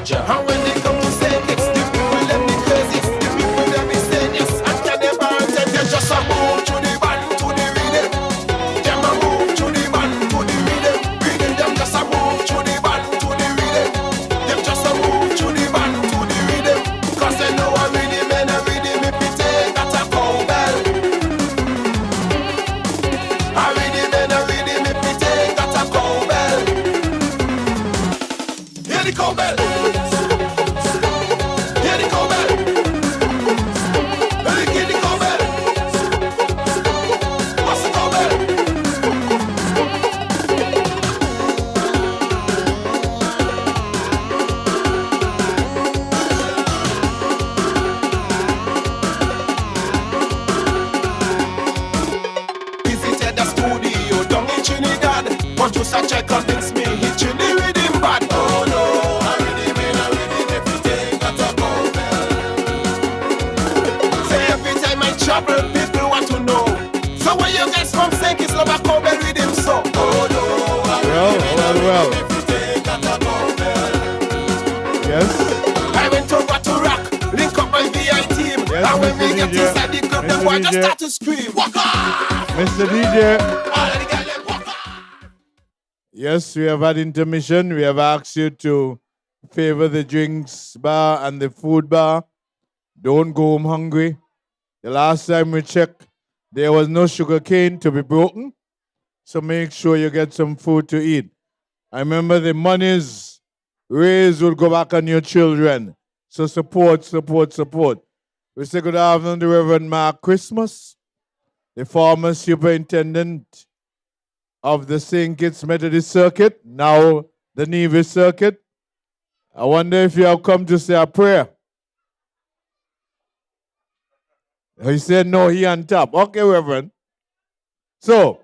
And when they come to St. Kitts, the people them be crazy. The people them be saying yes. And can they borrow them? They just a move to the band, to the rhythm. Them a move to the band, to the rhythm. Rhythm them just a move to the band, to the rhythm. Them just a move to the band, to the rhythm. Cause they know a rhythm and a rhythm if it take that a cowbell. A rhythm and a rhythm if it take that a cowbell. Hear the cowbell. Hear the cowbell. Hear the cowbell. What's the cowbell? Visited the studio down in Trinidad. But you such a convince me he chilly with him bad. Oh no, I rhythm in a rhythm everything got a cowbell. Say every time I travel, people want to know. So when you guys from St. Kitts love a cowbell with him so. Oh no, I rhythm in a rhythm everything got a cowbell. Yes. I went over to rock, link up my VI team. Yes, And when Mr. we get DJ. inside the club, the Mr. boy just DJ. start to scream. Walk on! Mr. DJ. Yes, we have had intermission. We have asked you to favor the drinks bar and the food bar. Don't go home hungry. The last time we checked, there was no sugar cane to be broken. So make sure you get some food to eat. I remember the monies raised will go back on your children. So support, support, support. We say good afternoon to Reverend Mark Christmas, the former superintendent of the St. Kitts Methodist Circuit, now the Nevis Circuit. I wonder if you have come to say a prayer. He said no, he on top. Okay, Reverend. So,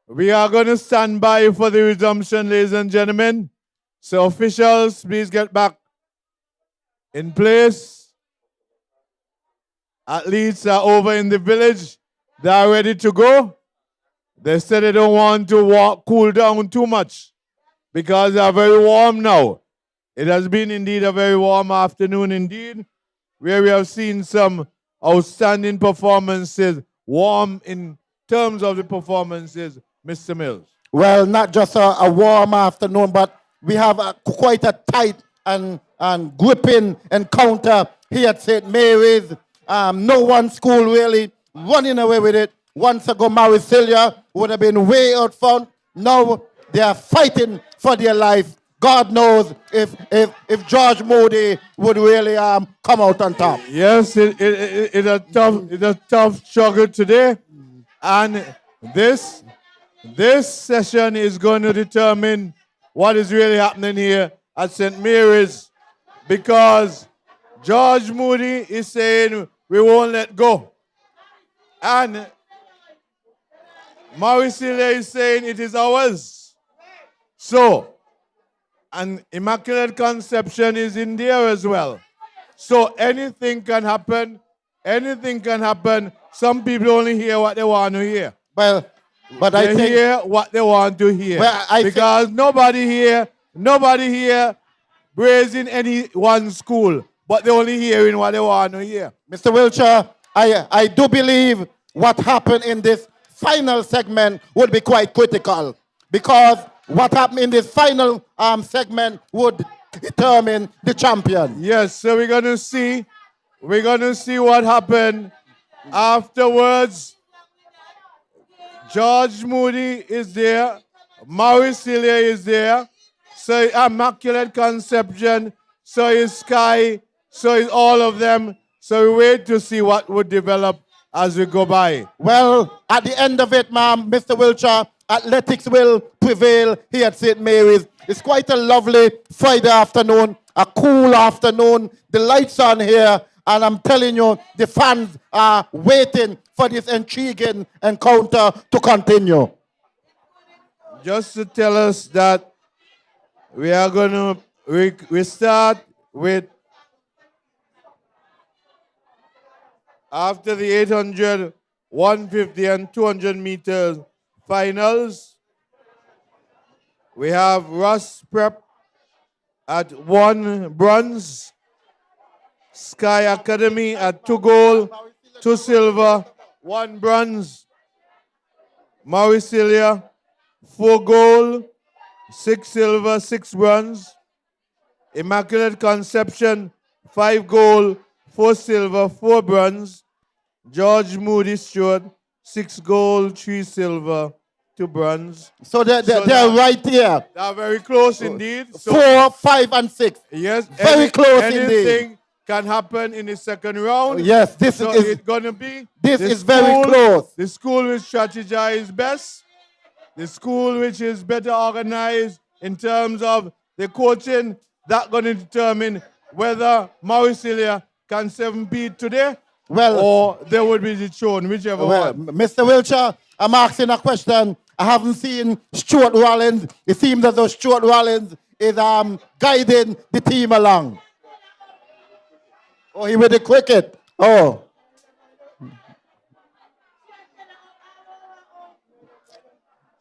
we are going to stand by for the resumption, ladies and gentlemen. So, officials, please get back in place. Athletes are over in the village. They are ready to go. They said they don't want to cool down too much because they are very warm now. It has been indeed a very warm afternoon indeed, where we have seen some outstanding performances, warm in terms of the performances, Mr. Mills. Well, not just a warm afternoon, but we have quite a tight and gripping encounter here at St. Mary's. No one school really running away with it. Once ago, Maricilia would have been way out front. Now they are fighting for their life. God knows if George Moody would really come out on top. Yes, it's a tough struggle today, and this session is going to determine what is really happening here at St. Mary's, because George Moody is saying we won't let go, and Maricilia is saying it is ours. So, and Immaculate Conception is in there as well. So anything can happen. Anything can happen. Some people only hear what they want to hear. Well, but they I think hear what they want to hear. Well, because nobody here praising any one school, but they only hearing what they want to hear. Mr. Wiltshire, I do believe what happened in this final segment would be quite critical, because what happened in this final segment would determine the champion. Yes, so we're going to see what happened afterwards. George Moody is there. Maricilia is there. So Immaculate Conception. So is Sky. So is all of them. So we wait to see what would develop as we go by. Well, at the end of it, Mr. Wiltshire, athletics will prevail here at St. Mary's. It's quite a lovely Friday afternoon, a cool afternoon. The lights on here, and I'm telling you, the fans are waiting for this intriguing encounter to continue. Just to tell us that we are going to, we start with, after the 800, 150, and 200 meters finals, we have Russ Prep at 1 bronze. Sky Academy at 2 gold, 2 silver, 1 bronze. Mauricilia, 4 gold, 6 silver, 6 bronze. Immaculate Conception, 5 gold, 4 silver, 4 bronze. George Moody Stewart, 6 gold, 3 silver, 2 bronze. So they're right here. They are very close indeed. So 4, 5, and 6. yes, Very close indeed. anything can happen in the second round. Yes, this so is- it's gonna be. this the is very close. The school which strategize best, the school which is better organized in terms of the coaching, that gonna determine whether Mauricilia can 7-beat today, or they would be dethroned, whichever Well, one. Mr. Wiltshire, I'm asking a question. I haven't seen Stuart Rollins. It seems as though Stuart Rollins is guiding the team along. Oh, he with the cricket. Oh.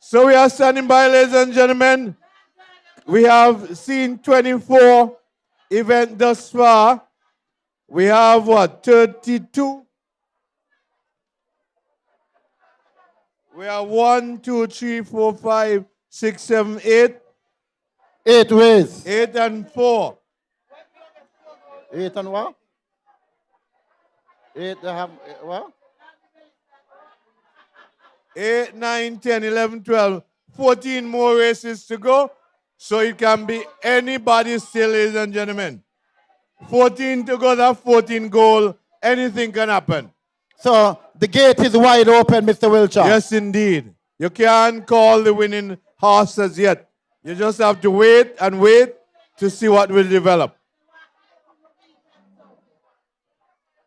So we are standing by, ladies and gentlemen. We have seen 24 events thus far. We have what, 32? We have 1, 2, 3, 4, 5, 6, 7, 8. 8 ways. 8 and 4. 8 and what? 8 they have what? 8, 9, 10, 11, 12. 14 more races to go. So it can be anybody still, ladies and gentlemen. 14 to go, that 14 goal. Anything can happen. So the gate is wide open, Mr. Wiltshire. Yes, indeed. You can't call the winning horses yet. You just have to wait and wait to see what will develop.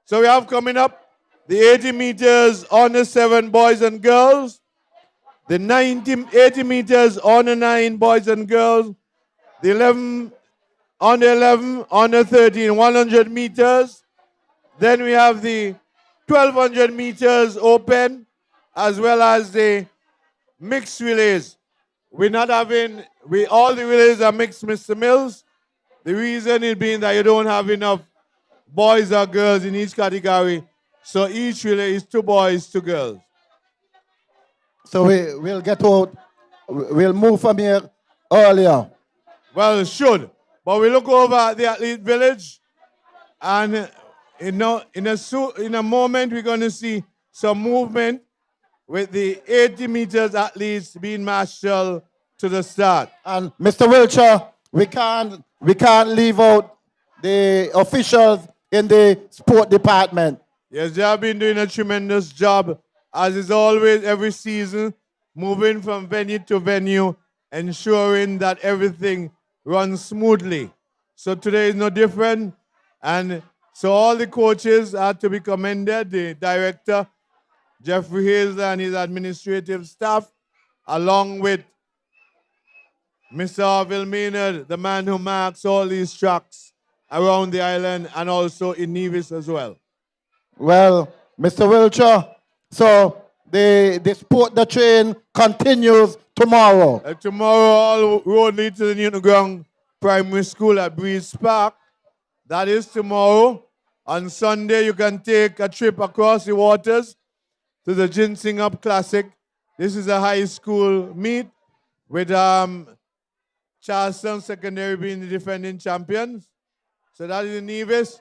So we have coming up the 80 meters on the 7 boys and girls, the 80 meters on the 9 boys and girls, the 11 on the 11, on the 13, 100 meters. Then we have the 1200 meters open, as well as the mixed relays. We're not having, all the relays are mixed, Mr. Mills. The reason is being that you don't have enough boys or girls in each category. So each relay is 2 boys, 2 girls. So we'll get out, we'll move from here earlier. Well, it should. But we look over at the athlete village, and in a moment we're going to see some movement with the 80 meters athletes being marshaled to the start. And Mr. Wiltshire, we can't leave out the officials in the sport department. Yes, they have been doing a tremendous job, as is always every season, moving from venue to venue, ensuring that everything runs smoothly. So today is no different. And so all the coaches are to be commended, the director, Jeffrey Hayes, and his administrative staff, along with Mr. Arville Maynard, the man who marks all these tracks around the island and also in Nevis as well. Well, Mr. Wiltshire, so the sport, the train continues tomorrow. Tomorrow, all road leads to the Newton Ground Primary School at Breeze Park. That is tomorrow. On Sunday, you can take a trip across the waters to the Ginseng Up Classic. This is a high school meet with Charleston Secondary being the defending champions. So that is in Nevis.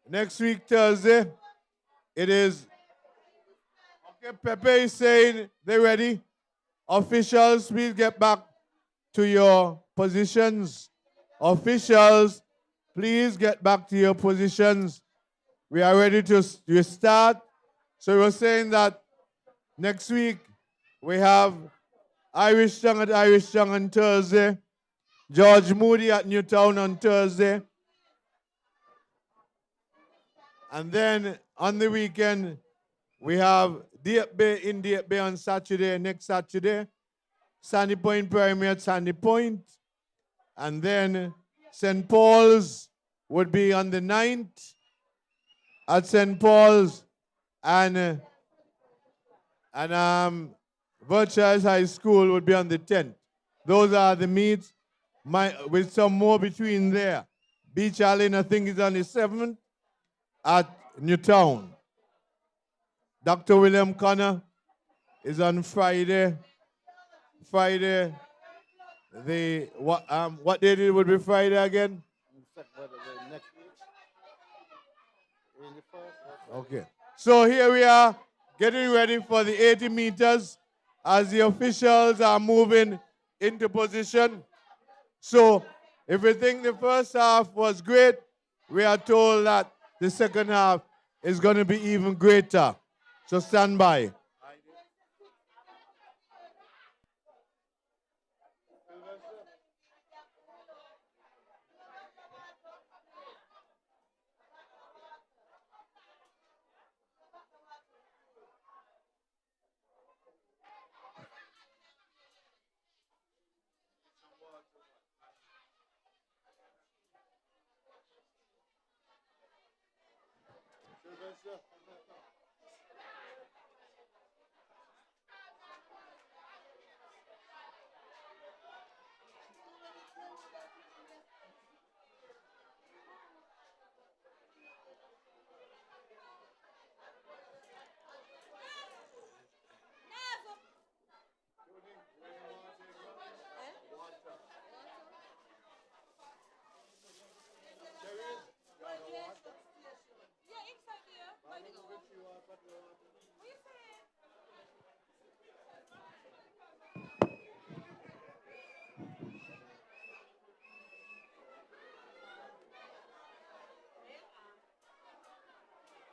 Next week, Thursday, it is. Okay, Pepe is saying they're ready. Officials, please get back to your positions. Officials, please get back to your positions. We are ready to start. So we're saying that next week we have Irish Town at Irish Town on Thursday, George Moody at Newtown on Thursday, and then on the weekend we have Deep Bay in Deep Bay on Saturday, next Saturday, Sandy Point Primary at Sandy Point, and then St. Paul's would be on the 9th at St. Paul's, and Verchers High School would be on the 10th. Those are the meets. with some more between there. Beach Island, I think, is on the 7th at Newtown. Dr. William Connor is on Friday. What day it would be Friday again? Okay. So here we are getting ready for the 80 meters as the officials are moving into position. So if we think the first half was great, we are told that the second half is going to be even greater. So stand by.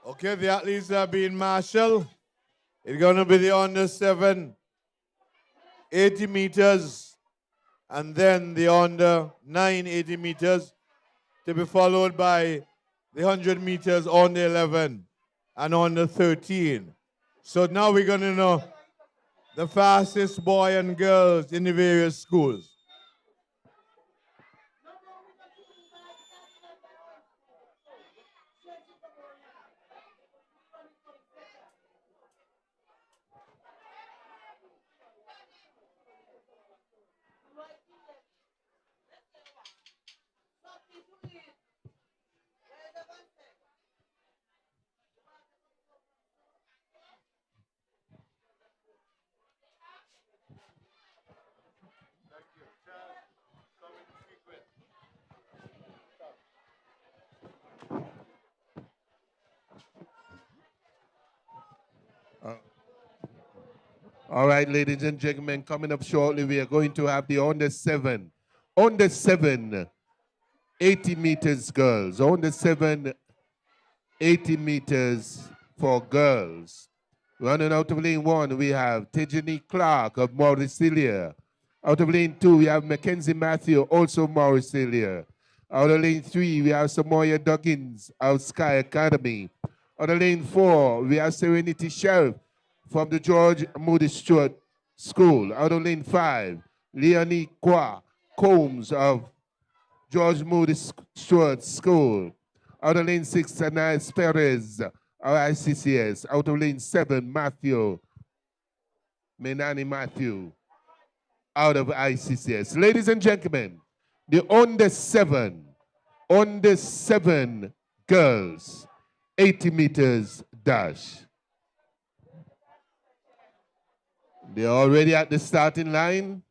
Okay, the athletes are being marshaled. It's going to be the under 7, 80 meters, and then the under 9, 80 meters, to be followed by the 100 meters on the 11 and on the 13. So now we're going to know the fastest boy and girls in the various schools. All right, ladies and gentlemen, coming up shortly, we are going to have the under 7, 80 meters girls, under 7, 80 meters for girls. Running out of lane 1, we have Tejani Clark of Mauricilia. Out of lane 2, we have Mackenzie Matthew, also Mauricilia. Out of lane 3, we have Samoya Duggins of Sky Academy. Out of lane 4, we have Serenity Sheriff from the George Moody Stewart School. Out of lane 5, Leonie Kwa Combs of George Moody Stewart School. Out of lane 6, Anais Perez of ICCS. Out of lane 7, Menani Matthew, out of ICCS. Ladies and gentlemen, the under 7 girls, 80 meters dash. They're already at the starting line.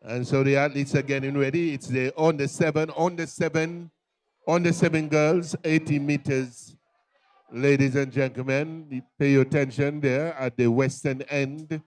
And so the athletes are getting ready. It's the on the seven girls, 80 meters. Ladies and gentlemen, pay your attention there at the western end.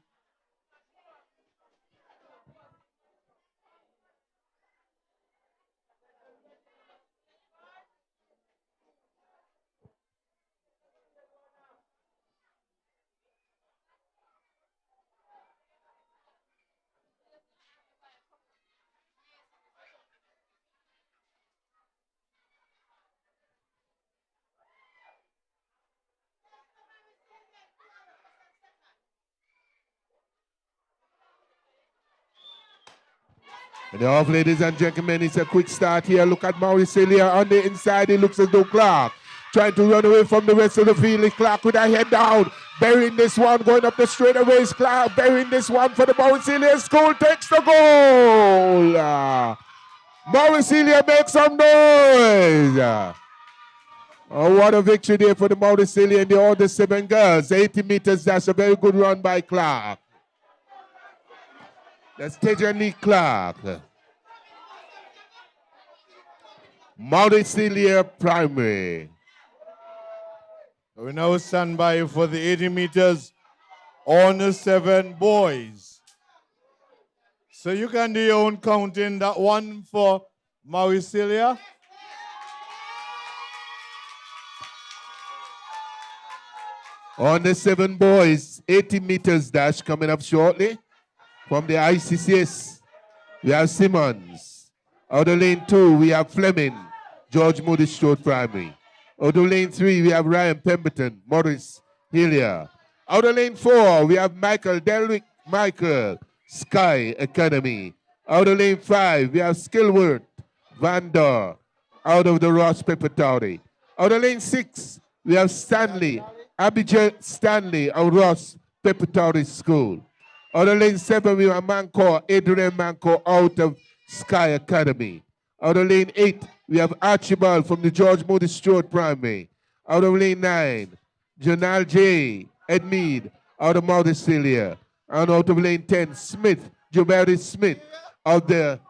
And off, ladies and gentlemen, it's a quick start here. Look at Maurice Hillier on the inside. He looks as though Clark trying to run away from the rest of the field. It's Clark with a head down. Burying this one, going up the straightaways. Clark burying this one for the Maurice Hillier School. Takes the goal. Maurice Hillier makes some noise. Oh, what a victory there for the Maurice Hillier and the other 7 girls. 80 meters, that's a very good run by Clark. That's Tejani Clark. Maurice Hillier Primary. We now stand by for the 80 meters on the 7 boys. So you can do your own counting. That one for Maurice Hillier. On the 7 boys, 80 meters dash coming up shortly. From the ICCS, we have Simmons. Out of lane 2, we have Fleming, George Moody Stewart Primary. Out of lane 3, we have Ryan Pemberton, Maurice Hillier. Out of lane 4, we have Michael Delwick Michael, Sky Academy. Out of lane 5, we have Skillworth Vandor, out of the Ross Preparatory. Out of lane 6, we have Stanley, Abijah Stanley, of Ross Preparatory School. Out of lane 7, we have Manco, Adrian Manco, out of Sky Academy. Out of lane 8, we have Archibald from the George Moody Stewart Primary. Out of lane 9, Janal J. Edmead, out of Maurice Hillier. And out of lane 10, Smith, Jabari Smith, of the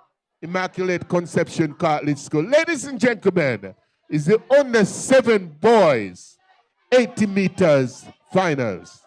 Immaculate Conception Cartlidge School. Ladies and gentlemen, is the under 7 boys 80 meters finals.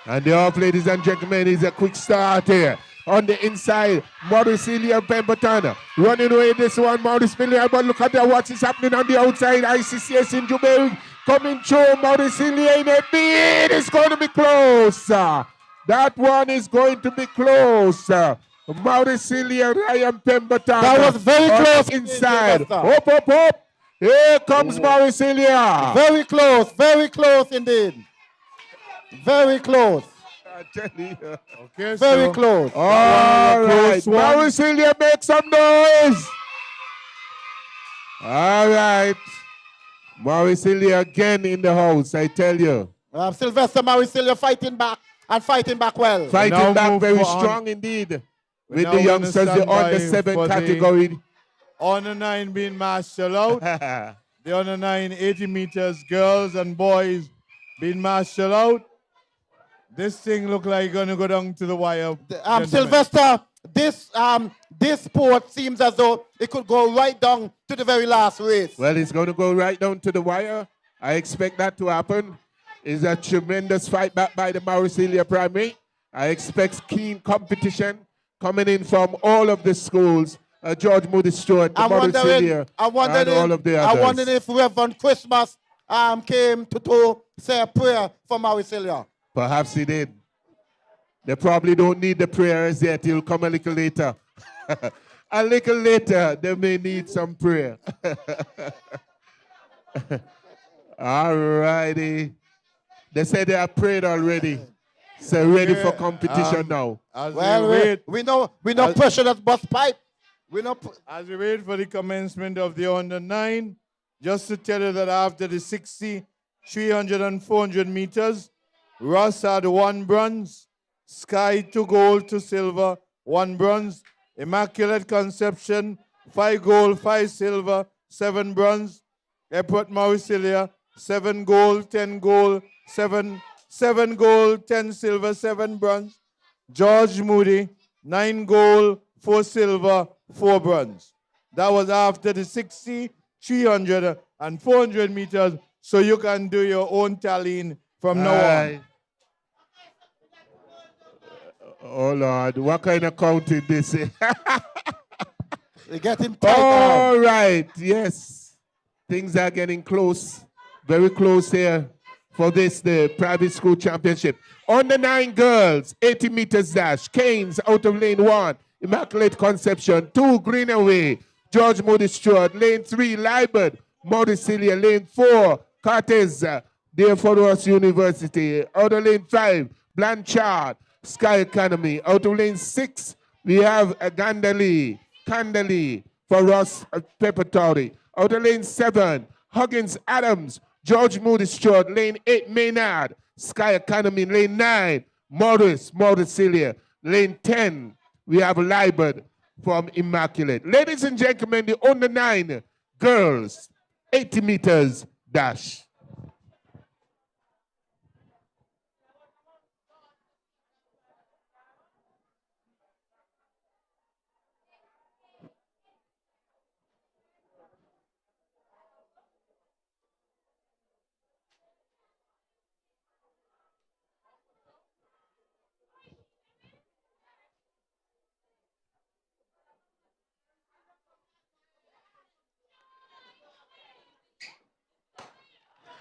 And the off, ladies and gentlemen, is a quick start here. On the inside, Maurice Hillier Pemberton running away this one, Maurice Hillier, but look at what is happening on the outside. ICCS in Jubilee coming through, Maurice Hillier in a beat. It's going to be close. That one is going to be close. Maurice Hillier, Ryan Pemberton. That was very close. Inside. Up, up, up. Here comes Maurice Hillier. Very close indeed. Very close. I tell you. Okay, Very close. All right. Maurice Hillier, make some noise. All right. Maurice Hillier again in the house, I tell you. Sylvester Maurice Hillier fighting back and fighting back well. Fighting back very strong indeed. With the youngsters, the under 7 category. Under 9 being marshalled out. The under 9 80 meters, girls and boys being marshalled out. This thing look like gonna go down to the wire. Sylvester, this sport seems as though it could go right down to the very last race. Well, it's going to go right down to the wire. I expect that to happen. It's a tremendous fight back by the Maurice Hillier Primary. I expect keen competition coming in from all of the schools. George Moody Stewart, Maurice Hillier, and all of the others. I wonder if Reverend Christmas came to say a prayer for Maurice Hillier. Perhaps he did. They probably don't need the prayers yet. He'll come a little later. A little later, they may need some prayer. All righty. They said they are prayed already. So ready for competition now. Well, we know pressure that bust pipe. As we wait for the commencement of the under 9, just to tell you that after the 60, 300, and 400 meters, Ross had 1 bronze, Sky 2 gold, 2 silver, 1 bronze, Immaculate Conception 5 gold, 5 silver, 7 bronze, Epworth Mauricilia 7 gold, 10 gold, 7 gold, 10 silver, 7 bronze, George Moody 9 gold, 4 silver, 4 bronze. That was after the 60, 300, and 400 meters, so you can do your own tallying from now on. Oh Lord, what kind of counting this is? We're getting tight. All right, yes. Things are getting close, very close here for this, the private school championship. On the 9 girls, 80 meters dash, Keynes out of lane 1, Immaculate Conception, 2 Greenaway, George Moody Stewart, lane 3, Libert, Mauricilia, lane 4, Cortez, there for Ross University, out of lane 5, Blanchard, Sky Academy, out of lane 6, we have Candali for Ross Preparatory, out of lane 7, Huggins Adams, George Moody Stewart, lane 8, Maynard, Sky Academy, lane 9, Mauricilia, lane 10, we have Libert from Immaculate. Ladies and gentlemen, the under 9 girls, 80 meters dash.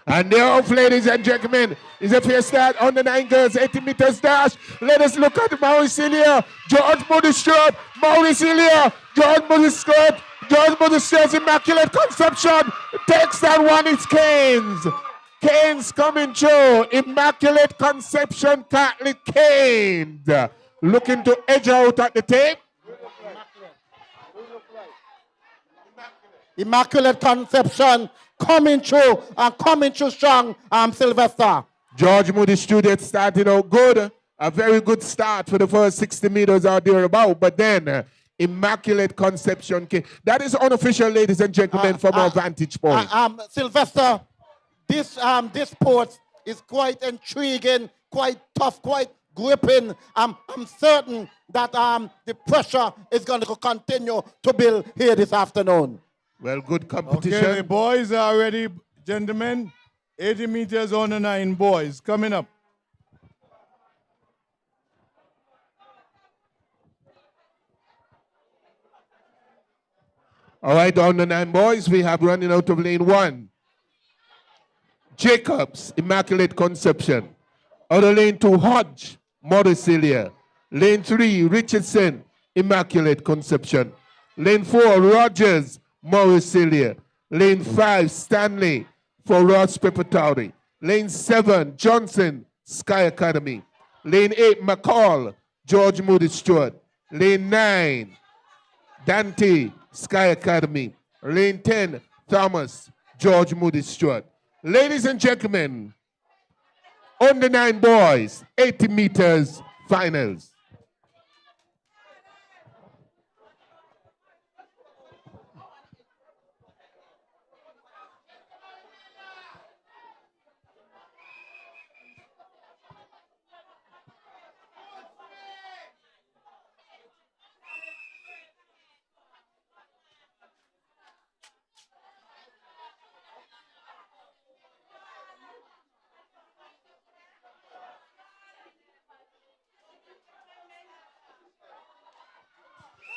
And they're off, ladies and gentlemen. Is a fair start on the 9 girls, 80 meters dash. Let us look at Mauricilia, George Moody Stewart, Mauricilia, George Moody Stewart, George Moody Stewart's Immaculate Conception. Takes that one, it's Keynes. Keynes coming through. Immaculate Conception, Catholic Keynes. Looking to edge out at the tape. Immaculate Conception coming through and coming through strong, Sylvester. George Moody Stewart starting out good. A very good start for the first 60 meters out there about. But then Immaculate Conception came. That is unofficial, ladies and gentlemen, from our vantage point. Sylvester, this sport is quite intriguing, quite tough, quite gripping. I'm certain that the pressure is going to continue to build here this afternoon. Well, good competition. Okay, the boys are ready, gentlemen. 80 meters on the 9 boys coming up. All right, on the 9 boys, we have running out of lane 1. Jacobs, Immaculate Conception. Out of lane 2, Hodge, Mauricilia. Lane 3, Richardson, Immaculate Conception. Lane 4, Rogers, Mauricilia. Lane 5, Stanley for Ross Preparatory. Lane 7, Johnson, Sky Academy. Lane 8, McCall, George Moody Stewart. Lane 9, Dante, Sky Academy. Lane 10, Thomas, George Moody Stewart. Ladies and gentlemen, on the 9 boys, 80 meters finals.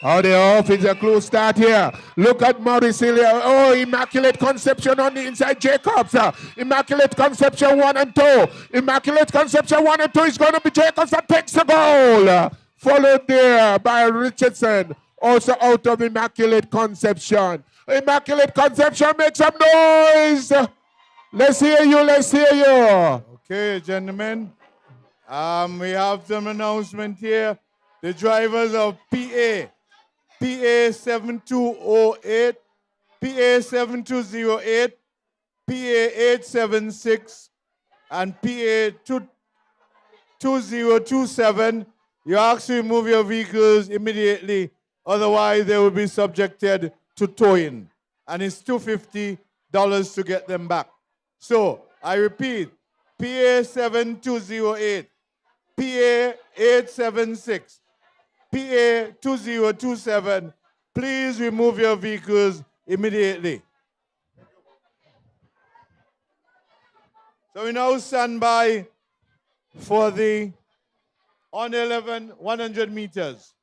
Oh, they're off. It's a close start here. Look at Mauricilia. Oh, Immaculate Conception on the inside. Jacobs. Immaculate Conception 1 and 2. Immaculate Conception 1 and 2 is going to be Jacobs that takes the goal. Followed there by Richardson. Also out of Immaculate Conception. Immaculate Conception, make some noise. Let's hear you. Let's hear you. Okay, gentlemen. We have some announcement here. The drivers of PA 7208, PA 7208, PA 876, and PA 2027. You ask to remove your vehicles immediately, otherwise they will be subjected to towing. And it's $250 to get them back. So, I repeat, PA 7208, PA 876, PA 2027, please remove your vehicles immediately. So we now stand by for the on 11 100 meters.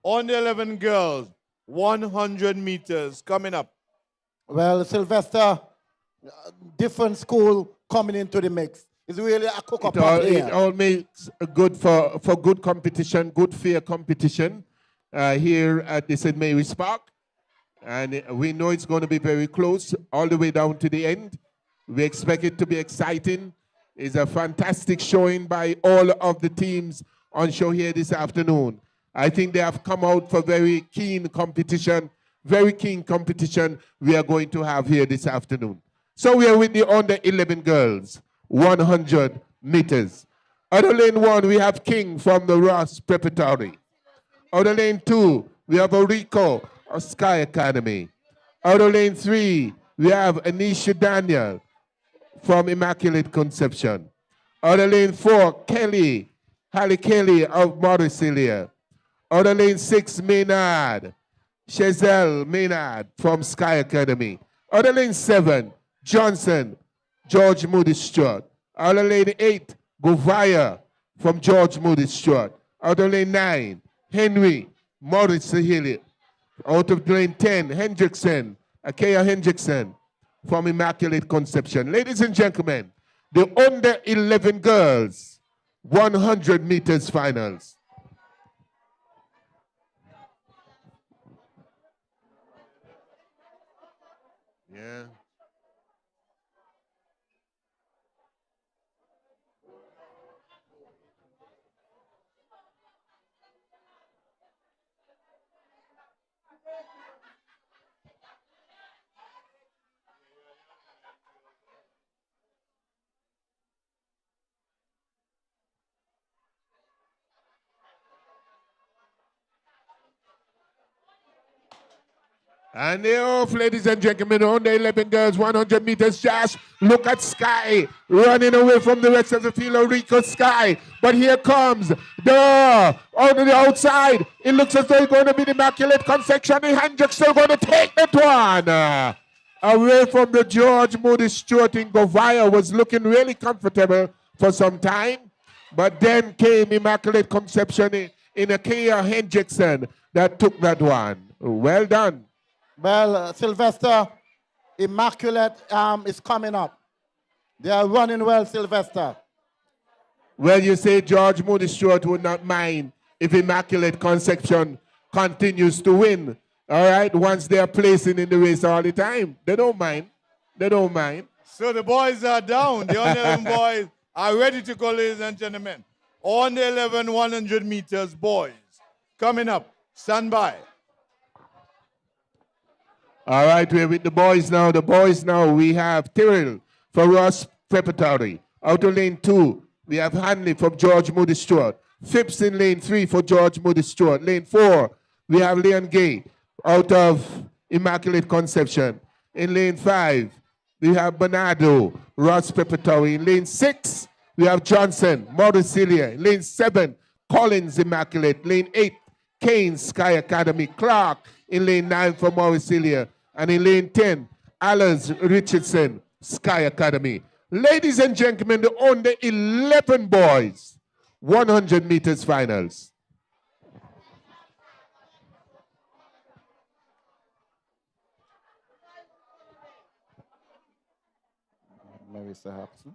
On 11 girls, 100 meters coming up. Well, Sylvester, different school coming into the mix. It's really a cook-up It here. all makes good for good competition, good fair competition here at the St. Mary's Park. And we know it's going to be very close all the way down to the end. We expect it to be exciting. It's a fantastic showing by all of the teams on show here this afternoon. I think they have come out for very keen competition we are going to have here this afternoon. So we are with the under 11 girls, 100 meters. Other lane 1, we have King from the Ross Preparatory. Other lane 2, we have Orico of Sky Academy. Outer lane 3, we have Anisha Daniel from Immaculate Conception. Outer lane 4, Halle Kelly of Morrisilia. Outer lane 6, Maynard, Chazelle Maynard from Sky Academy. Outer lane 7, Johnson, George Moody Stewart. Outer lane 8, Govaya from George Moody Stewart. Outer lane 9, Henry, Morrisilia. Out of lane 10, Hendrickson, Akea Hendrickson from Immaculate Conception. Ladies and gentlemen, the under 11 girls, 100 meters finals. Yeah. And they're off, ladies and gentlemen, on the 11 girls, 100 meters. Josh, look at Sky running away from the rest of the field. Rico Sky. But here comes the on the outside. It looks as though it's going to be the Immaculate Conception. The Hendricks still going to take that one. Away from the George Moody Stewart in Govaya was looking really comfortable for some time. But then came Immaculate Conception in Akea Hendrickson that took that one. Well done. Well, Sylvester, Immaculate is coming up. They are running well, Sylvester. Well, you say George Moody Stewart would not mind if Immaculate Conception continues to win. All right, once they are placing in the race all the time. They don't mind. They don't mind. So the boys are down. The under 11 boys are ready to go, ladies and gentlemen. On the 11 100 meters, boys. Coming up. Stand by. All right, we're with the boys now. The boys now, we have Tyrrell for Ross Preparatory. Outer lane 2, we have Hanley from George Moody Stewart. Phipps in lane 3 for George Moody Stewart. Lane 4, we have Leon Gay out of Immaculate Conception. In lane 5, we have Bernardo, Ross Preparatory. In lane 6, we have Johnson, Morrisilia. In lane 7, Collins, Immaculate. Lane 8, Kane, Sky Academy. Clark in lane 9 for Morrisilia. And in lane 10, Allers Richardson, Sky Academy. Ladies and gentlemen, the under 11 boys, 100 meters finals. Marissa Hobson.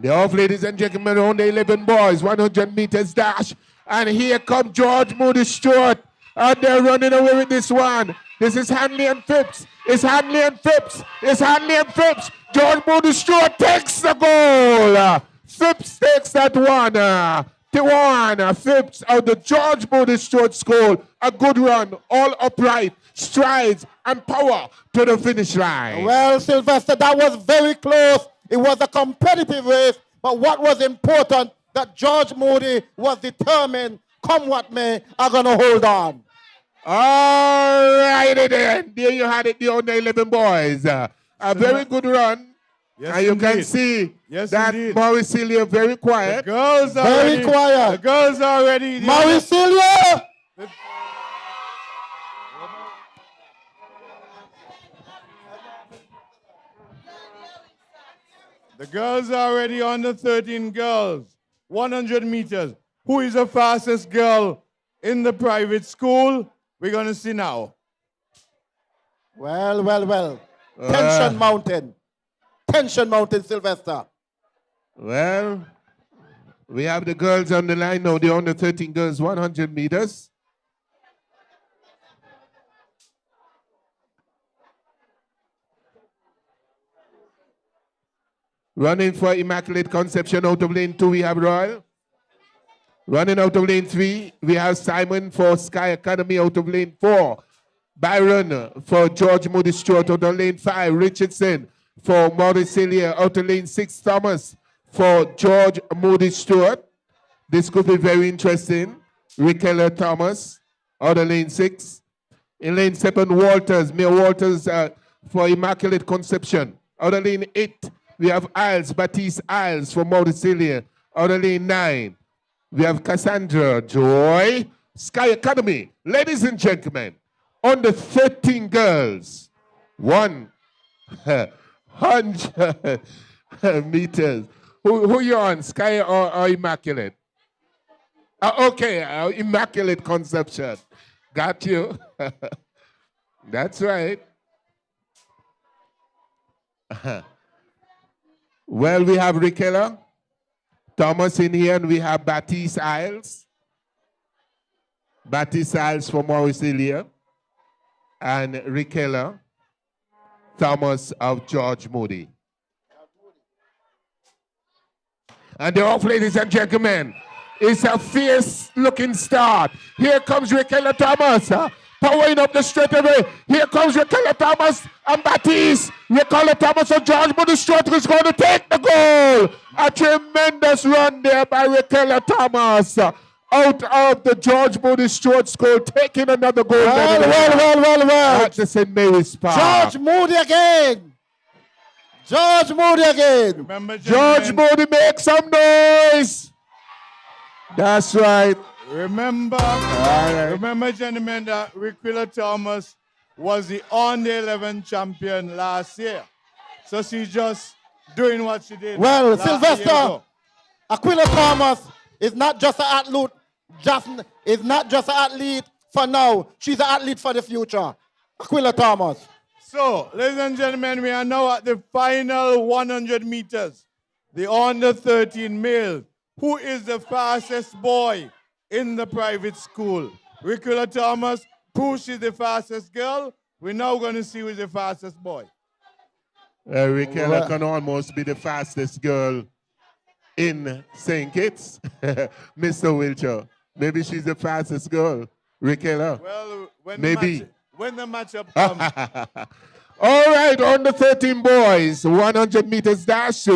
They're off, ladies and gentlemen, on the 11 boys, 100 meters dash. And here comes George Moody Stewart. And they're running away with this one. This is Hanley and Phipps. It's Hanley and Phipps. It's Hanley and Phipps. George Moody Stewart takes the goal. Phipps takes that one. Phipps out the George Moody Stewart's goal. A good run, all upright, strides and power to the finish line. Well, Sylvester, that was very close. It was a competitive race, but what was important, that George Moody was determined, come what may, I'm going to hold on. All righty then. There you had it, the under 11 boys. A very good run. Yes, and you indeed. can see that indeed. Mauricilia very quiet. The girls are Very ready. quiet. The girls are ready. Mauricilia! The girls are already on the 13 girls. 100 meters. Who is the fastest girl in the private school? We're going to see now. Well. Tension mountain. Tension mountain, Sylvester. Well, we have the girls on the line now. The under 13 girls, 100 meters. Running for Immaculate Conception out of lane 2, we have Royal. Running out of lane 3, we have Simon for Sky Academy out of lane 4. Byron for George Moody Stewart out of lane 5. Richardson for Mauricilia out of lane 6. Thomas for George Moody Stewart. This could be very interesting. Rickella Thomas out of lane 6. In lane 7, Walters. Mayor Walters for Immaculate Conception. Out of lane 8, we have Isles, Baptiste Isles for Mauricilia. Out of lane 9, we have Cassandra Joy, Sky Academy. Ladies and gentlemen, on the 13 girls, 100 meters. Who you on, Sky or Immaculate? Okay, Immaculate Conception. Got you. That's right. Well, we have Rickella Thomas in here, and we have Baptiste Isles. Baptiste Isles for Mauricilia. And Rickella Thomas of George Moody. And they're off, ladies and gentlemen. It's a fierce-looking start. Here comes Rickella Thomas, powering up the straightaway. Here comes Rickella Thomas and Baptiste. Rickella Thomas and George Moody Stewart is going to take the goal. A tremendous run there by Rickella Thomas. Out of the George Moody Stewart's goal, taking another goal. Well. At the St. Mary's Park. George Moody again. George Moody again. Remember, George Moody, make some noise. That's right. Remember, gentlemen, that Rickella Thomas was the under 11 champion last year. So she's just doing what she did. Well, last Sylvester, year. Aquila Thomas is not just an athlete, is not just an athlete for now. She's an athlete for the future. Aquila Thomas. So, ladies and gentlemen, we are now at the final 100 meters. The under 13 male. Who is the fastest boy in the private school? Rickella Thomas, proves she's the fastest girl. We're now going to see who's the fastest boy. Rickella can almost be the fastest girl in St. Kitts. Mr. Wilcher, maybe she's the fastest girl. Rickella. Well, when the matchup comes. All right, on the 13 boys, 100 meters dash.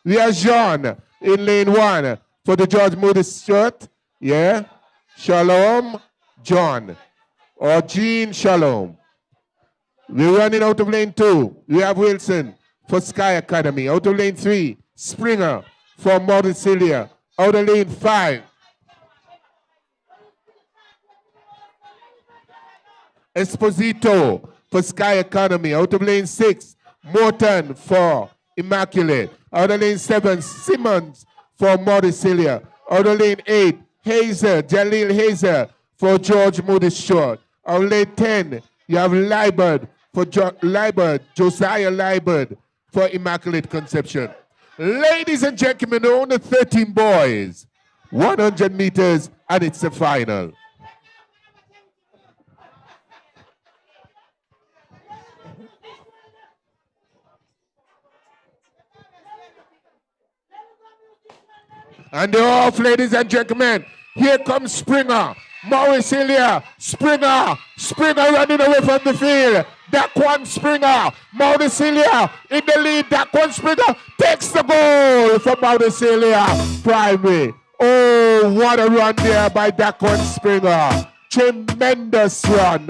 We are Jean in lane 1 for the George Moody Stewart. Yeah. Shalom, John. Or Jean Shalom. We're running out of lane 2. We have Wilson for Sky Academy. Out of lane 3, Springer for Mauricilia. Out of lane 5, Esposito for Sky Academy. Out of lane 6, Morton for Immaculate. Out of lane 7, Simmons for Mauricilia. Out of lane 8, Hazer, Jaleel Hazer for George Moody Stewart. Out of lane 10, you have Liebert for Josiah Liebert for Immaculate Conception. Ladies and gentlemen, only 13 boys, 100 meters, and it's the final. And they're off, ladies and gentlemen. Here comes Springer. Maurice Hillier. Springer running away from the field. Daquan Springer. Maurice Hillier in the lead. Daquan Springer takes the goal for Maurice Hillier Primary. Oh, what a run there by Daquan Springer. Tremendous run.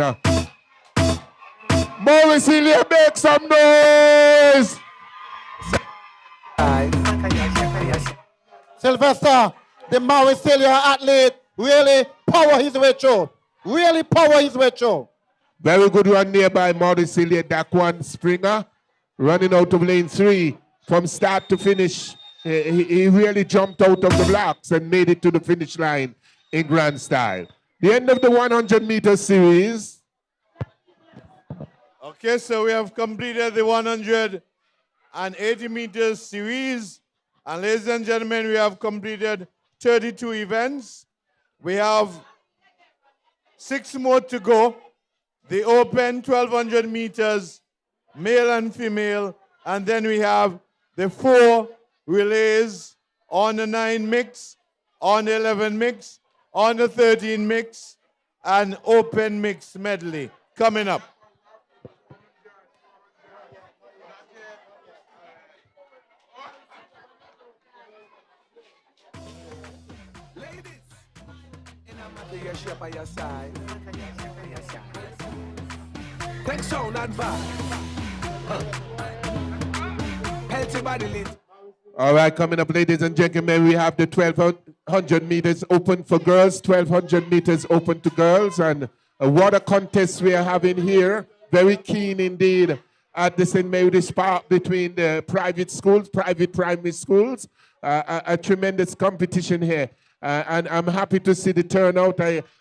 Maurice Hillier, make some noise. Sylvester, the Maurice Hillier athlete, really power his way through. Really power his way through. Very good run there by Maurice Hillier. Daquan Springer running out of lane 3 from start to finish. He really jumped out of the blocks and made it to the finish line in grand style. The end of the 100-meter series. Okay, so we have completed the 180 meters series. And ladies and gentlemen, we have completed 32 events. We have 6 more to go. The open 1,200 meters, male and female. And then we have the 4 relays on the 9 mix, on the 11 mix, on the 13 mix, and open mix medley coming up. Take sound and vibe. Healthy body lit. All right, coming up, ladies and gentlemen, we have the 1,200 meters open for girls, 1,200 meters open to girls, and a water contest we are having here. Very keen indeed at the St. Mary's Park between the private schools, private primary schools. A tremendous competition here. And I'm happy to see the turnout.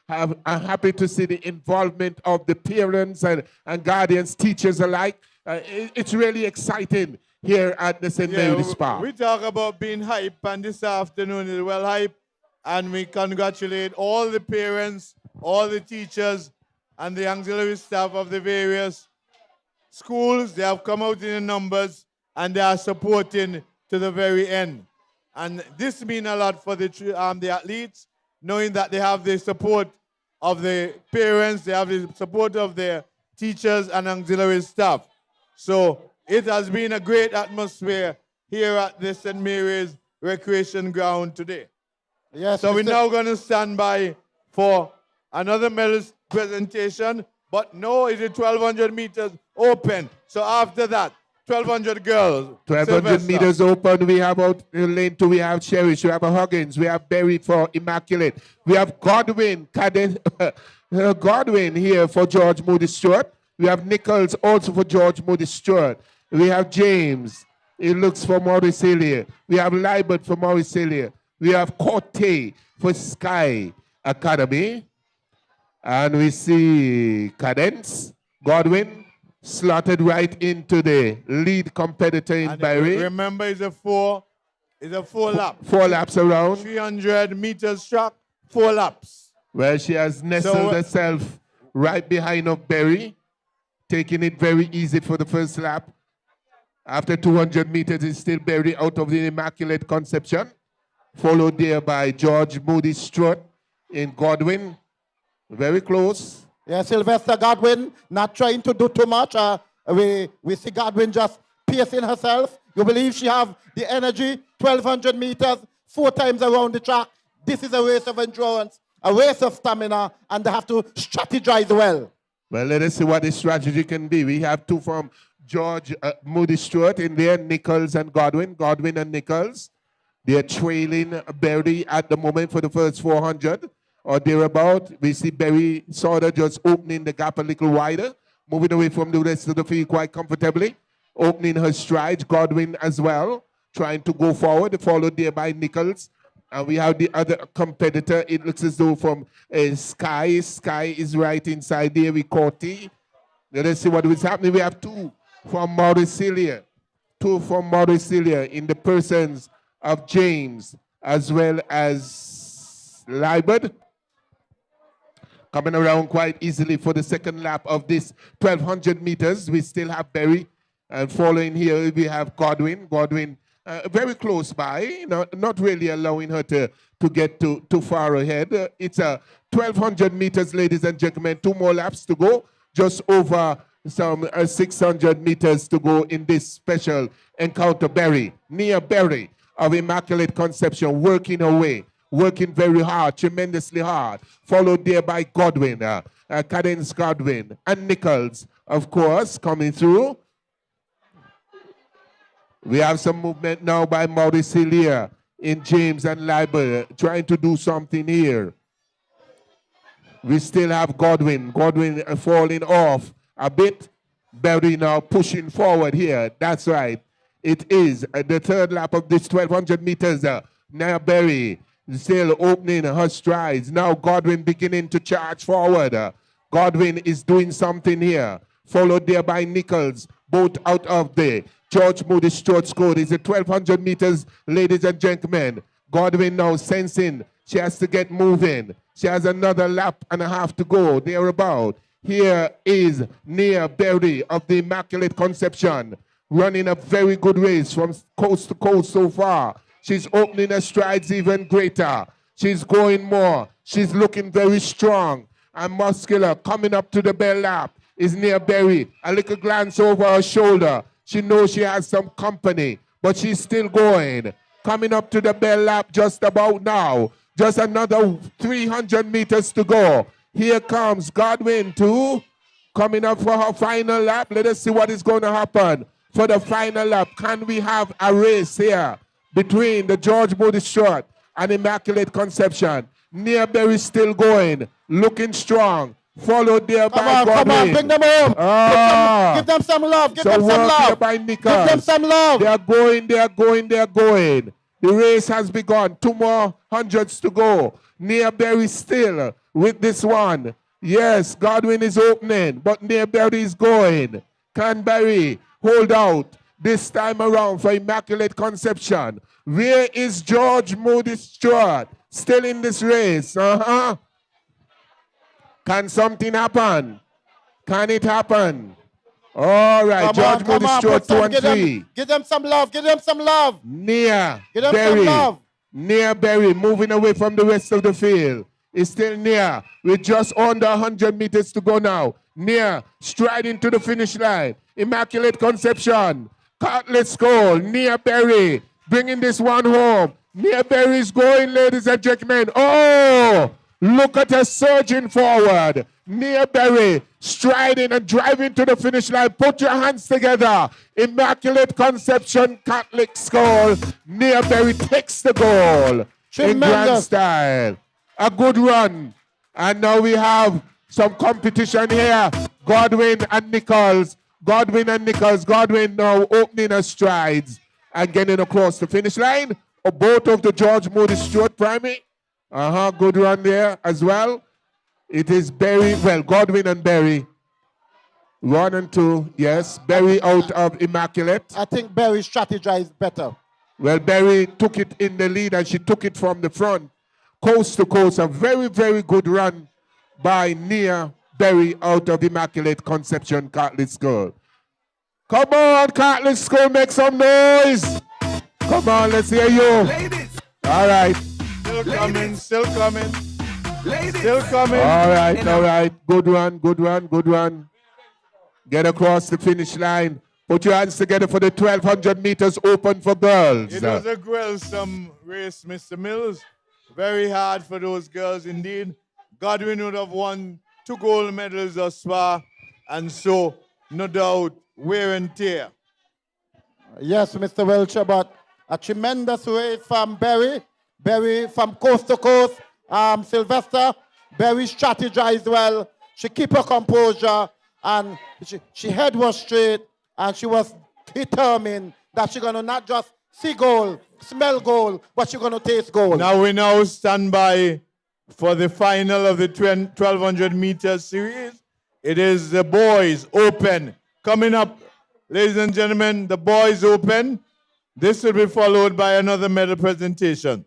I'm happy to see the involvement of the parents and guardians, teachers alike. It's really exciting here at the St. Mary's Park. We talk about being hype, and this afternoon is well hype. And we congratulate all the parents, all the teachers, and the auxiliary staff of the various schools. They have come out in the numbers, and they are supporting to the very end. And this means a lot for the athletes, knowing that they have the support of the parents, they have the support of their teachers and auxiliary staff. So it has been a great atmosphere here at the St. Mary's Recreation Ground today. Yes. So we're now going to stand by for another medal presentation, but no, it's 1,200 meters open. So after that, 1,200 girls. 1,200 meters open. We have out in lane 2, we have Cherish, we have Huggins, we have Berry for Immaculate. We have Godwin, Godwin here for George Moody Stewart. We have Nichols also for George Moody Stewart. We have James, it looks for Maurice Hillier. We have Libert for Maurice Hillier. We have Corte for Sky Academy. And we see Cadence, Godwin, slotted right into the lead competitor in Barry. Remember, it's a four lap. 4 laps around. 300 meters track, 4 laps. Where she has nestled herself right behind of Berry, taking it very easy for the first lap. After 200 meters, it's still Berry out of the Immaculate Conception, followed there by George Moody Stewart in Godwin. Very close. Yeah, Sylvester Godwin not trying to do too much. We see Godwin just pacing herself. You believe she have the energy, 1,200 meters, 4 times around the track. This is a race of endurance, a race of stamina, and they have to strategize well. Well, let us see what the strategy can be. We have 2 from George Moody Stewart in there, Nichols and Godwin. Godwin and Nichols. They're trailing Berry at the moment for the first 400. Or thereabout. We see Berry sort of just opening the gap a little wider, moving away from the rest of the field quite comfortably, opening her strides. Godwin as well, trying to go forward, followed there by Nichols. And we have the other competitor, it looks as though from Sky. Sky is right inside there with Corti. Let us see what is happening. We have 2 from Maurice Hillier. two from Mauricilia in the persons of James as well as Libert. Coming around quite easily for the second lap of this 1200 meters. We still have Berry. And following here, we have Godwin. Godwin very close by, not really allowing her to get too far ahead. It's a 1200 meters, ladies and gentlemen. 2 more laps to go. Just over some 600 meters to go in this special encounter. Berry, Nia Berry of Immaculate Conception, working her way. Working very hard, tremendously hard. Followed there by Godwin, Cadence Godwin, and Nichols, of course, coming through. We have some movement now by Mauricilia in James and Liber, trying to do something here. We still have Godwin. Godwin falling off a bit. Berry now pushing forward here. That's right. It is the third lap of this 1200 meters. Now Berry still opening her strides. Now Godwin beginning to charge forward. Godwin is doing something here. Followed there by Nichols, both out of the George Moody Stewart scored. It's a 1200 meters, ladies and gentlemen. Godwin now sensing she has to get moving. She has another lap and a half to go, thereabout. Here is Nia Berry of the Immaculate Conception, running a very good race from coast to coast so far. She's opening her strides even greater. She's going more. She's looking very strong and muscular. Coming up to the bell lap is Nia Berry. A little glance over her shoulder. She knows she has some company, but she's still going. Coming up to the bell lap just about now. Just another 300 meters to go. Here comes Godwin too. Coming up for her final lap. Let us see what is going to happen for the final lap. Can we have a race here between the George Moody Stewart and Immaculate Conception? Nia Berry still going, looking strong. Followed there by Godwin. Come on, bring them home. Give them some love. Give them some love. By Give them some love. They are going, they are going, they are going. The race has begun. 2 more hundreds to go. Nia Berry still with this one. Yes, Godwin is opening, but Nia Berry is going. Can Berry hold out this time around for Immaculate Conception? Where is George Moody Stewart? Still in this race. Can something happen? Can it happen? All right, George Moody Stewart 2 and 3. Give them some love. Give them some love. Nia Give them Berry. some love. Nia Berry moving away from the rest of the field. It's still Nia with just under 100 meters to go now. Nia striding to the finish line. Immaculate Conception. Let's go. Nia Berry bringing this one home. Nia Berry is going, ladies and gentlemen. Oh, look at her surging forward. Nia Berry striding and driving to the finish line. Put your hands together. Immaculate Conception Catholic School. Nia Berry takes the goal in grand style. A good run. And now we have some competition here. Godwin and Nichols. Godwin and Nichols. Godwin now opening her strides and getting across the finish line. Both of the George Moody Stewart primary. Good run there as well. It is Berry, well, Godwin and Berry. 1 and 2, yes. Berry out of Immaculate. I think Berry strategized better. Well, Berry took it in the lead and she took it from the front. Coast to coast, a very, very good run by Nia Berry out of Immaculate Conception Catholic School. Come on, Catholic School, make some noise. Come on, let's hear you. Ladies. All right. Still coming, still coming. Ladies. Still coming. All right, all right. Good one, good one, good one. Get across the finish line. Put your hands together for the 1200 meters open for girls. It was a gruesome race, Mr. Mills. Very hard for those girls indeed. Godwin would have won 2 gold medals thus far, and so, no doubt, wear and tear. Yes, Mr. Welcher, but a tremendous race from Berry. Berry from coast to coast. Sylvester, Berry strategized well. She kept her composure, and she head was straight, and she was determined that she's going to not just see goal, smell goal, but she's going to taste goal. Now we stand by for the final of the 1200 meters series. It is the boys open. Coming up Ladies and gentlemen, the boys open. This will be followed by another medal presentation.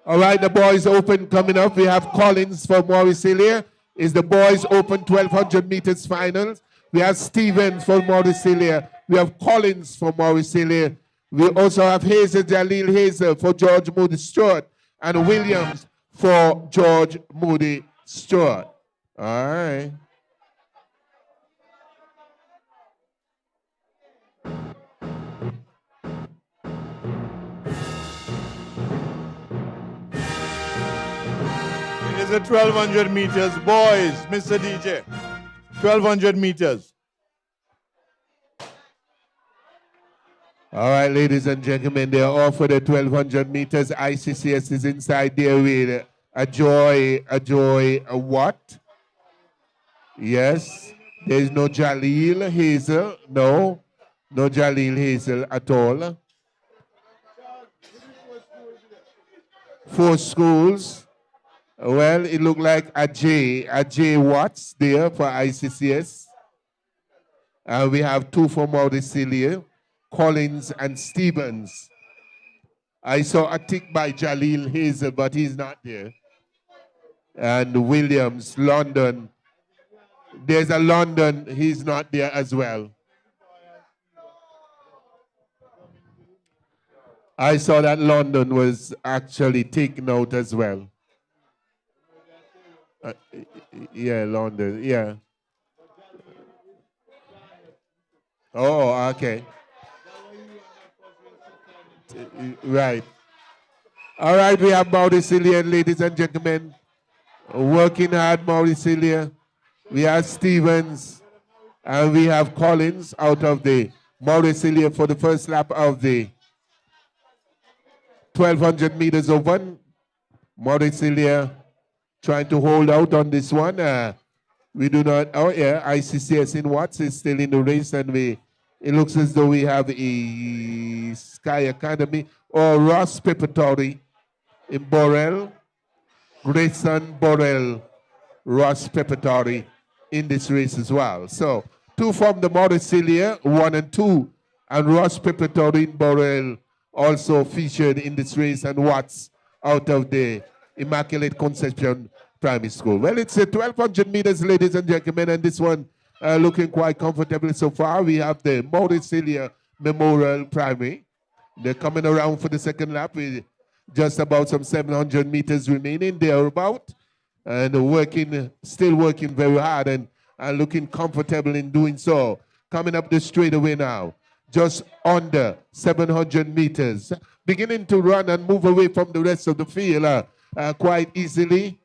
All right, the boys open coming up. We have Collins for Morrisilla. Is the boys open 1200 meters finals. We have Stevens for Morrisilla. We have Collins for Morrisilla. We also have Hazel, Jaleel Hazel for George Moody Stewart, and Williams for George Moody Stewart. All right. It is a 1200 meters. Boys, Mr. DJ. 1200 meters. All right, ladies and gentlemen, they are off for the 1200 meters. ICCS is inside there with a what? Yes, there is no Jaleel Hazel. No Jaleel Hazel at all. 4 schools. Well, it looked like a J Watts there for ICCS. We have 2 for Morrisilla, Collins and Stevens. I saw a tick by Jaleel Hazel, but he's not there. And Williams, London. There's a London, he's not there as well. I saw that London was actually taken out as well. Yeah, London, yeah. Oh, okay. Right. All right, we have Morrisilla, ladies and gentlemen. Working hard, Morrisilla. We have Stevens and we have Collins out of the Morrisilla for the first lap of the 1200 meters open. Morrisilla trying to hold out on this one. We do not, oh yeah, ICCS in Watts is still in the race, and it looks as though we have a Sky Academy or Ross Preparatory in Borrell. Grayson Borrell, Ross Preparatory in this race as well. So 2 from the Morrisilla, 1 and 2, and Ross Preparatory in Borrell also featured in this race, and Watts out of the Immaculate Conception Primary School. Well, it's a 1200 meters, ladies and gentlemen, and this one looking quite comfortable so far. We have the Morrisilla Memorial Primary. They're coming around for the second lap with just about some 700 meters remaining thereabout, and still working very hard and looking comfortable in doing so. Coming up the straightaway now, just under 700 meters, beginning to run and move away from the rest of the field quite easily.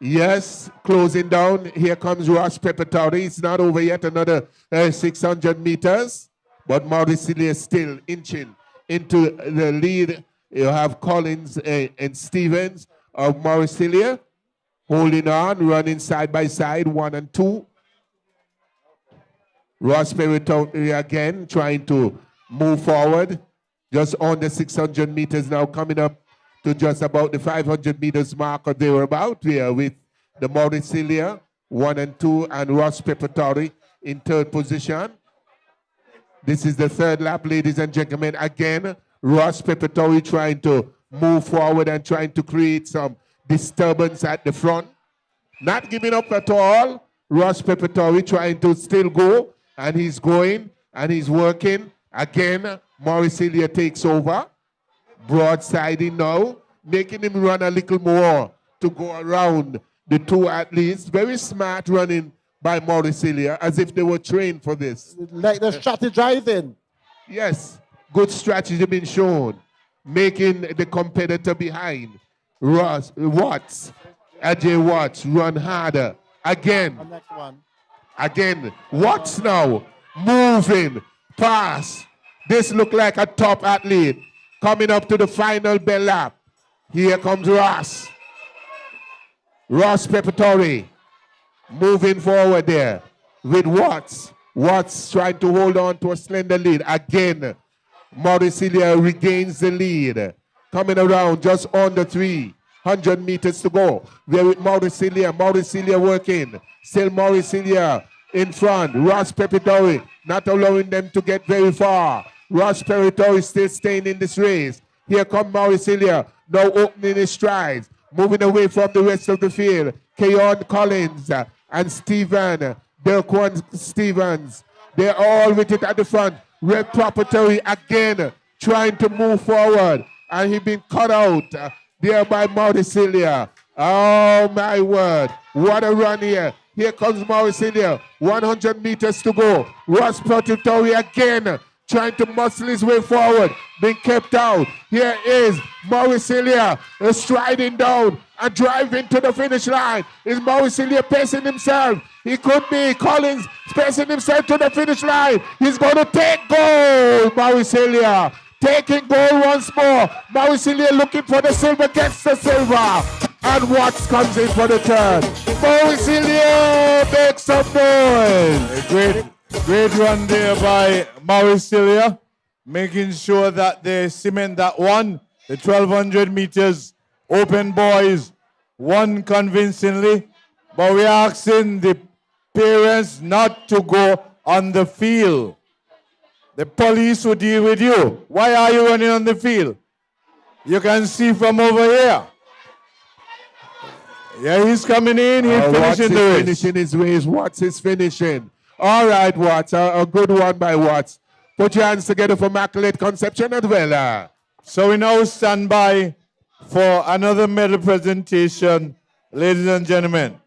Yes, closing down. Here comes Ross Preparatory. It's not over yet, another 600 meters. But Morrisilla is still inching into the lead. You have Collins and Stevens of Morrisilla holding on, running side by side, 1 and 2. Ross Preparatory again trying to move forward. Just on the 600 meters now, coming up to just about the 500 meters mark or thereabout here with the Morrisilla 1 and 2 and Ross Preparatory in 3rd position. This is the 3rd lap, ladies and gentlemen. Again, Ross Preparatory trying to move forward and trying to create some disturbance at the front. Not giving up at all. Ross Preparatory trying to still go, and he's going and he's working. Again, Morrisilla takes over. Broadsiding now, making him run a little more to go around the 2 athletes. Very smart running by Morrisilla, as if they were trained for this. Like the strategizing. Yes, good strategy being shown. Making the competitor behind, Watts, Ajay Watts, run harder. Again. Next one. Again, Watts now, moving, pass. This look like a top athlete. Coming up to the final bell lap. Here comes Ross. Ross Preparatory moving forward there with Watts. Watts trying to hold on to a slender lead. Again, Mauricilia regains the lead. Coming around just under 300 meters to go. There with Mauricilia. Mauricilia working. Still Mauricilia in front. Ross Pepitore not allowing them to get very far. Ross Pepitore still staying in this race. Here come Mauricilia. Now opening his strides. Moving away from the rest of the field. Keon Collins and Stephen Delquan Stevens. They're all with it at the front. Red Proprietary again trying to move forward. And he been cut out there by Mauricilia. Oh my word. What a run here. Here comes Mauricilia. 100 meters to go. Ross Proprietary again trying to muscle his way forward. Being kept out. Here is Mauricilia striding down and driving to the finish line. Is Mauricilia pacing himself? He could be. Collins pacing himself to the finish line. He's going to take goal. Mauricilia taking goal once more. Mauricilia looking for the silver, gets the silver. And Watts comes in for the third. Mauricilia makes some noise. Great run there by Mauricilia, making sure that they cement that one. The 1,200 meters open boys won convincingly. But we're asking the parents not to go on the field. The police will deal with you. Why are you running on the field? You can see from over here. Yeah, he's coming in. He's finishing the race. Finishing his race. Watts is finishing. All right, Watts. A good one by Watts. Put your hands together for Immaculate Conception as well. So we now stand by for another medal presentation, ladies and gentlemen.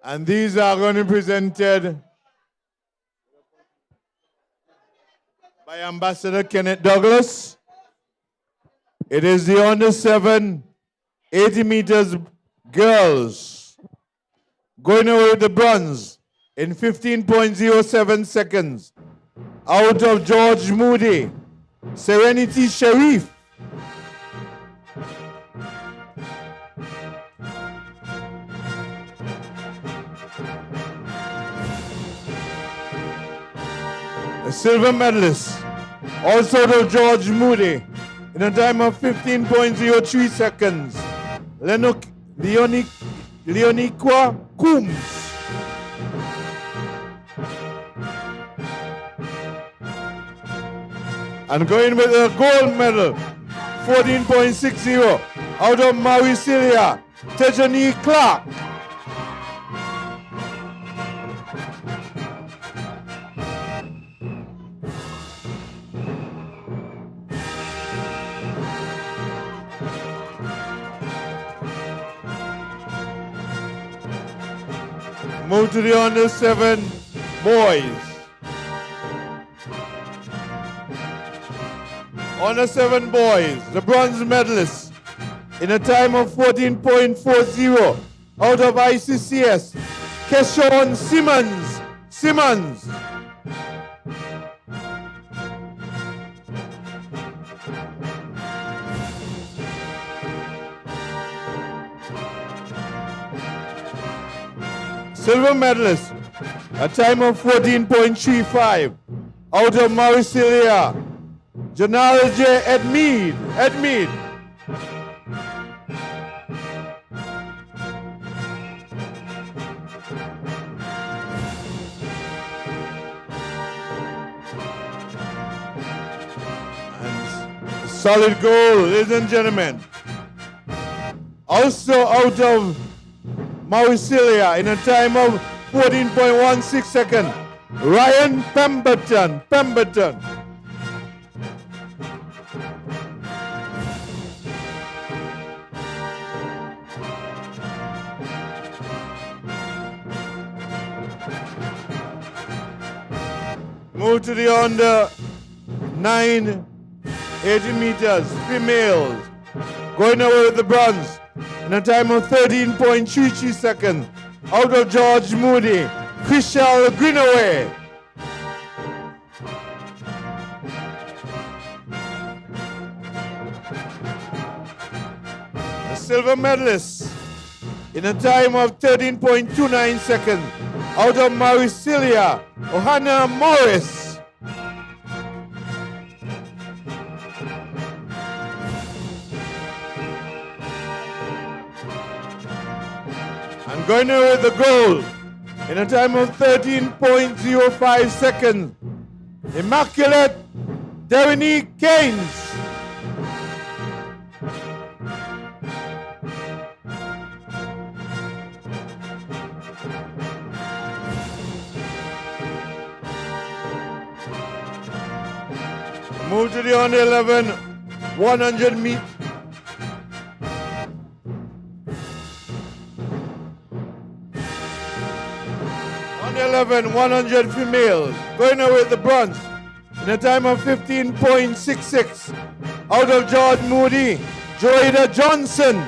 And these are going to be presented by Ambassador Kenneth Douglas. It is the under 7 80 meters girls going away with the bronze in 15.07 seconds out of George Moody, Serenity Sharif. A silver medalist, also to George Moody, in a time of 15.03 seconds. Leoniqua Coombs. And going with a gold medal, 14.60, out of Mauricilia, Tejani Clark. Move to the under 7 boys. Under 7 boys, the bronze medalists in a time of 14.40 out of ICCS, Keshawn Simmons. Silver medalist, a time of 14.35 out of Mauricilia, Janelle J. Edmead. And solid goal, ladies and gentlemen. Also out of Mauricilia in a time of 14.16 seconds, Ryan Pemberton. Move to the under 9 80 meters females, going away with the bronze in a time of 13.33 seconds out of George Moody, Chriselle Greenaway. The silver medalist in a time of 13.29 seconds. Out of Maricilia, Ohana Morris. And going away with the goal in a time of 13.05 seconds. Immaculate Derinique Keynes. Move to the under 11, 100 meters. Under 11, 100 females. Going away with the bronze in a time of 15.66. Out of George Moody, Joyda Johnson.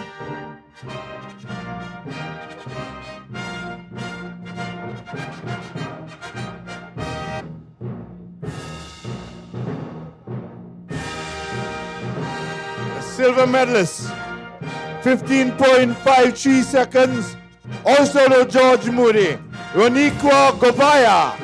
Silver medalist, 15.53 seconds. Also to George Moody, Roniqua Govaya.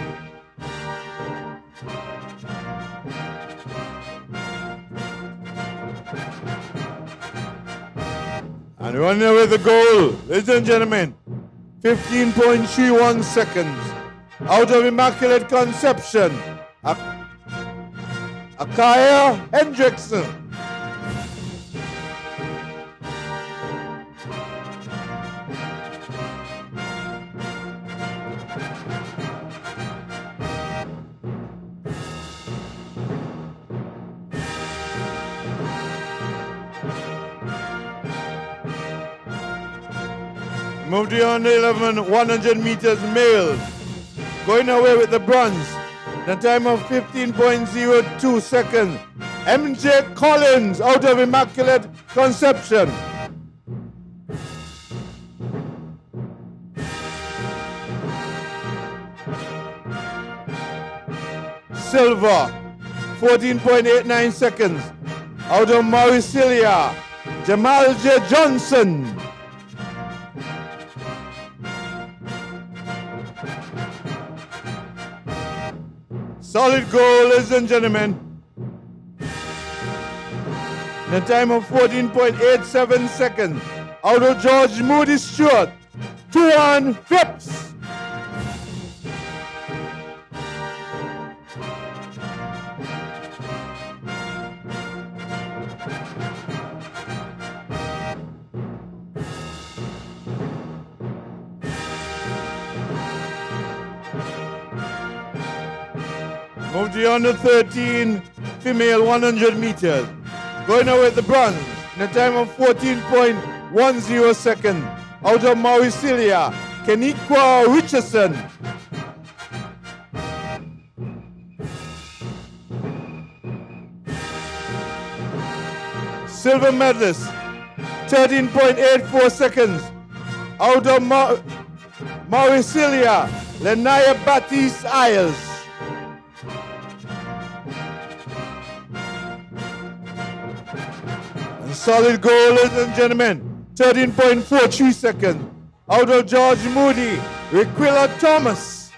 And running away with the goal, ladies and gentlemen, 15.31 seconds. Out of Immaculate Conception, Akaya Hendrickson. Move to under 11, 100 meters male. Going away with the bronze. The time of 15.02 seconds. MJ Collins out of Immaculate Conception. Silver, 14.89 seconds. Out of Maricilia, Jamal J. Johnson. Solid goal, ladies and gentlemen. In a time of 14.87 seconds. Out of George Moody Stewart, 2-1 Phipps. Move to the under 13 female 100 meters. Going away with the bronze in a time of 14.10 seconds. Out of Maricilia, Keniqua Richardson. Silver medalist, 13.84 seconds. Out of Maricilia, Lenaya Baptiste Isles. Solid goal, ladies and gentlemen. 13.43 seconds. Out of George Moody, Requilla Thomas.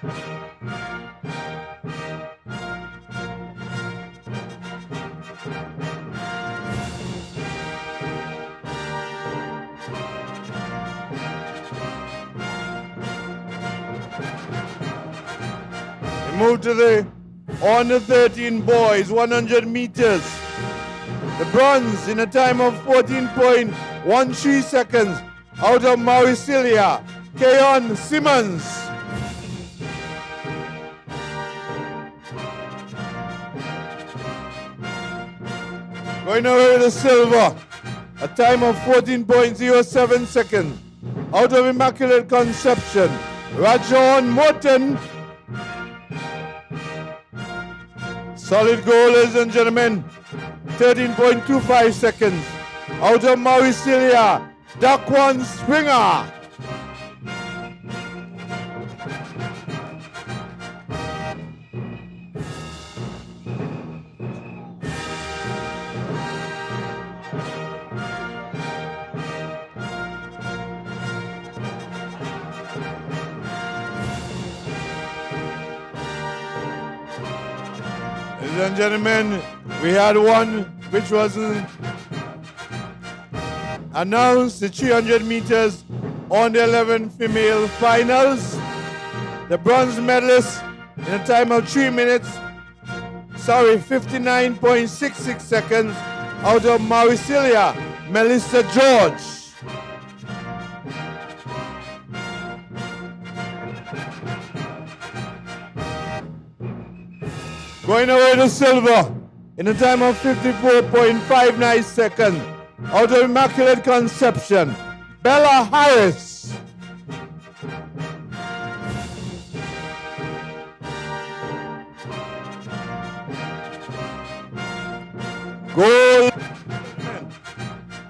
We move to the under 13 boys, 100 meters. The bronze in a time of 14.13 seconds. Out of Maricilia, Keon Simmons. Going away with the silver, a time of 14.07 seconds. Out of Immaculate Conception, Rajon Morton. Solid goal, ladies and gentlemen. 13.25 seconds. Out of Maricilia, Daquan Springer. Ladies and gentlemen, we had one which was announced, the 300 meters on the 11 female finals. The bronze medalist in a time of 59.66 seconds out of Mauricilia, Melissa George. Going away to silver in a time of 54.59 seconds out of Immaculate Conception, Bella Harris. Gold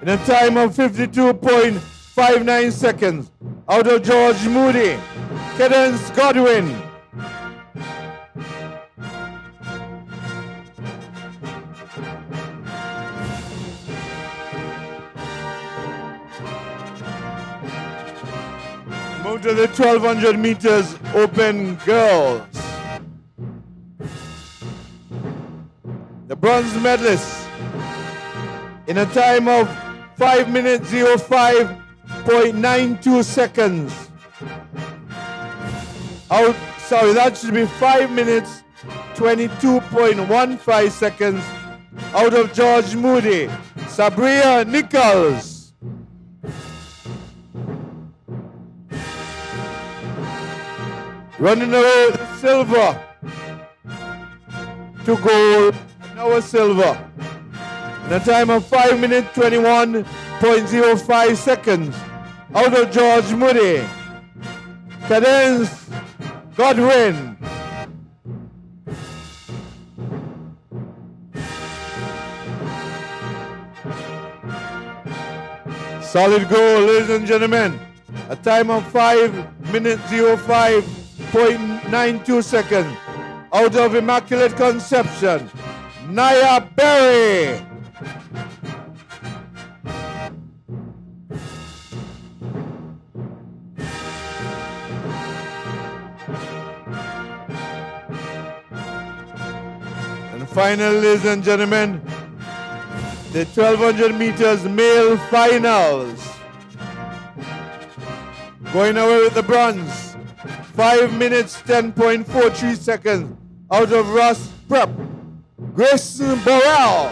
in a time of 52.59 seconds out of George Moody, Cadence Godwin. Move to the 1200 meters open girls. The bronze medalist in a time of 5 minutes 05.92 seconds. That should be 5 minutes 22.15 seconds out of George Moody, Sabria Nichols. Running away with silver to gold, now silver. In a time of 5 minutes 21.05 seconds out of George Moody, Cadence Godwin. Solid goal, ladies and gentlemen. A time of 5 minutes 05.92 seconds out of Immaculate Conception, Naya Berry. And finally, ladies and gentlemen, the 1200 meters male finals. Going away with the bronze, 5 minutes 10.43 seconds out of Ross Prep, Grayson Burrell.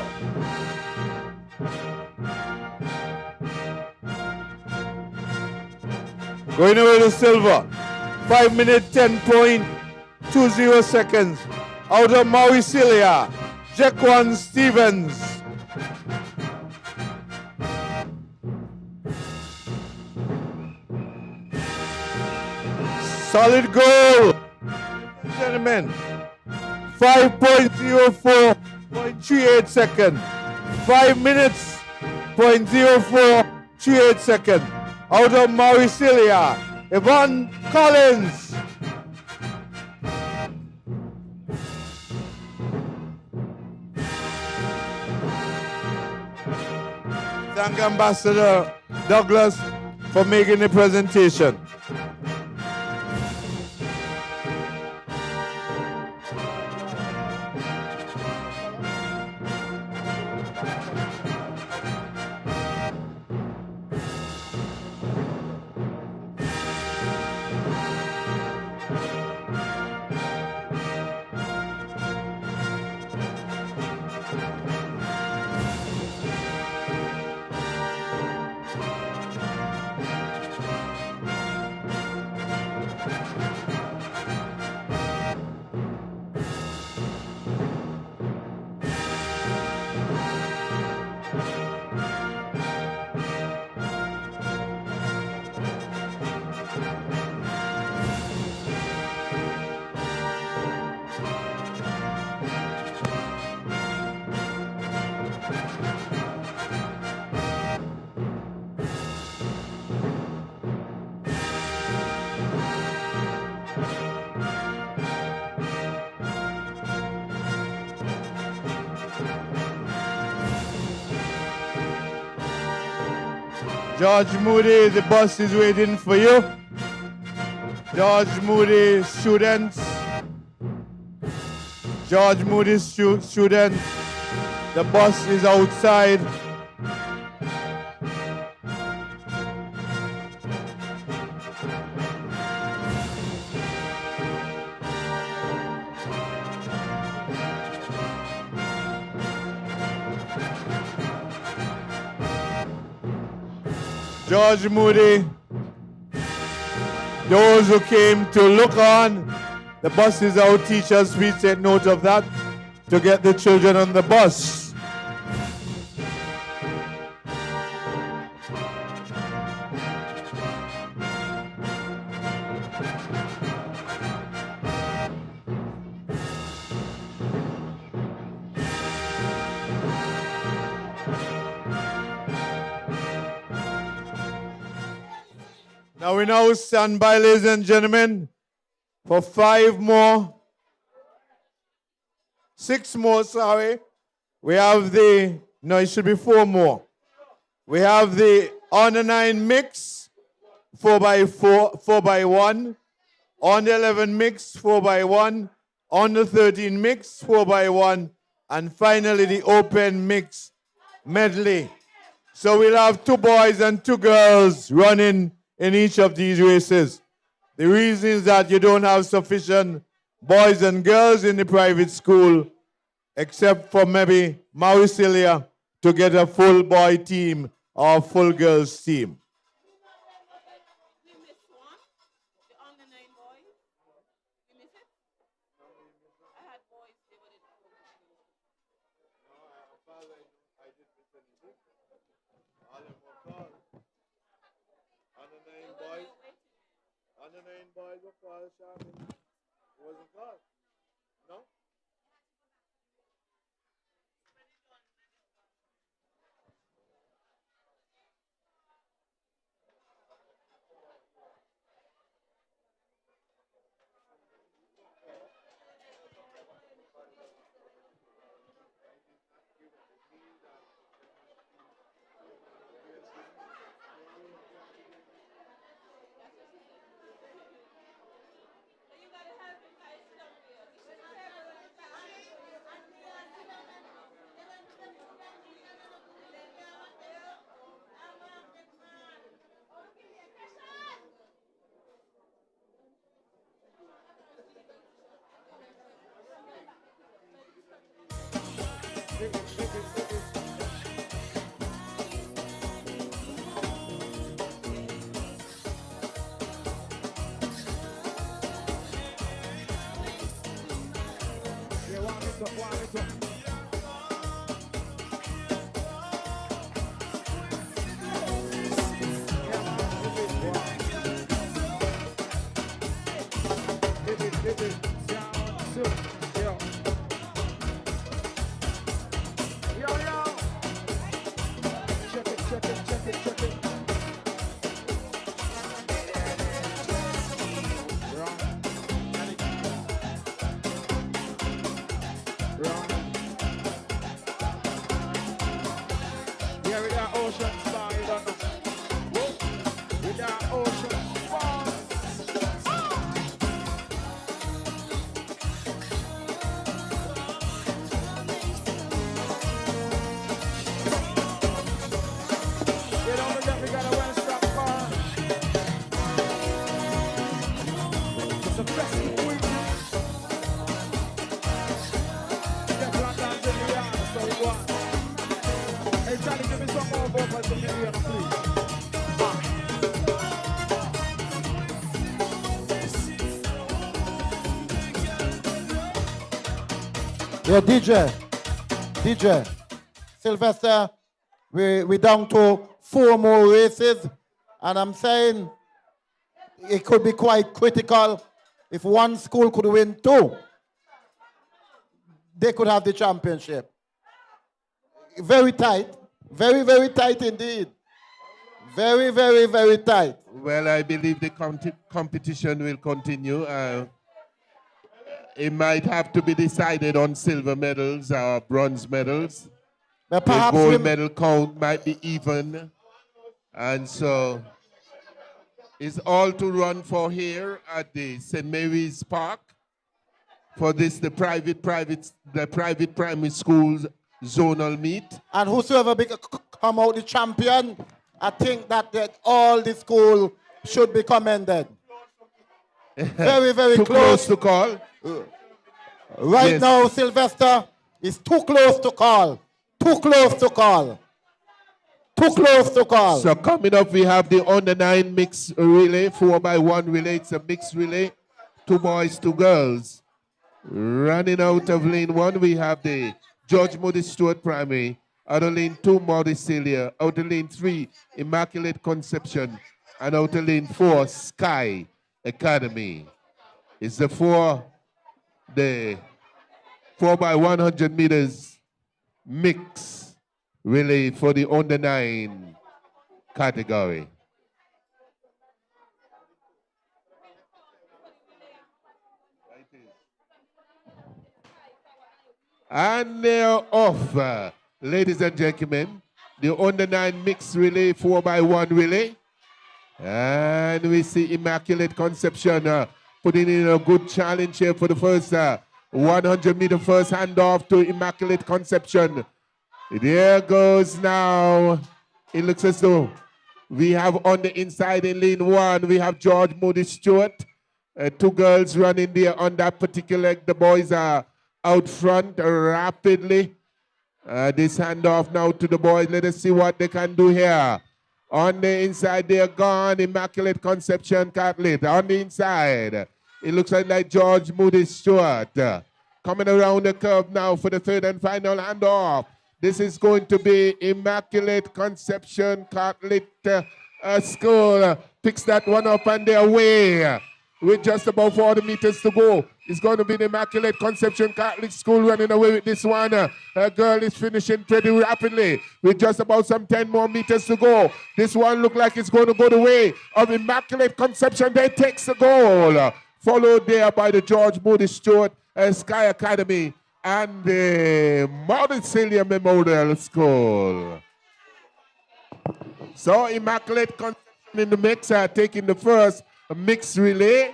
Going away to silver, 5 minutes 10.20 seconds out of Mauricilia, Jaquan Stevens. Solid goal, gentlemen. 5.04.38 seconds. 5 minutes, 0.0438 seconds. Out of Mauricilia, Yvonne Collins. Thank Ambassador Douglas for making the presentation. George Moody, the bus is waiting for you. George Moody students, George Moody student. The bus is outside. George Moody, those who came to look on, the bus is out. Teachers, please take note of that to get the children on the bus. Now we now stand by, ladies and gentlemen, for 6 more, sorry. We have it should be 4 more. We have the under 9 mix, 4x4, 4x1, under 11 mix, 4x1, under 13 mix, 4x1, and finally the open mix medley. So we'll have 2 boys and 2 girls running in each of these races. The reason is that you don't have sufficient boys and girls in the private school, except for maybe Mauricilia, to get a full boy team or full girls team. Wasn't called. No? Yeah, DJ, Sylvester, we down to 4 more races, and I'm saying it could be quite critical if one school could win 2. They could have the championship. Very tight, very, very tight indeed. Very, very, very tight. Well, I believe the competition will continue. It might have to be decided on silver medals or bronze medals. But the perhaps gold medal count might be even. And so it's all to run for here at the St. Mary's Park for this, the private primary schools zonal meet. And whosoever come out the champion, I think that all the school should be commended. Very, very Too close. to call. Right Yes. now, Sylvester is too close to call. Too close to call. Too close to call. So coming up, we have the under-9 mixed relay, 4x1 relay. It's a mixed relay, 2 boys, 2 girls. Running out of lane 1, we have the George Moody Stewart Primary. Out of lane 2, Maurice Celia. Out of lane 3, Immaculate Conception. And out of lane 4, Sky Academy. It's the 4x100 meters mix relay for the under-9 category. And they're off, ladies and gentlemen. The under-9 mixed relay, 4x1 relay. And we see Immaculate Conception putting in a good challenge here for the first 100-meter first handoff to Immaculate Conception. There goes now. It looks as though we have on the inside in lane 1, we have George Moody Stewart. 2 girls running there on that particular leg. The boys are out front rapidly. This handoff now to the boys. Let us see what they can do here. On the inside, they're gone. Immaculate Conception, Catholic. On the inside, it looks like George Moody Stewart. Coming around the curve now for the third and final handoff. This is going to be Immaculate Conception Catholic School. Picks that one up and they're away. With just about 40 meters to go. It's going to be the Immaculate Conception Catholic School running away with this one. Her girl is finishing pretty rapidly with just about some 10 more meters to go. This one looks like it's going to go the way of Immaculate Conception. They takes the goal. Followed there by the George Moody Stewart Sky Academy and the Maurice Celia Memorial School. So Immaculate Conception in the mix, taking the first mixed relay.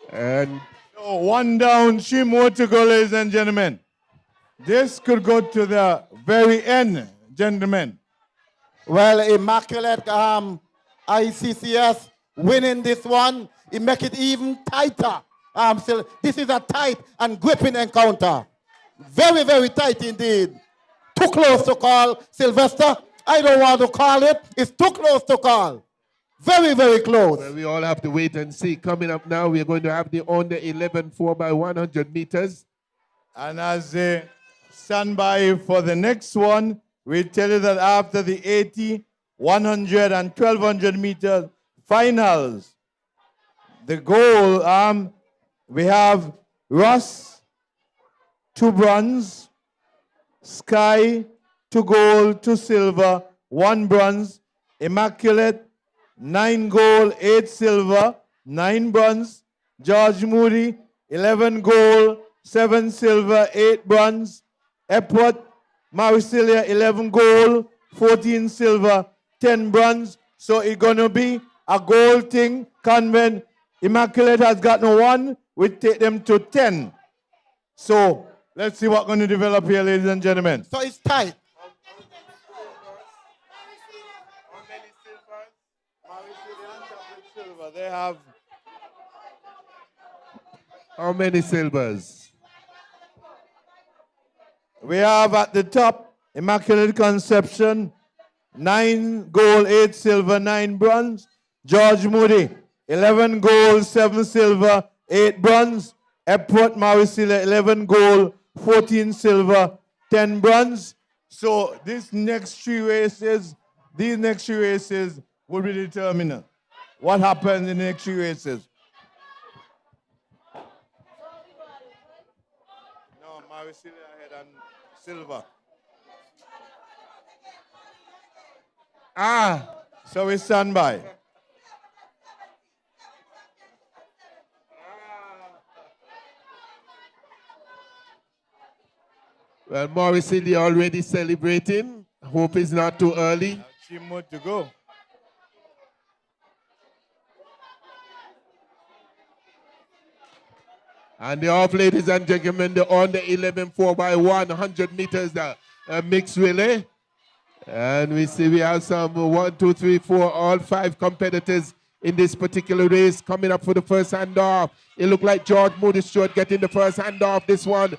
And so 1 down, 3 more to go, ladies and gentlemen. This could go to the very end, gentlemen. Well, Immaculate ICCS winning this one, it make it even tighter. So this is a tight and gripping encounter. Very, very tight indeed. Too close to call, Sylvester. I don't want to call it. It's too close to call. Very, very close. Well, we all have to wait and see. Coming up now, we're going to have the under 11 4x100 meters. And as they stand by for the next one, we tell you that after the 80, 100, and 1200 meter finals, the goal, we have Ross, 2 bronze, Sky, 2 gold, 2 silver, 1 bronze, Immaculate, 9 gold, 8 silver, 9 bronze. George Moody, 11 gold, 7 silver, 8 bronze. Epworth, Maurice Celia, 11 gold, 14 silver, 10 bronze. So it's going to be a gold thing. Convent Immaculate has gotten 1. We take them to 10. So let's see what's going to develop here, ladies and gentlemen. So it's tight. They have how many silvers? We have at the top Immaculate Conception, 9 gold, 8 silver, 9 bronze. George Moody, 11 gold, 7 silver, 8 bronze. Epworth Maurice Celia, 11 gold, 14 silver, 10 bronze. So these next 3 races will be determinant. What happens in the next 3 races? No, Maurice Celia ahead and silver. So we stand by. Well, Maurice Celia already celebrating. Hope it's not too early. 3 more to go. And the off, ladies and gentlemen, the on the 11 4x1 100 meters mixed relay. And we see we have some 1, 2, 3, 4, all 5 competitors in this particular race coming up for the first handoff. It looked like George Moody Stewart getting the first handoff. This one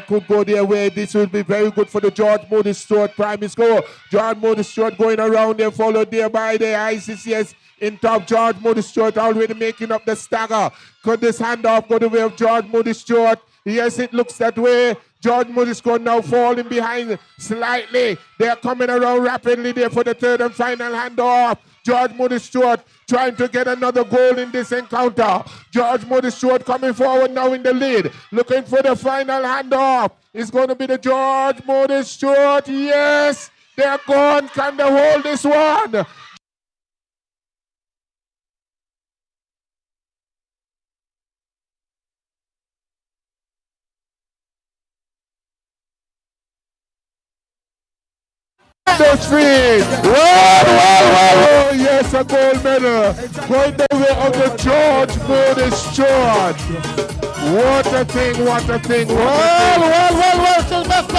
could go their way. This will be very good for the George Moody Stewart primary school. George Moody Stewart going around there, followed there by the ICCS in top. George Moody Stewart already making up the stagger. Could this handoff go the way of George Moody Stewart? Yes, it looks that way. George Moody Stewart now falling behind slightly. They are coming around rapidly there for the third and final handoff. George Moody Stewart trying to get another goal in this encounter. George Moody Stewart coming forward now in the lead. Looking for the final handoff. It's going to be the George Moody Stewart. Yes, they're gone. Can they hold this one? The speed. Oh, yes, a gold medal. Going the way of the George Moody Stewart. What a thing, what a thing, what well, Sylvester.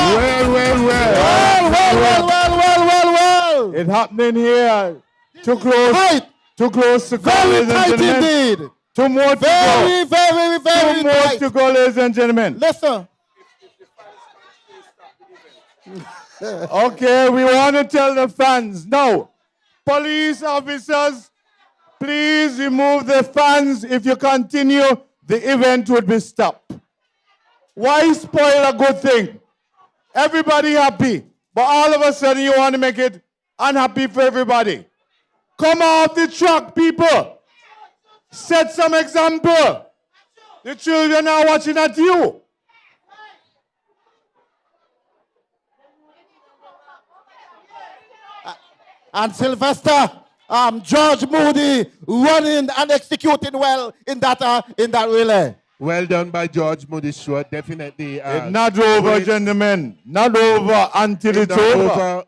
Well. It's happening here. Too close. Tight. Too close to go, Very ladies and tight gentlemen. indeed. Two more to go. Very Two more tight. to go, ladies and gentlemen. Listen. Okay, we want to tell the fans now. Police officers, please remove the fans. If you continue, the event would be stopped. Why spoil a good thing? Everybody happy, but all of a sudden you want to make it unhappy for everybody. Come off the truck, people. Set some example. The children are watching at you. And Sylvester, George Moody running and executing well in that relay. Well done by George Moody Stewart, definitely. It's not over, gentlemen. Not over until it's over.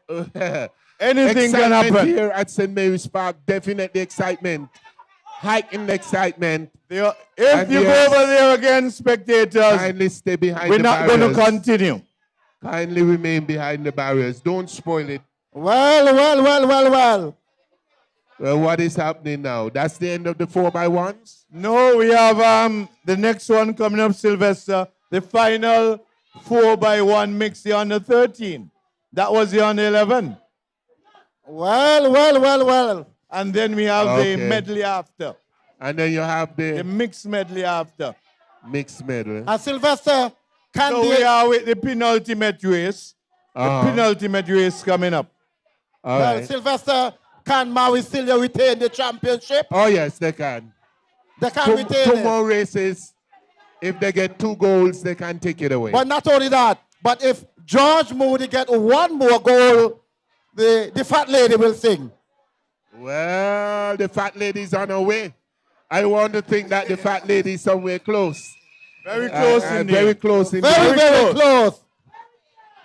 Anything can happen. Here at St. Mary's Park, definitely excitement. Heightened excitement. If you go over there again, spectators, kindly stay behind we're the not barriers. going to continue. Kindly remain behind the barriers. Don't spoil it. Well. Well, what is happening now? That's the end of the 4x1s? No, we have the next one coming up, Sylvester. The final 4x1 mix, the under 13. That was the under 11. Well. And then we have the medley after. And then you have the mixed medley after. Mixed medley. And Sylvester, we are with the penultimate race. The penultimate race coming up. All right. Sylvester, can Mauricelia retain the championship? Oh, yes, they can. They can retain it. Two more races. If they get 2 goals, they can take it away. But not only that, but if George Moody get 1 more goal, the fat lady will sing. Well, the fat lady's on her way. I want to think that the fat lady is somewhere close. Very close indeed. Very close indeed. Very close. Very close.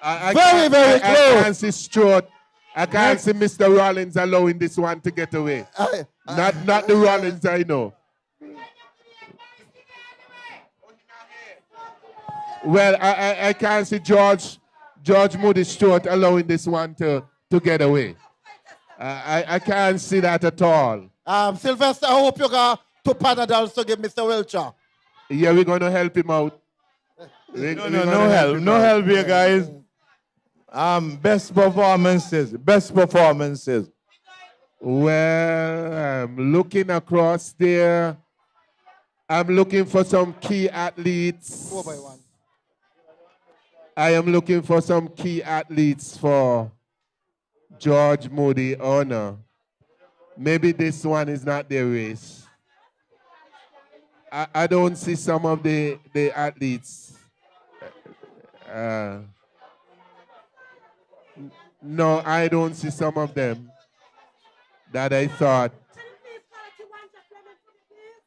I can't see Stewart. I can't see Mr. Rollins allowing this one to get away. Not the Rollins I know. Well, I can't see George Moody Stewart allowing this one to get away. I can't see that at all. Sylvester, I hope you got 2 Panadols to give Mr. Welcher. Yeah, we're going to help him out. No help here, guys. Best performances. Well, I'm looking across there. I'm looking for some key athletes. 4x1. I am looking for some key athletes for George Moody Honor. Maybe this one is not their race. I don't see some of the athletes. No, I don't see some of them that I thought.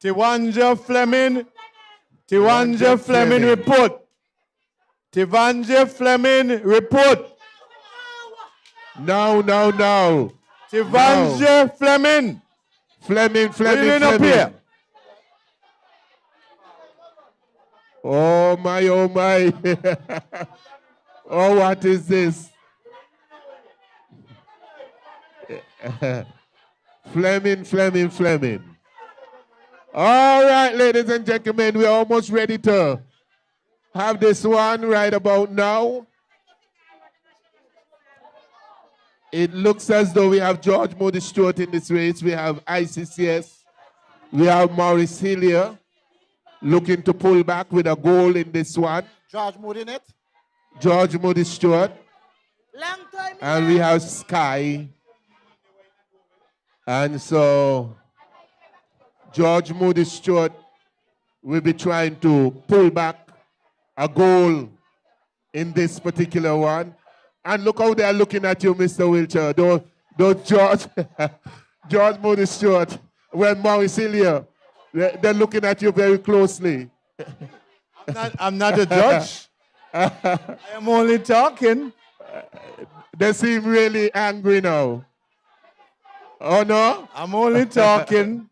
Tiwanja Fleming report. Tiwanja Fleming report. No. Tiwanja Fleming. Fleming. Up here. Oh my, oh my. Oh, what is this? Fleming. All right, ladies and gentlemen, we're almost ready to have this one right about now. It looks as though we have George Moody Stewart in this race. We have ICCS. We have Maurice Hillier looking to pull back with a goal in this one. George Moody in it? George Moody Stewart. Long time. And we have Sky. And so George Moody Stewart will be trying to pull back a goal in this particular one. And look how they are looking at you, Mr. Wiltshire. Those George, George Moody Stewart, when Maurice Hillier, they're looking at you very closely. I'm not a judge. I am only talking. They seem really angry now. Oh, no? I'm only talking,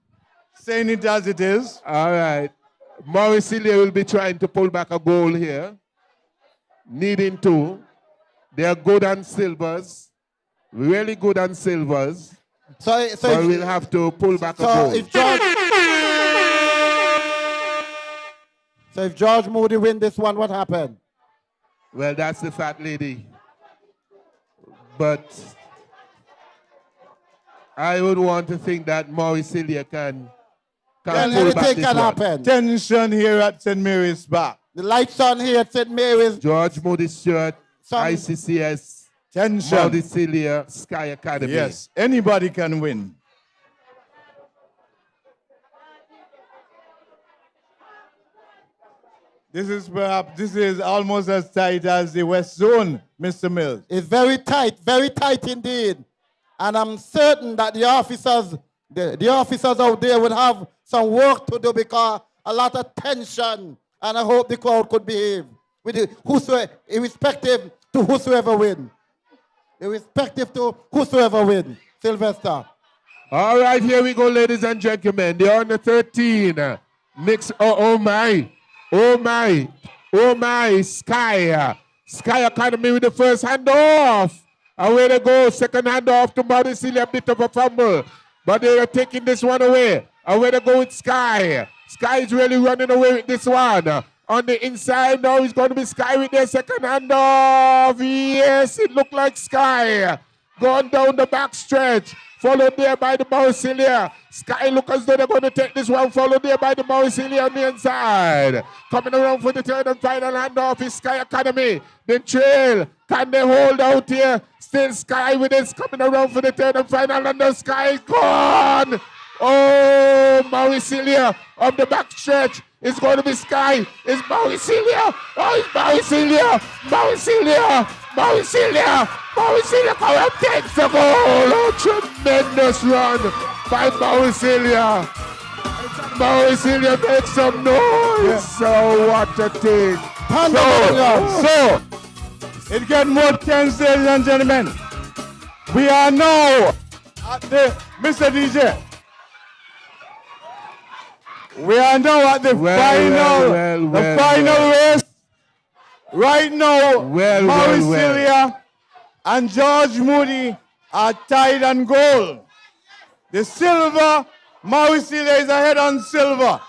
saying it as it is. All right. Maurice Hillier will be trying to pull back a goal here. Needing to. They are good on silvers. Really good on silvers. So we'll have to pull back a goal. So if George Moody win this one, what happened? Well, that's the fat lady. But I would want to think that Maurice Hillier can pull back this one. Happen. Tension here at St. Mary's back. The lights on here at St. Mary's. George Moody Stewart, ICCS, tension. Maurice Hillier, Sky Academy. Yes, anybody can win. This is almost as tight as the West Zone, Mr. Mills. It's very tight indeed. And I'm certain that the officers out there would have some work to do because a lot of tension. And I hope the crowd could behave irrespective to whosoever win. Irrespective to whosoever win. Sylvester. All right, here we go, ladies and gentlemen. They're on the 13. Mix. Oh my, Sky. Sky Academy with the first handoff. Away they go. Second handoff to Maurice Hillier, a bit of a fumble. But they are taking this one away. Away they go with Sky. Sky is really running away with this one. On the inside now, it's going to be Sky with their second handoff. Yes, it looked like Sky. Going down the back stretch. Followed there by the Maurice Hillier. Sky look as though they're going to take this one. Followed there by the Maurice Hillier on the inside. Coming around for the third and final handoff is Sky Academy. The trail. Can they hold out here? Still Sky with this. Coming around for the third and final handoff. Sky is gone. Oh, Maurice Hillier of the back stretch. It's going to be Sky. It's Maurice Hillier. Oh, it's Maurice Hillier. Maurice Hillier. Maurice Hillier. Maurice Hillier takes the goal. Oh, tremendous run by Maurice Hillier. Maurice Hillier makes some noise. So what a thing. So, it gets more tense, ladies and gentlemen. We are now at the, Mr. DJ. We are now at the final race. Right now, Maurice Hillier and George Moody are tied on goal. The silver, Maurice Hillier is ahead on silver.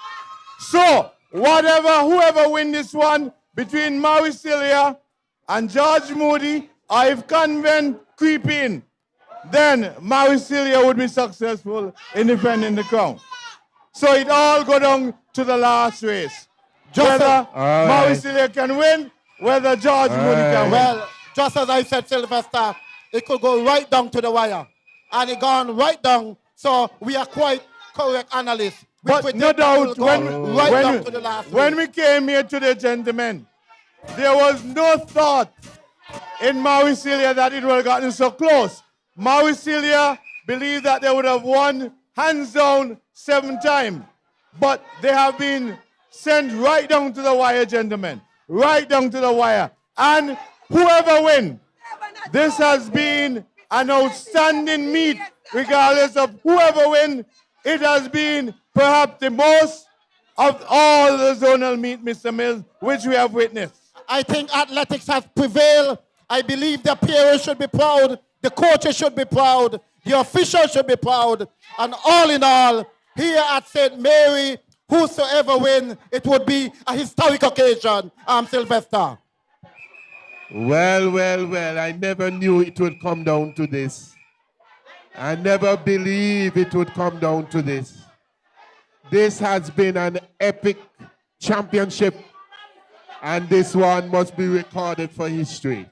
So, whoever win this one between Maurice Hillier and George Moody, if Convent creep in, then Maurice Hillier would be successful in defending the crown. So it all go down to the last race. Whether Maurice Hillier can win, whether George Moody can win. Well, just as I said, Sylvester, it could go right down to the wire. And it gone right down, so we are quite correct analysts. But no doubt, when we came here today, gentlemen, there was no thought in Maurice Hillier that it would have gotten so close. Maurice Hillier believed that they would have won hands down 7 times. But they have been sent right down to the wire, gentlemen. Right down to the wire. And whoever wins, this has been an outstanding meet, regardless of whoever wins. It has been perhaps the most of all the zonal meet, Mr. Mills, which we have witnessed. I think athletics has prevailed. I believe the parents should be proud, the coaches should be proud, the officials should be proud, and all in all, here at St. Mary, whosoever win, it would be a historic occasion. Sylvester. Well, I never knew it would come down to this. I never believed it would come down to this. This has been an epic championship, and this one must be recorded for history.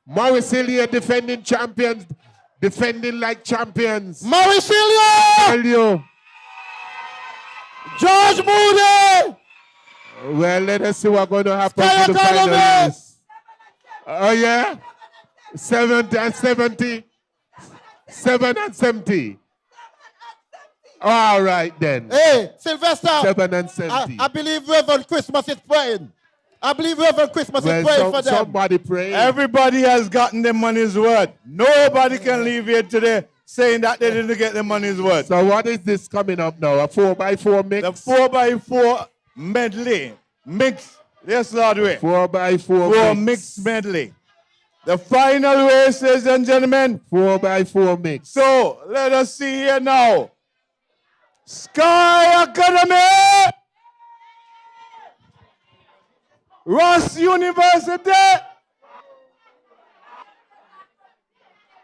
Mauricelia defending champions, defending like champions. Mauricelia! George Moody! Well, let us see what's going to happen to the finalists. Oh, yeah? 70 and 70. 7 and 70. All right, then. Hey, Sylvester. 7 and 70. I believe Reverend Christmas is praying. I believe Reverend Christmas is praying for them. Somebody pray. Everybody has gotten their money's worth. Nobody can leave here today saying that they didn't get their money's worth. So what is this coming up now? A 4x4 mix? The 4x4 medley. Mix. Yes, Lord. 4x4 mix medley. The final race, ladies and gentlemen. 4x4 mix. So, let us see here now. Sky Academy. Ross University.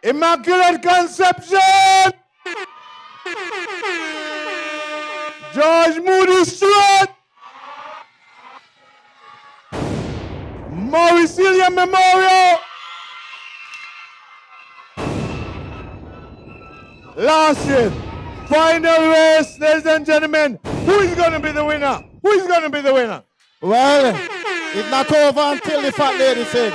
Immaculate Conception. George Moody Stewart. Mauricelia Memorial. Last year, final race, ladies and gentlemen. Who is going to be the winner? Who is going to be the winner? Well, it's not over until the fat lady sing.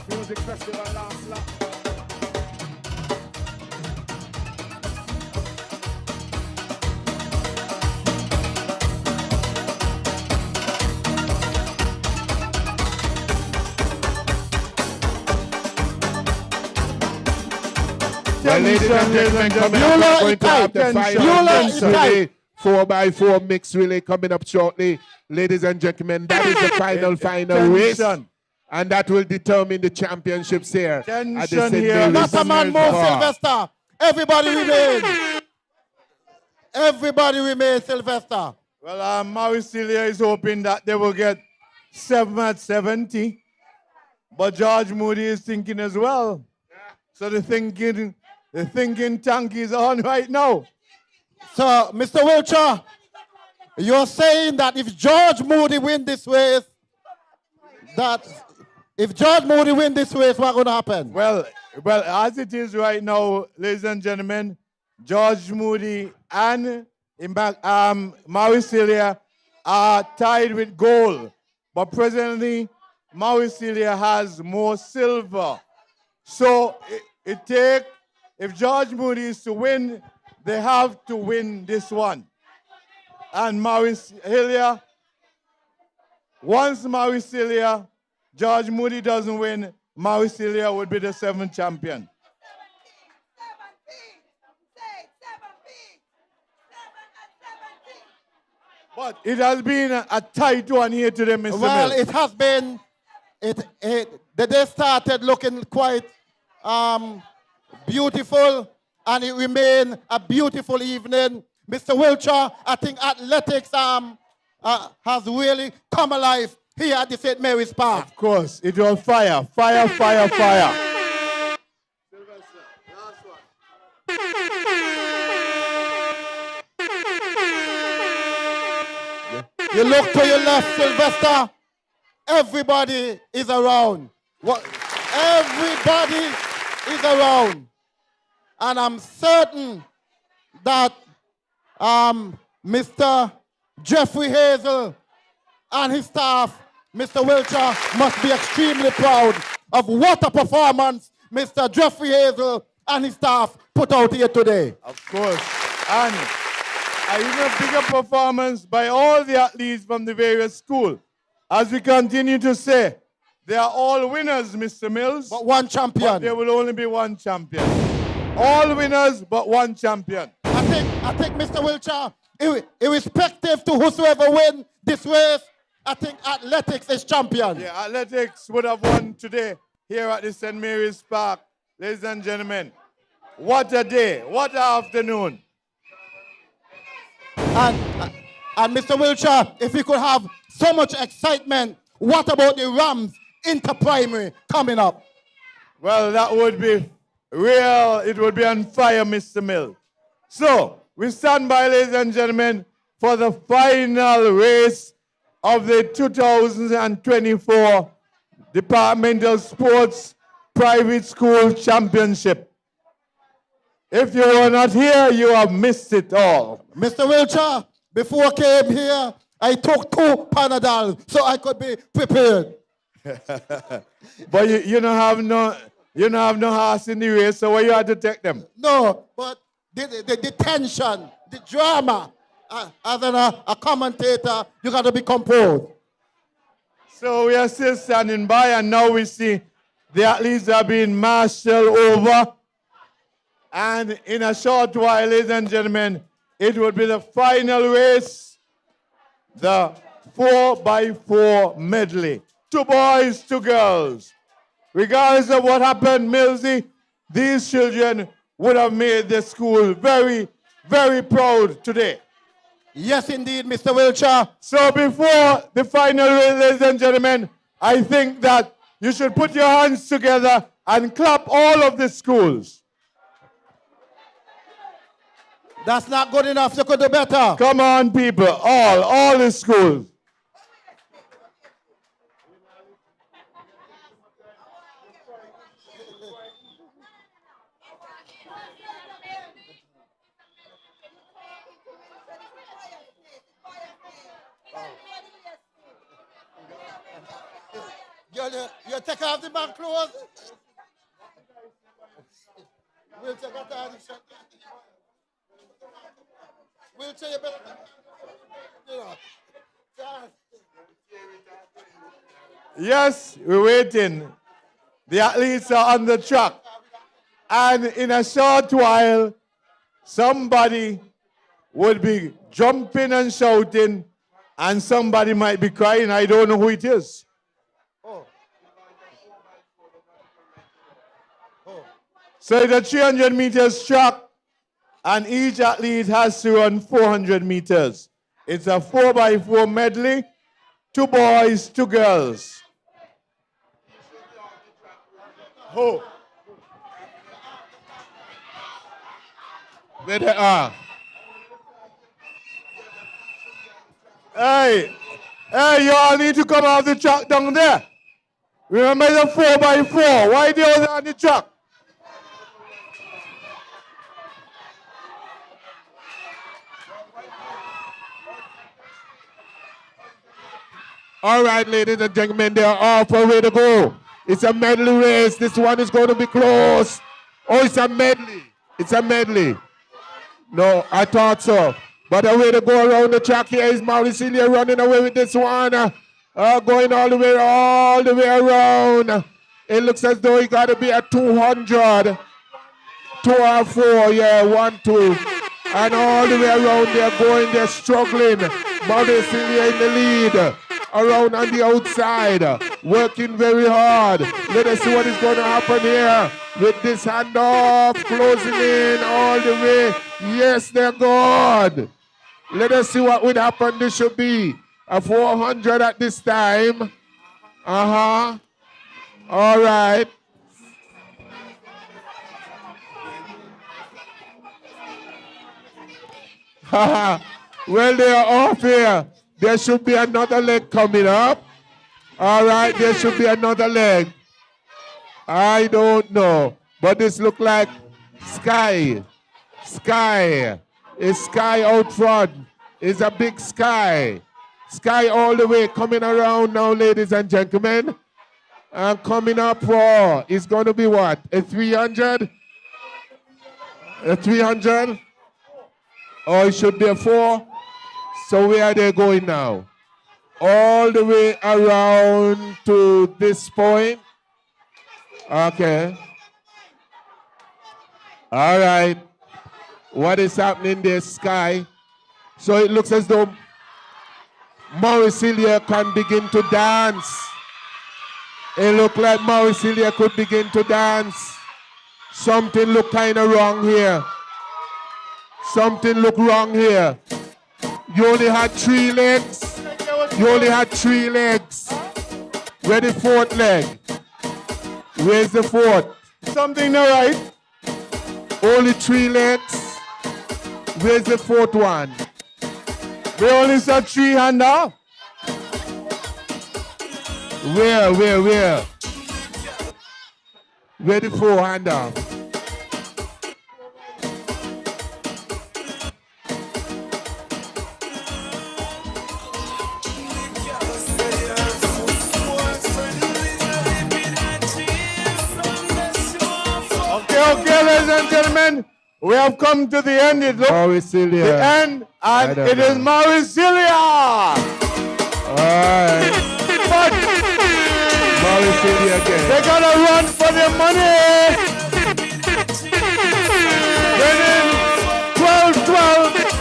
Music festival last lap. Well, ladies and gentlemen, coming up, we're going to have the final mix relay, 4x4 mix relay coming up shortly. Ladies and gentlemen, that is the final race. And that will determine the championships here. At the St. Mary's. Not a man more, Sylvester. Everybody remain. Everybody remain, Sylvester. Well, Mauricelia is hoping that they will get 7 at 70. But George Moody is thinking as well. So the thinking tank is on right now. So, Mr. Wiltshire, you're saying that if George Moody win this race, if George Moody win this race, what's going to happen? Well, as it is right now, ladies and gentlemen, George Moody and Mauricelia are tied with gold. But presently, Mauricelia has more silver. So if George Moody is to win, they have to win this one. And Mauricelia, once Mauricelia, George Moody doesn't win, Mauricelia would be the 7th champion. But it has been a tight one here today, Mr. Well, Mills. it has been. The day started looking quite beautiful, and it remained a beautiful evening. Mr. Wiltshire, I think athletics has really come alive here at the St. Mary's Park. Of course, it was fire. You look to your left, Sylvester. Everybody is around. Everybody is around. And I'm certain that Mr. Jeffrey Hazel and his staff, Mr. Wilcher, must be extremely proud of what a performance Mr. Jeffrey Hazel and his staff put out here today. Of course. And even a bigger performance by all the athletes from the various schools. As we continue to say, they are all winners, Mr. Mills. But one champion. But there will only be one champion. All winners, but one champion. I think Mr. Wilcher, irrespective to whosoever win this race, I think athletics is champion. Yeah, athletics would have won today here at the St. Mary's Park. Ladies and gentlemen, what a day, what an afternoon. And Mr. Wilcher, if we could have so much excitement, what about the Rams inter-primary coming up? Well, that would be real. It would be on fire, Mr. Mill. So, we stand by, ladies and gentlemen, for the final race of the 2024 Departmental Sports Private School Championship. If you were not here, you have missed it all. Mr. Wilcher, before I came here, I took 2 Panadol so I could be prepared. But you don't have no horse in the race, so why you had to take them? No, but the tension, the drama, as a commentator, you got to be composed. So we are still standing by, and now we see the athletes are being marshaled over. And in a short while, ladies and gentlemen, it will be the final race, the 4x4 medley. 2 boys, 2 girls. Regardless of what happened, Millsy, these children would have made the school very, very proud today. Yes, indeed, Mr. Wilcher. So before the final race, ladies and gentlemen, I think that you should put your hands together and clap all of the schools. That's not good enough. You could do better. Come on, people. All the schools. You take off the bank clothes. Wilcher, get out of the shot. Wilcher, you better. You know. Yes, we're waiting. The athletes are on the track. And in a short while, somebody would be jumping and shouting, and somebody might be crying. I don't know who it is. So it's a 300 meters track, and each athlete has to run 400 meters. It's a 4x4 medley, 2 boys, 2 girls. Oh. Where they are? Hey, you all need to come off the track down there. Remember the 4x4. Why they all on the track? All right, ladies and gentlemen, they are all for way to go. It's a medley race. This one is going to be close. Oh, it's a medley. It's a medley. No, I thought so. But the way to go around the track here is Mauricio running away with this one. Going all the way around. It looks as though he got to be at 200. 2 or 4, yeah, 1, 2. And all the way around they're going, they're struggling. Mauricio in the lead. Around on the outside, working very hard. Let us see what is going to happen here with this handoff, closing in all the way. Yes, they're good. Let us see what would happen. This should be a 400 at this time. All right. Well, they are off here. There should be another leg coming up. All right, there should be another leg. I don't know. But this look like Sky. Sky. It's Sky out front. is a big Sky. Sky all the way coming around now, ladies and gentlemen. And coming up for is going to be what? A 300? A 300? Or it should be a 4? So where are they going now? All the way around to this point? Okay. All right. What is happening there, Sky? So it looks as though Mauricilia can begin to dance. It looks like Mauricilia could begin to dance. Something look kind of wrong here. Something look wrong here. You only had 3 legs. You only had 3 legs. Where's the 4th leg? Where's the 4th? Something not right. Only 3 legs. Where's the 4th one? We only saw 3 hands now. Where? Where the 4 hand off? Okay, ladies and gentlemen, we have come to the end. It looks Mauricilia. the end, and it is Mauricilia. All right. But Mauricilia again. they gotta run for their money. Winning 12-12.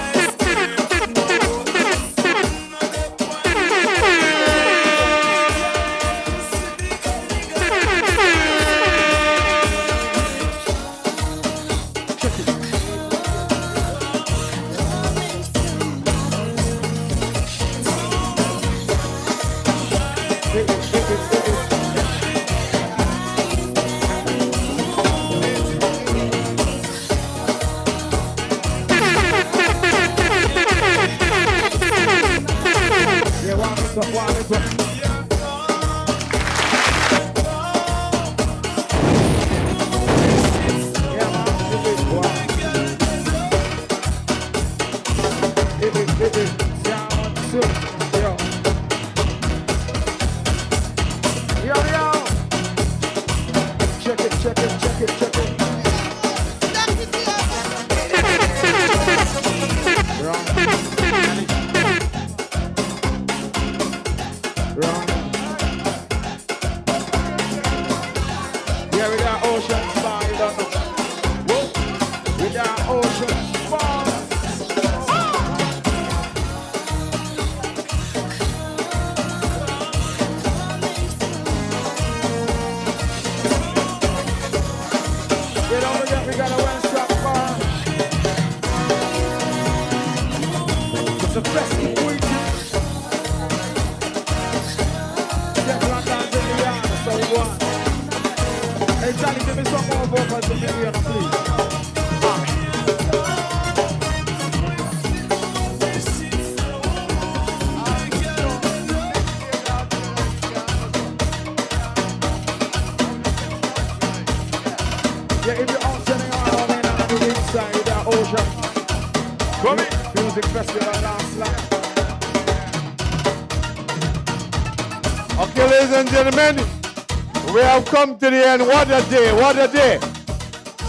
Okay, ladies and gentlemen, we have come to the end. What a day, what a day.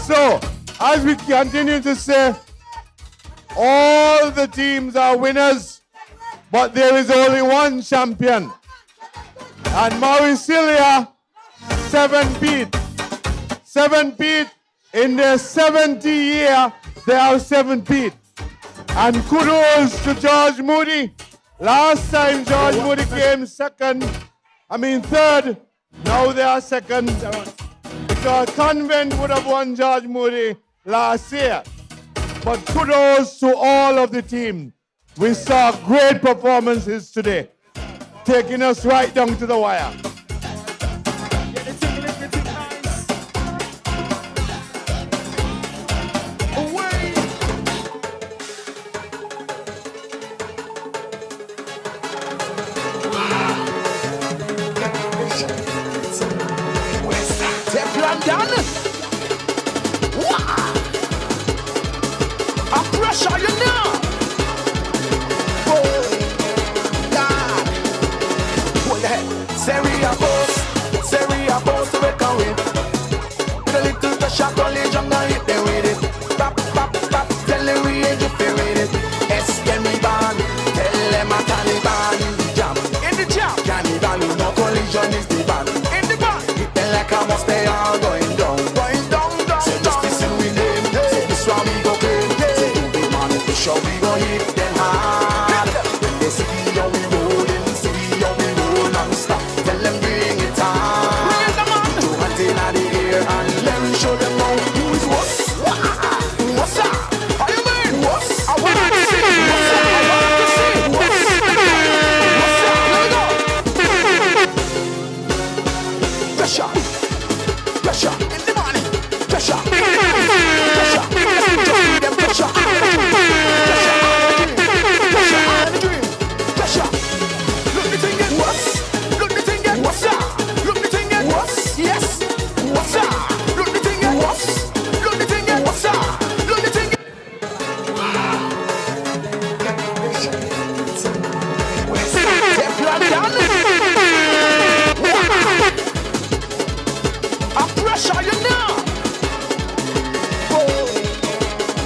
So, as we continue to say, all the teams are winners, but there is only one champion. And Mauricilia, 7-peat. 7-peat in their 70th year, they are 7-peat. And kudos to George Moody. Last time George Moody came third. Now they are second. Because Convent would have won George Moody last year. But kudos to all of the team. We saw great performances today, taking us right down to the wire. collision is the ban. In the ban. Hit them like a must, they all going down. Going down, down, say just listen with them. Say this one we go play. Say you be man, we sure we go hit them hard. When they see how we rolling, see how we roll non-stop. Tell them bring it on. Two hands in the air and let me show them how who is what. What's up? How you mean? What's? I want to see. What's up? I want to see. What's? What's up? Let me go. Pressure, pressure in the morning. Pressure, pressure. Just give them pressure. Pressure on the dream. Pressure. Look the thing get worse. Look the thing get what's up? Look the thing get worse. Yes. What's up? Look the thing get worse. Look the thing get what's up? Look the thing get. Teflon done. A pressure, you know. Oh,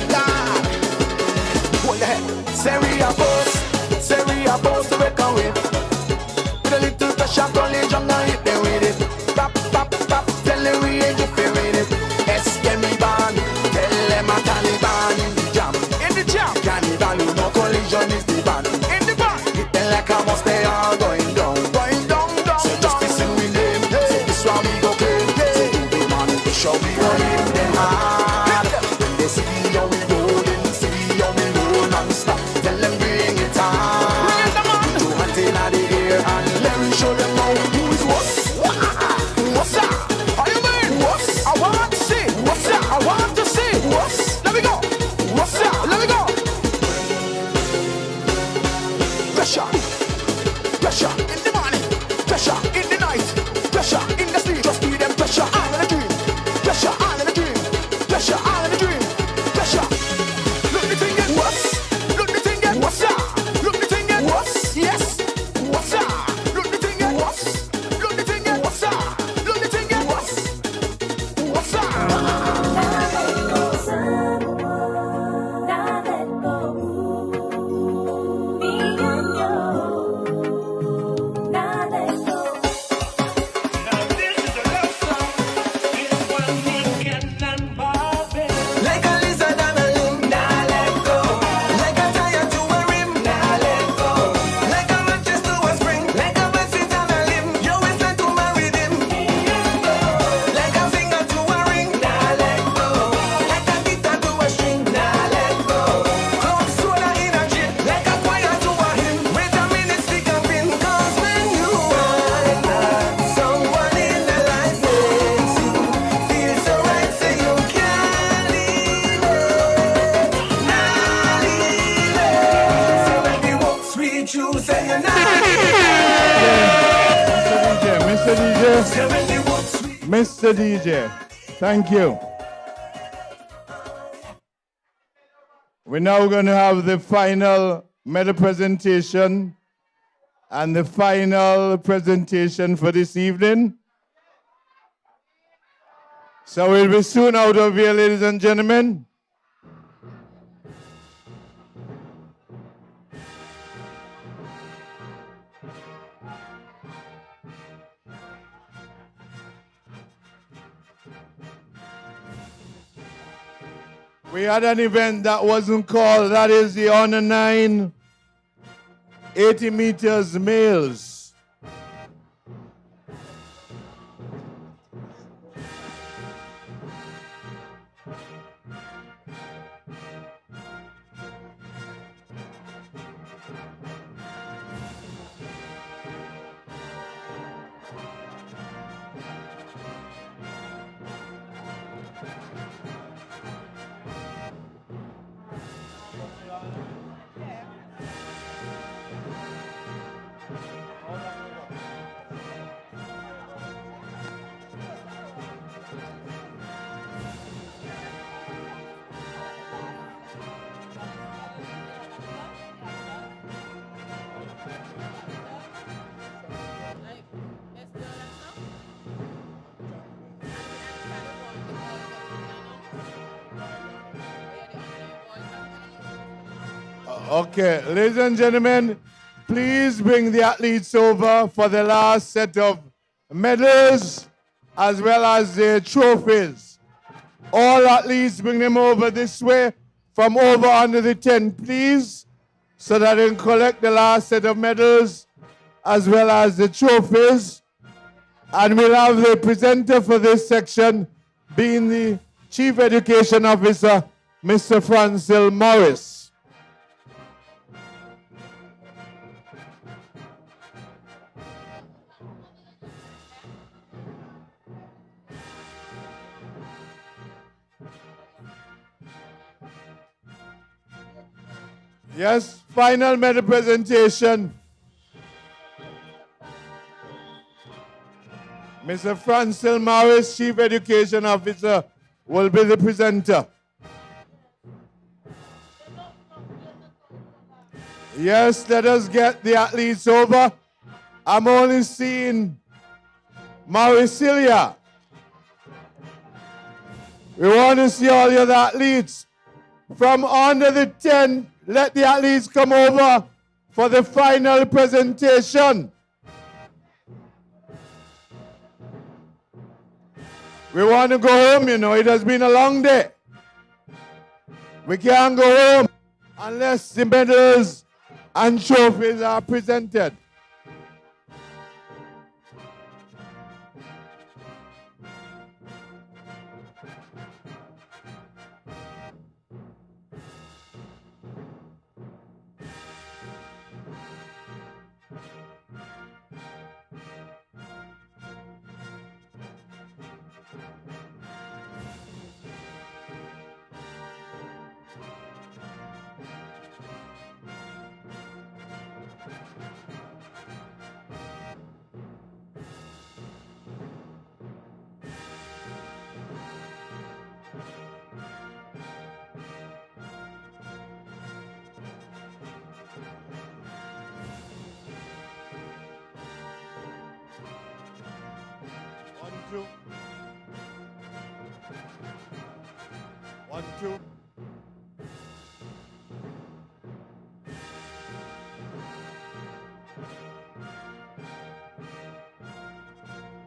God. Hold the head. Say we are boss to reckon with. With a little pressure, collision, now hit them with it. Pop, pop, pop, tell them we ain't interfere with it. Escemi ban, tell them a Taliban in the jam. In the jam. Cannibal, you know collision is the ban. In the ban. Hit them like a must, they all going down. Going down, down, so just listen with them. Say this one we go play. Say you be man, we sure we go hit them hard. When they see how we rolling, see how we roll non-stop. Tell them bring it on. Two hands in the air and let me show them how who is what. What's up? How you mean? What's? I want to see. What's up? I want to see. What's? Let me go. What's up? Let me go. Pressure, pressure in the morning, pressure in the night, pressure in the sleep. Just give them pressure all in the dream, pressure all in the dream, pressure all in the dream, pressure. Look the thing get worse. Look the thing get what's up? Look the thing get worse. Yes. What's up? Look the thing get worse. Look the thing get what's up? Look the thing get worse. What's up? Like a lizard on a limb, nah let go. Like a tire to a rim, nah let go. Like a mattress to a spring, like a bedsit on a limb. You is not to marry them. Like a finger to a ring, nah let go. Like a guitar to a string, nah let go. Club soda in a drip, like a choir to a hymn. Wait a minute, stick a pin, 'cause when you find someone in the life makes you feel so right, say you can't leave it. Nah, leave it. So when you walk sweet, you say you're not Mr. DJ, Mr. DJ, thank you. We're now going to have the final medal presentation and the final presentation for this evening. So we'll be soon out of here, ladies and gentlemen. We had an event that wasn't called, that is the Honor 9 80 meters males. Okay, ladies and gentlemen, please bring the athletes over for the last set of medals as well as the trophies. All athletes, bring them over this way from over under the tent, please, so that they can collect the last set of medals as well as the trophies. And we'll have the presenter for this section being the Chief Education Officer, Mr. Francil Morris. Yes, final medal presentation. Mr. Francil Morris, Chief Education Officer, will be the presenter. Yes, let us get the athletes over. I'm only seeing Mauricilia. We want to see all the other athletes. From under the tent, let the athletes come over for the final presentation. We want to go home, you know. It has been a long day. We can't go home unless the medals and trophies are presented. One, two.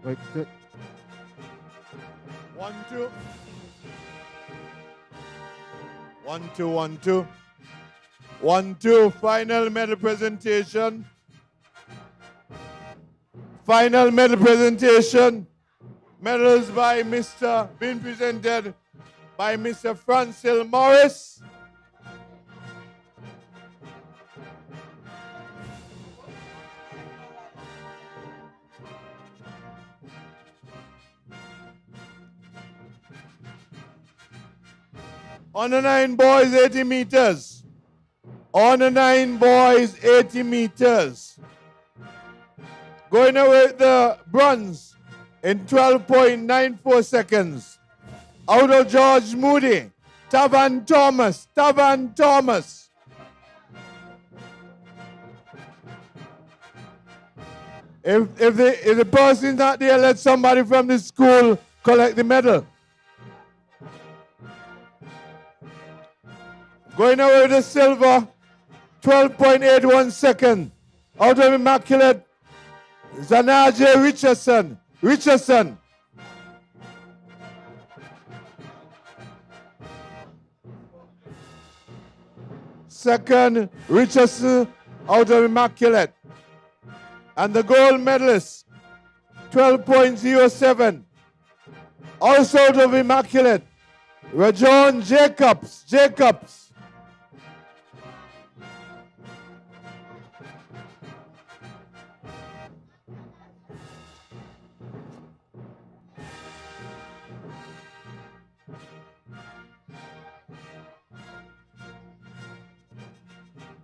Like that. 1, 2. 1, 2, 1, 2. 1, 2. Final medal presentation. Final medal presentation. Medals being presented by Mr. Francil Morris. On the 9 boys, 80 meters. On the 9 boys, 80 meters. Going away with the bronze in 12.94 seconds. Out of George Moody, Tavan Thomas. If the person's not there, let somebody from the school collect the medal. Going away with the silver, 12.81 seconds. Out of Immaculate, Zanaje Richardson. Second, Richardson out of Immaculate. And the gold medalist, 12.07. Also out of Immaculate, Rajon Jacobs.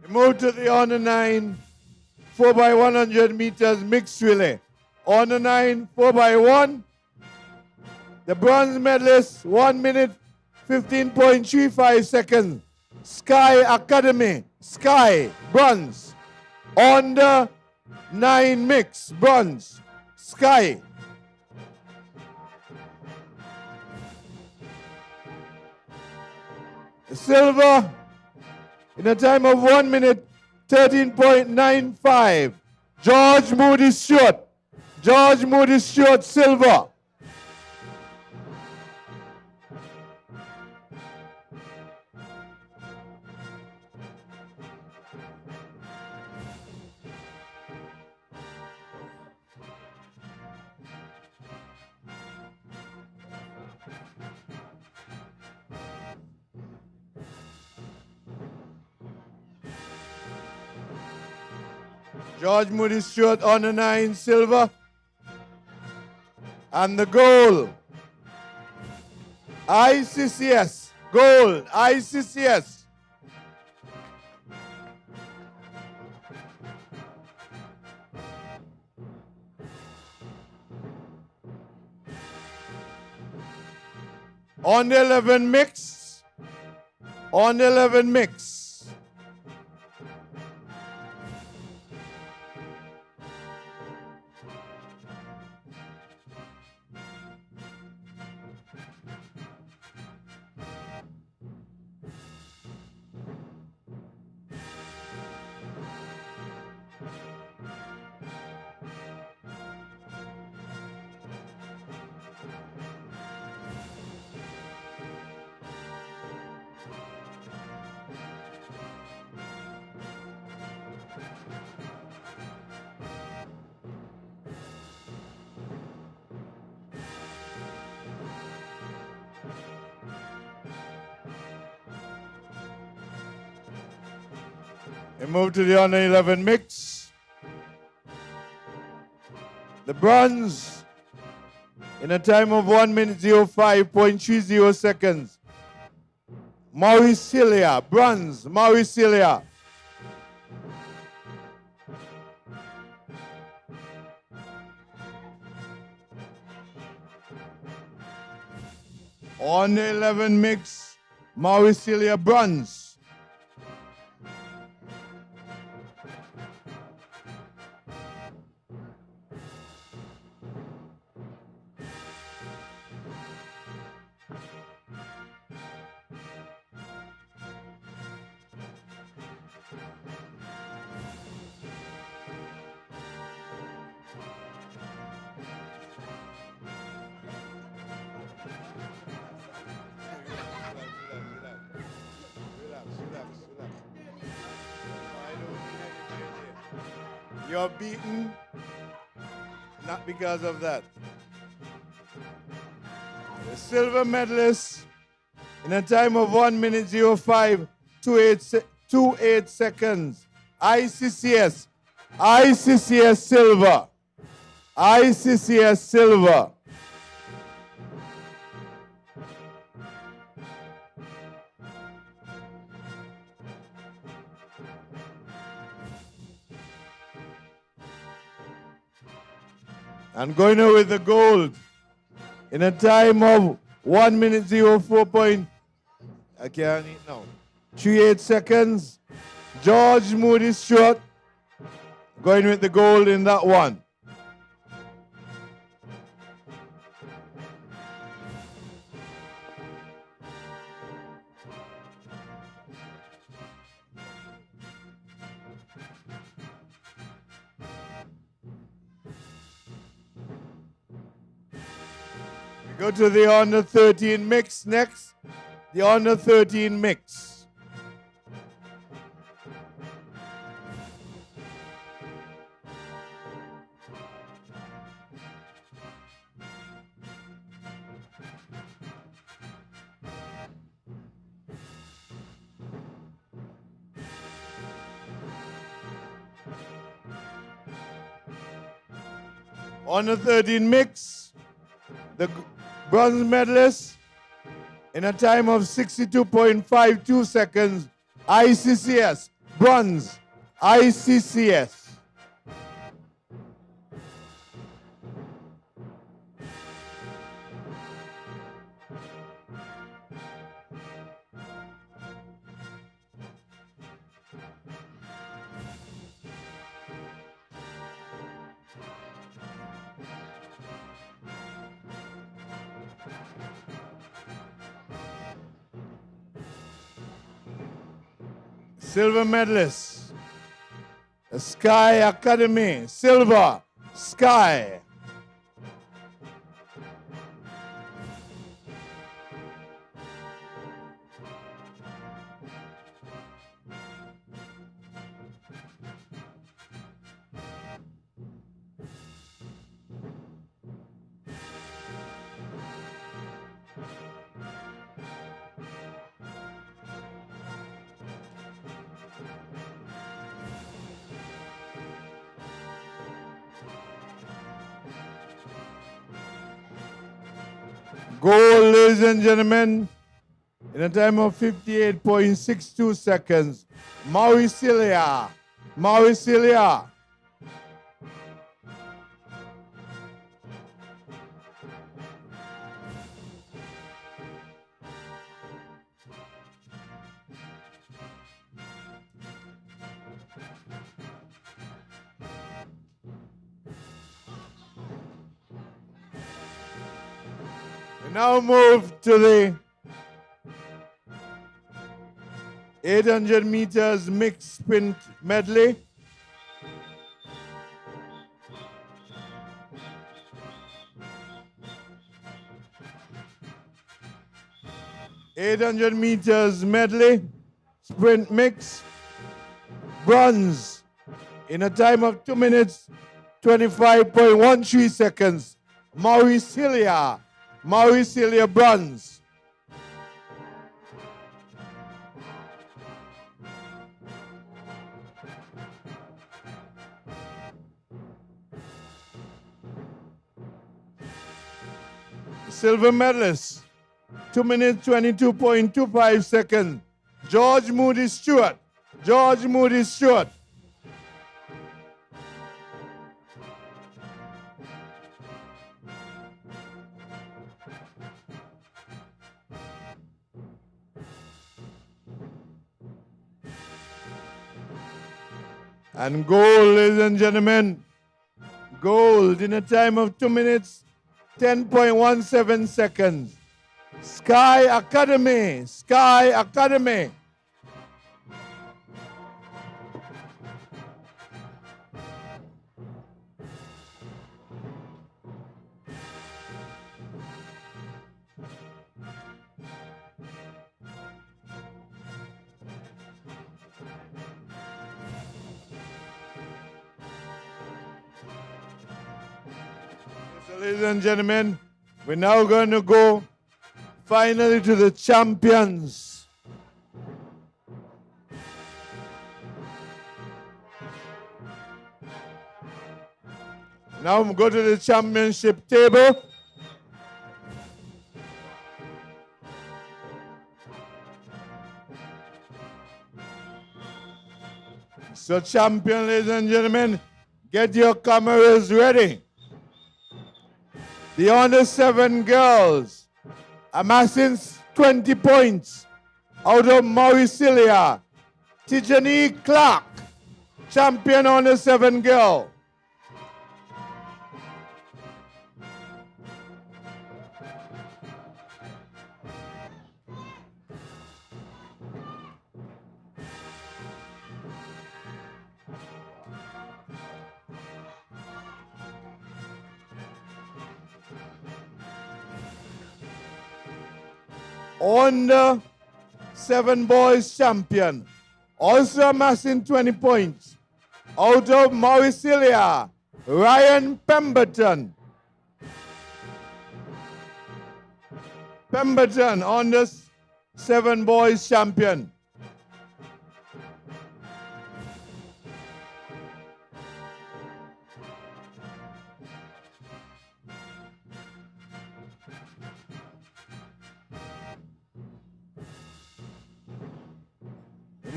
Move to the on the 9, 4x100 meters mixed relay. On the 9, 4x1. The bronze medalist, 1 minute, 15.35 seconds. Sky Academy, bronze. On the 9 mix, bronze, Sky. Silver, in a time of 1 minute, 13.95. George Moody Stewart. George Moody Stewart, silver. George Moody Stewart on the 9, silver. And the gold. ICCS, gold, ICCS. On the 11 mix. On the 11 mix. We move to the under 11 mix. The bronze in a time of 1 minute 05.30 seconds. Mauricilia, bronze, Mauricilia. On the 11 mix, Mauricilia, bronze. You're beaten, not because of that. The silver medalist in a time of 1 minute 05.28 seconds. ICCS, ICCS silver, ICCS silver. And going on with the gold in a time of 1 minute 04 point, I can't eat now, 38 seconds. George Moody Stewart going with the gold in that one. Go to the under 13 mix next. The under 13 mix. Under 13 mix. The bronze medalist in a time of 62.52 seconds. ICCS, bronze, ICCS. Silver medalist, the Sky Academy, silver, Sky. Goal, ladies and gentlemen, in a time of 58.62 seconds. Mauricilia. Mauricilia. We now move to the 800 meters mixed sprint medley. (800 meters medley, sprint mix, bronze in a time of 2 minutes, 25.13 seconds. Mauricilia. Mauricilia bronze. Silver medalist, 2 minutes, 22.25 seconds. George Moody Stewart. George Moody Stewart. And gold, ladies and gentlemen, gold in a time of 2 minutes, 10.17 seconds. Sky Academy, Sky Academy. So, ladies and gentlemen, we're now going to go finally to the champions. Now we go to the championship table. So champion, ladies and gentlemen, get your cameras ready. The under 7 girls amassing 20 points out of Mauricilia. Tijani Clark, champion under 7 girl. Under 7 boys champion, also amassing 20 points out of Mauricilia, Ryan Pemberton. Pemberton, under 7 boys champion.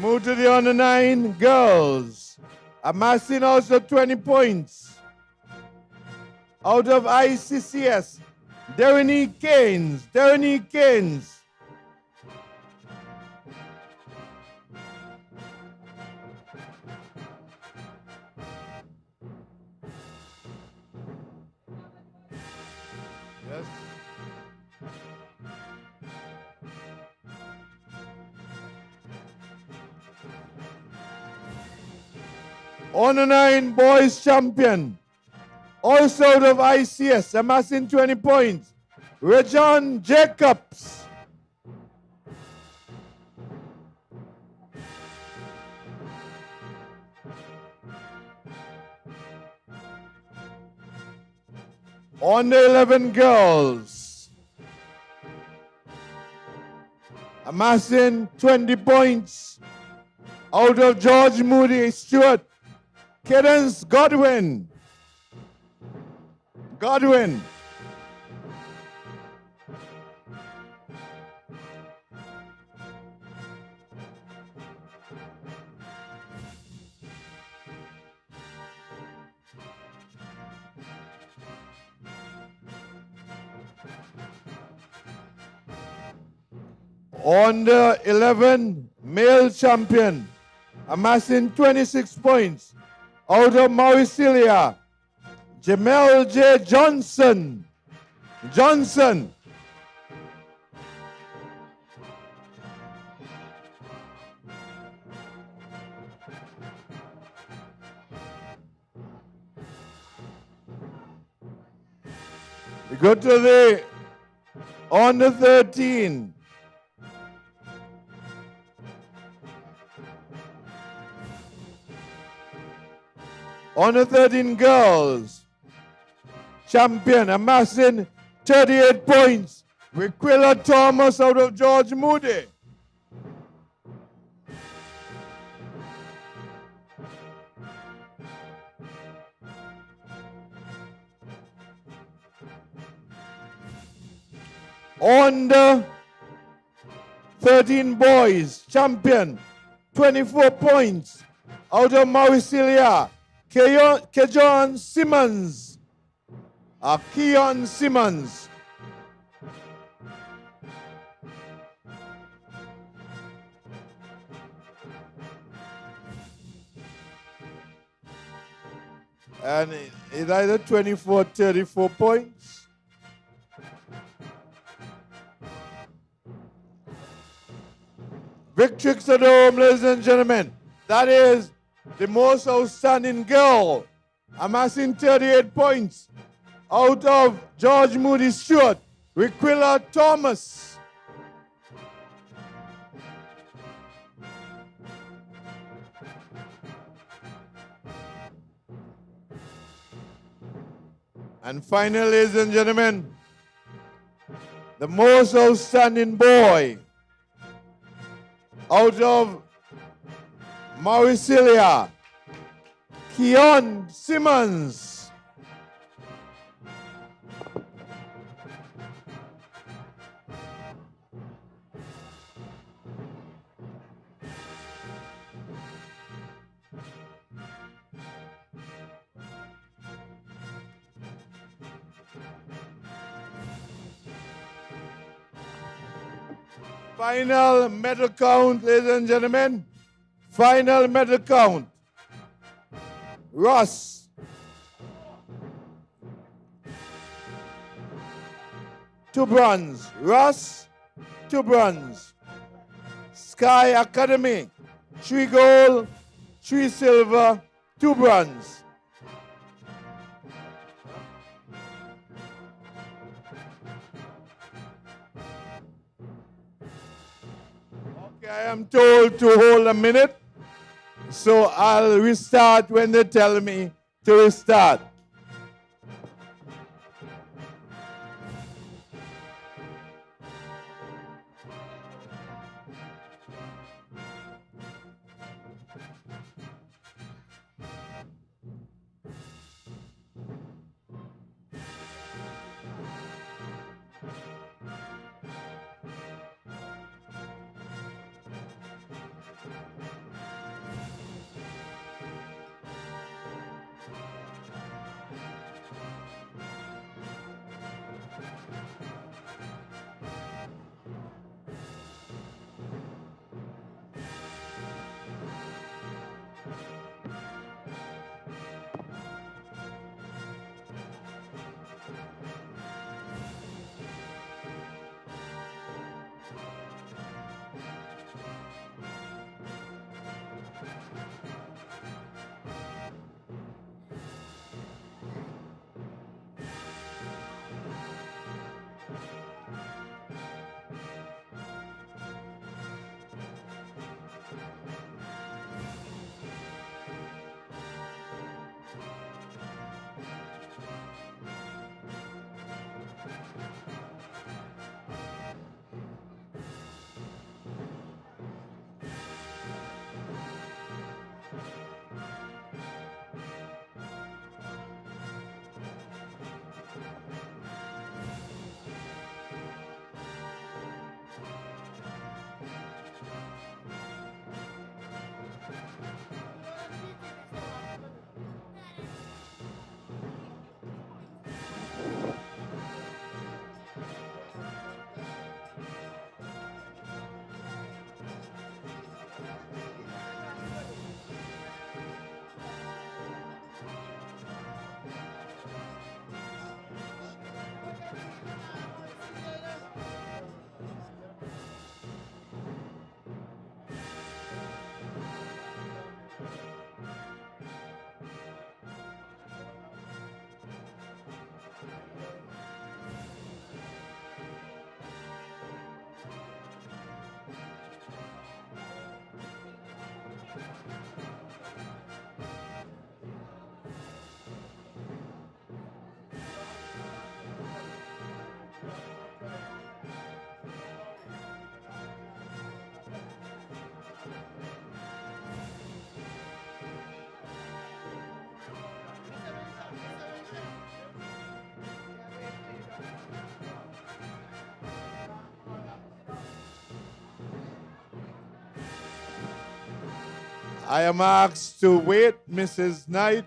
Move to the under 9 girls, amassing also 20 points out of ICCS. Derony Keynes, Derony Keynes. Yes. Under 9 boys champion, also out of ICS, amassing 20 points. Rejon Jacobs. Under 11 girls, amassing 20 points out of George Moody Stewart. Cadence Godwin. Godwin. Under 11 male champion, amassing 26 points out of Mauricilia, Jamel J. Johnson. Johnson. We go to the under 13. Under 13 girls. Champion amassing 38 points. Requilla Thomas out of George Moody. Under 13 boys, champion, 24 points out of Mauricilia, Kejon Simmons. Keon Simmons. And it's either 24, 34 points. Victrix at home, ladies and gentlemen. That is the most outstanding girl, amassing 38 points out of George Moody Stewart, Requilla Thomas. And finally, ladies and gentlemen, the most outstanding boy out of Mauricilia, Keon Simmons. Final medal count, ladies and gentlemen. Final medal count. Ross, 2 bronze. Ross, 2 bronze. Sky Academy, 3 gold, 3 silver, 2 bronze. I am told to hold a minute, so I'll restart when they tell me to restart. I am asked to wait, Mrs. Knight.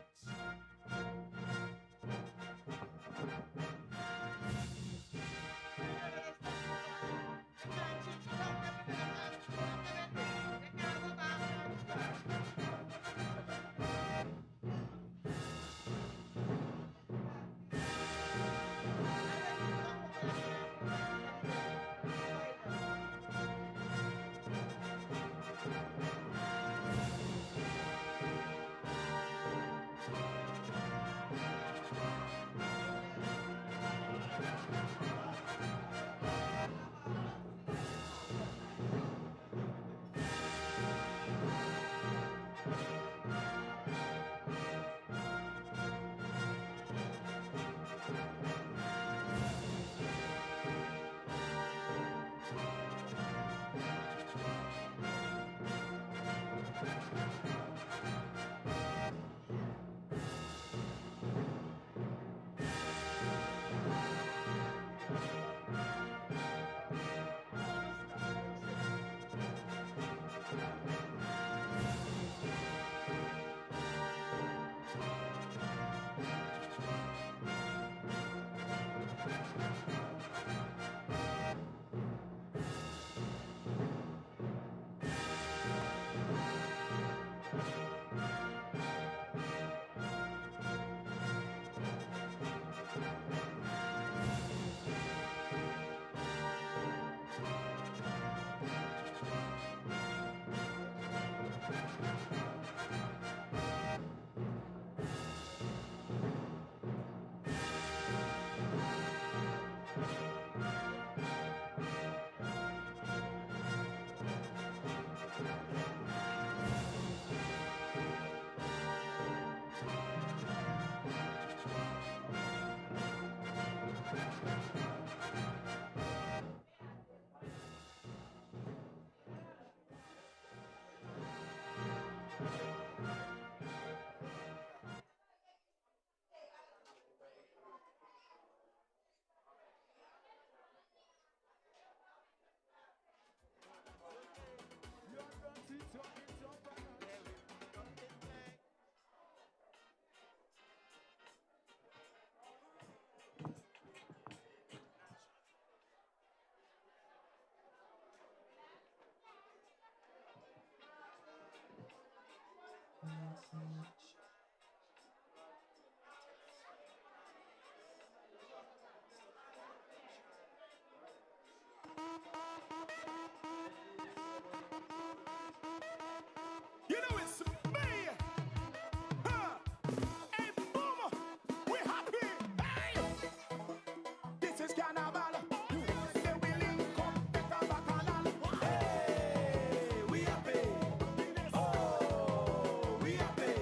You know it's me. Huh. Hey, Boomer, we happy. Hey. This is Carnival. Say we link up, better bacchanal. Hey, we happy. Oh, we happy.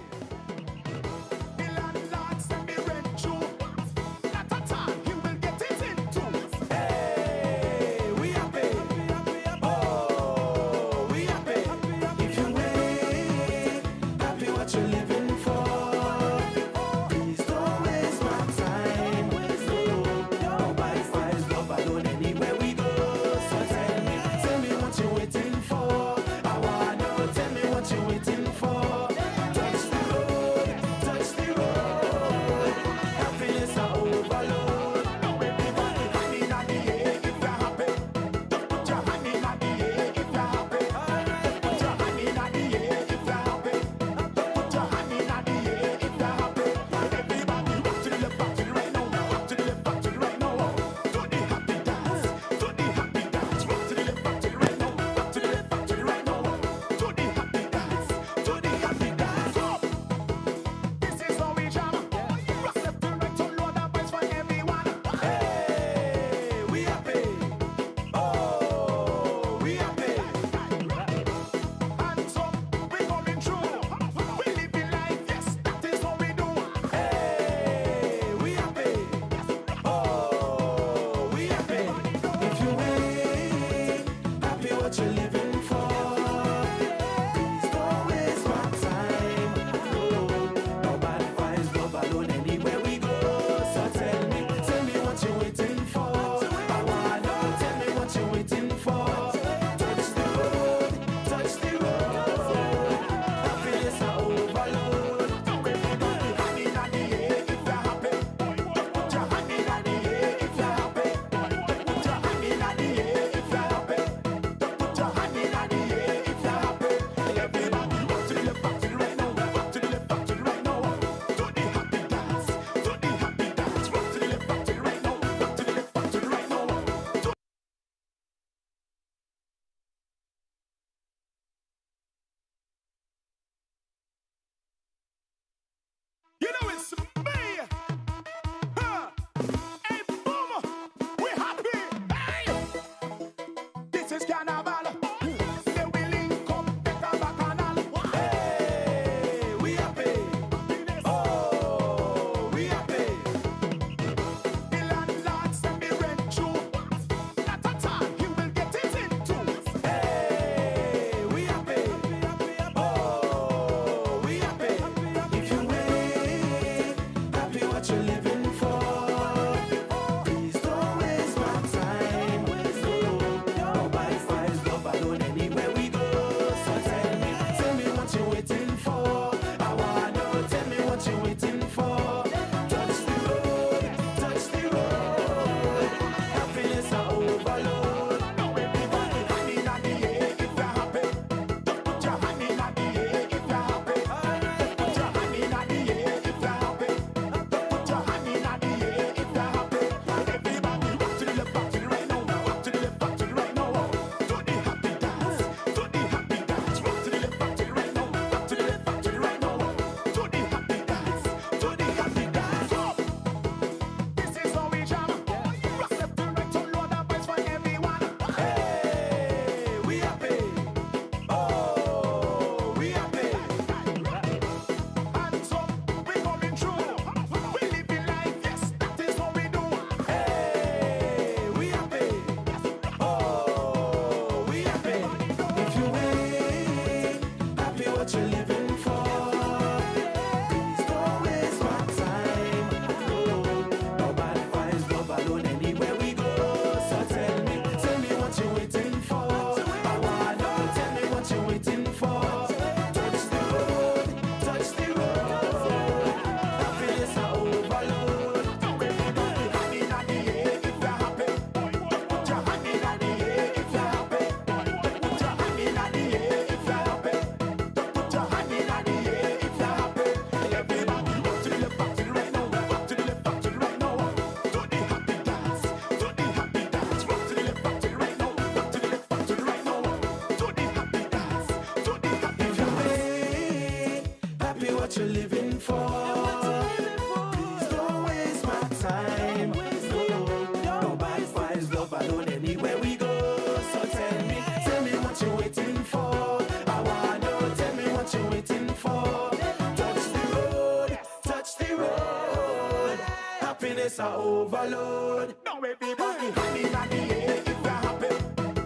place a overload. Now everybody hand in the air if you're happy.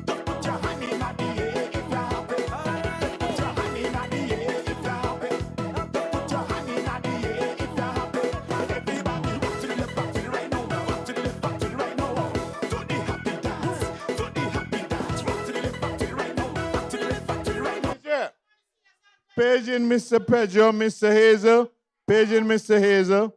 Just put your hand in the air if you're happy. Just put your hand in the air if you're happy. Just put your hand in the air if you're happy. Everybody back to the left, back to the right now. Back to the left, back to the right now. To the happy dance, to the happy dance. Back to the left, back to the right now. Back to the left, back to the right now. Yeah. Paging Mr. Pedro, Mr. Hazel. Paging Mr. Hazel.